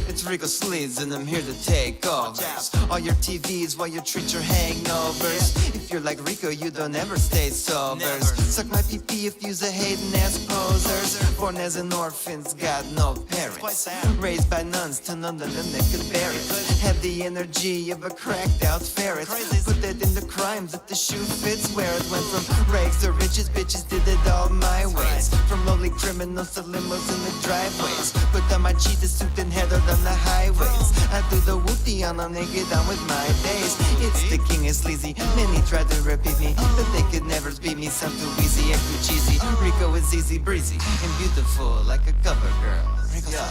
It's Rico Sleaze and I'm here to take over all your TVs while you treat your hangovers. If you're like Rico, you don't ever stay sober. Suck my PP if you's a hating ass posers. Born as an orphan's got no parents. Raised by nuns to none of them that could bear it. Have the energy of a cracked out ferret. Put that in the crimes that the shoe fits. Where it went from rags to riches, bitches did it all my ways. From lowly criminals to limos in the driveways. Put the my cheetah suit and headed on the highways. I do the whoopty on them and get on with my days. It's the king of sleazy. Many tried to repeat me, but they could never beat me. Some too easy, act too cheesy. Rico is easy breezy and beautiful like a cover girl. Yeah.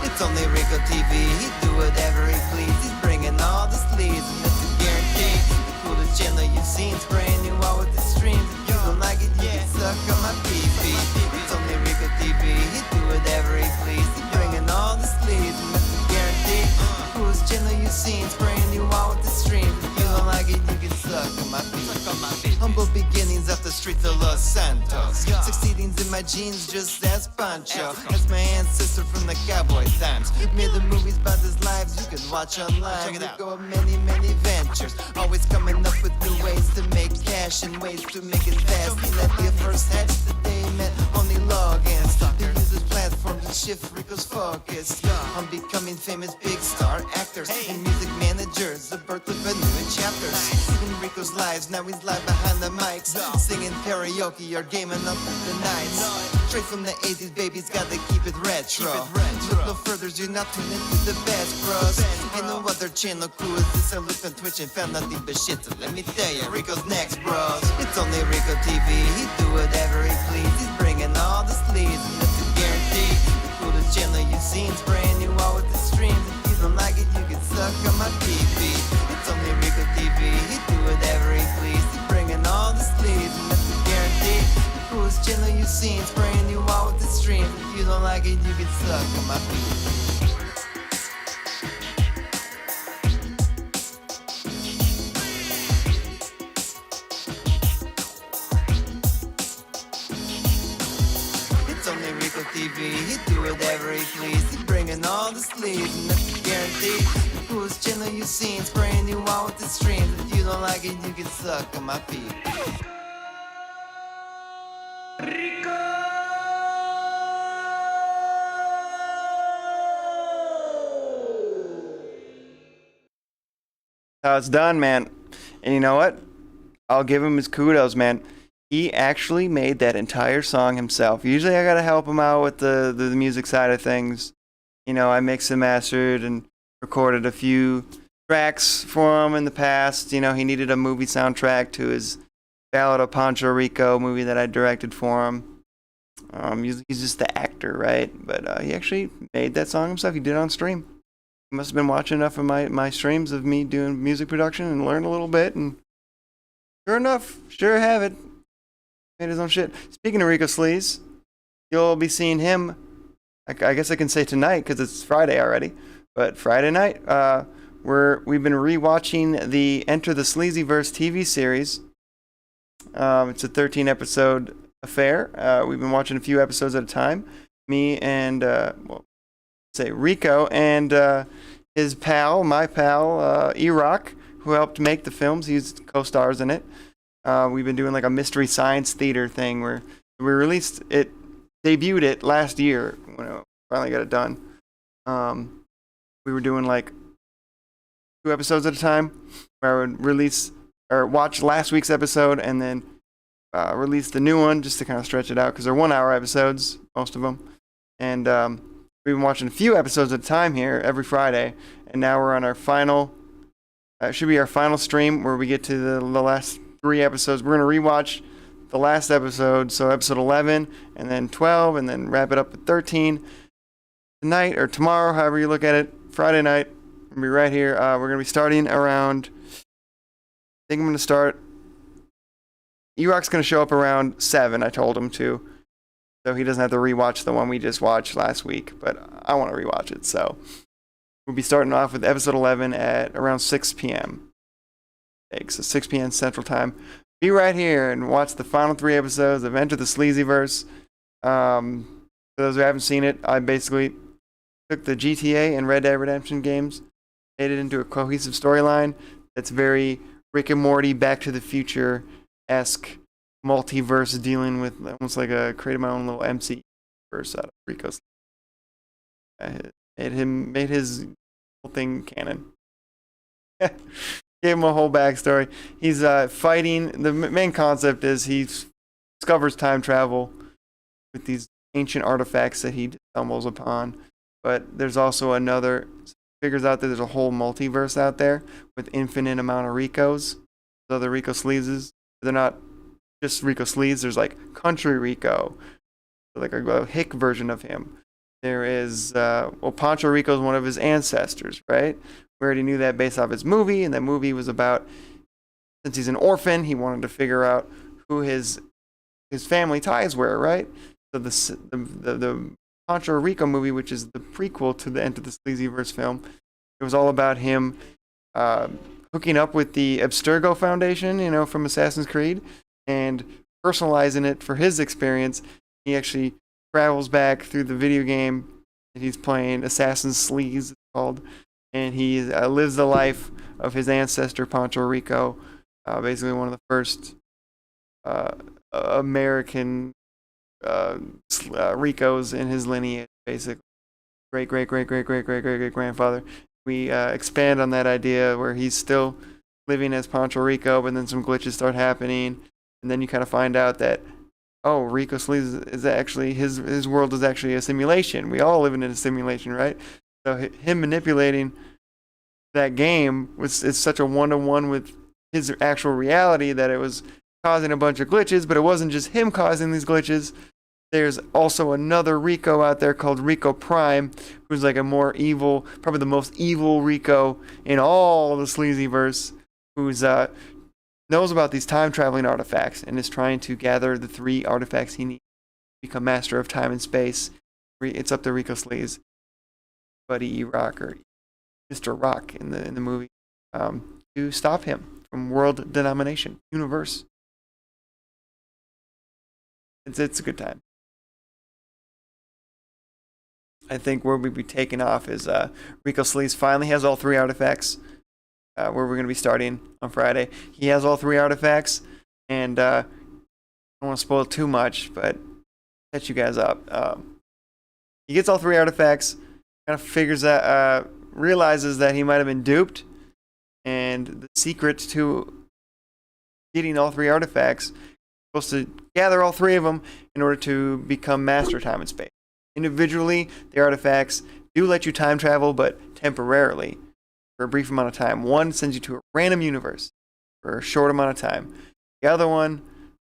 It's only Rico TV. He do whatever he please. He's bringing all the sleaze, and that's a guarantee. The coolest channel you've seen, is brand new out with the streams. If you don't like it, you can suck on my PP. It's only Rico TV. He do whatever he please. He's bringing all the sleaze, and that's a guarantee. The coolest channel you've seen, is brand new out with the streams. If you don't like it, you can suck on my PP. Humble beginnings off the streets of Los Santos. Succeeding in my genes, just as Pancho. As my ancestor from the cowboy times. Made the movies about his lives you can watch online. We go on many, many ventures. Always coming up with new ways to make cash and ways to make it fast. He let the first hatch the day he met only logins. They use his platform to shift Rico's focus on becoming famous big star actors and music managers. The birth of a new chapters in Rico's lives. Now he's live behind the mics, singing karaoke or gaming up the nights. Straight from the 80s, baby's gotta keep it retro. Look no further, you're not tuned into the best, bros. Ain't no other channel cool as this. I looked on Twitch and found nothing but shit. So let me tell you, Rico's next, bros. It's only Rico TV. He do whatever he please. He's bringing all the sleaze, and that's a guarantee. The coolest channel you've seen, is brand new out with the streams. If you don't like it, you can suck on my TV. It's only Rico TV. He do whatever he please. He's bringing all the sleaze, and that's a guarantee. The coolest channel you've seen, is brand new out with the streams. If you don't like it, you can suck on my TV. TV, he do whatever he please. He's bringing all the sleeves, and that's a guarantee. The coolest channel you've seen, is brand new out with the streams. If you don't like it, you can suck on my feet. How it's done, man. And you know what? I'll give him his kudos, man. He actually made that entire song himself. Usually I gotta help him out with the music side of things. You know, I mixed and mastered and recorded a few tracks for him in the past. You know, he needed a movie soundtrack to his Ballad of Pancho Rico movie that I directed for him. He's just the actor, right? But he actually made that song himself. He did it on stream. He must have been watching enough of my streams of me doing music production and learned a little bit. And sure enough, sure have it. Made his own shit. Speaking of Rico Sleaze, you'll be seeing him, I guess I can say tonight because it's Friday already, but Friday night, we've been rewatching the Enter the Sleazyverse TV series. It's a 13-episode affair. We've been watching a few episodes at a time. Me and, Rico and his pal, my pal, E-Rock, who helped make the films. He's co-stars in it. We've been doing like a mystery science theater thing where we debuted it last year when I finally got it done. We were doing like 2 episodes at a time where I would watch last week's episode and then release the new one just to kind of stretch it out because they're 1-hour episodes, most of them. And we've been watching a few episodes at a time here every Friday, and now we're on our final. It should be our final stream where we get to the last 3 episodes. We're going to rewatch the last episode, so episode 11 and then 12, and then wrap it up at 13 tonight or tomorrow, however you look at it. Friday night, we're going to be right here. We're going to be starting around, I think I'm going to start, E-Rock's going to show up around 7, I told him to, so he doesn't have to rewatch the one we just watched last week, but I want to rewatch it, so we'll be starting off with episode 11 at around 6 p.m. So 6 p.m. Central Time. Be right here and watch the final 3 episodes of Enter the Sleazyverse. For those who haven't seen it, I basically took the GTA and Red Dead Redemption games, made it into a cohesive storyline that's very Rick and Morty, Back to the Future-esque multiverse, dealing with almost like created my own little MC verse out of Rico's. Made his whole thing canon. Gave him a whole backstory. He's fighting. The main concept is he discovers time travel with these ancient artifacts that he stumbles upon. But there's also another, figures out that there's a whole multiverse out there with infinite amount of Ricos. The other Rico Sleezes. They're not just Rico Sleeze, there's like Country Rico, like a hick version of him. There is, Pancho Rico is one of his ancestors, right? We already knew that based off his movie, and that movie was about, since he's an orphan, he wanted to figure out who his family ties were, right? So the Pancho Rico movie, which is the prequel to the Enter the Sleazyverse film, it was all about him hooking up with the Abstergo Foundation, from Assassin's Creed, and personalizing it for his experience. He actually travels back through the video game that he's playing, Assassin's Sleaze, it's called, and he lives the life of his ancestor, Pancho Rico, basically one of the first American Ricos in his lineage, basically. Great grandfather. We expand on that idea where he's still living as Pancho Rico, but then some glitches start happening, and then you kind of find out that, oh, Rico Sleeze is actually, his world is actually a simulation. We all live in a simulation, right? So him manipulating that game is such a one-to-one with his actual reality that it was causing a bunch of glitches, but it wasn't just him causing these glitches. There's also another Rico out there called Rico Prime, who's like a more evil, probably the most evil Rico in all the Sleazyverse, who's knows about these time-traveling artifacts and is trying to gather the 3 artifacts he needs to become master of time and space. It's up to Rico Sleeze, Buddy E. Rock, or Mr. Rock in the movie, to stop him from world domination, universe. It's a good time. I think where we'd be taking off is Rico Sleeze finally has all 3 artifacts. Where we're going to be starting on Friday. He has all 3 artifacts, and I don't want to spoil too much, but catch you guys up. He gets all 3 artifacts, kind of figures out, realizes that he might have been duped, and the secret to getting all 3 artifacts, supposed to gather all 3 of them in order to become master time and space. Individually, the artifacts do let you time travel, but temporarily, for a brief amount of time. One sends you to a random universe for a short amount of time. The other one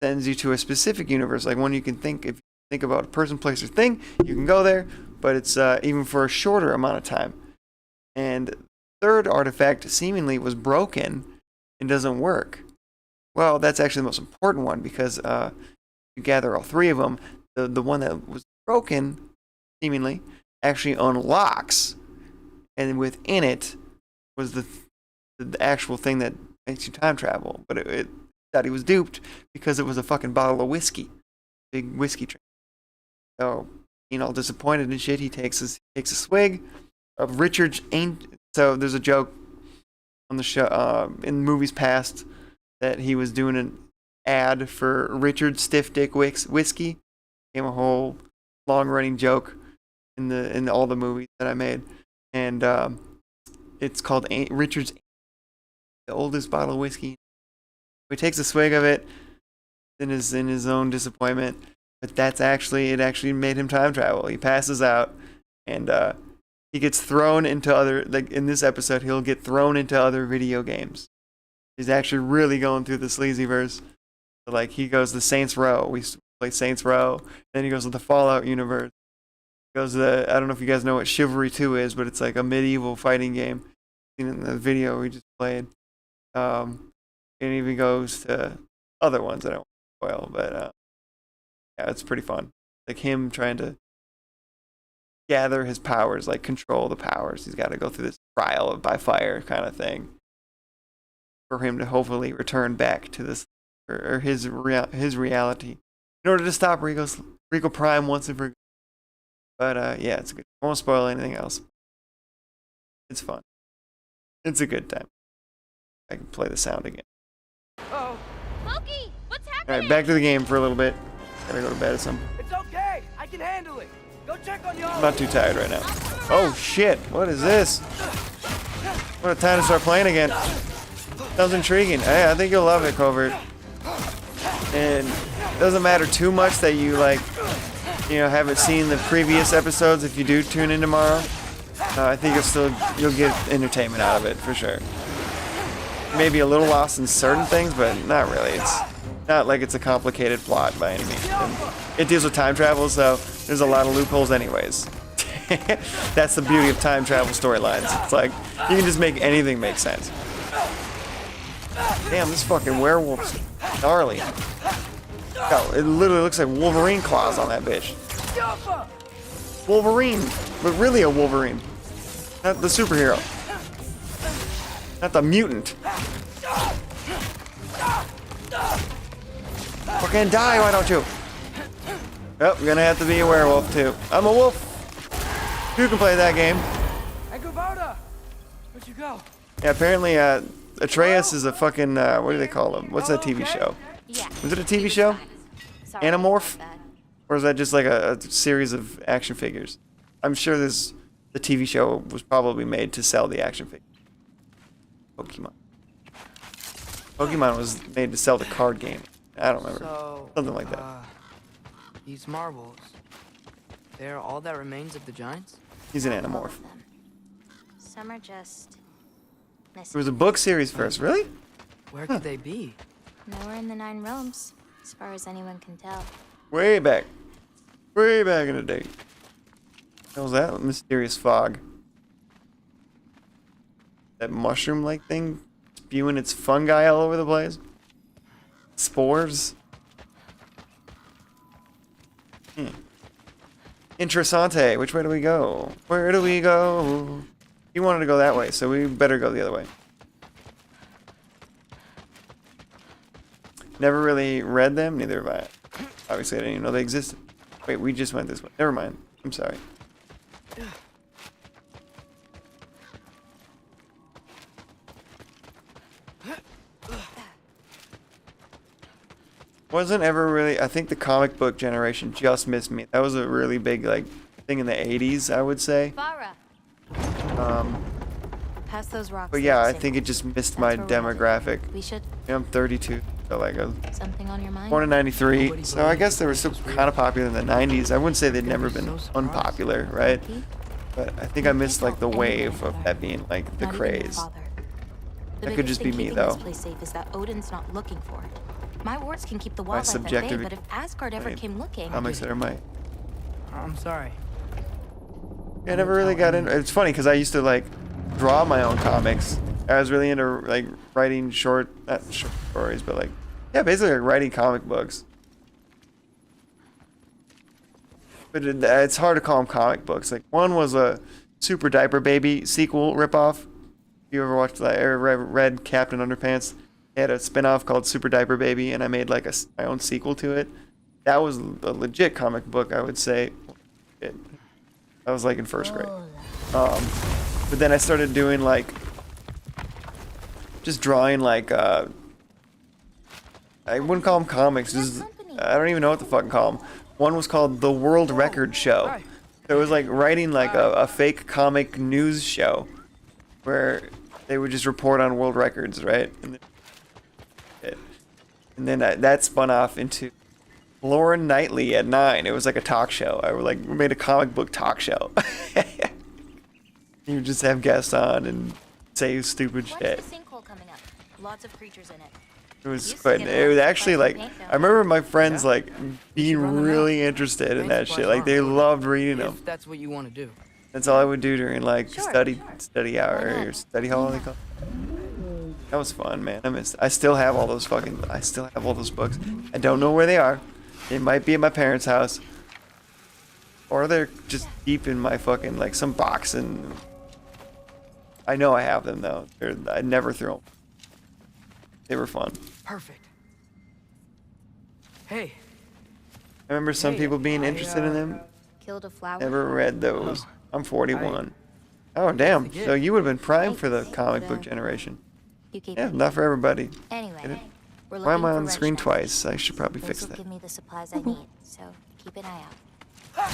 sends you to a specific universe, like one you can think, if you think about a person, place, or thing, you can go there, but it's even for a shorter amount of time. And the third artifact seemingly was broken and doesn't work. Well, that's actually the most important one, because you gather all 3 of them. The one that was broken, seemingly, actually unlocks, and within it was the actual thing that makes you time travel. But it thought he was duped because it was a fucking bottle of whiskey, big whiskey drink. So, all disappointed and shit, he takes a swig of Richard's So there's a joke on the show, in movies past, that he was doing an ad for Richard's Stiff Dick Whiskey. Became a whole long running joke in all the movies that I made, and it's called Richard's, the oldest bottle of whiskey. He takes a swig of it in his own disappointment, but it actually made him time travel. He passes out, and he gets thrown into other, like in this episode, he'll get thrown into other video games. He's actually really going through the Sleazyverse. Like, he goes to Saints Row. We used to play Saints Row. Then he goes to the Fallout universe. He goes to I don't know if you guys know what Chivalry 2 is, but it's like a medieval fighting game. In the video we just played. And even goes to other ones I don't want to spoil, but yeah, it's pretty fun. Like him trying to gather his powers, like control the powers. He's got to go through this trial by fire kind of thing for him to hopefully return back to this, or his reality, in order to stop Rico Prime once and for good. But yeah, it's good. I won't spoil anything else. It's fun. It's a good time. I can play the sound again. Oh, Loki, what's happening? All right, back to the game for a little bit. Gotta go to bed or something. It's okay. I can handle it. Go check on y'all. I'm not too tired right now. Oh shit! What is this? What a time to start playing again. Sounds intriguing. Hey, I think you'll love it, Covert. And it doesn't matter too much that you like you know, haven't seen the previous episodes, if you do tune in tomorrow, I think you'll get entertainment out of it for sure. Maybe a little lost in certain things, but not really. It's not like it's a complicated plot by any means. And it deals with time travel, so there's a lot of loopholes anyways. That's the beauty of time travel storylines. It's like, you can just make anything make sense. Damn, this fucking werewolf's gnarly. God, it literally looks like Wolverine claws on that bitch. Wolverine, but really a Wolverine. Not the superhero. Not the mutant. Fucking die, why don't you? Oh, you're gonna have to be a werewolf too. I'm a wolf. You can play that game. Hey, Kubota! Where'd you go? Yeah, apparently, Atreus is a fucking, what do they call him? What's that TV show? Yeah. Was it a TV show? Sorry Animorph? about that. Or is that just like a series of action figures? I'm sure the TV show was probably made to sell the action figures. Pokemon. Pokemon was made to sell the card game. I don't remember. So, Something like that. These marbles, they're all that remains of the giants? He's an All Animorph. of them. Some are just It missing. was a book series first, really? Where could they be? Nowhere in the 9 realms, as far as anyone can tell. Way back. Way back in the day. What was that mysterious fog? That mushroom-like thing spewing its fungi all over the place? Spores? Interessante. Which way do we go? Where do we go? He wanted to go that way, so we better go the other way. Never really read them, neither have I. Obviously, I didn't even know they existed. Wait, we just went this way. Never mind. I'm sorry. Wasn't ever really, I think the comic book generation just missed me. That was a really big, like, thing in the 80s, I would say. Farah, pass those rocks. But yeah, I think it just missed my demographic. We should. Yeah, I'm 32, so like, I was Something on your mind? born in 93, so I guess they were still kind of popular in the 90s. I wouldn't say they'd never been unpopular, right? But I think I missed, like, the wave of that being, like, the Not even your craze. father. The That could biggest just be thing me, keeping though. This place safe is that Odin's not looking for it. My wards can keep the My wildlife at bay, subjective- but if Asgard ever Right. came looking, Comics that are my... I'm sorry. I never really got into. It's funny because I used to like draw my own comics. I was really into like writing not short stories, but like, yeah, basically like writing comic books. But it's hard to call them comic books. Like one was a Super Diaper Baby sequel ripoff. You ever watched that or read Captain Underpants? They had a spin-off called Super Diaper Baby, and I made like my own sequel to it. That was a legit comic book, I would say. I was like in first grade. But then I started doing like, just drawing like, I wouldn't call them comics. I don't even know what to fucking call them. One was called The World Record Show. So it was like writing like a fake comic news show where they would just report on world records, right? And then that spun off into Lauren Knightley at 9. It was like a talk show. I like made a comic book talk show. You just have guests on and say stupid shit. Watch the sinkhole coming up. Lots of creatures in it. It was quite. It was actually like I remember my friends like being really interested in that shit. Like they loved reading them. If that's what you want to do. That's all I would do during like study hour or study hall. They call. That was fun, man. I still have all those books. I don't know where they are. They might be at my parents' house. Or they're just deep in my fucking, like, some box, and I know I have them, though. I never threw them. They were fun. Perfect. Hey. I remember some people being interested in them. Killed a flower. Never read those. I'm 41. Oh, damn. So you would have been prime for the comic book generation. Yeah, not for everybody. Anyway, we're why am I looking on the for screen wrench twice? I should probably This fix will that. give me the supplies I need, so keep an eye out.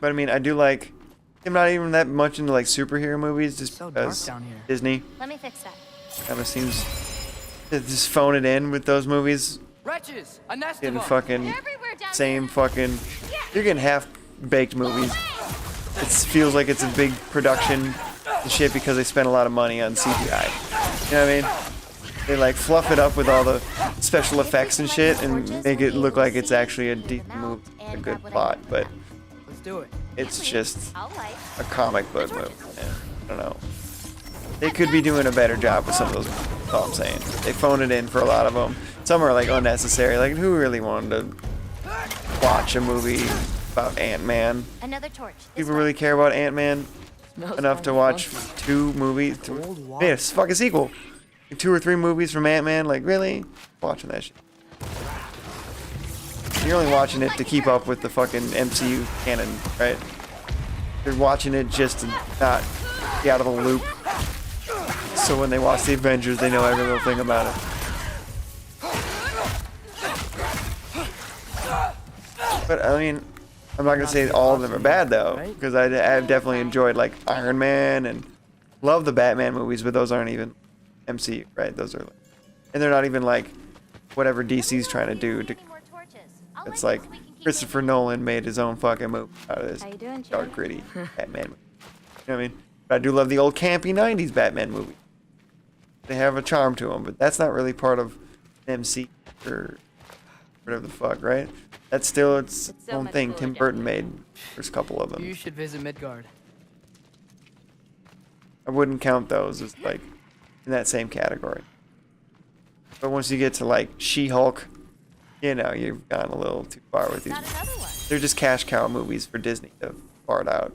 But I mean, I do like. I'm not even that much into like superhero movies, just So dark because down here. Disney Let me fix that. kind of seems to just phone it in with those movies Wretches, a nest Getting of 'em. fucking same fucking. You're getting half-baked movies. It feels like it's a big production and shit because they spent a lot of money on CGI. You know what I mean? They like fluff it up with all the special effects and shit and make it look like it's actually a deep movie, a good plot, but Let's do it. it's just a comic book movie. Yeah, I don't know. They could be doing a better job with some of those. That's all I'm saying. They phone it in for a lot of them. Some are like unnecessary. Like who really wanted to watch a movie about Ant-Man? Another torch. People really care about Ant-Man enough to watch 2 movies? Yeah, it's a fucking sequel. 2 or 3 movies from Ant-Man. Like really? Watching that shit. You're only watching it to keep up with the fucking MCU canon, right? You're watching it just to not be out of the loop. So when they watch the Avengers, they know every little thing about it. But I mean, I'm not gonna say all of them are bad though, because I've definitely enjoyed like Iron Man and love the Batman movies, but those aren't even MCU, right? Those are, and they're not even like whatever DC's trying to do. It's like Christopher Nolan made his own fucking movie out of this dark, gritty Batman movie. You know what I mean? But I do love the old campy '90s Batman movie. They have a charm to them, but that's not really part of MC or whatever the fuck, right? That's still its own thing. Tim Burton made first couple of them. You should visit Midgard. I wouldn't count those as like in that same category. But once you get to like She-Hulk, you know, you've gone a little too far with these. They're just cash cow movies for Disney to fart out.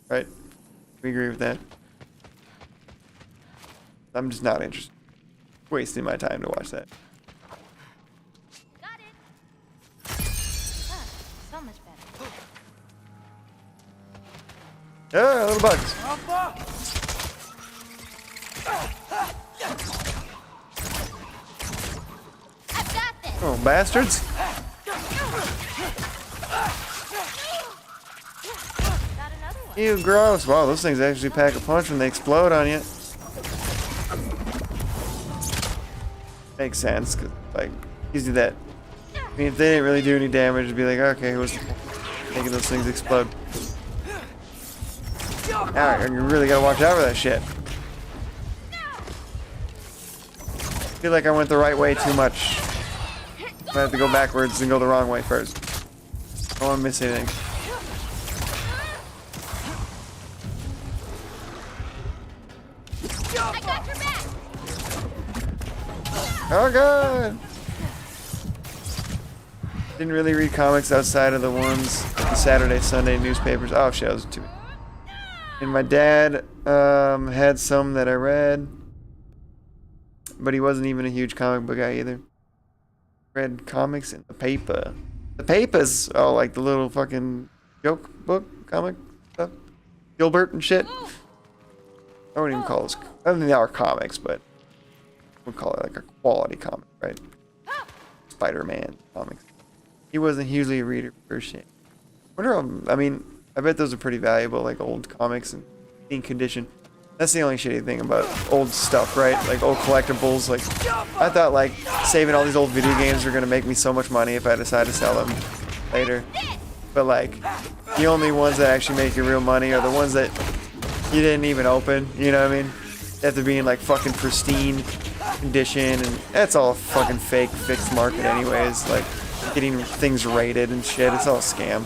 Right? We agree with that? I'm just not interested. Wasting my time to watch that. So much better. Ah, little bugs. Oh, bastards. Ew, gross. Wow, those things actually pack a punch when they explode on you. Makes sense, cause like, easy that. I mean, if they didn't really do any damage, it'd be like, okay, who's making those things explode? Alright, you really gotta watch out for that shit. I feel like I went the right way too much. I have to go backwards and go the wrong way first. I don't want to miss anything. I got your back. Oh god! Didn't really read comics outside of the ones the Saturday, Sunday newspapers. Oh shit, those are too many. And my dad had some that I read, but he wasn't even a huge comic book guy either. Read comics in the paper. The papers, oh, like the little fucking joke book comic stuff, Gilbert and shit. I wouldn't even call those. I don't think they are comics, but we'll call it like a quality comic, right? Spider-Man comics. He wasn't hugely a reader for shit. I mean, I bet those are pretty valuable, like old comics and in condition. That's the only shitty thing about old stuff, right? Like old collectibles. Like, I thought like saving all these old video games were gonna make me so much money if I decided to sell them later. But like, the only ones that actually make you real money are the ones that you didn't even open. You know what I mean? They have to be in like fucking pristine condition, and that's all fucking fake, fixed market anyways. Like getting things rated and shit. It's all a scam.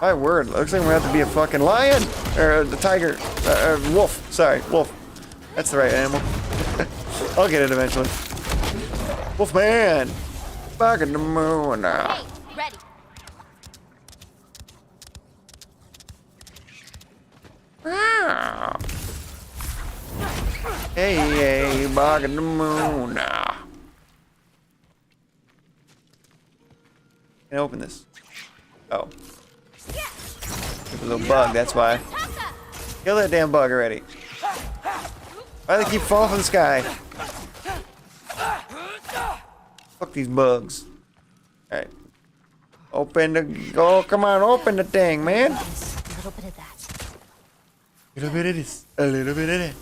My word, looks like we have to be a fucking lion! Or the tiger. Wolf. Sorry, wolf. That's the right animal. I'll get it eventually. Wolfman! Back in the moon now. Hey, ready. Ah. Hey, back in the moon now. Can I open this? Oh. There's a little bug, that's why. Kill that damn bug already. Why do they keep falling from the sky? Fuck these bugs. Alright. Open the... Oh, come on, open the thing, man. A little bit of that. A little bit of this, a little bit of that.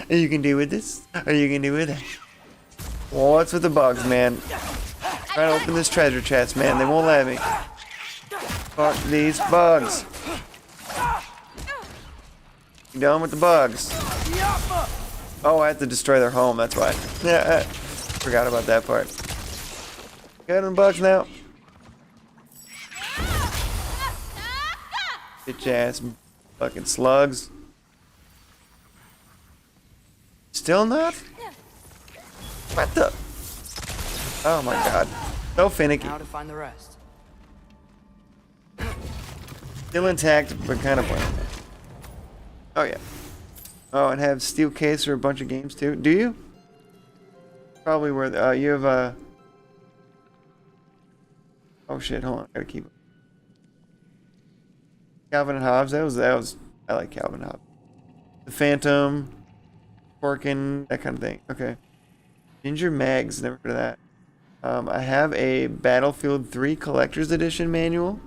And you can do with this, or you can do with that. What's with the bugs, man? Trying to open this treasure chest, man. They won't let me. Fuck these bugs. You done with the bugs? Oh, I have to destroy their home. That's why. Yeah, forgot about that part. Got them bugs now. Bitch ass fucking slugs. Still not? What the? Oh my god. So finicky. Now to find the rest. Still intact, but kind of blank. Oh yeah. Oh, and have steel case for a bunch of games too. Do you? Probably where you have oh shit, hold on, I gotta keep it. Calvin and Hobbes, that was I like Calvin and Hobbes. The Phantom, Porkin, that kind of thing. Okay. Ginger Mags, never heard of that. I have a Battlefield 3 Collector's Edition manual.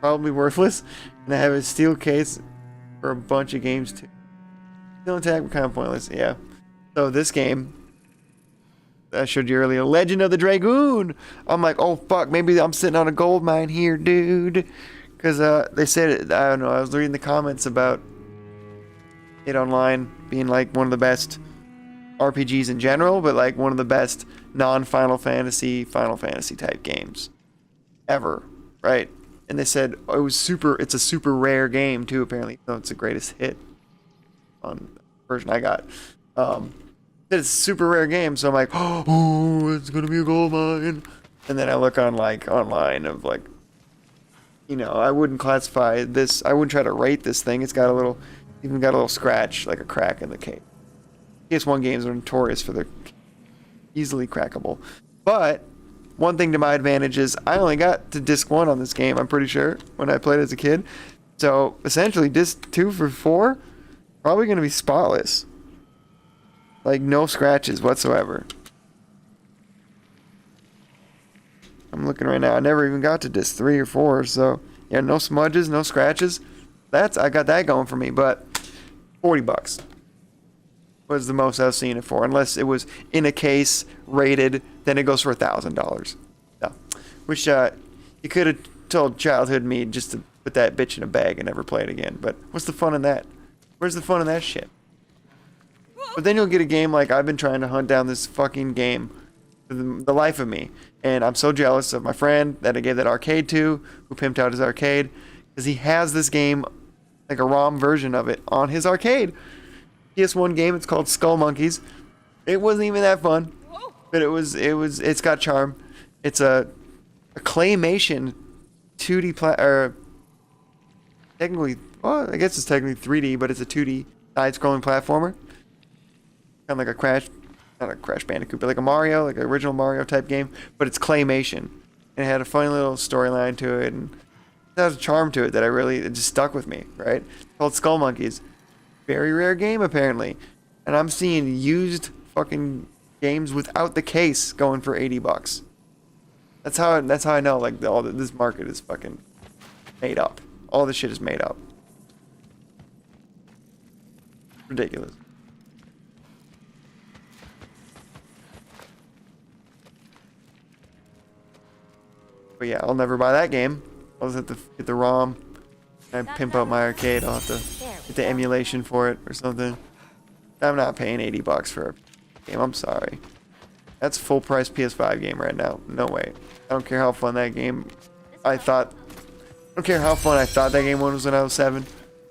Probably worthless. And I have a steel case for a bunch of games too. Still intact, but kind of pointless. Yeah. So this game, I showed you earlier, Legend of the Dragoon. I'm like, oh fuck, maybe I'm sitting on a gold mine here, dude. Because they said, I don't know, I was reading the comments about it online being like one of the best RPGs in general, but like one of the best non-Final Fantasy type games ever, right? And they said it's a super rare game too, apparently. So it's the greatest hit on the version I got. It's a super rare game, so I'm like, oh, it's gonna be a gold mine. And then I look on like online of like, you know, I wouldn't classify this, I wouldn't try to rate this thing. It's got a little, even got a little scratch, like a crack in the case. PS1 games are notorious for their easily crackable. But one thing to my advantage is I only got to disc 1 on this game, I'm pretty sure, when I played as a kid. So essentially disc 2 for 4, probably going to be spotless. Like no scratches whatsoever. I'm looking right now. I never even got to disc 3 or 4, so yeah, no smudges, no scratches. I got that going for me, but $40 was the most I've seen it for, unless it was in a case rated, then it goes for $1,000. No. Which you could have told childhood me just to put that bitch in a bag and never play it again. But what's the fun in that? Where's the fun in that shit? But then you'll get a game like I've been trying to hunt down this fucking game for the life of me. And I'm so jealous of my friend that I gave that arcade to, who pimped out his arcade, because he has this game, like a ROM version of it, on his arcade. PS1 game, it's called Skull Monkeys. It wasn't even that fun, but it's got charm. It's a claymation 2D technically, well, I guess it's technically 3D, but it's a 2D side-scrolling platformer. Kind of like not a Crash Bandicoot, but like a Mario, like an original Mario type game, but it's claymation. And it had a funny little storyline to it, and it has a charm to it that it just stuck with me, right? It's called Skull Monkeys. Very rare game, apparently. And I'm seeing used fucking games without the case going for $80. That's how I know, like, this market is fucking made up. All this shit is made up. Ridiculous. But yeah, I'll never buy that game. I'll just have to get the ROM and pimp out my arcade. I'll have to get the emulation for it or something. I'm not paying $80 for a game. I'm sorry. That's full price PS5 game right now. No way. I don't care how fun that game. I don't care how fun I thought that game was when I was 7.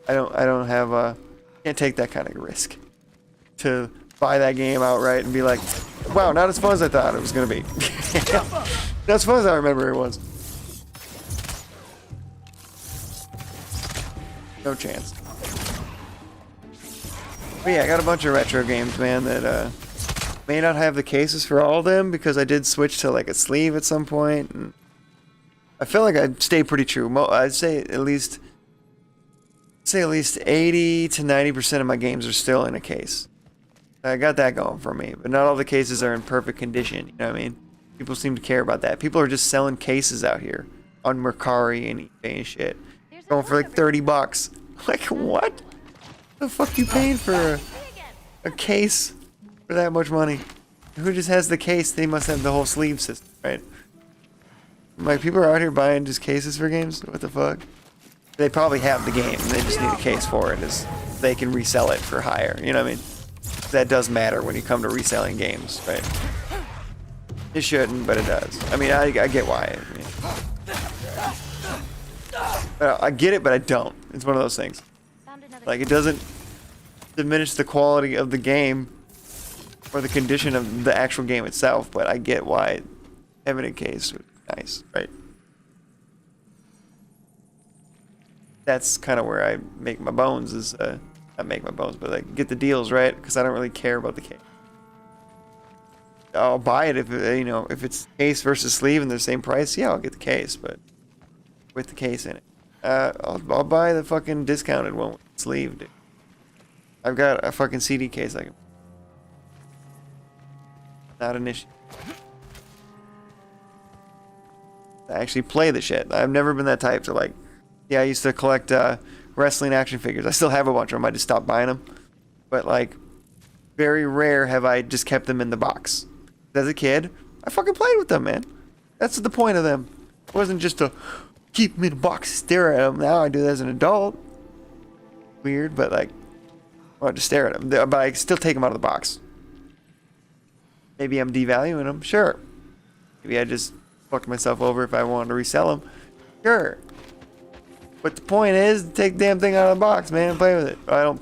I don't have can't take that kind of risk to buy that game outright and be like, wow, not as fun as I thought it was gonna be. Not as fun as I remember it was. No chance. But yeah, I got a bunch of retro games, man, that may not have the cases for all of them because I did switch to like a sleeve at some point. And I feel like I stay pretty true. I'd say at least 80 to 90% of my games are still in a case. I got that going for me, but not all the cases are in perfect condition. You know what I mean? People seem to care about that. People are just selling cases out here on Mercari and eBay and shit, going for like $30. Like what? The fuck you paying for a case for that much money? Who just has the case? They must have the whole sleeve system, right? Like, people are out here buying just cases for games? What the fuck? They probably have the game, they just need a case for it. Is they can resell it for higher, you know what I mean? That does matter when you come to reselling games, right? It shouldn't, but it does. I mean, I get why. I get it, but I don't. It's one of those things. Like, it doesn't diminish the quality of the game or the condition of the actual game itself, but I get why having a case would be nice, right? That's kind of where I make my bones, is not make my bones, but like get the deals, right? Because I don't really care about the case. I'll buy it if you know, if it's case versus sleeve and they're the same price. Yeah, I'll get the case, but with the case in it. I'll buy the fucking discounted one with the sleeve, dude. I've got a fucking CD case I can. Not an issue. I actually play the shit. I've never been that type to like. Yeah, I used to collect wrestling action figures. I still have a bunch of them. I just stopped buying them. But like, very rare have I just kept them in the box. As a kid, I fucking played with them, man. That's the point of them. It wasn't just to keep them in a box, stare at them. Now I do that as an adult. Weird, but like, I just stare at them. But I still take them out of the box. Maybe I'm devaluing them. Sure. Maybe I just fucked myself over if I wanted to resell them. Sure. But the point is, take the damn thing out of the box, man, and play with it. I don't,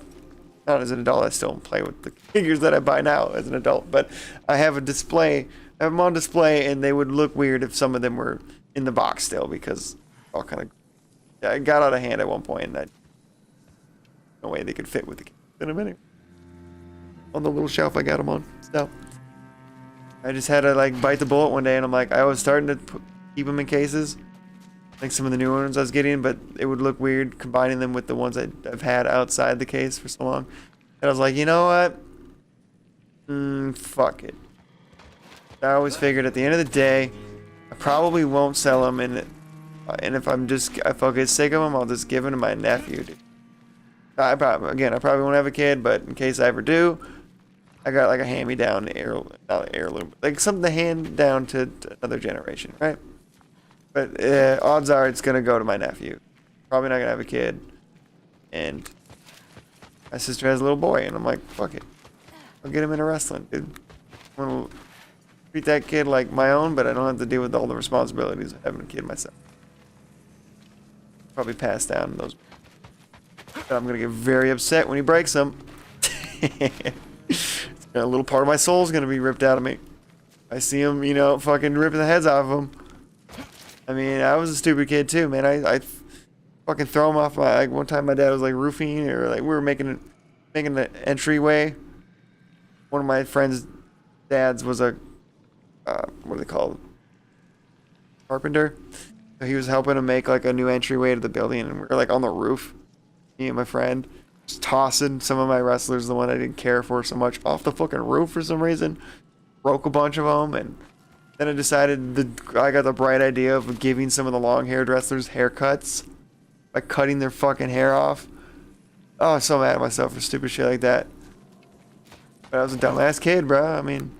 not as an adult, I still don't play with the figures that I buy now as an adult. But I have a display, I have them on display, and they would look weird if some of them were in the box still, because all kind of, yeah, I got out of hand at one point, and no way they could fit with the case in a minute. On the little shelf I got them on. So I just had to like bite the bullet one day, and I'm like, I was starting to keep them in cases. Like some of the new ones I was getting, but it would look weird combining them with the ones I've had outside the case for so long. And I was like, you know what? Fuck it. I always figured at the end of the day, I probably won't sell them, and if I'll get sick of them, I'll just give them to my nephew. Dude. I probably won't have a kid, but in case I ever do, I got like a hand-me-down heirloom, like something to hand down to another generation, right? But odds are it's gonna go to my nephew. Probably not gonna have a kid. And my sister has a little boy, and I'm like, fuck it. I'll get him into wrestling, dude. I'm gonna treat that kid like my own, but I don't have to deal with all the responsibilities of having a kid myself. Probably pass down those. But I'm gonna get very upset when he breaks them. A little part of my soul's gonna be ripped out of me. I see him, you know, fucking ripping the heads off of him. I mean, I was a stupid kid too, man. I fucking throw him off my, like, one time my dad was like roofing, or like we were making an entryway. One of my friends' dads was a what are they called? Carpenter. So he was helping him make like a new entryway to the building, and we were like on the roof, me and my friend, just tossing some of my wrestlers, the one I didn't care for so much, off the fucking roof for some reason. Broke a bunch of them, and then I decided I got the bright idea of giving some of the long-haired wrestlers haircuts by cutting their fucking hair off. Oh, I'm so mad at myself for stupid shit like that. But I was a dumbass kid, bro. I mean,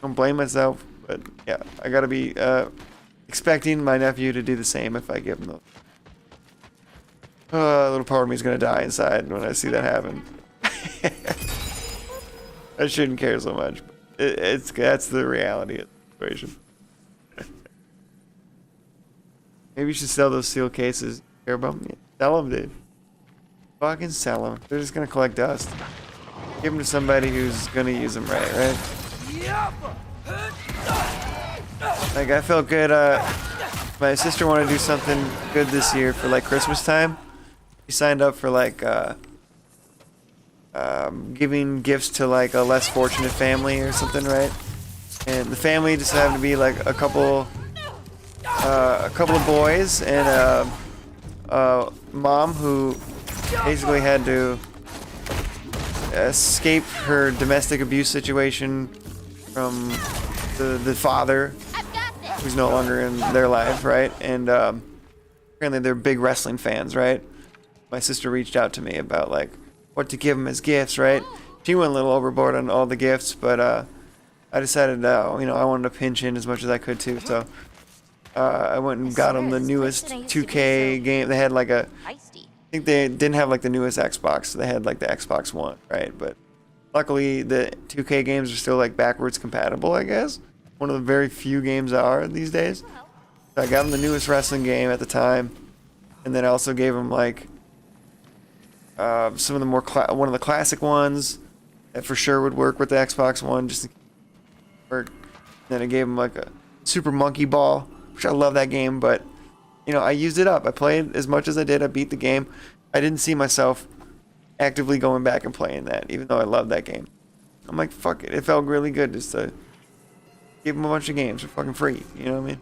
don't blame myself. But yeah, I gotta be expecting my nephew to do the same if I give him those. A little part of me is gonna die inside when I see that happen. I shouldn't care so much. That's the reality of the situation. Maybe you should sell those steel cases. Care about them? Yeah, sell them, dude. Fucking sell them. They're just gonna collect dust. Give them to somebody who's gonna use them right? Like, I felt good. My sister wanted to do something good this year for like Christmas time. She signed up for like giving gifts to like a less fortunate family or something, right? And the family just happened to be like a couple of boys and a mom who basically had to escape her domestic abuse situation from the father, who's no longer in their life, right? And apparently they're big wrestling fans, right? my sister reached out to me about like what to give him as gifts, right? She went a little overboard on all the gifts, but I decided, I wanted to pinch in as much as I could too. So I went and got him the newest 2K game. They had like I think they didn't have like the newest Xbox. So they had like the Xbox One, right? But luckily the 2K games are still like backwards compatible, I guess. One of the very few games are these days. So I got him the newest wrestling game at the time, and then I also gave him like some of the more one of the classic ones that for sure would work with the Xbox One, just to work. Then I gave him like a Super Monkey Ball, which I love that game, but I used it up. I played as much as I did. I beat the game. I didn't see myself actively going back and playing that, even though I love that game. I'm like, fuck it. It felt really good just to give him a bunch of games for fucking free. You know what I mean?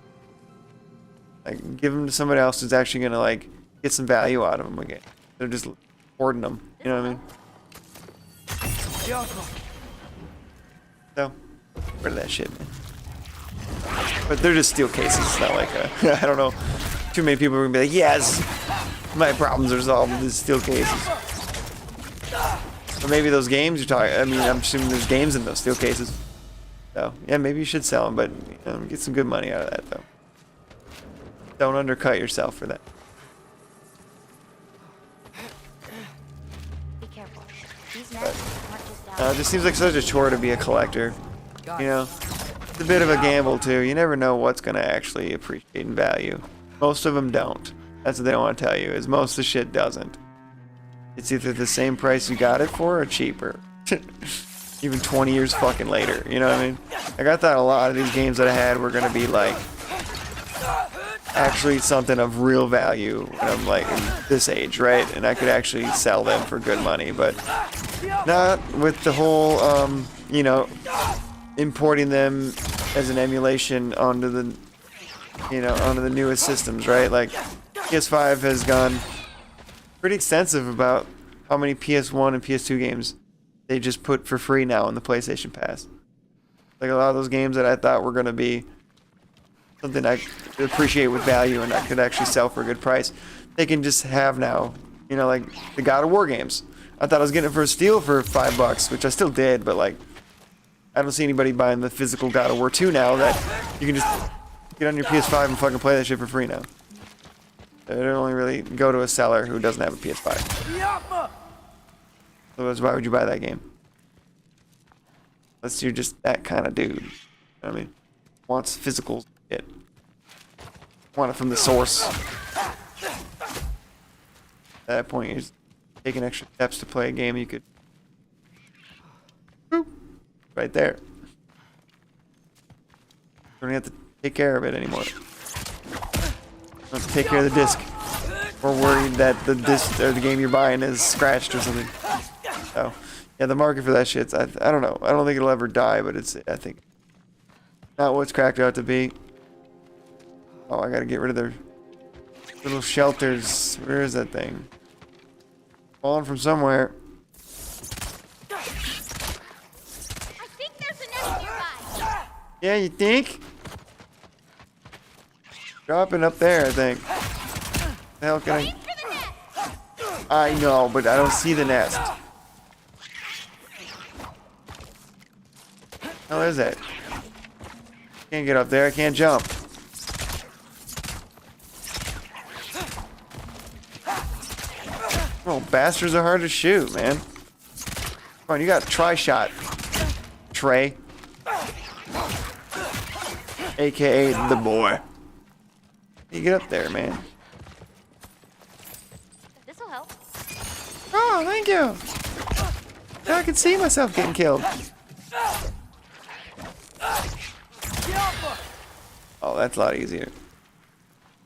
Like, give them to somebody else who's actually gonna like get some value out of them again. They're just hoarding them. You know what I mean? So, rid of that shit, man. But they're just steel cases. It's not like I don't know. Too many people are gonna be like, yes, my problems are solved with these steel cases. Or maybe those games you're talking. I mean, I'm assuming there's games in those steel cases. So yeah, maybe you should sell them, but get some good money out of that though. Don't undercut yourself for that. Be careful. These nests aren't just out. It just seems like such a chore to be a collector. It's a bit of a gamble too. You never know what's gonna actually appreciate in value. Most of them don't. That's what they don't want to tell you. Is most of the shit doesn't. It's either the same price you got it for or cheaper. Even 20 years fucking later. You know what I mean? Like I thought a lot of these games that I had were gonna be like actually something of real value when I'm like in this age, right? And I could actually sell them for good money, but not with the whole, importing them as an emulation onto the, onto the newest systems, right? Like PS5 has gone pretty extensive about how many PS1 and PS2 games they just put for free now in the PlayStation Pass. Like a lot of those games that I thought were going to be something I could appreciate with value and I could actually sell for a good price, they can just have now. Like the God of War games. I thought I was getting it for a steal for $5, which I still did, but like I don't see anybody buying the physical God of War 2 now that you can just get on your PS5 and fucking play that shit for free now. It only really go to a seller who doesn't have a PS5. Otherwise, why would you buy that game? Unless you're just that kind of dude. You know what I mean? Wants physical shit. Want it from the source. At that point, you're just taking extra steps to play a game you could... Boop. Right there. You don't have to take care of it anymore. You don't have to take care of the disc. Or worried that the disc or the game you're buying is scratched or something. So, yeah, the market for that shit's, I don't know. I don't think it'll ever die, but it's, I think, not what it's cracked out to be. Oh, I gotta get rid of their little shelters. Where is that thing? Falling from somewhere. I think there's a nest nearby. Yeah, you think? Dropping up there, I think. The hell can I know, but I don't see the nest. How is it? Can't get up there. I can't jump. Oh, bastards are hard to shoot, man. Come on, you got tri-shot, Trey. AKA the boy. You get up there, man. This'll help. Oh, thank you. Now I can see myself getting killed. Oh, that's a lot easier.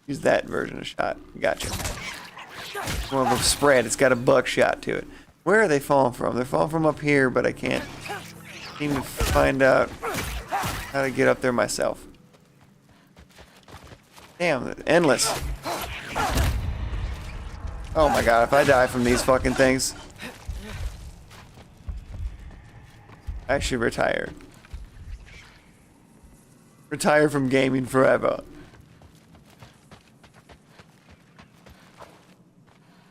Use that version of shot. Gotcha. More of a spread. It's got a buckshot to it. Where are they falling from? They're falling from up here, but I can't seem to find out how to get up there myself. Damn, endless. Oh my god, if I die from these fucking things, I should retire. Retire from gaming forever.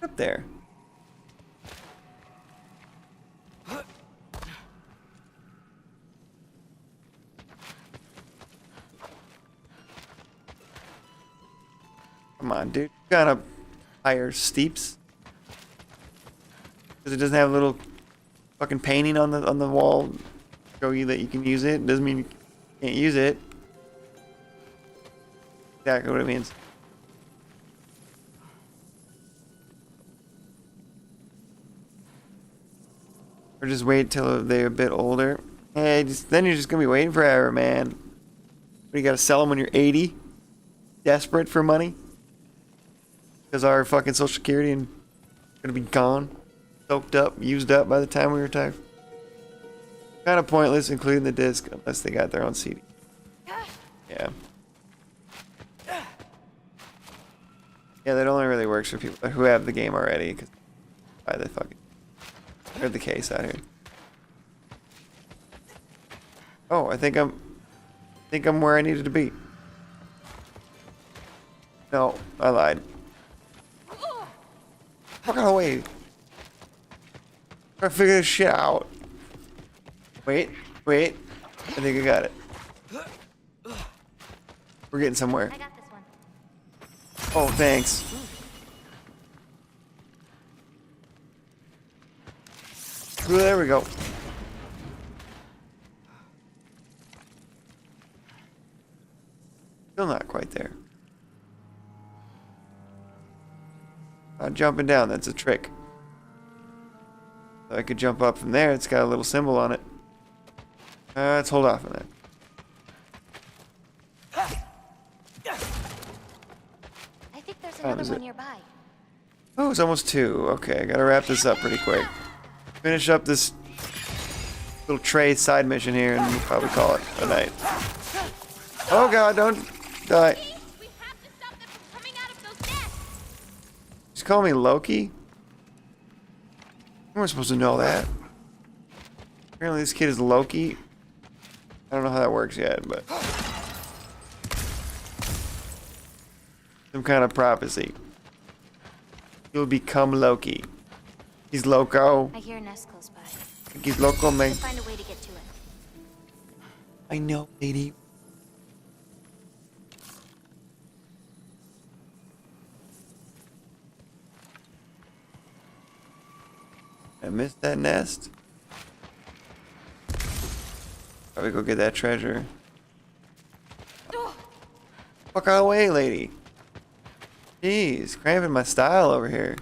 Up there. Come on, dude. Gotta higher steeps. Because it doesn't have a little fucking painting on the wall show you that you can use it. Doesn't mean you can't use it. Exactly what it means. Or just wait till they're a bit older. Hey, then you're just gonna be waiting forever, man. What, you gotta sell them when you're 80? Desperate for money? Because our fucking social security and gonna be gone, soaked up, used up by the time we retire. Kind of pointless, including the disc, unless they got their own CD. Yeah. Yeah, that only really works for people who have the game already. Cause buy the fucking or the case out here. Oh, I think I'm where I needed to be. No, I lied. Fuck away. Try to figure this shit out. Wait. I think I got it. We're getting somewhere. I got this one. Oh, thanks. Ooh, there we go. Still not quite there. Not jumping down, that's a trick. So I could jump up from there, it's got a little symbol on it. Let's hold off on that. I think there's another one nearby. Oh, it's almost 2. Okay, I gotta wrap this up pretty quick. Finish up this little tray side mission here and we'll probably call it a night. Oh god, don't die. We have to stop them from coming out of those nests. Just call me Loki? I wasn't supposed to know that. Apparently this kid is Loki. I don't know how that works yet, but some kind of prophecy. You'll become Loki. He's loco. I hear a nest close by. I think he's loco, man. We'll find a way to get to it. I know, lady. I missed that nest. Probably go get that treasure. Fuck out of the way, lady. Jeez, cramping my style over here.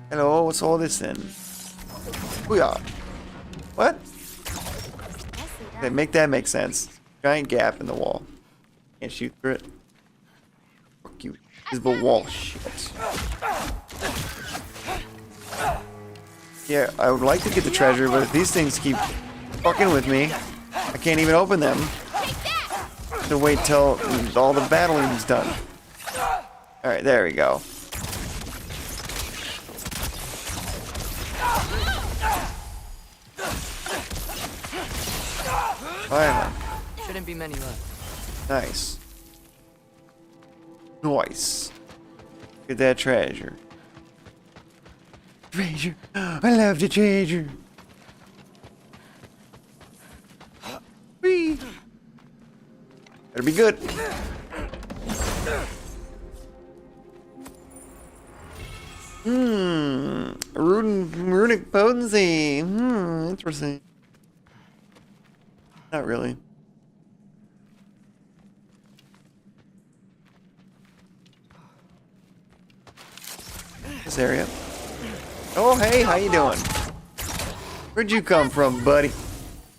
Hello, what's all this then? Booyah. What? They make that make sense. Giant gap in the wall. Can't shoot through it. Fuck you. Invisible wall shit. Yeah, I would like to get the treasure, but if these things keep fucking with me, I can't even open them. To wait till all the battling's done. Alright, there we go. Finally. Shouldn't be many left. Nice. Nice. Get that treasure. Treasure. I love the treasure. Whee. Better be good. Runic potency. Interesting. Not really. This area. Oh, hey, how you doing? Where'd you come from, buddy?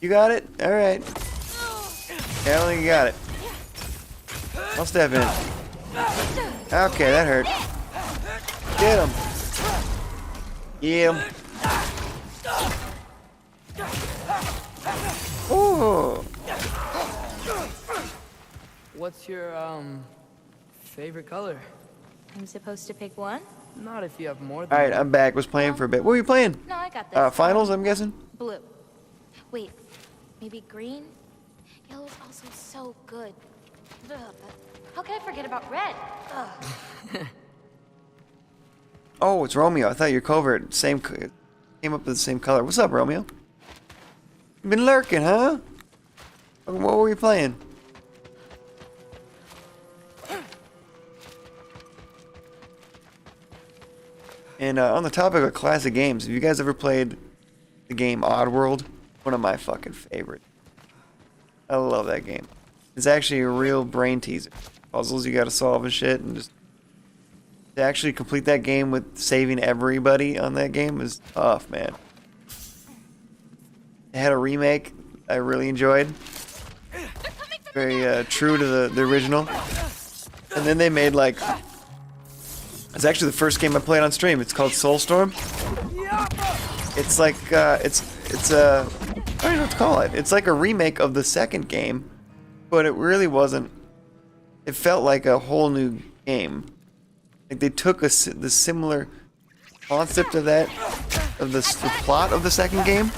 You got it? All right. Yeah, I don't think you got it. I'll step in. Okay, that hurt. Get him. Get him. Oh. What's your favorite color? I'm supposed to pick one? Not if you have more than All right, one. I'm back. Was playing for a bit. What were you playing? No, I got this. Finals, I'm guessing. Blue. Wait, maybe green? Yellow's also so good. Ugh, but how can I forget about red? Ugh. Oh, it's Romeo. I thought your covert came up with the same color. What's up, Romeo? Been lurking, huh? What were you playing? And on the topic of classic games, have you guys ever played the game Oddworld? One of my fucking favorites. I love that game. It's actually a real brain teaser. Puzzles you gotta solve and shit, and just to actually complete that game with saving everybody on that game is tough, man. It had a remake I really enjoyed. Very true to the original. And then they made like... It's actually the first game I played on stream. It's called Soulstorm. It's like, it's I don't know what to call it. It's like a remake of the second game, but it really wasn't. It felt like a whole new game. Like they took the similar concept of that, of the plot of the second game,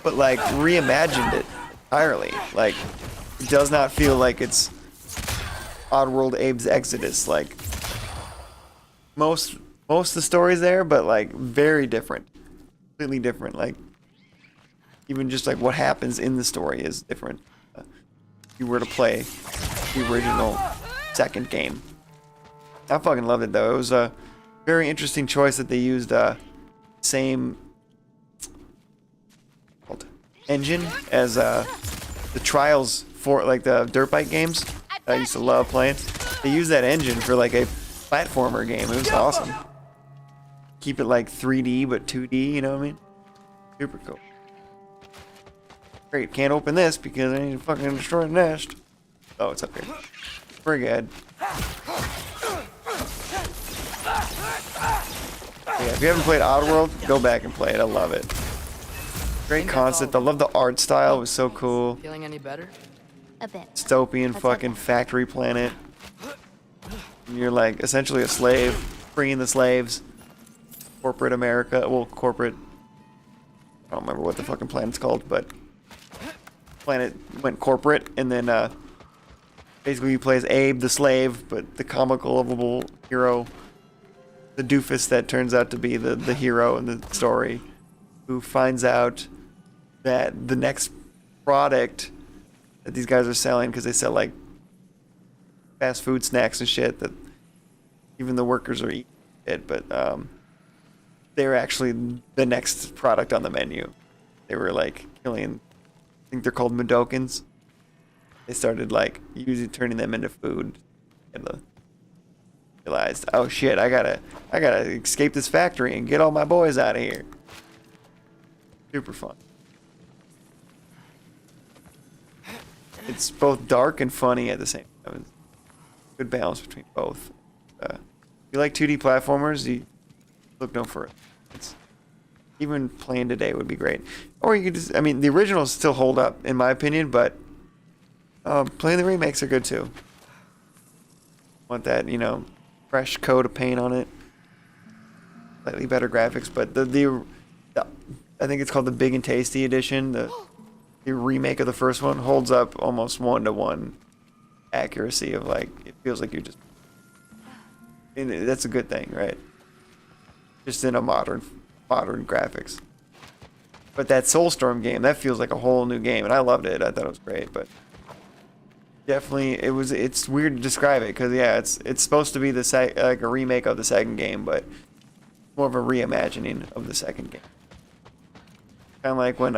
but like reimagined it entirely. Like it does not feel like it's Oddworld Abe's Exodus. Like most of the story's there, but like very different, completely different. Like even just like what happens in the story is different. If you were to play the original second game. I fucking loved it though. It was a very interesting choice that they used same engine as the Trials for like the dirt bike games I used to love playing. They used that engine for like a platformer game. It was awesome. Keep it like 3D but 2D, you know what I mean? Super cool. Great, can't open this because I need to fucking destroy the nest. Oh, it's up here. Very good. Yeah, if you haven't played Oddworld, go back and play it. I love it. Great concept. I love the art style. It was so cool. Feeling any better? A bit. Dystopian fucking factory planet. And you're like essentially a slave, freeing the slaves. Corporate America. Well, corporate. I don't remember what the fucking planet's called, but planet went corporate, and then basically he plays Abe the slave, but the comical, lovable hero, the doofus that turns out to be the hero in the story, who finds out that the next product that these guys are selling, because they sell like fast food snacks and shit that even the workers are eating it, but they're actually the next product on the menu. They were like killing, I think they're called Mudokons. They started like turning them into food, and realized, oh shit, I gotta escape this factory and get all my boys out of here. Super fun. It's both dark and funny at the same time. It's a good balance between both. If you like 2D platformers, you look no further. It's, even playing today would be great. Or you could just, I mean, the originals still hold up in my opinion, but playing the remakes are good too. Want that, you know, fresh coat of paint on it, slightly better graphics, but the I think it's called the Big and Tasty edition. The remake of the first one holds up almost 1-to-1 accuracy of like, it feels like you're just, and that's a good thing, right? Just in a modern graphics. But that Soulstorm game, that feels like a whole new game, and I loved it. I thought it was great, but definitely it's weird to describe it because yeah, it's supposed to be like a remake of the second game, but more of a reimagining of the second game. Kind of like when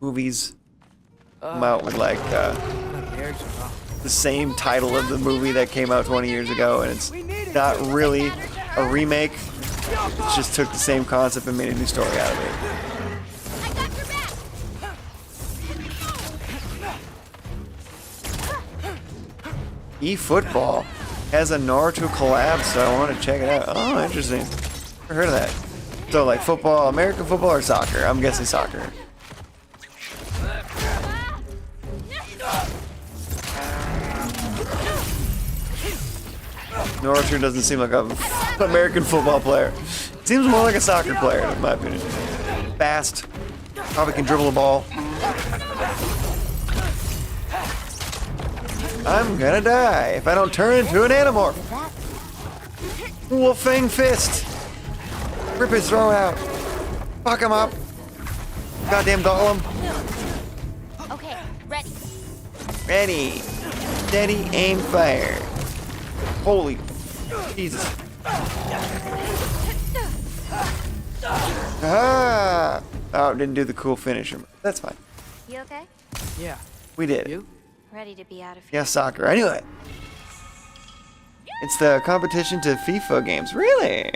movies come out with like the same title of the movie that came out 20 years ago, and it's not really a remake. It just took the same concept and made a new story out of it. eFootball has a Naruto collab, so I want to check it out. Oh, interesting. Never heard of that. So, like football, American football or soccer? I'm guessing soccer. Naruto doesn't seem like an American football player. Seems more like a soccer player, in my opinion. Fast. Probably can dribble a ball. I'm gonna die if I don't turn into an animorph. Wolfang fist. Rip his throat out. Fuck him up. Goddamn golem. Okay, ready. Ready. Steady, aim, fire. Holy Jesus. Ah! Oh, didn't do the cool finisher. That's fine. You okay? Yeah. We did. You? Ready to be out of here. Yeah, soccer. I knew it. It's the competition to FIFA games. Really?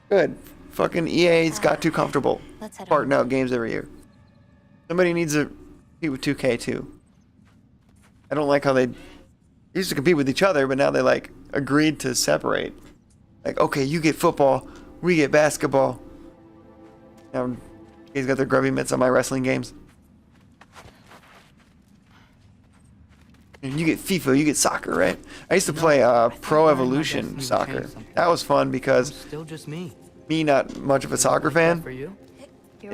Good. Fucking EA's got too comfortable Let's head parting out games every year. Somebody needs to compete with 2K too. I don't like how they used to compete with each other, but now they like agreed to separate. Like, okay, you get football, we get basketball. Now, he's got their grubby mitts on my wrestling games. And you get FIFA, you get soccer, right? I used to play Pro Evolution Soccer. That was fun because Still just me. me, not much of a soccer fan. For you?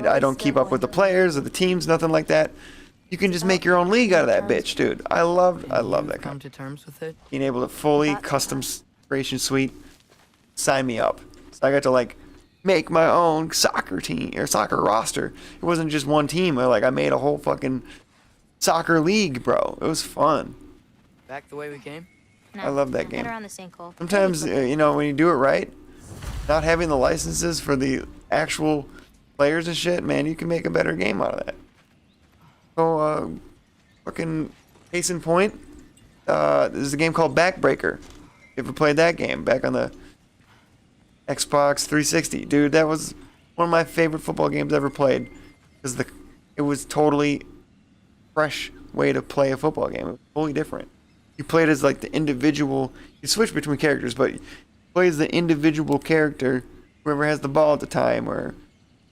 I don't keep up with the players or the teams, nothing like that. You can just make your own league out of that bitch, dude. I love that Come kind to terms with it? being able to fully custom creation suite. Sign me up. So I got to like make my own soccer team or soccer roster. It wasn't just one team. I made a whole fucking soccer league, bro. It was fun. Back the way we came? I love that game. Head around the sinkhole. Sometimes, when you do it right, not having the licenses for the actual players and shit, man, you can make a better game out of that. So, fucking case in point, there's a game called Backbreaker. You ever played that game back on the Xbox 360? Dude, that was one of my favorite football games ever played. Because it was totally fresh way to play a football game. It was totally different. You played as like the individual, you switch between characters, but you play as the individual character, whoever has the ball at the time, or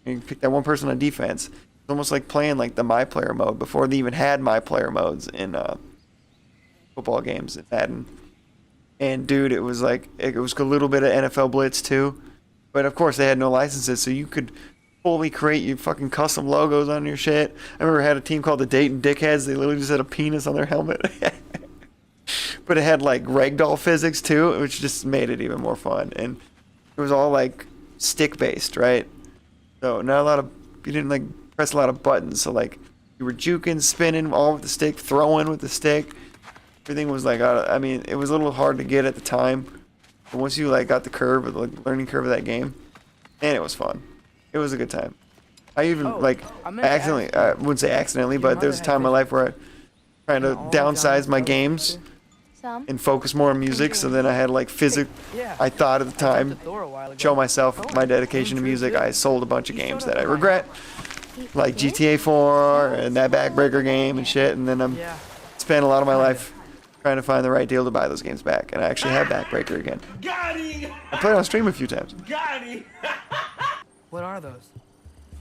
you pick that one person on defense. It's almost like playing like the My Player mode before they even had My Player modes in football games in Madden. And dude, it was a little bit of NFL Blitz too, but of course they had no licenses, so you could fully create your fucking custom logos on your shit. I remember I had a team called the Dayton Dickheads. They literally just had a penis on their helmet. But it had like ragdoll physics too, which just made it even more fun. And it was all like stick based, right? So you didn't like press a lot of buttons. So like you were juking, spinning all with the stick, throwing with the stick. Everything was like, it was a little hard to get at the time. But once you like got the curve, the learning curve of that game, and it was fun. It was a good time. I even I wouldn't say accidentally, but there was a time in my life where I trying to downsize my games and focus more on music. So then I had like I thought at the time, show myself my dedication to music. I sold a bunch of games that I regret, like GTA 4 and that Backbreaker game and shit. And then I'm spent a lot of my life trying to find the right deal to buy those games back. And I actually have Backbreaker again. I played on stream a few times. What are those?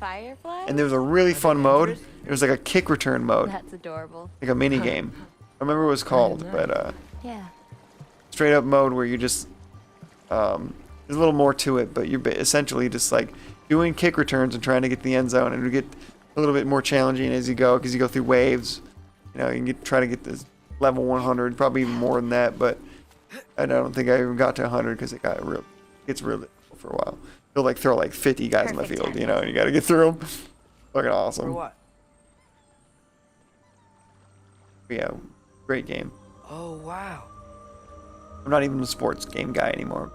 Fireflies? And there was a really fun mode. It was like a kick return mode. That's adorable. Like a mini game. I remember what it was called, but Yeah. straight up mode where you just there's a little more to it, but you're essentially just like doing kick returns and trying to get to the end zone, and it'll get a little bit more challenging as you go because you go through waves. You can try to get this level 100, probably even more than that, but I don't think I even got to 100 because it gets real difficult for a while. They'll like throw like 50 guys in the field, and you got to get through them. Fucking awesome. For what? Yeah, great game. Oh, wow. I'm not even a sports game guy anymore.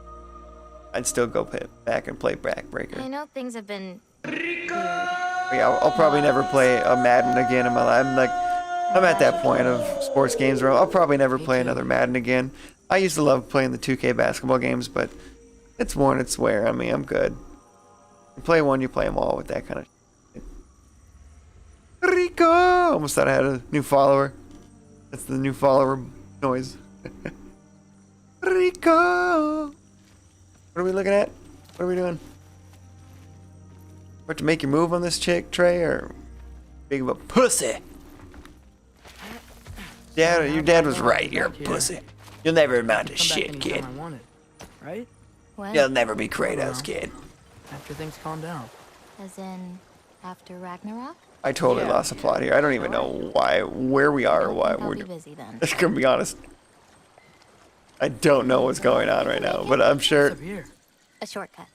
I'd still go back and play Backbreaker. I know things have been Yeah, I'll probably never play a Madden again in my life. I'm at that point of sports games where I'll probably never play another Madden again. I used to love playing the 2K basketball games, but it's worn its wear. I mean, I'm good. You play one, you play them all with that kind of shit. Rico! Almost thought I had a new follower. That's the new follower noise. Rico! What are we looking at? What are we doing? About to make your move on this chick, Trey, or big of a pussy? Dad, your dad was right. You're a pussy. You'll never amount to shit, kid. Right? When? You'll never be Kratos, kid. After things calm down. As in, after Ragnarok? I totally lost the plot here. I don't even know where we are, or why we're. Be busy then. I'm gonna be honest. I don't know what's going on right now, but I'm sure. A shortcut.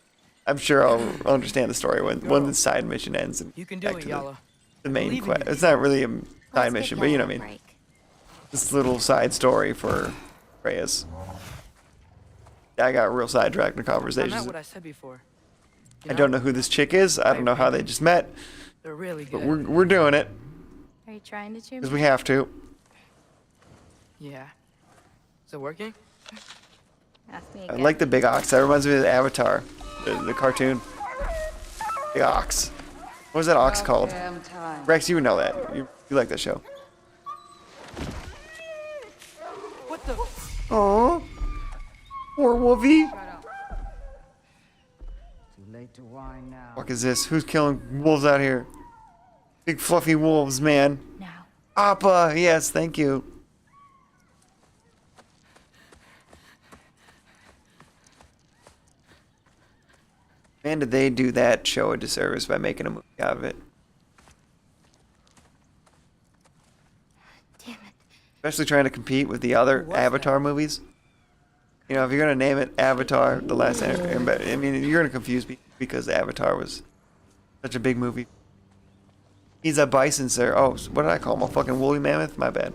I'm sure I'll understand the story when the side mission ends and You can do back it, to Yala. the main Believe in quest. you. It's not really a Let's side get mission, but you know what I Yala a mean. break. This little side story for Reyes. I got real sidetracked in I meant conversations. what I said before. You I don't know who this chick is. I don't know how they just met, They're really but good. we're doing it Are you trying to cheer because me? we have to. Yeah. Is it working? Ask me I again. like the big ox. That reminds me of the Avatar, the cartoon. Big ox. What was that ox called? Rex, you would know that. You like that show. What the? Oh, poor Wolfie. Too late to whine now. Fuck is this? Who's killing wolves out here? Big fluffy wolves, man. Now. Appa, yes, thank you. Man, did they do that show a disservice by making a movie out of it? Damn it. Especially trying to compete with the other Avatar movies. You know, if you're gonna name it Avatar, The Last Airbender, I mean, you're gonna confuse me because Avatar was such a big movie. He's a bison, sir. Oh, what did I call him? A fucking woolly mammoth? My bad.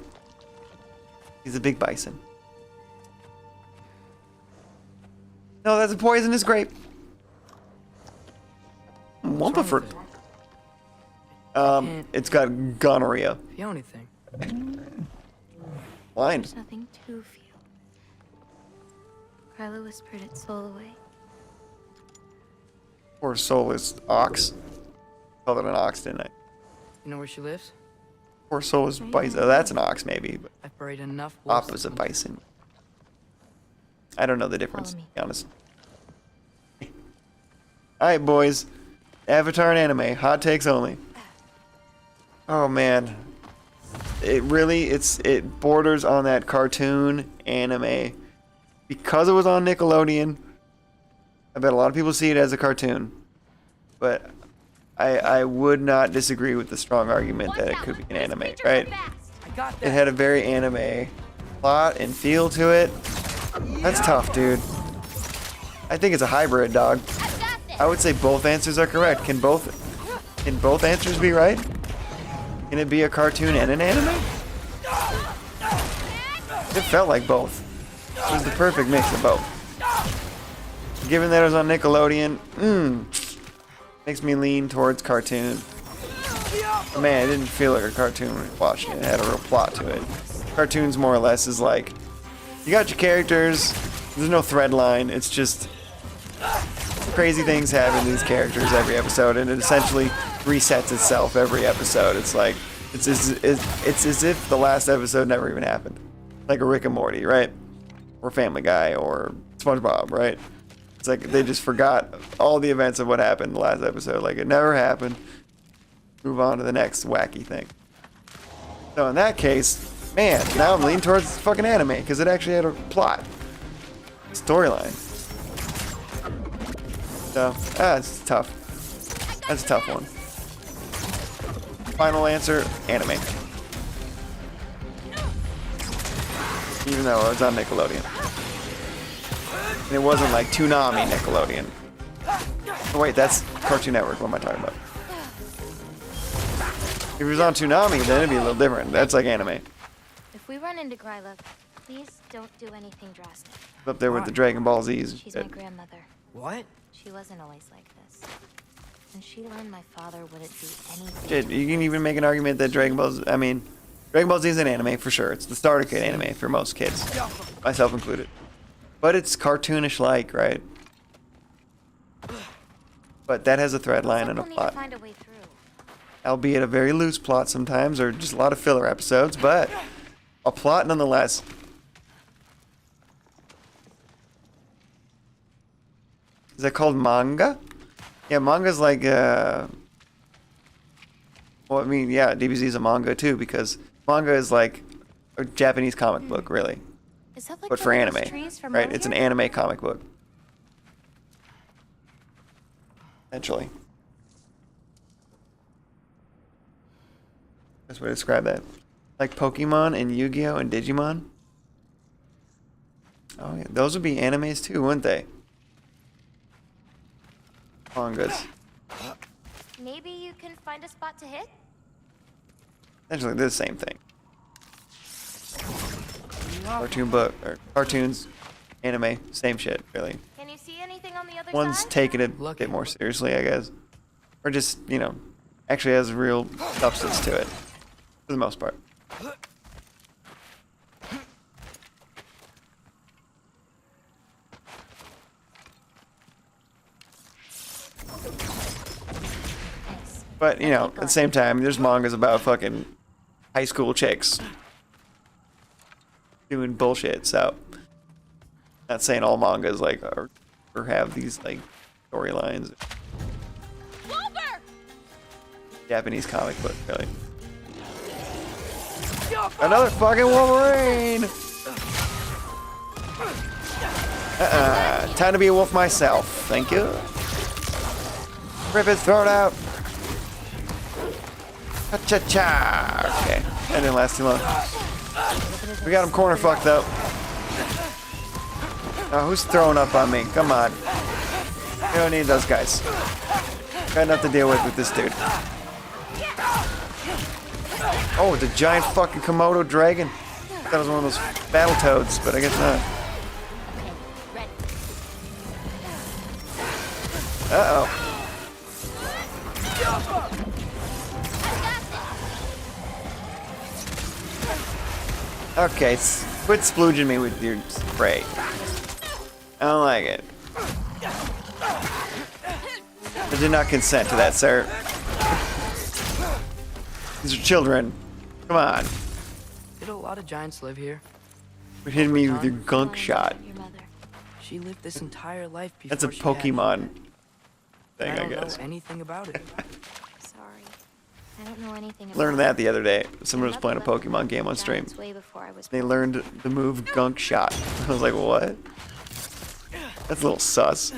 He's a big bison. No, that's a poisonous grape. Wumpaford. It's got gonorrhea. Feel anything? Blind. There's nothing to feel. Carla whispered its soul away. Poor soulless ox. Called it an ox, didn't I? You know where she lives? Poor soulless bison. Oh, that's an ox, maybe. But I've buried enough wolves. Appa's a bison. I don't know the difference, to be honest. Alright, boys. Avatar and anime. Hot takes only. Oh, man. It borders on that cartoon anime. Because it was on Nickelodeon, I bet a lot of people see it as a cartoon. But I would not disagree with the strong argument that it could be an anime, right? I got that. It had a very anime plot and feel to it. That's tough, dude. I think it's a hybrid, dog. I would say both answers are correct. Can both answers be right? Can it be a cartoon and an anime? It felt like both. It was the perfect mix of both. Given that it was on Nickelodeon, makes me lean towards cartoon. But man, it didn't feel like a cartoon when watching it. It had a real plot to it. Cartoons more or less is like, you got your characters, there's no thread line, it's just crazy things happen to these characters every episode, and it essentially resets itself every episode. It's like, it's as if the last episode never even happened. Like a Rick and Morty, right? Or Family Guy, or SpongeBob, right? It's like they just forgot all the events of what happened in the last episode. Like it never happened. Move on to the next wacky thing. So in that case, man, now I'm leaning towards fucking anime because it actually had a plot, storyline. So that's tough. That's a tough one. Final answer: anime. Even though it was on Nickelodeon. And it wasn't like Toonami Nickelodeon. Oh, wait, that's Cartoon Network. What am I talking about? If it was on Toonami, then it'd be a little different. That's like anime. If we run into Gryla, please don't do anything drastic. Up there with the Dragon Ball Z's. She's my grandmother. What? She wasn't always like this. And she learned my father wouldn't do anything. Shit, you can even make an argument that Dragon Ball Z is an anime for sure. It's the starter kit anime for most kids, myself included. But it's cartoonish like, right? But that has a thread line and a plot. Find a way through. Albeit a very loose plot sometimes, or just a lot of filler episodes, but a plot nonetheless. Is that called manga? Yeah, manga's like, well, I mean, yeah, DBZ is a manga too, because manga is like a Japanese comic book, really. Is that like But for one of those anime, trees from right? It's an earlier? anime comic book. Essentially. That's what I describe that. Like Pokemon and Yu-Gi-Oh! And Digimon. Oh yeah, those would be animes too, wouldn't they? mangas. Maybe you can find a spot to hit? Essentially, they're the same thing. Cartoon book or cartoons, anime, same shit, really. Can you see anything on the other One's side? taking it a bit more seriously, I guess, or just actually has real substance to it, for the most part. But at the same time, there's mangas about fucking high school chicks doing bullshit. So, not saying all mangas like or have these like storylines. Japanese comic book, really. Another fucking Wolverine! Time to be a wolf myself. Thank you. Rip his throat out. Cha-cha-cha. Okay, that didn't last too long. We got him corner fucked up. Now who's throwing up on me? Come on. We don't need those guys. Got enough to deal with this dude. Oh, the giant fucking Komodo dragon. That was one of those battle toads, but I guess not. Uh-oh. Okay, quit splooging me with your spray. I don't like it. I did not consent to that, sir. These are children. Come on. Did a lot of giants live here? Quit hitting me with your gunk shot. She lived this entire life before. That's a she had Pokemon me. thing, I I guess. don't know anything about it. Sorry. I don't know anything about Learned that the other day. Someone was playing a Pokemon game on stream. way before I was They learned the move gunk shot. I was like, what? That's a little sus. I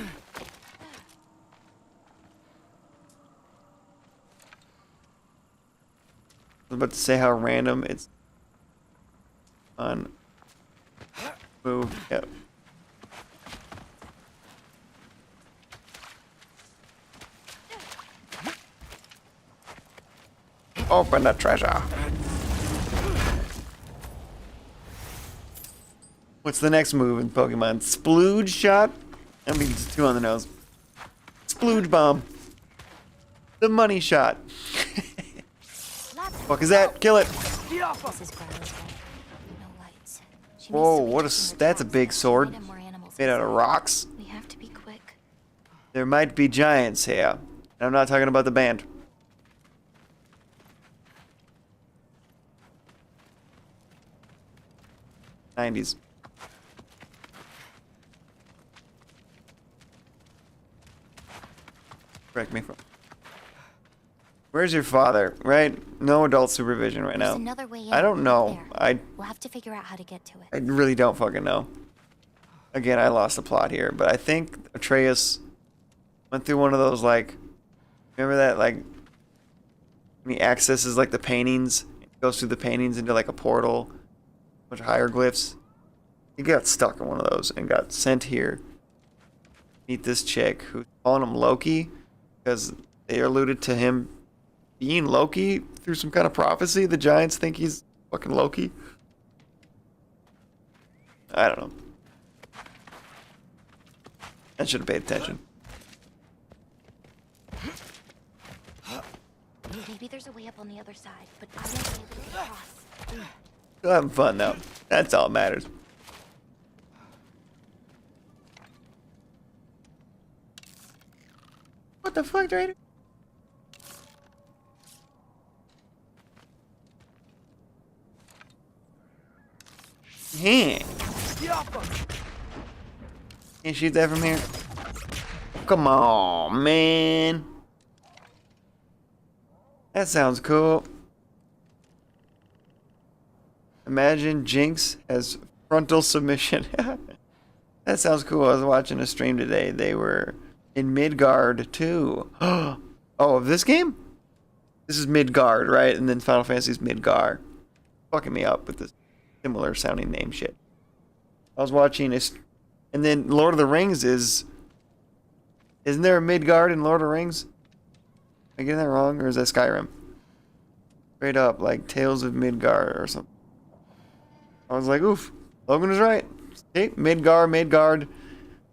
was about to say how random it's on move. Yep. Open the treasure. What's the next move in Pokemon? Splooge shot? I mean, it's too on the nose. Splooge bomb. The money shot. Fuck is that? Kill it. Whoa, what a... That's a big sword. Made out of rocks. We have to be quick. There might be giants here. And I'm not talking about the band. '90s. Correct me from. Where's your father? Right? No adult supervision right now. There's another way in. I don't know. We'll have to figure out how to get to it. I really don't fucking know. Again, I lost the plot here, but I think Atreus went through one of those like, remember that like when he accesses like the paintings, goes through the paintings into like a portal, a bunch of hieroglyphs. He got stuck in one of those and got sent here. Meet this chick who's calling him Loki because they alluded to him being Loki through some kind of prophecy. The giants think he's fucking Loki. I don't know. I should have paid attention. Maybe there's a way up on the other side, but I won't be able to get across. Still having fun though. That's all that matters. What the fuck, Trader? Yeah. Can't shoot that from here. Come on, man. That sounds cool. Imagine Jinx has frontal submission. That sounds cool. I was watching a stream today. They were in Midgard too. Oh, of this game? This is Midgard, right? And then Final Fantasy's Midgar. Fucking me up with this similar sounding name shit. I was watching this, and then Lord of the Rings is Isn't there a Midgard in Lord of the Rings? Am I getting that wrong, or is that Skyrim? Straight up, like Tales of Midgard or something. I was like, oof, Logan was right. Okay, Midgard.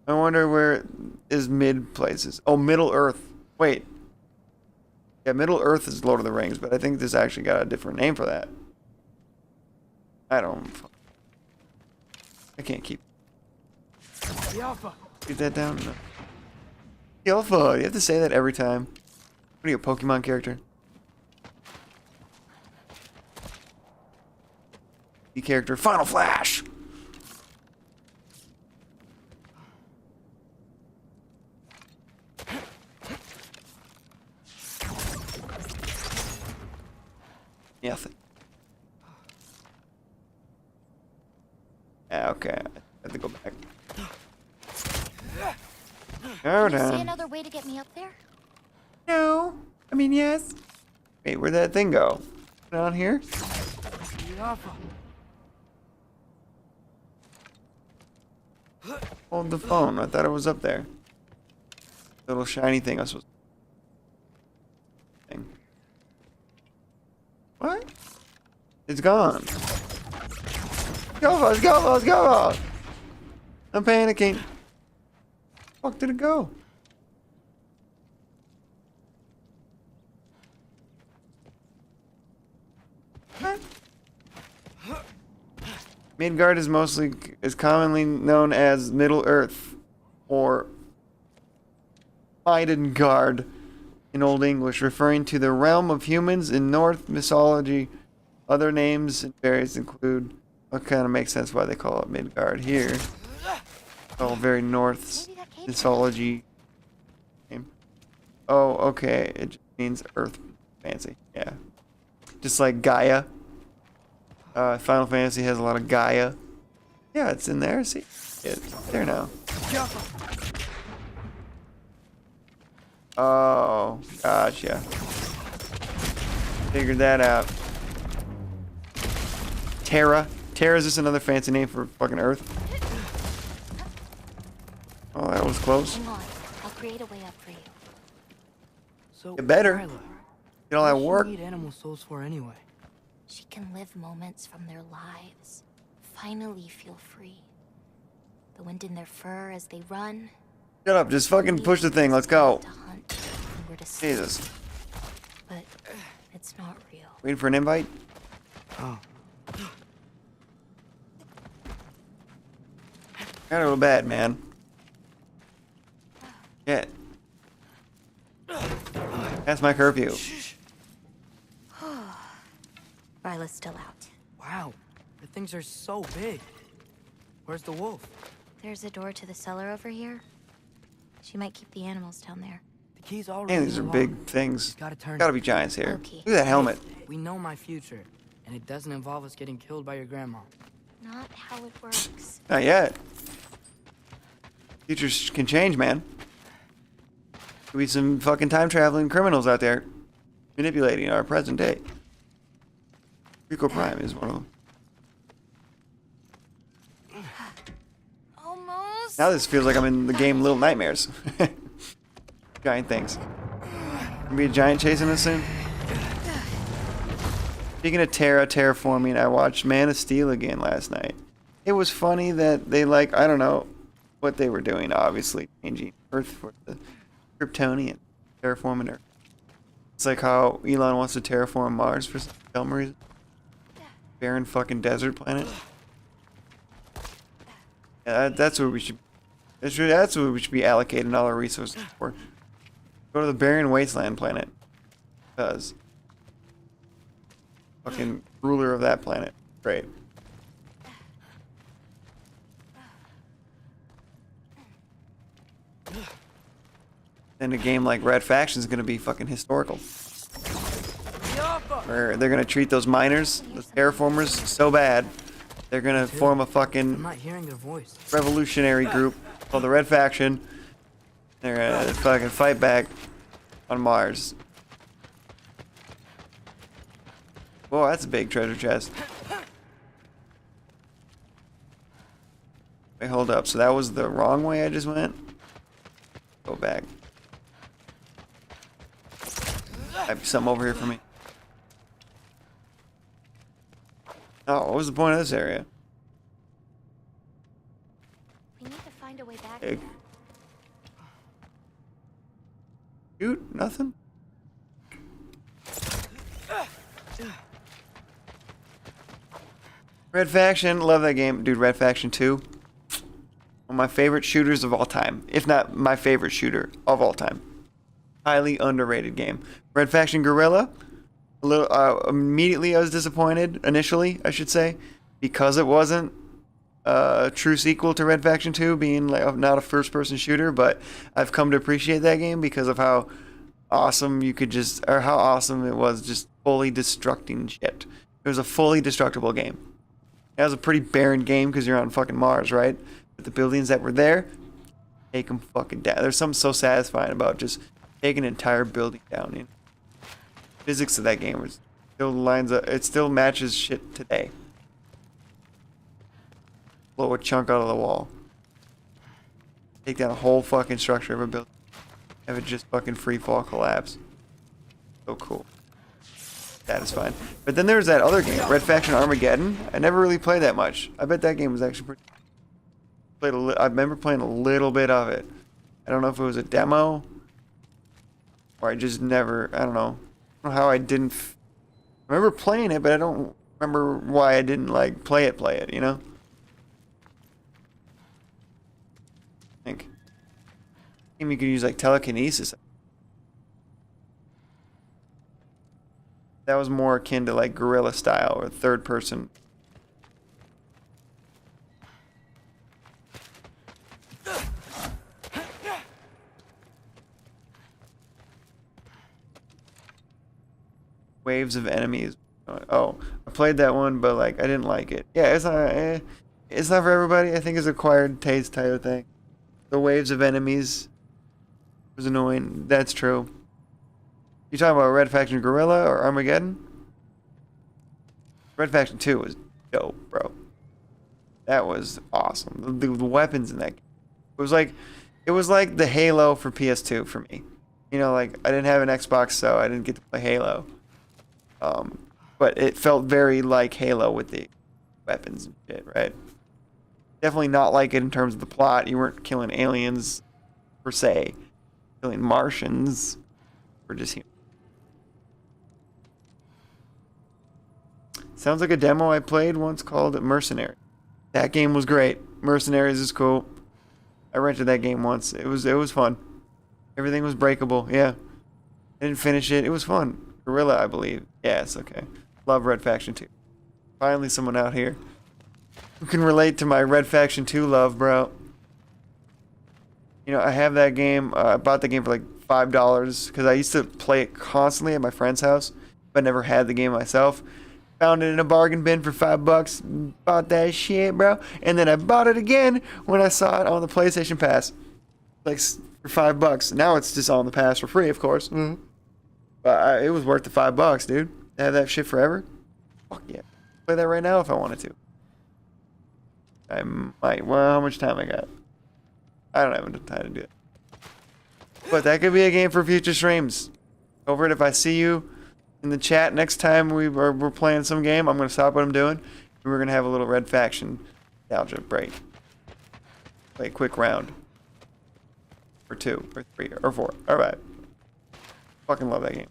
I wonder where is mid places. Oh, Middle Earth. Wait. Yeah, Middle Earth is Lord of the Rings, but I think this actually got a different name for that. I can't keep. The Alpha. Keep that down. No. The Alpha. You have to say that every time. What are you, a Pokemon character? The character. Final Flash. Nothing. Yeah, okay. I have to go back. Go Can you see down. another way to get me up there? No. I mean, yes. Wait, where'd that thing go? Down here? The Alpha. Hold the phone. I thought it was up there. Little shiny thing I was supposed to... What? It's gone. Let's go! I'm panicking. Fuck did it go? What? Midgard is commonly known as Middle Earth or Midgard in Old English, referring to the realm of humans in Norse mythology. Other names and variants include, what kind of makes sense why they call it Midgard here. Oh, very Norse mythology name. Oh, okay. It just means Earth. Fancy. Yeah. Just like Gaia. Final Fantasy has a lot of Gaia. Yeah, it's in there. See? It's there now. Oh, gotcha. Figured that out. Terra. Terra is just another fancy name for fucking Earth. Oh, that was close. Hang on. I'll create a way up for you. So, Get better. Lila, Get all that what does she work. need animal souls for anyway? She can live moments from their lives. Finally feel free. The wind in their fur as they run. Shut up. Just fucking push the thing. Let's go. To hunt and where to sleep. Jesus. But it's not real. Waiting for an invite? Oh. Got a little bad, man. Shit. That's my curfew. Ryla's still out. Wow, the things are so big. Where's the wolf? There's a door to the cellar over here. She might keep the animals down there. The key's already Man, these are in the big lock. things. Just gotta turn Gotta it. be giants here. Okay. Look at that helmet. We know my future, and it doesn't involve us getting killed by your grandma. Not how it works. Not yet. Futures can change, man. Could be some fucking time traveling criminals out there manipulating our present day. Rico Prime is one of them. Almost. Now this feels like I'm in the game Little Nightmares. Giant things. Gonna be a giant chasing us soon. Speaking of terraforming, I watched Man of Steel again last night. It was funny that they I don't know what they were doing, obviously changing Earth for the Kryptonian, terraforming Earth. It's like how Elon wants to terraform Mars for some reason. Barren fucking desert planet. Yeah, that's what we should. That's what we should be allocating all our resources for. Go to the barren wasteland planet. Because fucking ruler of that planet. Great. Then a game like Red Faction is going to be fucking historical. Where they're going to treat those miners, those terraformers, so bad, they're going to form a I'm fucking not hearing their voice. revolutionary group called the Red Faction. They're going to fucking fight back on Mars. Whoa, that's a big treasure chest. Wait, hold up. So that was the wrong way I just went? Go back. Might be something over here for me. Oh, what was the point of this area? We need to find a way back. Hey. Shoot, nothing? Red Faction, love that game. Dude, Red Faction 2. One of my favorite shooters of all time. If not my favorite shooter of all time. Highly underrated game. Red Faction Guerrilla. A little immediately I was disappointed, initially, I should say, because it wasn't a true sequel to Red Faction 2, being like not a first-person shooter, but I've come to appreciate that game because of how awesome you could just, or how awesome it was just fully destructing shit. It was a fully destructible game. It was a pretty barren game because you're on fucking Mars, right? But the buildings that were there, take them fucking down. There's something so satisfying about just taking an entire building down. You know? Physics of that game was still lines up. It still matches shit today. Blow a chunk out of the wall. Take down a whole fucking structure of a building. Have it just fucking free fall collapse. So cool. Satisfying. But then there's that other game, Red Faction Armageddon. I never really played that much. I bet that game was actually pretty. I remember playing a little bit of it. I don't know if it was a demo or I just never. I don't know. I don't know how I didn't. I remember playing it, but I don't remember why I didn't like play it. You know. I think. Game you could use like telekinesis. That was more akin to like guerrilla style or third person. Waves of enemies. Oh, I played that one, but like I didn't like it. Yeah, it's not for everybody. I think it's acquired taste type of thing. The waves of enemies was annoying. That's true. You talking about Red Faction Guerrilla or Armageddon? Red Faction 2 was dope, bro. That was awesome. The weapons in that game. It was like the Halo for PS2 for me. You know, like I didn't have an Xbox, so I didn't get to play Halo. But it felt very like Halo with the weapons and shit, right? Definitely not like it in terms of the plot. You weren't killing aliens per se. Killing Martians or just humans. Sounds like a demo I played once called Mercenary. That game was great. Mercenaries is cool. I rented that game once. It was fun. Everything was breakable. Yeah. I didn't finish it. It was fun. Guerrilla, I believe. Yeah, it's okay. Love Red Faction 2. Finally someone out here who can relate to my Red Faction 2 love, bro. You know, I have that game. I bought the game for like $5 because I used to play it constantly at my friend's house, but never had the game myself. Found it in a bargain bin for $5. Bought that shit, bro. And then I bought it again when I saw it on the PlayStation Pass, like for $5. Now it's just on the Pass for free, of course. Mm-hmm. But it was worth the $5, dude. To have that shit forever. Fuck yeah. Play that right now if I wanted to. I might. Well, how much time I got? I don't have enough time to do it. But that could be a game for future streams. Over it. If I see you in the chat next time we're playing some game, I'm going to stop what I'm doing. And we're going to have a little Red Faction nostalgia break. Play a quick round. Or 2, or 3, or 4. Alright. Fucking love that game.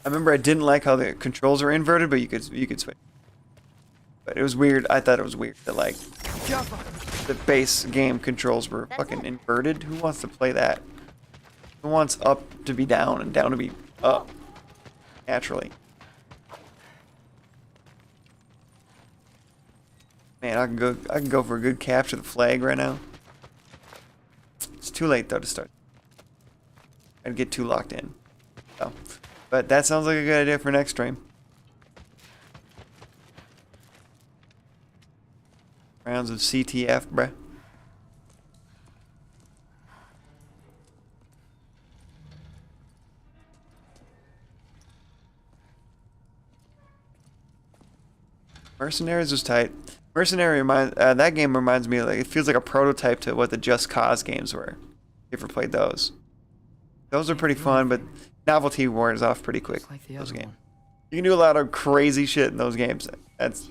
I remember I didn't like how the controls are inverted, but you could switch. But it was weird. I thought it was weird that like the base game controls were fucking inverted. Who wants to play that? Who wants up to be down and down to be up? Naturally. Man, I can go for a good capture the flag right now. It's too late though to start. I'd get too locked in. So, but that sounds like a good idea for next stream. Rounds of CTF, bruh. Mercenaries was tight. Mercenary that game reminds me of, like, it feels like a prototype to what the Just Cause games were. You ever played those? Those are pretty fun, but novelty wears off pretty quick. Like the those other games. one. You can do a lot of crazy shit in those games. That's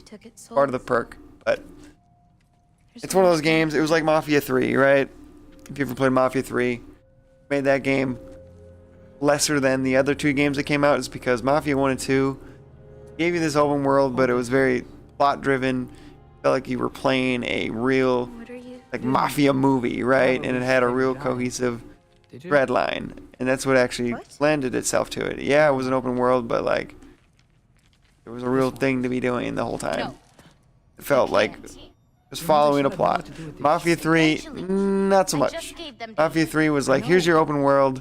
part of the perk. But it's one of those games. It was like Mafia 3, right? If you ever played Mafia 3, made that game lesser than the other two games that came out is because Mafia 1 and 2 gave you this open world, but it was very plot driven. Felt like you were playing a real like mafia movie, right? And it had a real cohesive thread line, and that's what actually lended itself to it. Yeah, it was an open world, but like it was a real thing to be doing the whole time. It felt like just following a plot. Mafia 3, not so much. Mafia 3 was like, here's your open world,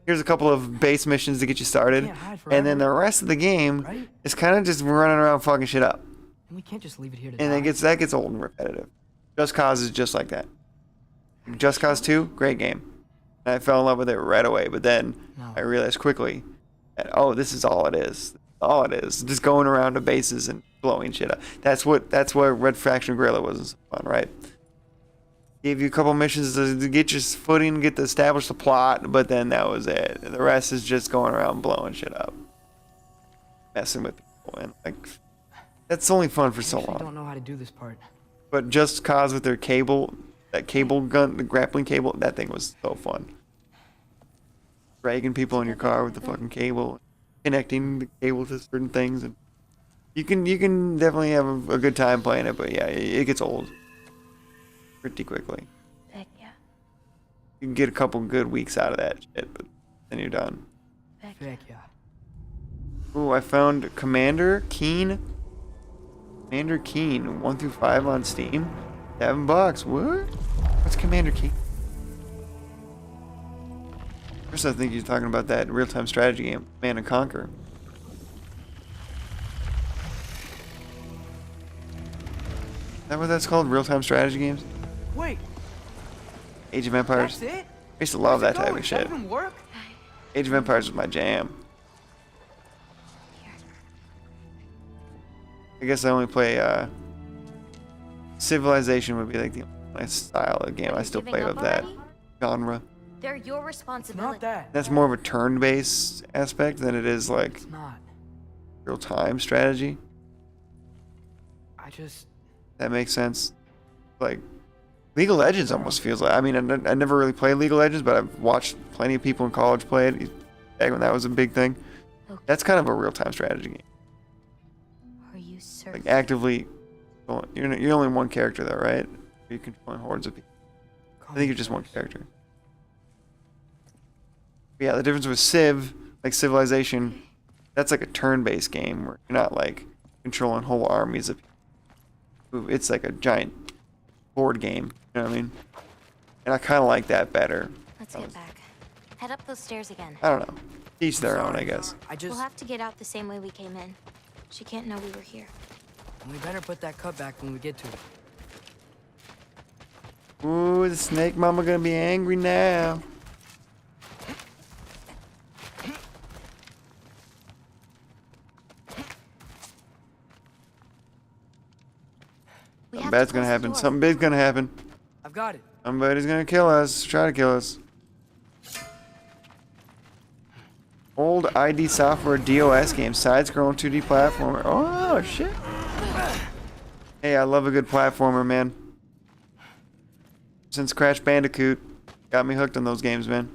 here's a couple of base missions to get you started, and then the rest of the game is kind of just running around fucking shit up. And we can't just leave it here to And that gets old and repetitive. Just Cause is just like that. Just Cause 2, great game. And I fell in love with it right away, but then I realized quickly that, oh, this is all it is. All it is. Just going around to bases and blowing shit up. That's what Red Faction Guerrilla was fun, right? Gave you a couple missions to get your footing, get to establish the plot, but then that was it. The rest is just going around blowing shit up. Messing with people. And like, that's only fun for so long. I don't know how to do this part. But Just Cause with their cable, that cable gun, the grappling cable, that thing was so fun. Dragging people in your car with the fucking cable, connecting the cable to certain things, and you can definitely have a good time playing it. But yeah, it gets old pretty quickly. Heck yeah. You can get a couple good weeks out of that shit, but then you're done. Heck yeah. Ooh, I found Commander Keen. Commander Keen, 1 through 5 on Steam. $7. What? What's Commander Keen? First, I think you're talking about that real-time strategy game, Command and Conquer. Is that what that's called? Real-time strategy games? Wait. Age of Empires. That's it? I used to love that type of shit. That even work? Age of Empires was my jam. I guess I only play Civilization would be like the only style of game I still play of that genre. They're your responsibility. Not that. That's more of a turn-based aspect than it is like It's not. real-time strategy. I just... That makes sense. Like League of Legends almost feels like. I mean, I never really played League of Legends, but I've watched plenty of people in college play it back when that was a big thing. Okay. That's kind of a real-time strategy game. Are you certain? Like actively, you're only one character though, right? You're controlling hordes of people. I think you're just one character. But yeah, the difference with Civ, like Civilization, that's like a turn-based game where you're not like controlling whole armies of people. It's like a giant board game. You know what I mean? And I kind of like that better. Let's get back. Head up those stairs again. I don't know. Each their own, I guess. We'll have to get out the same way we came in. She can't know we were here. We better put that cut back when we get to it. Ooh, the snake mama gonna be angry now. Something bad's gonna happen. Something big's gonna happen. I've got it. Somebody's gonna kill us. Try to kill us. Old ID Software DOS game. Side-scrolling 2D platformer. Oh, shit. Hey, I love a good platformer, man. Since Crash Bandicoot got me hooked on those games, man.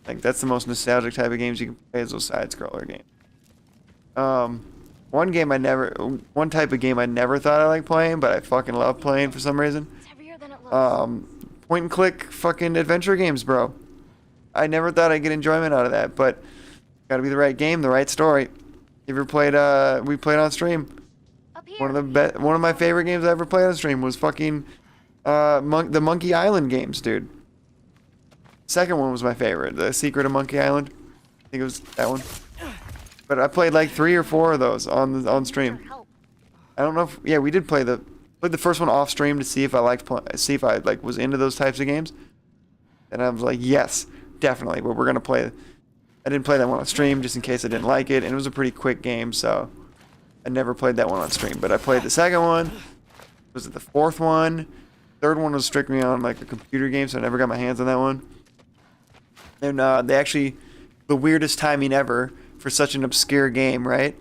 Like, that's the most nostalgic type of games you can play is those side-scroller games. One type of game I never thought I liked playing, but I fucking love playing for some reason. It's heavier than it looks. Point and click fucking adventure games, bro. I never thought I'd get enjoyment out of that, but gotta be the right game, the right story. You ever played, we played on stream. One of my favorite games I ever played on stream was fucking, the Monkey Island games, dude. Second one was my favorite, The Secret of Monkey Island. I think it was that one. But I played like 3 or 4 of those on stream. I don't know if, yeah, we did play the first one off stream to see if I was into those types of games. And I was like, yes, definitely. But we're gonna play. I didn't play that one on stream just in case I didn't like it, and it was a pretty quick game, so I never played that one on stream. But I played the second one, Was it the fourth one? Third one was strictly on like a computer game, so I never got my hands on that one. And they actually, the weirdest timing ever for such an obscure game, right?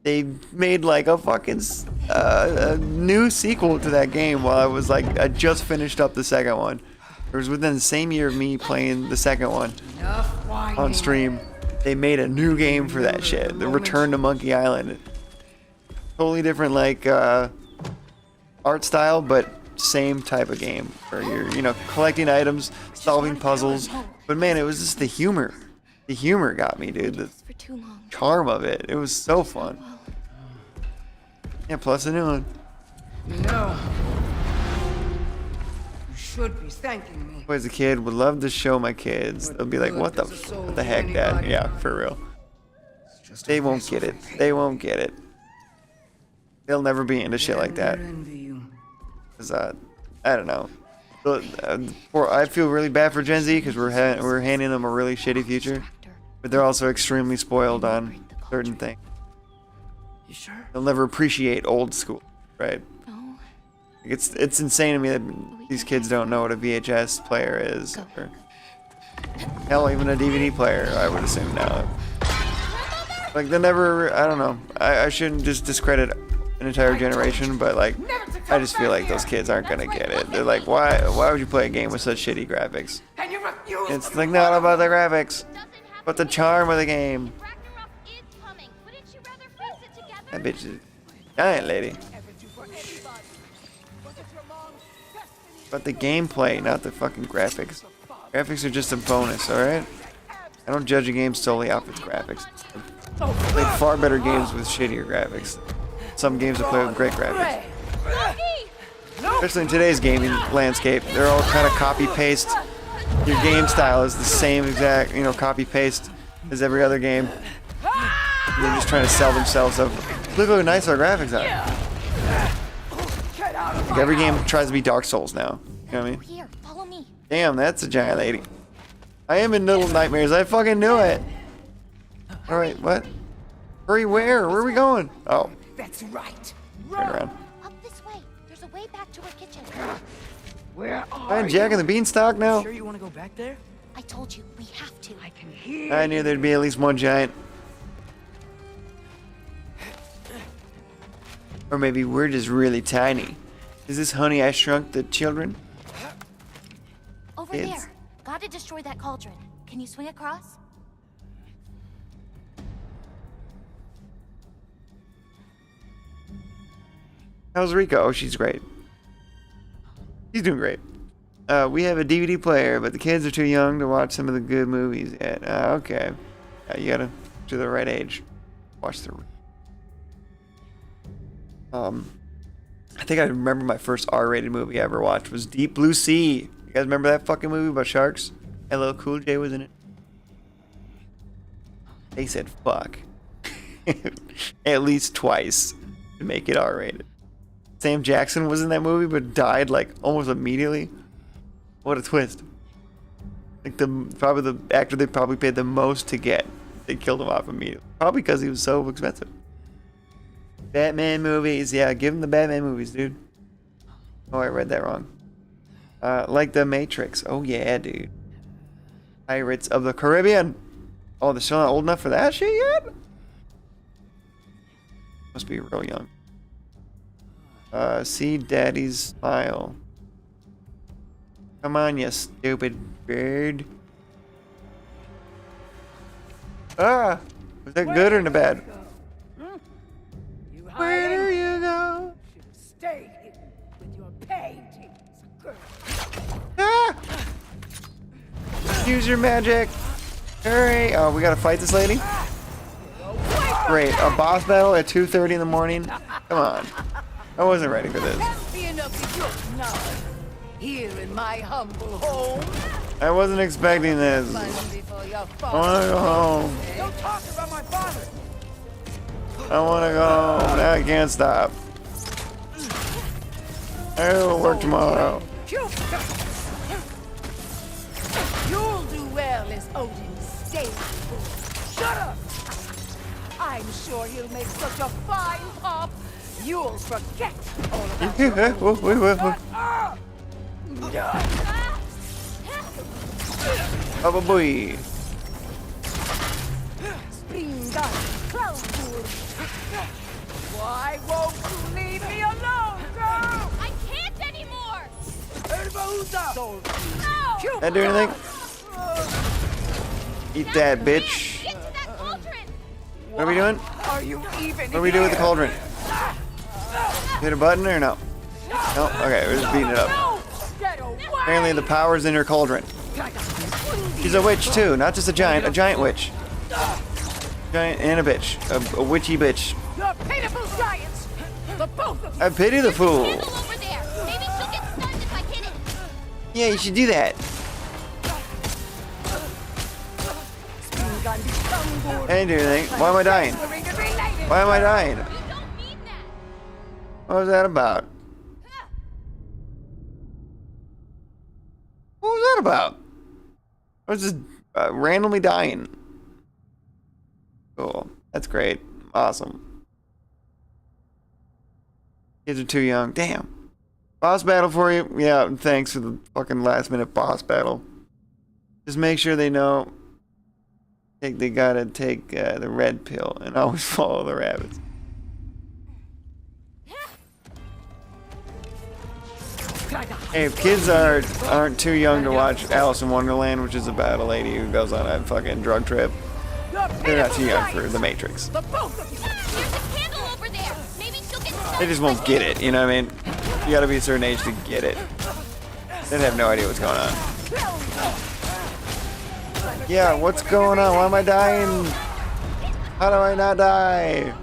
They made like a fucking a new sequel to that game while I just finished up the second one. It was within the same year of me playing the second one on stream. They made a new game for that shit. The Return to Monkey Island. Totally different like art style, but same type of game where you're collecting items, solving puzzles. But man, it was just the humor. The humor got me, dude. The charm of it. It was so fun. Yeah, plus a new one. No. You should be thanking me. As a kid, would love to show my kids. They'll be like, what the heck, Dad? Yeah, for real. They won't get it. They won't get it. They'll never be into shit like that. Cause I don't know. I feel really bad for Gen Z because we're handing them a really shitty future, but they're also extremely spoiled on certain things. You sure? They'll never appreciate old school, right? No. It's insane to me that these kids don't know what a VHS player is, or hell, even a DVD player. I would assume now. Like they never. I don't know. I shouldn't just discredit an entire generation, but like I just feel like those kids aren't gonna get it. They're like, why would you play a game with such shitty graphics? It's like not about the graphics, but the charm of the game. That bitch is a giant lady. But the gameplay, not the fucking graphics. Graphics are just a bonus, alright? I don't judge a game solely off its graphics. I've played far better games with shittier graphics. Some games I play with great graphics. Especially in today's gaming landscape, they're all kind of copy-paste. Your game style is the same exact, copy-paste as every other game. And they're just trying to sell themselves up. Look how nice our graphics are. Like every game tries to be Dark Souls now. You know what I mean? Here, follow me. Damn, that's a giant lady. I am in Little Nightmares. I fucking knew it. Alright, what? Hurry, where? Where are we going? Oh. That's right. Turn around. Up this way. There's a way back to our kitchen. Where I'm Jack and the Beanstalk now. Sure you want to go back there? I told you, we have to. I can hear. I knew there'd be at least one giant. Or maybe we're just really tiny. Is this Honey I Shrunk the Children? Over Kids. there. Gotta destroy that cauldron. Can you swing across? How's Rico? Oh, she's great. She's doing great. We have a DVD player, but the kids are too young to watch some of the good movies yet. Okay. You gotta to the right age. Watch the... I think I remember my first R-rated movie I ever watched was Deep Blue Sea. You guys remember that fucking movie about sharks? LL Cool J was in it. They said fuck. At least twice to make it R-rated. Sam Jackson was in that movie but died like almost immediately. What a twist. Like probably the actor they probably paid the most to get. They killed him off immediately. Probably because he was so expensive. Batman movies. Yeah, give him the Batman movies, dude. Oh, I read that wrong. Like The Matrix. Oh, yeah, dude. Pirates of the Caribbean. Oh, they're still not old enough for that shit yet? Must be real young. See Daddy's Smile. Come on, you stupid bird. Ah! Was that good or in the bad? Where do you go? Stay hidden with your paintings, girl. Ah! Use your magic. Hurry. Oh, we gotta fight this lady? Great. A boss battle at 2:30 in the morning? Come on. I wasn't ready for this. Here in my humble home. I wasn't expecting this. I wanna go home. Don't talk about my father. I wanna go home. Now I can't stop. I will work tomorrow. You'll do well as Odin's stable. Shut up! I'm sure he'll make such a fine pop. You'll forget all about Whoa. Oh boy. Spring Guard, Cloudwood. Why won't you leave me alone, girl? I can't anymore! No! That do anything? Eat that, bitch. Get to that cauldron! What are we doing? Are you even What do we do with the cauldron? Hit a button or no? No? Okay, we're just beating it up. Get away! Apparently the power's in her cauldron. She's a witch too, not just a giant witch. Giant and a bitch. A witchy bitch. You're pitiful giants! The both of you! I pity the fool. Candle over there! Maybe she'll get stunned if I hit it! Yeah, you should do that. Spring Gun, Cloudwood. I didn't do anything. Why am I dying? Why am I dying? You don't mean that! What was that about? What was that about? I was just randomly dying. Cool. That's great. Awesome. Kids are too young. Damn. Boss battle for you? Yeah, thanks for the fucking last minute boss battle. Just make sure they know they gotta take the red pill and always follow the rabbits. Hey, if kids aren't too young to watch Alice in Wonderland, which is about a lady who goes on a fucking drug trip, they're not too young for The Matrix. The both of you! There's a candle over there! Maybe she'll get stunned They just if I won't hit get it, you know what I mean? You gotta be a certain age to get it. They have no idea what's going on. Yeah, what's going on? Why am I dying? How do I not die?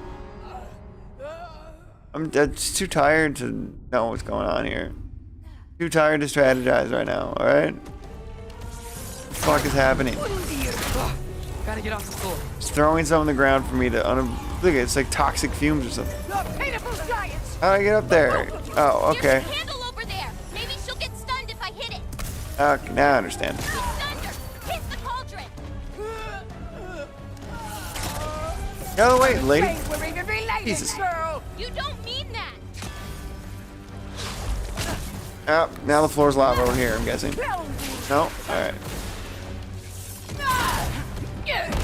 I'm just too tired to know what's going on here. Too tired to strategize right now, alright? What the fuck is happening? Gotta get off the floor. It's throwing something on the ground for me to look, it's like toxic fumes or something. The pitiful giants! How do I get up there? Oh, okay. There's a candle over there! Maybe she'll get stunned if I hit it! Okay, now I understand. You stunned her! Hit the cauldron! Get out of the way, lady. We're even related, Jesus. girl! You don't mean that! Oh, now the floor's lava over here, I'm guessing. No? Alright.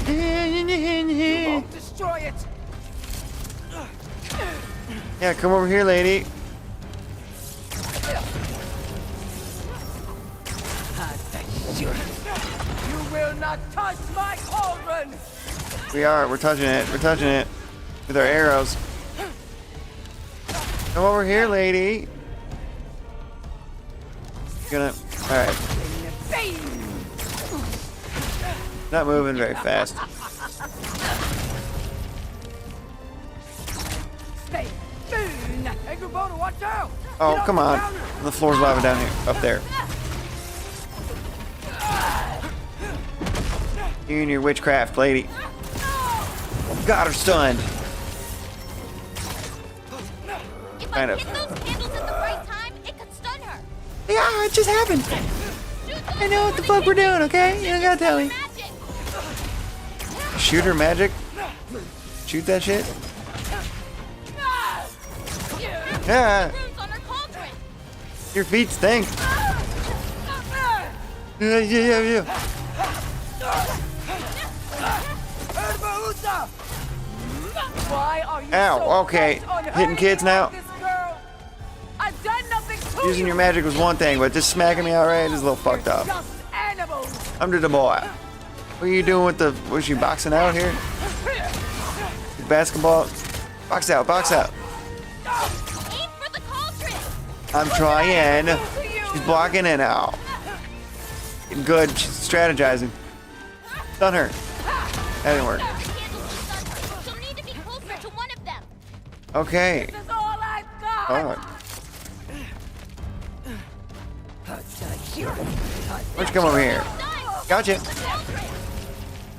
You won't destroy it! Yeah, come over here, lady. You will not touch my cauldron! We're touching it. We're touching it. With our arrows. Come over here, lady. Gonna. Alright. Not moving very fast. Stay. Everybody, watch out! Oh, come on. The floor's lava down here. Up there. You and your witchcraft, lady. Got her stunned. If Kind I of. hit those candles at the right time, it could stun her! Yeah, it just happened. I know what the fuck we're doing, okay? You don't gotta tell me. Shoot her magic? Shoot that shit? Yeah. Your feet stink. Yeah. Why are you Ow, so okay. bent on Hitting kids now? this girl? I've done nothing to Using you. your magic was one thing, but just smacking me outright is a little fucked up. Just animals. I'm just a boy. What are you doing with the... Was she boxing out here? Basketball? Box out, box out. Aim for the cauldron! I'm trying. She's blocking it out. Good, she's strategizing. Stun her. That didn't work. She'll need to be closer to one of them. Okay. This is all I've got. Alright. Why don't you come over here? Gotcha.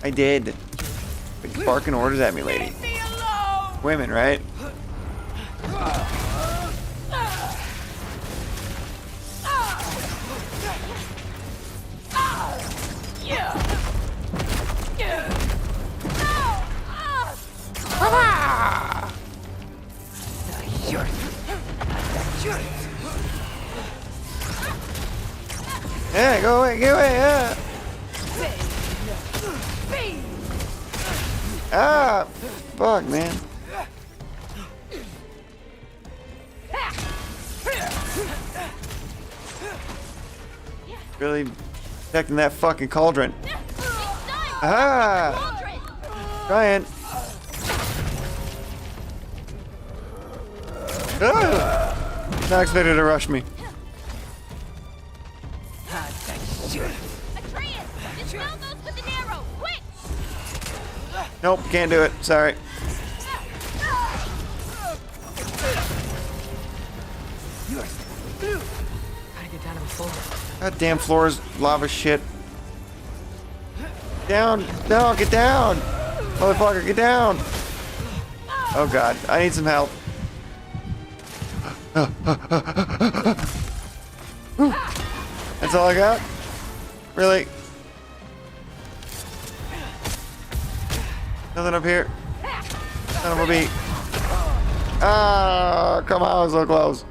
I did. Quit barking orders at me, lady. Women, right? Yeah, go away, get away, yeah. Ah, fuck, man. Really protecting that fucking cauldron. Ah! Trying. Ah! Not expected to rush me. Nope, can't do it. Sorry. Gotta get down to the floor. Goddamn floor's lava shit. Down! No, get down! Motherfucker, get down! Oh god, I need some help. That's all I got? Really? Nothing up here? Son of a bee. Ah, come on, so close.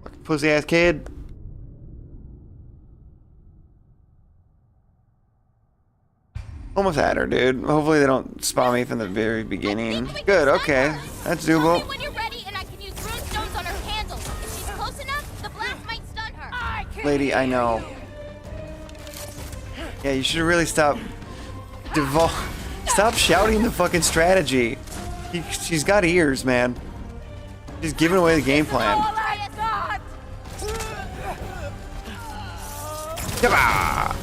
Fucking pussy ass kid. Almost had her, dude. Hopefully they don't spawn me from the very beginning. Good, okay. That's doable. When you're ready and I can use rune stones on her handle. If she's close enough, the blast might stun her. Lady, I know. Yeah, you should really stop stop shouting the fucking strategy. She's got ears, man. She's giving away the game plan. Come on.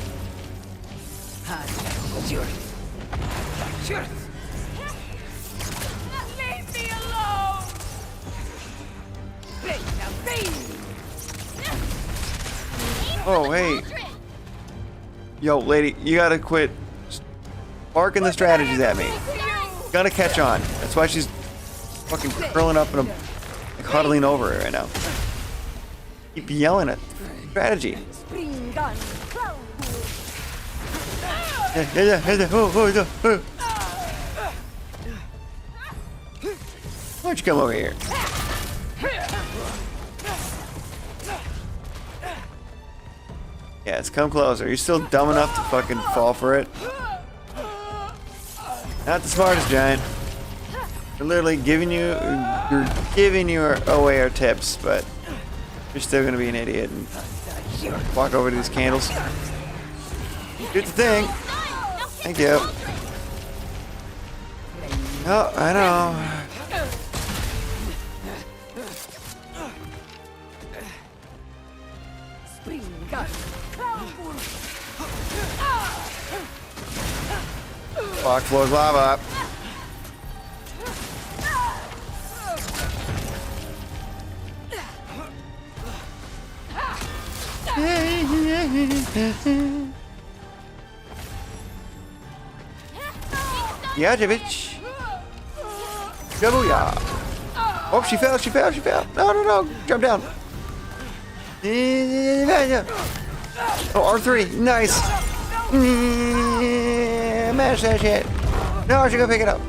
Leave me alone! Oh, hey. Yo, lady, you gotta quit barking the strategies at me. You gotta catch on. That's why she's fucking curling up and like, huddling over her right now. Keep yelling at strategy. Spring gun. Why don't you come over here? Yes, come closer. You're still dumb enough to fucking fall for it. Not the smartest giant. We're literally giving you away our tips, but you're still gonna be an idiot and walk over to these candles. Do the thing. Thank you. Oh, I know. Block floor's lava. Yeah, bitch. Double-ya. Oh, she fell. No. Jump down. Oh, R3. Nice. Mash that shit. No, she gonna pick it up.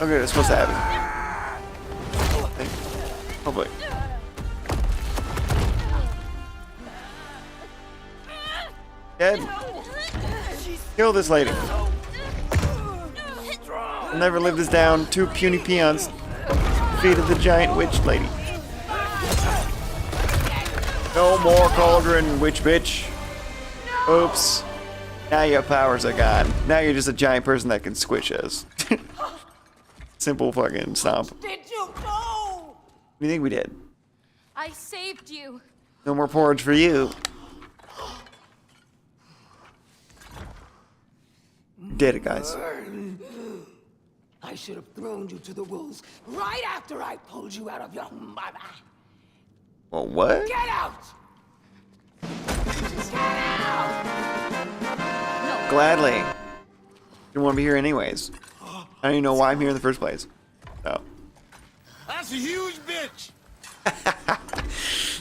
Okay, it's supposed to happen. Hopefully. Dead. Kill this lady. I'll never live this down. 2 puny peons defeated the giant witch lady. No more cauldron, witch bitch. Oops. Now your powers are gone. Now you're just a giant person that can squish us. Simple fucking stomp. Did you go? What do you think we did? I saved you. No more porridge for you. Did it, guys. I should have thrown you to the wolves right after I pulled you out of your mama. Well, what? Get out! Get out! Gladly. Didn't want to be here anyways. I don't even know why I'm here in the first place. So. That's a huge bitch!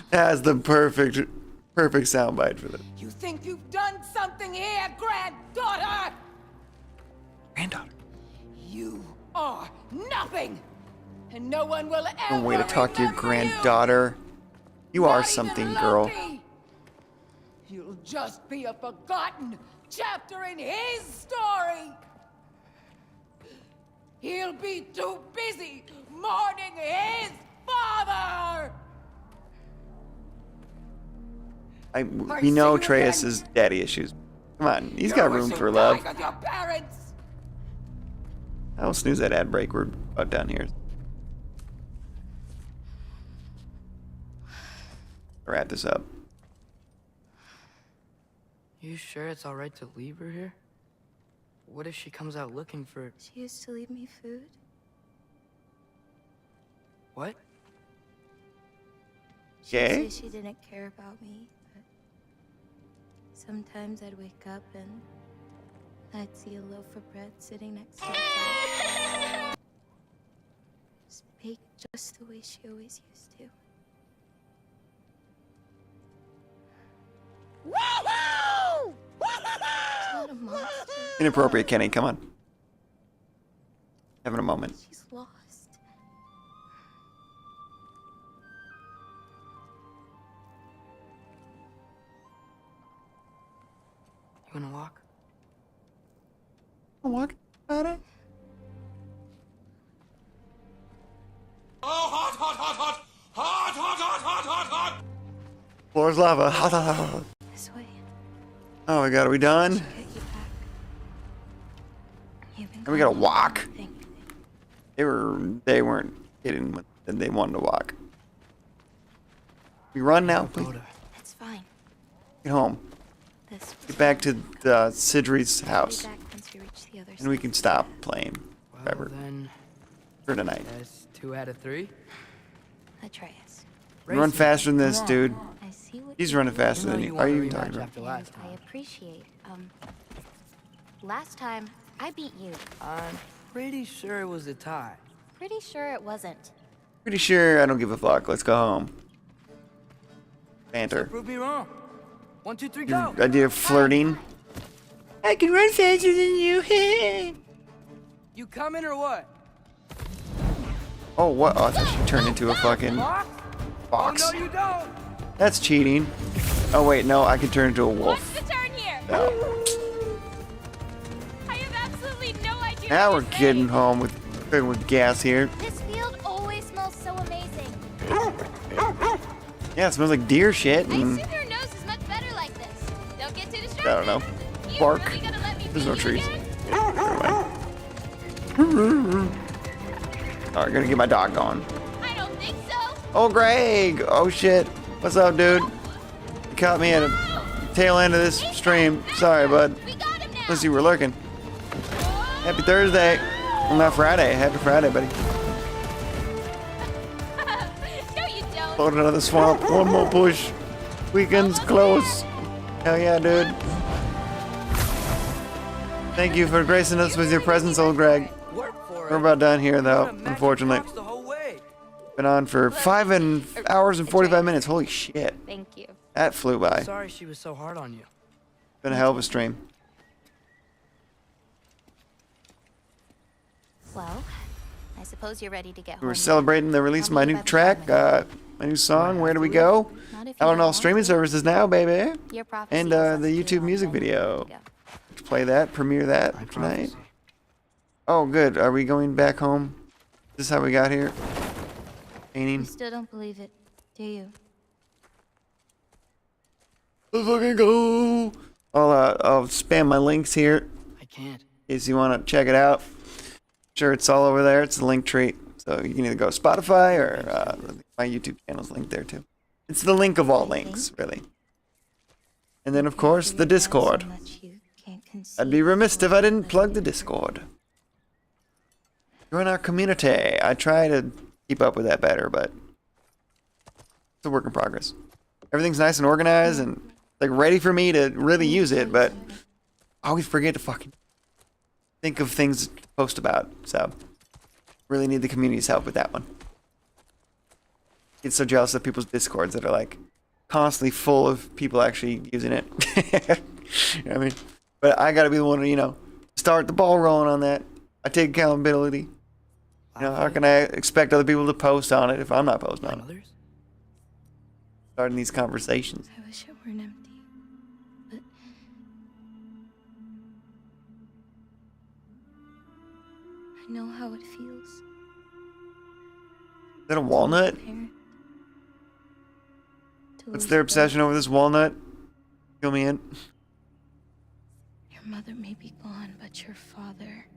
That's the perfect soundbite for this. You think you've done something here, granddaughter? Granddaughter. You are nothing, and no one will ever No way to talk to your granddaughter. You are something, girl. you'll just be a forgotten chapter in his story. He'll be too busy mourning his father. We know Atreus has daddy issues. Come on, he's got room for love. Your parents. I'll snooze that ad break. We're about done here. Wrap this up. You sure it's alright to leave her here? What if she comes out looking for... She used to leave me food. What? She'd Okay. say she didn't care about me, but sometimes I'd wake up and I'd see a loaf of bread sitting next to the fire. Just baked just the way she always used to. Woohoo! She's not a monster. Inappropriate, Kenny. Come on. Having a moment. She's lost. You wanna walk? Walk about it. Oh, hot, hot, hot, hot! Hot, hot, hot, hot, hot, hot! Floor's lava. Hot, hot, hot. This way. Oh my god, are we done? Get you back. You've been And we gotta calling walk. everything. They weren't kidding when they wanted to walk. We run now, please. That's fine. Get home. This Get back to Sidri's house. We'll be back once we reach the other And we can stop playing forever. Then... For tonight. That's 2 out of 3. Atreus. You run faster than this, Come on. dude. I see what He's you're running doing. faster than you. Are you even talking about? I appreciate. Last time I beat you. I'm pretty sure it was a tie. Pretty sure it wasn't. Pretty sure I don't give a fuck. Let's go home. Banter. Prove me wrong. 1, 2, 3, go. Your idea of flirting. I can run faster than you. You coming or what? Oh, what? Oh, I thought she turned into a fucking fox. Oh, no, you don't. That's cheating. Oh, wait, no, I can turn into a wolf. What's the turn here? No. I have absolutely no idea. Now what we're you're getting saying. home with gas here. This field always smells so amazing. Yeah, it smells like deer shit. I And assume your nose is much better like this. Don't get too distracted. I don't know. You Bark. really gonna let me There's beat no you trees. again? Alright, gonna get my dog going. I don't think so. Oh, Greg! Oh, shit. What's up, dude? You caught me at a tail end of this stream. Sorry, bud. Unless you were lurking. Happy Thursday. Well, not Friday. Happy Friday, buddy. No, you don't. Floating out of the swamp. One more push. Weekend's close. Hell yeah, dude. Thank you for gracing us with your presence, old Greg. We're about done here, though, unfortunately. Been on for 5 hours and 45 minutes. Holy shit. Thank you. That flew by. Sorry she was so hard on you. Been a hell of a stream. Well, I suppose you're ready to get home. We were celebrating the release of my new track, my new song, Where Do We Go? Out on all streaming services now, baby. Your prophecy And was the YouTube music video. Let's play that, premiere that tonight. Oh, good. Are we going back home? Is this how we got here? Painting. You still don't believe it, do you? Let's fucking go. I'll spam my links here. I can't. In case you want to check it out. Sure, it's all over there. It's a link tree. So you can either go to Spotify or my YouTube channel's linked there too. It's the link of all links, really. And then, of course, the Discord. I'd be remiss if I didn't plug the Discord. Join our community. I try to keep up with that better, but it's a work in progress. Everything's nice and organized and like ready for me to really use it, but I always forget to fucking think of things to post about. So really need the community's help with that one. Get so jealous of people's Discords that are like constantly full of people actually using it. You know what I mean? But I gotta be the one to, start the ball rolling on that. I take accountability. How can I expect other people to post on it if I'm not posting on it? Starting these conversations. I wish it weren't empty. I know how it feels. Is that a walnut? What's their obsession over this walnut? Fill me in. Your mother may be gone, but your father...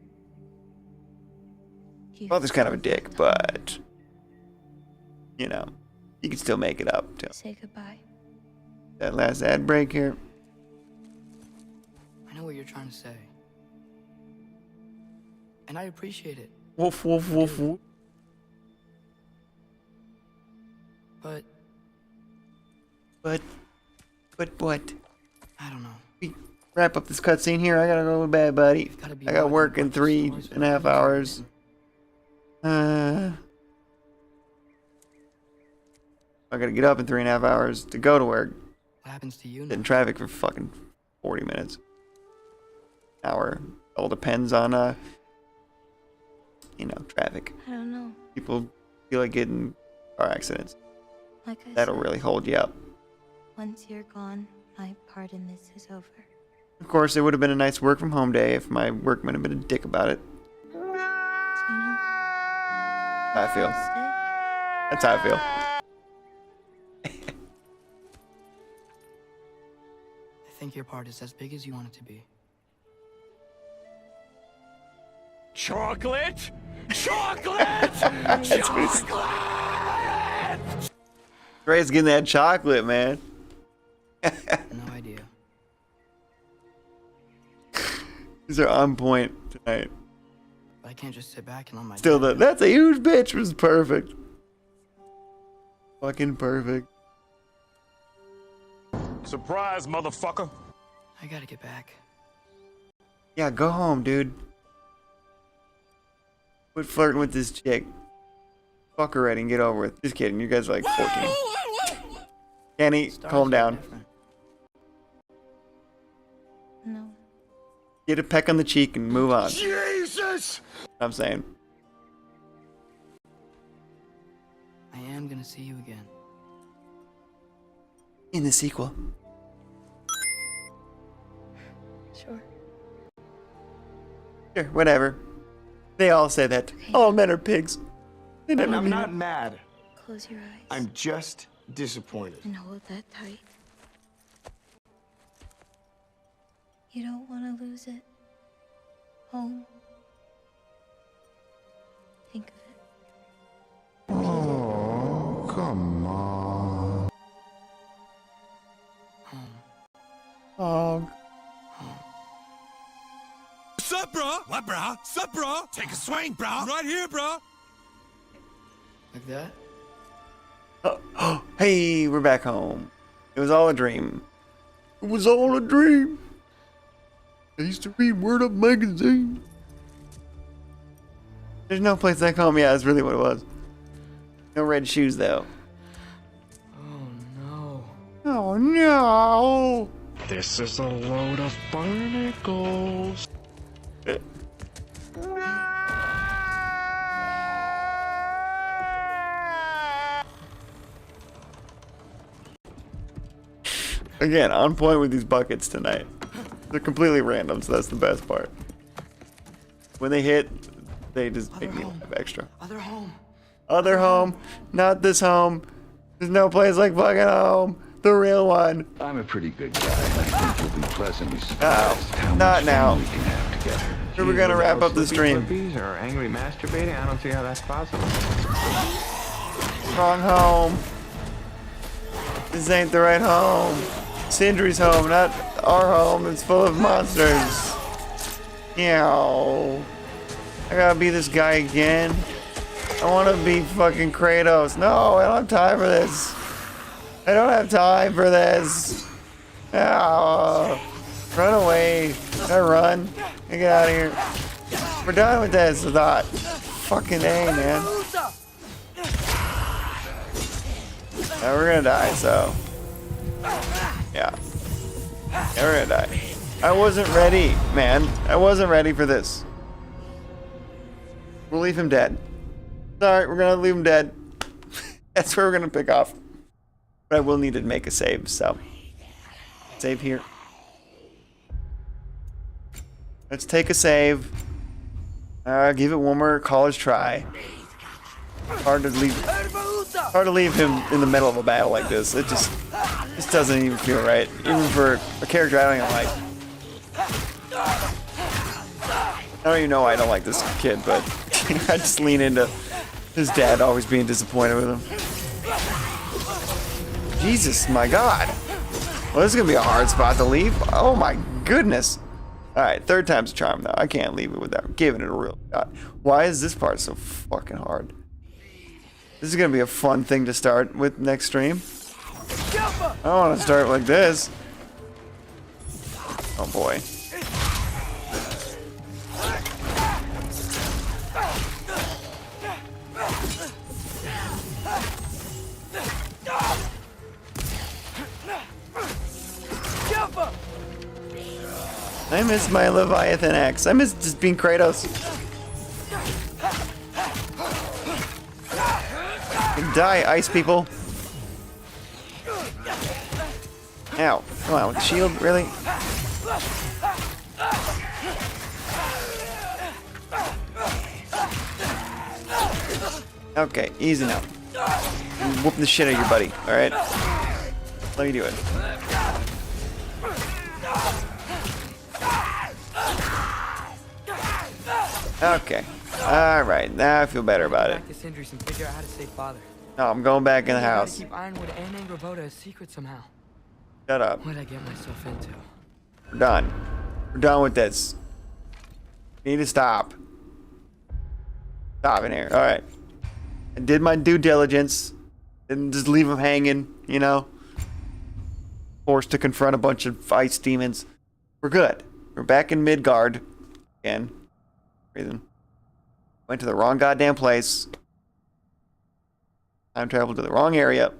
Father's kind of a dick, but... You know, you can still make it up, too. Say goodbye. That last ad break here. I know what you're trying to say. And I appreciate it. Woof, woof, woof, woof. But what? I don't know. We wrap up this cutscene here. I gotta go to bed, buddy. I got work in 3.5 hours. I gotta get up in 3.5 hours to go to work. What happens to you now? Sit in traffic for fucking 40 minutes. Hour. All depends on, you know, traffic. I don't know. People feel like getting car accidents. Like I That'll said, really hold you up. once you're gone, my part in this is over. Of course, it would have been a nice work from home day if my workman had been a dick about it. So, you know, How I feel. That's how I feel. I think your part is as big as you want it to be. Chocolate! Chocolate! Chocolate! Ray's getting that chocolate, man. No idea. These are on point tonight. But I can't just sit back and let my Still, that's a huge bitch was perfect. Fucking perfect. Surprise, motherfucker! I gotta get back. Yeah, go home, dude. Quit flirting with this chick. Fuck her already and get over with. Just kidding, you guys are like 14. Kenny, calm down. No. Get a peck on the cheek and move on. Jesus! I'm saying. I am gonna see you again. In the sequel. Sure. Sure, whatever. They all say that. All men are pigs. They never I'm mean not it. mad. Close your eyes. I'm just disappointed. And hold that tight. You don't want to lose it. Home. Think of it. Oh, come on. Oh. Sup, bro? What, bro? Sup, bro? Take a swing, bro. Right here, bro. Like that? Oh, hey, we're back home. It was all a dream. It was all a dream. I used to read Word Up magazine. There's no place like home. Yeah, that's really what it was. No red shoes, though. Oh no. Oh no! This is a load of barnacles. Again, on point with these buckets tonight. They're completely random, so that's the best part. When they hit, they just make me laugh extra. Other home. Other home, not this home. There's no place like fucking home. The real one. I'm a pretty good guy. I think you'll be pleasantly Oh, surprised how not much now. fun we can have together. So we're gonna wrap up the stream. Or angry masturbating? I don't see how that's possible. Wrong home. This ain't the right home. Sindri's home, not our home. It's full of monsters. Meow. I gotta be this guy again. I wanna be fucking Kratos. No, I don't have time for this. I don't have time for this. Oh, run away. I run. I get out of here. We're done with this, I thought. Fucking A, man. Now we're gonna die, so. Yeah. Yeah, we're gonna die. I wasn't ready, man. I wasn't ready for this. We'll leave him dead. Sorry, we're gonna leave him dead. That's where we're gonna pick off. But I will need to make a save, so. Save here. Let's take a save. Give it one more college try. Hard to leave him in the middle of a battle like this. It just doesn't even feel right. Even for a character I don't even like. I don't even know why I don't like this kid, but I just lean into his dad always being disappointed with him. Jesus, my God. Well, this is gonna be a hard spot to leave. Oh my goodness. Alright, third time's a charm though. I can't leave it without giving it a real shot. Why is this part so fucking hard? This is gonna be a fun thing to start with next stream. I don't want to start like this. Oh boy. I miss my Leviathan axe. I miss just being Kratos. Die, ice people. Ow. Come on, with the shield, really? Okay, easy now. I'm whooping the shit out of your buddy, alright? Let me do it. Okay. Alright, now I feel better about it. Practice injuries and figure out how to save father. No, I'm going back in the house. Keep Ironwood and Angrboda a secret somehow. Shut up. What'd I get myself into? We're done. We're done with this. Need to stop. Stop in here. Alright. I did my due diligence. Didn't just leave him hanging, you know. Forced to confront a bunch of ice demons. We're good. We're back in Midgard. Again. Reason. Went to the wrong goddamn place. Time traveled to the wrong area.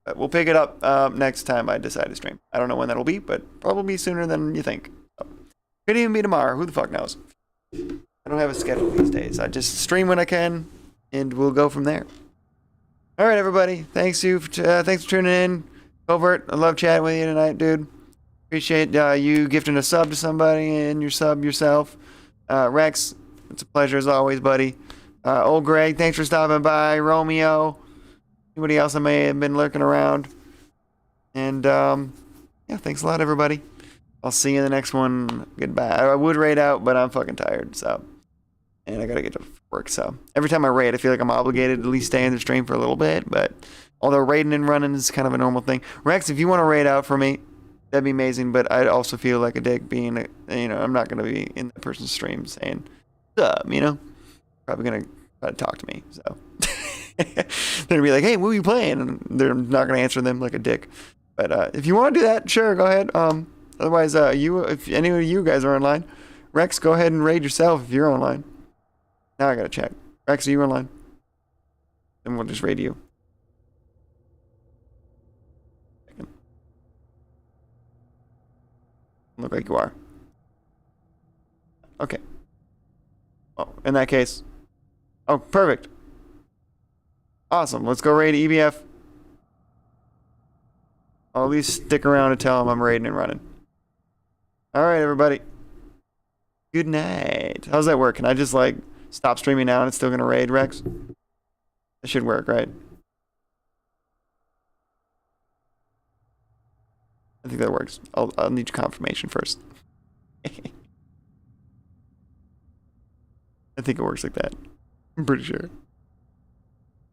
But we'll pick it up next time I decide to stream. I don't know when that'll be, but probably sooner than you think. So, could even be tomorrow. Who the fuck knows? I don't have a schedule these days. I just stream when I can, and we'll go from there. All right, everybody. Thanks for tuning in. Covert, I love chatting with you tonight, dude. Appreciate you gifting a sub to somebody and your sub yourself. Rex, it's a pleasure as always, buddy. Old Greg, thanks for stopping by. Romeo, anybody else that may have been lurking around. And, yeah, thanks a lot, everybody. I'll see you in the next one. Goodbye. I would raid out, but I'm fucking tired, so. And I gotta get to work, so. Every time I raid, I feel like I'm obligated to at least stay in the stream for a little bit, but although raiding and running is kind of a normal thing. Rex, if you want to raid out for me, that'd be amazing, but I'd also feel like a dick being, I'm not going to be in the person's stream saying, you know? Probably going to try to talk to me, so. They're going to be like, hey, what are you playing? And they're not going to answer them like a dick. But if you want to do that, sure, go ahead. Otherwise, if any of you guys are online, Rex, go ahead and raid yourself if you're online. Now I got to check. Rex, are you online? Then we'll just raid you. Look like you are. Okay. Oh, in that case. Oh, perfect. Awesome. Let's go raid EBF. I'll at least stick around to tell him I'm raiding and running. Alright, everybody. Good night. How's that work? Can I just, like, stop streaming now and it's still going to raid, Rex? That should work, right? I think that works. I'll need confirmation first. I think it works like that. I'm pretty sure.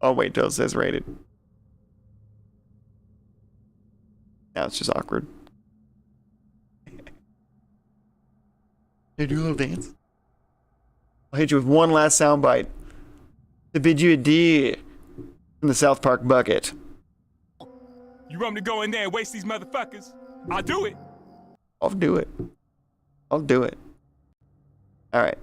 I'll wait till it says rated. Now it's just awkward. Hey, do a little dance. I'll hit you with one last soundbite to bid you adieu from the South Park bucket. You want me to go in there and waste these motherfuckers? I'll do it. I'll do it. I'll do it. All right.